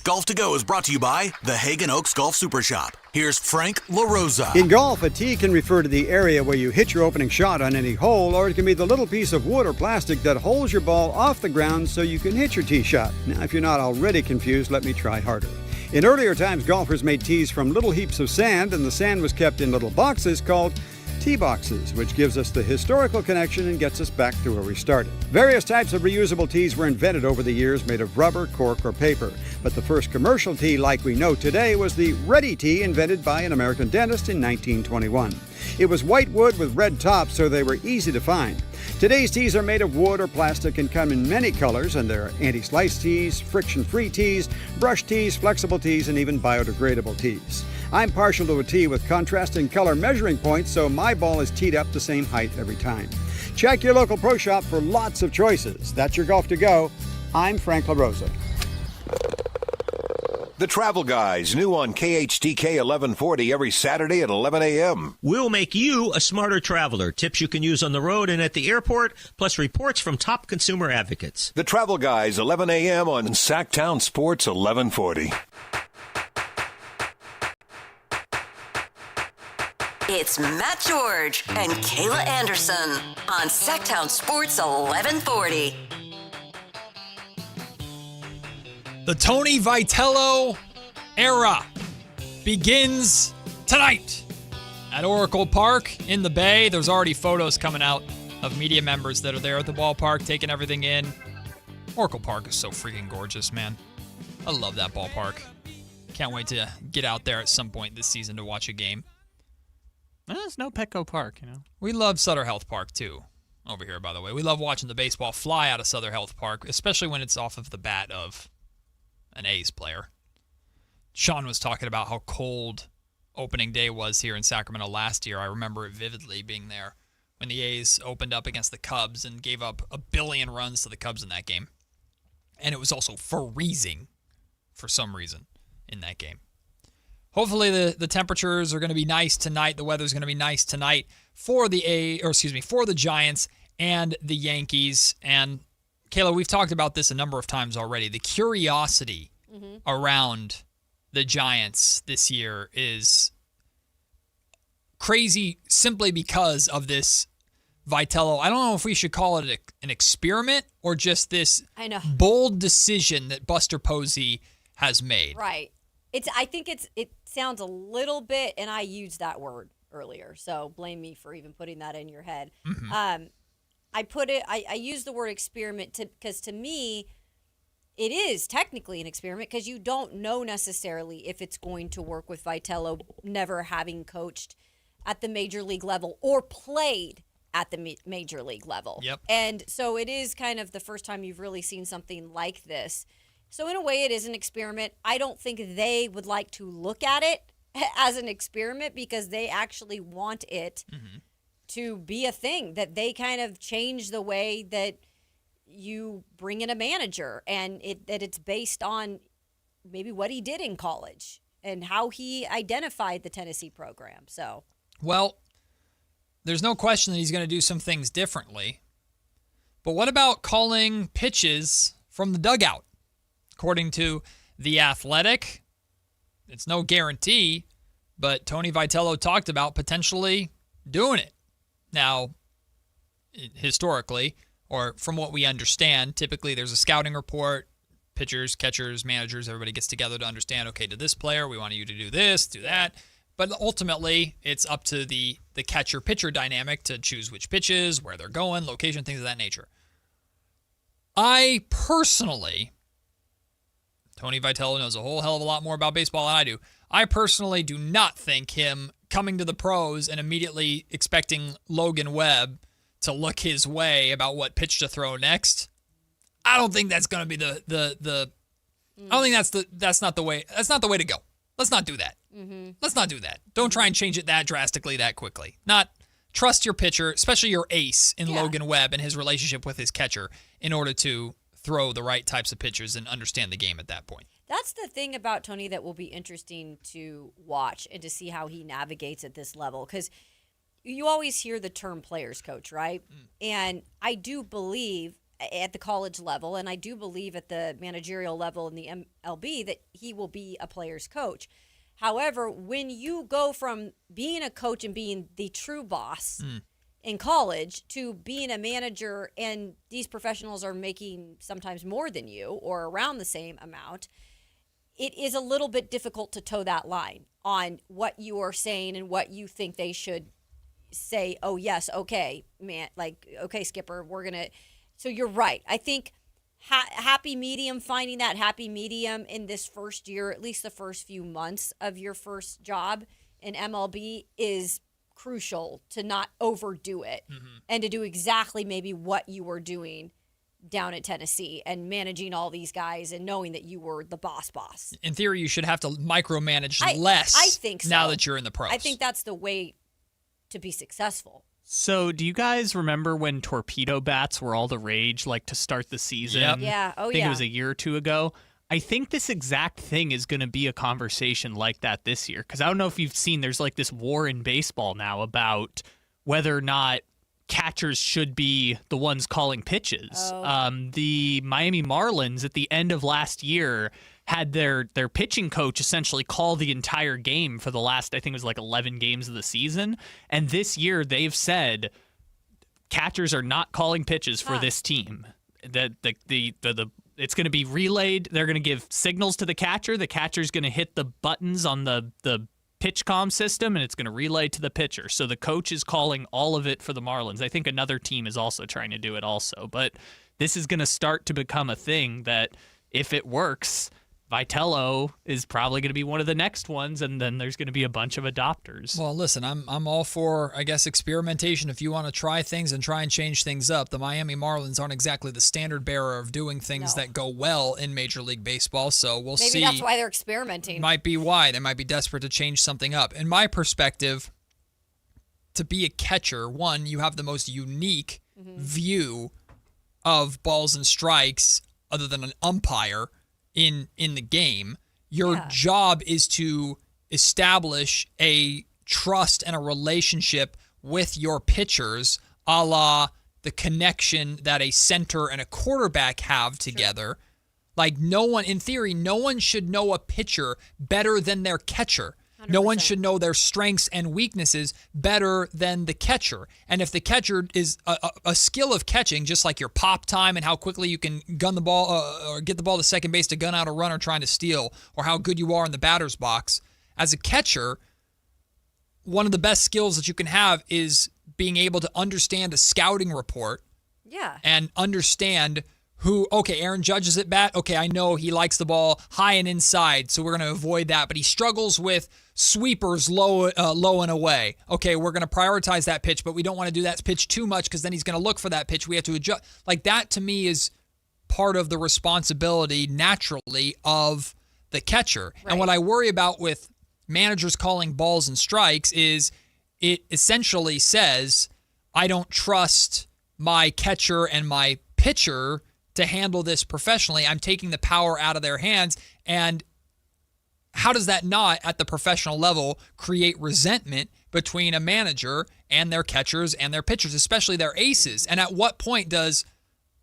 Golf to Go is brought to you by the Hagen Oaks Golf Super Shop. Here's Frank LaRosa. In golf, a tee can refer to the area where you hit your opening shot on any hole, or it can be the little piece of wood or plastic that holds your ball off the ground so you can hit your tee shot. Now, if you're not already confused, let me try harder. In earlier times, golfers made tees from little heaps of sand, and the sand was kept in little boxes called tee boxes, which gives us the historical connection and gets us back to where we started. Various types of reusable tees were invented over the years, made of rubber, cork, or paper. But the first commercial tee like we know today was the Ready Tee, invented by an American dentist in 1921. It was white wood with red tops, so they were easy to find. Today's tees are made of wood or plastic and come in many colors, and there are anti-slice tees, friction-free tees, brush tees, flexible tees, and even biodegradable tees. I'm partial to a tee with contrasting color measuring points, so my ball is teed up the same height every time. Check your local pro shop for lots of choices. That's your Golf to Go. I'm Frank LaRosa. The Travel Guys, new on KHTK 1140 every Saturday at 11 a.m. We'll make you a smarter traveler. Tips you can use on the road and at the airport, plus reports from top consumer advocates. The Travel Guys, 11 a.m. on Sacktown Sports 1140. It's Matt George and Kayla Anderson on Sacktown Sports 1140. The Tony Vitello era begins tonight at Oracle Park in the Bay. There's already photos coming out of media members that are there at the ballpark taking everything in. Oracle Park is so freaking gorgeous, man. I love that ballpark. Can't wait to get out there at some point this season to watch a game. There's no Petco Park, you know. We love Sutter Health Park, too, over here, by the way. We love watching the baseball fly out of Sutter Health Park, especially when it's off of the bat of an A's player. Sean was talking about how cold opening day was here in Sacramento last year. I remember it vividly being there when the A's opened up against the Cubs and gave up 1 billion runs to the Cubs in that game. And it was also freezing for some reason in that game. Hopefully the temperatures are going to be nice tonight. The weather's going to be nice tonight for the Giants and the Yankees. And Kayla, we've talked about this a number of times already. The curiosity around the Giants this year is crazy simply because of this Vitello. I don't know if we should call it an experiment or just this bold decision that Buster Posey has made. Right. I think it sounds a little bit, and I used that word earlier, so blame me for even putting that in your head. Mm-hmm. I use the word experiment because to me, it is technically an experiment because you don't know necessarily if it's going to work with Vitello never having coached at the major league level or played at the major league level. Yep. And so it is kind of the first time you've really seen something like this. So in a way, it is an experiment. I don't think they would like to look at it as an experiment because they actually want it to be a thing, that they kind of change the way that you bring in a manager and that it's based on maybe what he did in college and how he identified the Tennessee program. So, well, there's no question that he's going to do some things differently. But what about calling pitches from the dugout? According to The Athletic, it's no guarantee, but Tony Vitello talked about potentially doing it. Now, historically, or from what we understand, typically there's a scouting report, pitchers, catchers, managers, everybody gets together to understand, okay, to this player, we want you to do this, do that. But ultimately, it's up to the catcher-pitcher dynamic to choose which pitches, where they're going, location, things of that nature. I personally... Tony Vitello knows a whole hell of a lot more about baseball than I do. I personally do not think him coming to the pros and immediately expecting Logan Webb to look his way about what pitch to throw next. I don't think that's going to be the I don't think that's not the way. That's not the way to go. Let's not do that. Mm-hmm. Let's not do that. Don't try and change it that drastically that quickly. Not trust your pitcher, especially your ace in Logan Webb and his relationship with his catcher, in order to throw the right types of pitches and understand the game at that point. That's the thing about Tony that will be interesting to watch and to see how he navigates at this level. Because you always hear the term players coach, right? And I do believe at the college level, and I do believe at the managerial level in the MLB, that he will be a player's coach. However, when you go from being a coach and being the true boss in college to being a manager, and these professionals are making sometimes more than you or around the same amount, it is a little bit difficult to toe that line on what you are saying and what you think they should say. Oh, yes, okay, man, like, okay, Skipper, we're going to. So you're right. I think happy medium, finding that happy medium in this first year, at least the first few months of your first job in MLB, is crucial to not overdo it and to do exactly maybe what you were doing down at Tennessee and managing all these guys and knowing that you were the boss. In theory, you should have to micromanage less. I think so. Now that you're in the pros. I think that's the way to be successful. So, do you guys remember when torpedo bats were all the rage, like to start the season? Yep. Yeah. Oh, I think yeah. it was a year or two ago. I think this exact thing is going to be a conversation like that this year. Because I don't know if you've seen, there's like this war in baseball now about whether or not catchers should be the ones calling pitches. The Miami Marlins at the end of last year had their pitching coach essentially call the entire game for the last, I think it was like 11 games of the season. And this year they've said catchers are not calling pitches for this team. It's going to be relayed. They're going to give signals to the catcher. The catcher's going to hit the buttons on the pitch comm system, and it's going to relay to the pitcher. So the coach is calling all of it for the Marlins. I think another team is also trying to do it also. But this is going to start to become a thing that if it works, Vitello is probably going to be one of the next ones, and then there's going to be a bunch of adopters. Well, listen, I'm all for, I guess, experimentation. If you want to try things and try and change things up, the Miami Marlins aren't exactly the standard bearer of doing things that go well in Major League Baseball, so we'll see. Maybe that's why they're experimenting. Might be why. They might be desperate to change something up. In my perspective, to be a catcher, one, you have the most unique view of balls and strikes other than an umpire in the game. Your job is to establish a trust and a relationship with your pitchers, a la the connection that a center and a quarterback have together. Like, no one, in theory, no one should know a pitcher better than their catcher. 100%. No one should know their strengths and weaknesses better than the catcher. And if the catcher is a skill of catching, just like your pop time and how quickly you can gun the ball or get the ball to second base to gun out a runner trying to steal, or how good you are in the batter's box, as a catcher, one of the best skills that you can have is being able to understand a scouting report and understand who, okay, Aaron Judge is at bat. Okay, I know he likes the ball high and inside, so we're going to avoid that. But he struggles with sweepers low and away. Okay, we're going to prioritize that pitch, but we don't want to do that pitch too much because then he's going to look for that pitch. We have to adjust. Like, that to me is part of the responsibility naturally of the catcher. Right. And what I worry about with managers calling balls and strikes is it essentially says, I don't trust my catcher and my pitcher to handle this professionally. I'm taking the power out of their hands. And how does that not, at the professional level, create resentment between a manager and their catchers and their pitchers, especially their aces? And at what point does,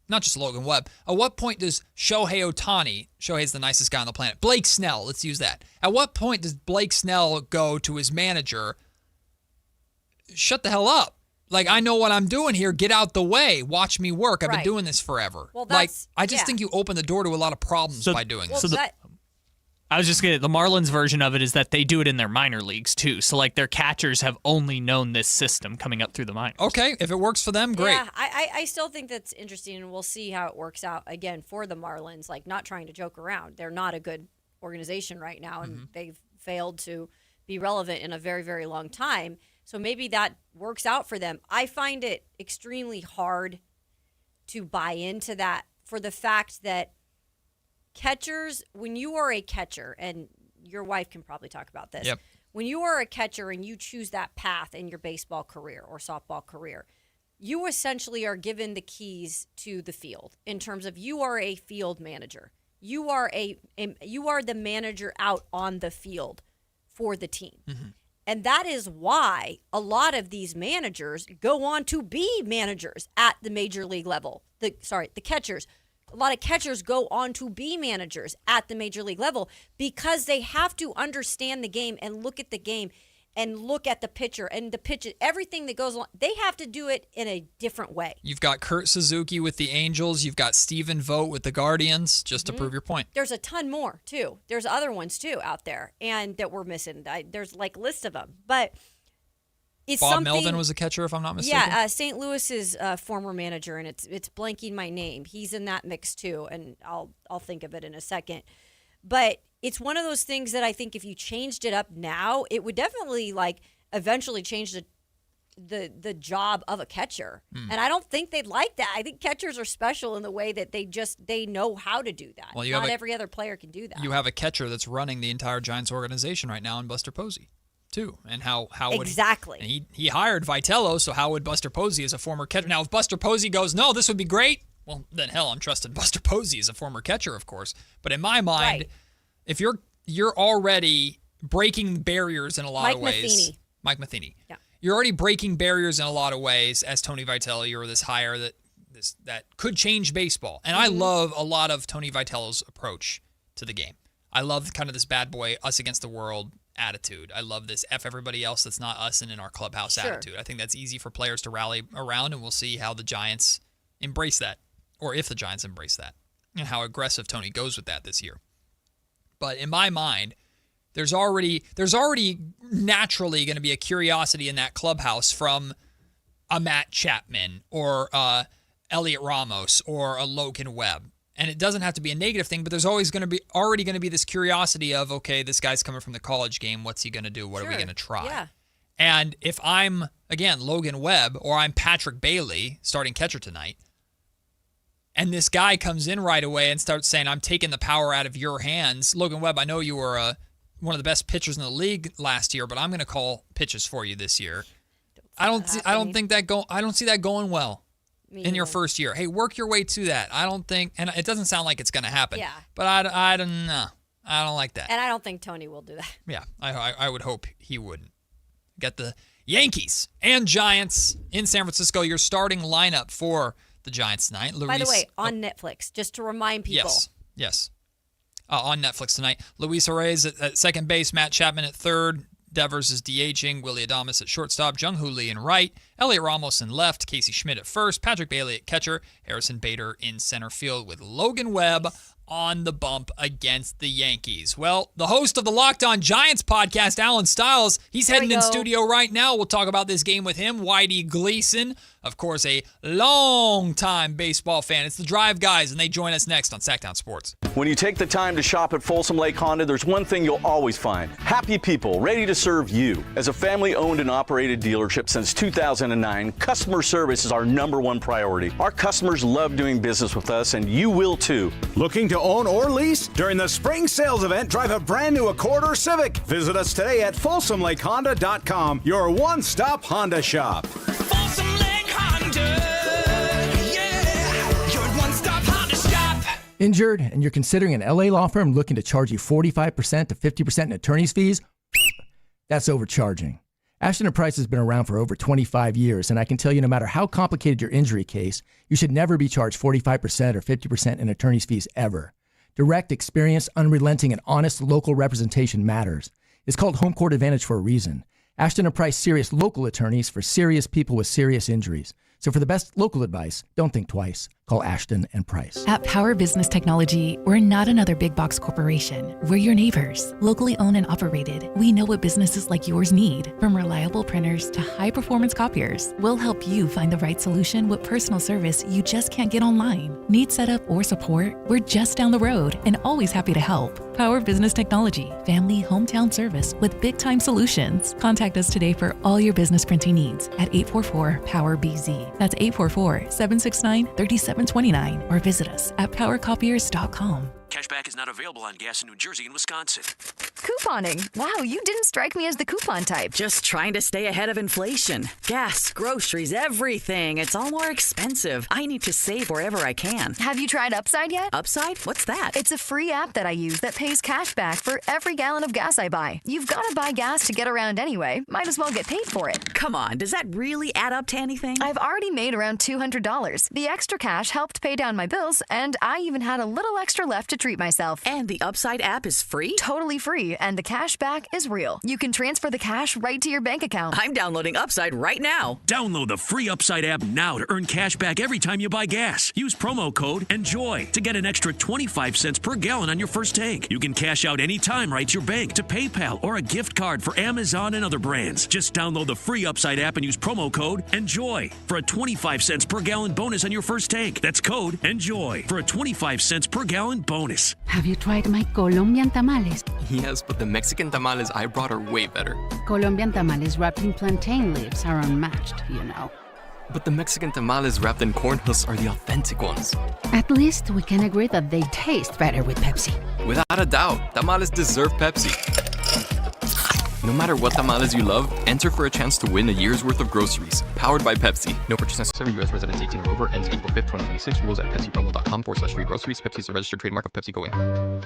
not just Logan Webb, at what point does Shohei Ohtani, Shohei's the nicest guy on the planet, Blake Snell, let's use that. At what point does Blake Snell go to his manager, shut the hell up? Like, I know what I'm doing here. Get out the way. Watch me work. I've been doing this forever. Well, like, I just think you open the door to a lot of problems by doing this. I was just going the Marlins version of it is that they do it in their minor leagues too. So like their catchers have only known this system coming up through the minors. Okay, if it works for them, great. Yeah, I still think that's interesting, and we'll see how it works out again for the Marlins. Like, not trying to joke around. They're not a good organization right now, and they've failed to be relevant in a very, very long time. So maybe that works out for them. I find it extremely hard to buy into that for the fact that catchers, when you are a catcher, and your wife can probably talk about this. Yep. When you are a catcher and you choose that path in your baseball career or softball career, you essentially are given the keys to the field in terms of you are a field manager. You are you are the manager out on the field for the team. Mm-hmm. And that is why a lot of these managers go on to be managers at the major league level. The catchers. A lot of catchers go on to be managers at the major league level because they have to understand the game and look at the game and look at the pitcher and the pitch, everything that goes along. They have to do it in a different way. You've got Kurt Suzuki with the Angels. You've got Stephen Vogt with the Guardians, just to prove your point. There's a ton more, too. There's other ones, too, out there and that we're missing. There's like lists of them. But it's Bob Melvin was a catcher, if I'm not mistaken. Yeah, St. Louis's former manager, and it's blanking my name. He's in that mix, too, and I'll think of it in a second. But it's one of those things that I think if you changed it up now, it would definitely eventually change the job of a catcher. And I don't think they'd like that. I think catchers are special in the way that they know how to do that. Well, not every other player can do that. You have a catcher that's running the entire Giants organization right now in Buster Posey, too. And how would exactly? And he hired Vitello, so how would Buster Posey as a former catcher? Now, if Buster Posey goes, no, this would be great. Well, then hell, I'm trusting Buster Posey as a former catcher, of course. But in my mind, if you're already breaking barriers in a lot of ways. Mike Matheny. Yeah. You're already breaking barriers in a lot of ways as Tony Vitello. You're this hire that could change baseball. And I love a lot of Tony Vitello's approach to the game. I love kind of this bad boy, us against the world attitude. I love this F everybody else that's not us and in our clubhouse attitude. I think that's easy for players to rally around, and we'll see how the Giants embrace that, or if the Giants embrace that, and how aggressive Tony goes with that this year. But in my mind, there's already naturally going to be a curiosity in that clubhouse from a Matt Chapman or Elliot Ramos or a Logan Webb. And it doesn't have to be a negative thing, but there's always already going to be this curiosity of, okay, this guy's coming from the college game. What's he going to do? What are we going to try? Yeah. And if I'm, again, Logan Webb or I'm Patrick Bailey, starting catcher tonight, and this guy comes in right away and starts saying, I'm taking the power out of your hands. Logan Webb, I know you were one of the best pitchers in the league last year, but I'm going to call pitches for you this year. I don't see that going well in your first year. Hey, work your way to that. I don't think, and it doesn't sound like it's going to happen. Yeah. But I don't know. I don't like that. And I don't think Tony will do that. Yeah, I would hope he wouldn't. Got the Yankees and Giants in San Francisco. Your starting lineup for the Giants tonight. By the way, on Netflix, just to remind people. Yes. On Netflix tonight. Luis Arraez at second base, Matt Chapman at third, Devers is DHing, Willie Adames at shortstop, Jung-Hoo Lee in right, Elliot Ramos in left, Casey Schmidt at first, Patrick Bailey at catcher, Harrison Bader in center field with Logan Webb on the bump against the Yankees. Well, the host of the Locked On Giants podcast, Alan Stiles, he's heading in studio right now. We'll talk about this game with him. Whitey Gleason, of course, a long-time baseball fan. It's the Drive Guys, and they join us next on Sacktown Sports. When you take the time to shop at Folsom Lake Honda, there's one thing you'll always find. Happy people ready to serve you. As a family-owned and operated dealership since 2009, customer service is our #1 priority. Our customers love doing business with us, and you will too. Looking to own or lease? During the spring sales event, drive a brand new Accord or Civic. Visit us today at FolsomLakeHonda.com, your one-stop Honda shop. Folsom Lake Honda, yeah, your one-stop Honda shop. Injured and you're considering an LA law firm looking to charge you 45% to 50% in attorney's fees? That's overcharging. Ashton and Price has been around for over 25 years, and I can tell you no matter how complicated your injury case, you should never be charged 45% or 50% in attorney's fees ever. Direct, experienced, unrelenting, and honest local representation matters. It's called Home Court Advantage for a reason. Ashton and Price, serious local attorneys for serious people with serious injuries. So for the best local advice, don't think twice. Call Ashton and Price. At Power Business Technology, we're not another big box corporation. We're your neighbors, locally owned and operated. We know what businesses like yours need, from reliable printers to high-performance copiers. We'll help you find the right solution with personal service you just can't get online. Need setup or support? We're just down the road and always happy to help. Power Business Technology, family hometown service with big-time solutions. Contact us today for all your business printing needs at 844-POWER-BZ. That's 844-769-3729 or visit us at powercopiers.com. Cashback is not available on gas in New Jersey and Wisconsin. Couponing. Wow, you didn't strike me as the coupon type. Just trying to stay ahead of inflation. Gas, groceries, everything. It's all more expensive. I need to save wherever I can. Have you tried Upside yet? Upside? What's that? It's a free app that I use that pays cash back for every gallon of gas I buy. You've got to buy gas to get around anyway. Might as well get paid for it. Come on, does that really add up to anything? I've already made around $200. The extra cash helped pay down my bills, and I even had a little extra left to treat myself. And the Upside app is free? Totally free, and the cash back is real. You can transfer the cash right to your bank account. I'm downloading Upside right now. Download the free Upside app now to earn cash back every time you buy gas. Use promo code ENJOY to get an extra 25 cents per gallon on your first tank. You can cash out anytime right to your bank, to PayPal, or a gift card for Amazon and other brands. Just download the free Upside app and use promo code ENJOY for a 25 cents per gallon bonus on your first tank. That's code ENJOY for a 25 cents per gallon bonus. Have you tried my Colombian tamales? Yes, but the Mexican tamales I brought are way better. Colombian tamales wrapped in plantain leaves are unmatched, you know. But the Mexican tamales wrapped in corn husks are the authentic ones. At least we can agree that they taste better with Pepsi. Without a doubt, tamales deserve Pepsi. No matter what tamales you love, enter for a chance to win a year's worth of groceries. Powered by Pepsi. No purchase necessary. U.S. residents 18 or over. Ends April 5th, 2026. Rules at PepsiPromo.com/free groceries. Pepsi is a registered trademark of PepsiCo Inc.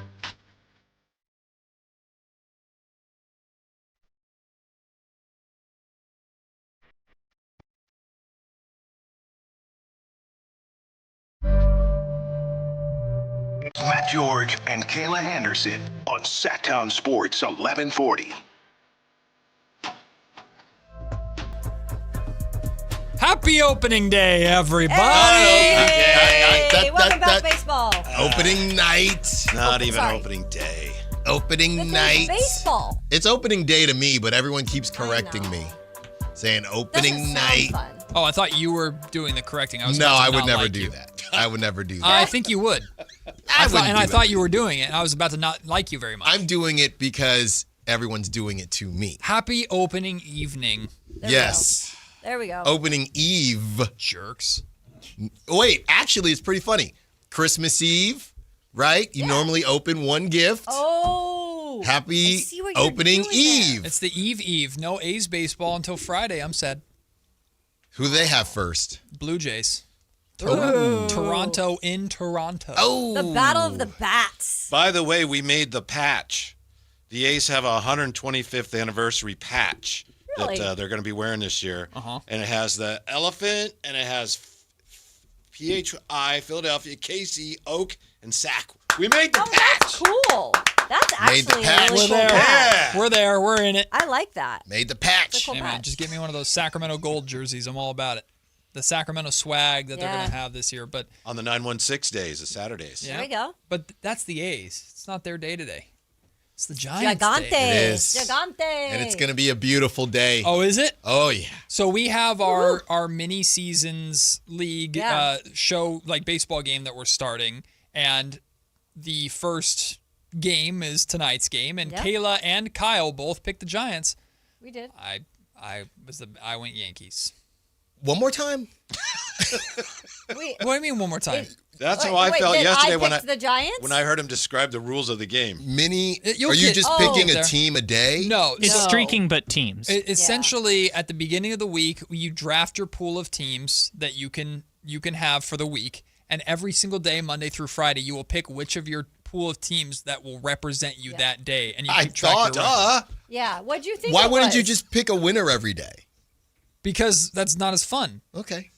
Matt George and Kayla Henderson on Sacktown Sports 1140. Happy opening day, everybody! Hey, welcome back, baseball. Opening night. Not even opening day. Opening night. Baseball. It's opening day to me, but everyone keeps correcting me, saying opening night. Oh, I thought you were doing the correcting. I would never do that. I would never do that. I think you would. I thought you were doing it. I was about to not like you very much. I'm doing it because everyone's doing it to me. Happy opening evening. Yes. There we go. Opening Eve. Jerks. Wait, actually, it's pretty funny. Christmas Eve, right? You normally open one gift. Oh. Happy opening Eve. It's the Eve. No A's baseball until Friday. I'm sad. Who do they have first? Blue Jays. Oh. Toronto in Toronto. Oh. The Battle of the Bats. By the way, we made the patch. The A's have a 125th anniversary patch Really? that they're going to be wearing this year. Uh-huh. And it has the elephant, and it has PHI, Philadelphia, KC, Oak, and Sac. We made the patch. That's cool. That's Made the actually a patch. really We're cool there. patch. We're there. We're in it. I like that. Made the patch. It's a cool Hey, man, patch. just get me one of those Sacramento Gold jerseys. I'm all about it. The Sacramento swag that they're going to have this year. But On the 916 days, the Saturdays. There we go. But that's the A's. It's not their day today. It's the Giants' Gigante. day. It is. Gigante. And it's going to be a beautiful day. Oh, is it? Oh, yeah. So we have our mini seasons league show, like baseball game that we're starting, and the first game is tonight's game, and Kayla and Kyle both picked the Giants. We did. I went Yankees. One more time? Wait, What do you mean one more time? That's how I felt yesterday when the Giants? when I heard him describe the rules of the game. Are you just picking a team a day? No. It's streaking, but teams. Essentially, at the beginning of the week, you draft your pool of teams that you can have for the week, and every single day, Monday through Friday, you will pick which of your pool of teams that will represent you that day, and you keep track your record. Yeah. What'd you think? Why it wouldn't was? you just pick a winner every day? Because that's not as fun. Okay.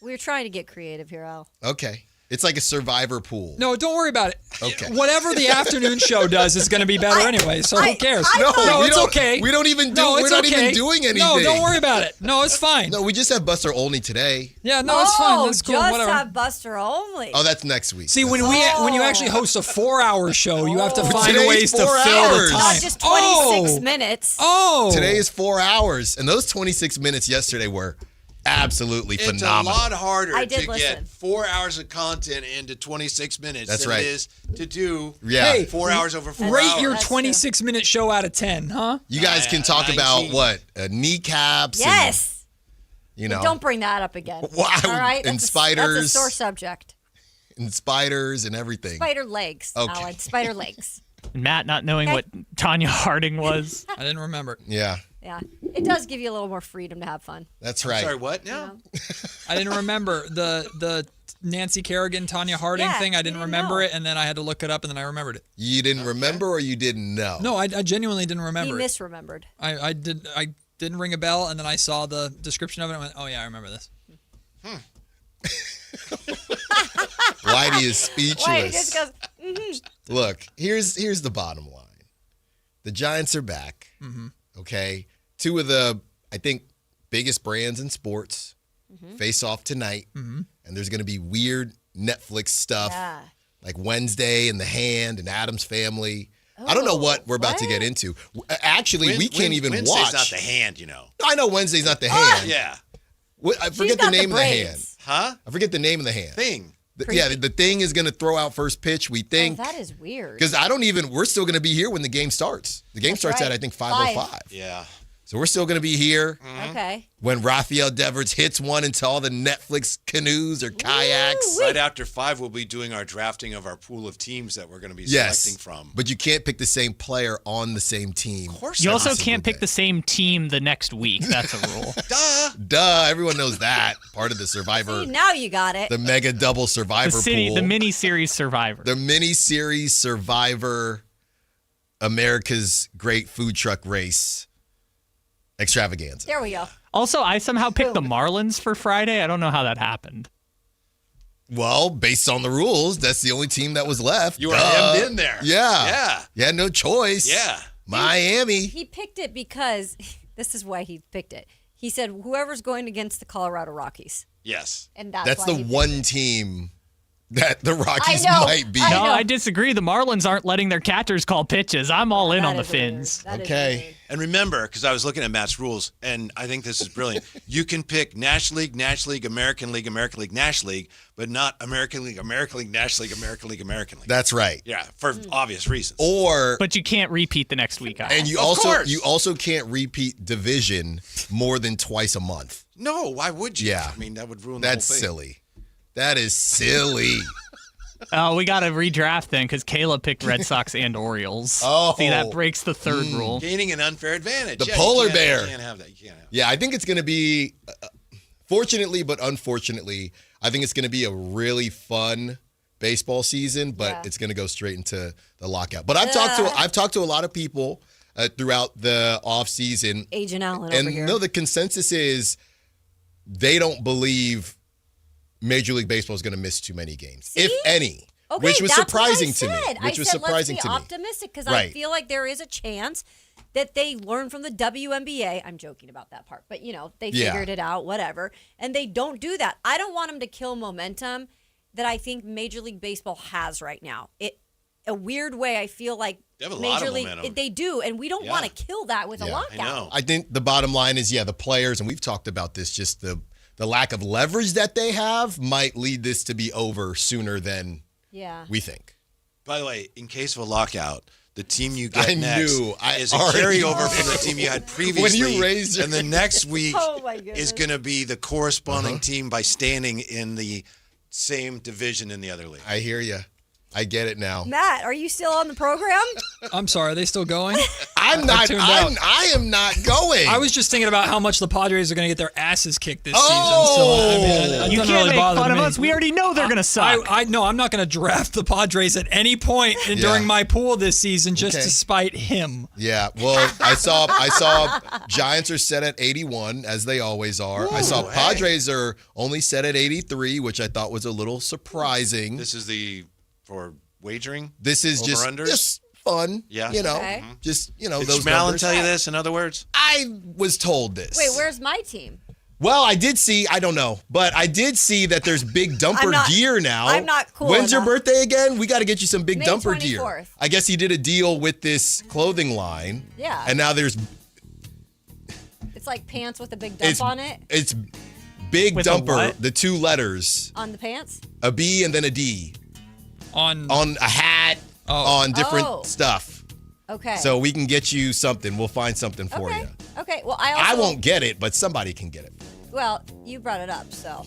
We're trying to get creative here, Al. Okay. It's like a survivor pool. No, don't worry about it. Okay. Whatever the afternoon show does is going to be better anyway, so who cares? No, it's okay. We don't even do. No, we're it's not okay. even doing anything. No, don't worry about it. No, it's fine. No, we just have Buster Olney today. Yeah, no, it's fine. That's cool. Just Whatever. have Buster only. Oh, that's next week. See, when you actually host a 4-hour show, you have to find Today's ways to 4 fill hours. the time. Not just 26 minutes. Oh. Today is 4 hours, and those 26 minutes yesterday were absolutely It's phenomenal. a lot harder I did to listen. get 4 hours of content into 26 minutes That's than right. it is to do Hey, 4 hours over 4 hours. Rate your 26-minute show out of 10, huh? You guys can talk about what? Kneecaps. Yes. You know, Don't bring that up again. Wow. All right? And That's a spiders. sore subject. And spiders and everything. Spider legs, Okay. Alan. Spider legs. Matt not knowing what Tanya Harding was. I didn't remember. Yeah. Yeah. It does give you a little more freedom to have fun. That's right. Sorry, what now? I didn't remember the Nancy Kerrigan, Tanya Harding thing. I didn't remember it, and then I had to look it up, and then I remembered it. You didn't remember or you didn't know? No, I genuinely didn't remember He it. misremembered. I didn't ring a bell, and then I saw the description of it, and I went, oh, yeah, I remember this. Whitey is speechless. Whitey just goes, mm-hmm. Look, here's the bottom line. The Giants are back. Mm-hmm. Okay. Two of the, I think, biggest brands in sports face off tonight. Mm-hmm. And there's going to be weird Netflix stuff Yeah. like Wednesday and The Hand and Addams Family. I don't know what we're about to get into. Actually, we can't even Wednesday's watch. not The Hand, you know. I know Wednesday's not The Hand. Yeah. I forget the name of the hand. Huh? I forget the name of the hand. Thing. The Thing is going to throw out first pitch, we think. Oh, that is weird. Because we're still going to be here when the game starts. The game starts at, I think, 5:05. Yeah. So we're still going to be here Okay. when Rafael Devers hits one into all the Netflix canoes or kayaks. Right after 5, we'll be doing our drafting of our pool of teams that we're going to be selecting from. But you can't pick the same player on the same team. Of course You also can't pick the same team the next week. That's a rule. Duh. Everyone knows that. Part of the Survivor. See, now you got it. The mega double Survivor pool. The mini-series Survivor. The mini-series Survivor America's Great Food Truck Race extravaganza. There we go. Also, I somehow picked the Marlins for Friday. I don't know how that happened. Well, based on the rules, that's the only team that was left. You were hemmed in there. Yeah. Yeah. You had no choice. Yeah. Miami. He picked it because this is why he picked it. He said whoever's going against the Colorado Rockies. Yes. And that's That's why the he picked one it. team that the Rockies I know. might be. I know. I disagree. The Marlins aren't letting their catchers call pitches. I'm all in That on the is weird. Fins. That is Okay. weird. And remember, because I was looking at Matt's rules, and I think this is brilliant. You can pick National League, American League, National League, but not American League, National League, American League. That's right. Yeah, for obvious reasons. But you can't repeat the next week. And you Of course. also can't repeat division more than twice a month. No, why would you? Yeah. I mean, that would ruin the That's whole thing. silly. That is silly. Oh, we got to redraft then because Kayla picked Red Sox and Orioles. Oh. See, that breaks the third rule. Gaining an unfair advantage. The Yeah, polar you can't- bear. You can't have that. You can't have Yeah, I think it's going to be, fortunately but unfortunately, I think it's going to be a really fun baseball season, but it's going to go straight into the lockout. But I've talked to a lot of people throughout the offseason. Agent Allen And over here. no, the consensus is they don't believe Major League Baseball is going to miss too many games, if any. Okay, which was that's surprising what I to me. said. Which was I said, surprising let's to be me. optimistic because I Right. feel like there is a chance that they learn from the WNBA. I'm joking about that part, but they Yeah. figured it out, whatever. And they don't do that. I don't want them to kill momentum that I think Major League Baseball has right now. A weird way, I feel like They have a Major lot of League momentum. they do, and we don't Yeah. want to kill that with a lockout. I think the bottom line is, the players, and we've talked about this, just the lack of leverage that they have might lead this to be over sooner than we think. By the way, in case of a lockout, the team you get I next knew. I is a already carryover from the knew. team you had previously. When you raised and the next week Oh, my goodness. is going to be the corresponding team by standing in the same division in the other league. I hear you. I get it now. Matt, are you still on the program? I'm sorry, are they still going? I'm not. I am not going. I was just thinking about how much the Padres are going to get their asses kicked this Oh! season. So, I mean, it You doesn't can't really make bother fun of me. us. We already know they're going to suck. No, I'm not going to draft the Padres at any point during my pool this season just to spite him. Yeah, well, I saw Giants are set at 81 as they always are. I saw Padres are only set at 83, which I thought was a little surprising. This is for wagering? This is Over-unders? just fun. Yeah. Okay. Just Did those Schmallen numbers. tell you this, in other words? I was told this. Wait, where's my team? Well, I did see, I don't know, but I did see that there's big dumper gear now. I'm not cool When's your enough. birthday again? We got to get you some big May dumper 24th. gear. I guess he did a deal with this clothing line. Yeah. And now there's It's like pants with a big dump on it. It's big With a dumper, what? the two letters, On the pants? a B and then a D. On a hat, on different Oh. stuff. Okay. So we can get you something. We'll find something for you. Okay. Well, I I won't get it, but somebody can get it. Well, you brought it up, so.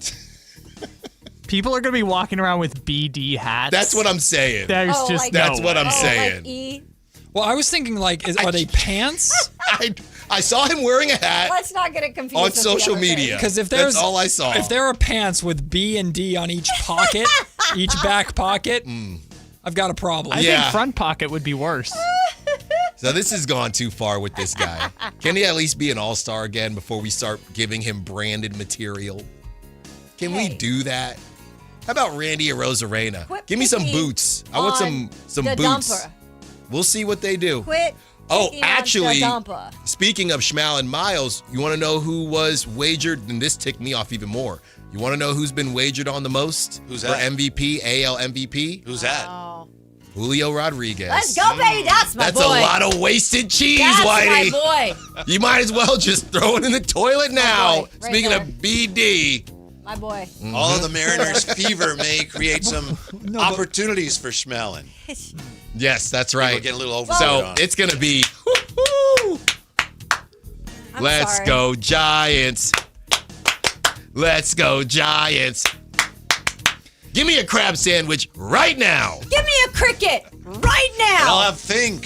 People are going to be walking around with BD hats. That's what I'm saying. There's That's what I'm saying. Like E? Well, I was thinking, like, are they pants? I saw him wearing a hat. Let's not get it confused on with the social other media. thing. Because that's all I saw. If there are pants with B and D on each pocket, each back pocket, I've got a problem. I think front pocket would be worse. So this has gone too far with this guy. Can he at least be an all-star again before we start giving him branded material? Can we do that? How about Randy Arozarena? Give me some boots. I want some the boots. Dumper. We'll see what they do. Quit. Actually, the dumper. speaking of Schmal and Miles, you want to know who was wagered? And this ticked me off even more. You want to know who's been wagered on the most? Who's for that? MVP, AL MVP? Who's that? Julio Rodriguez. Let's go, baby. That's my boy. That's a lot of wasted cheese, That's Whitey. my boy. You might as well just throw it in the toilet now. boy, right Speaking there. of BD. My boy. All of the Mariners' fever may create some opportunities for Schmelling. Yes, that's right. People get a little over. So it's going to be, let's sorry. go Giants. Let's go Giants. Give me a crab sandwich right now. Give me a cricket right now. I'll have Thing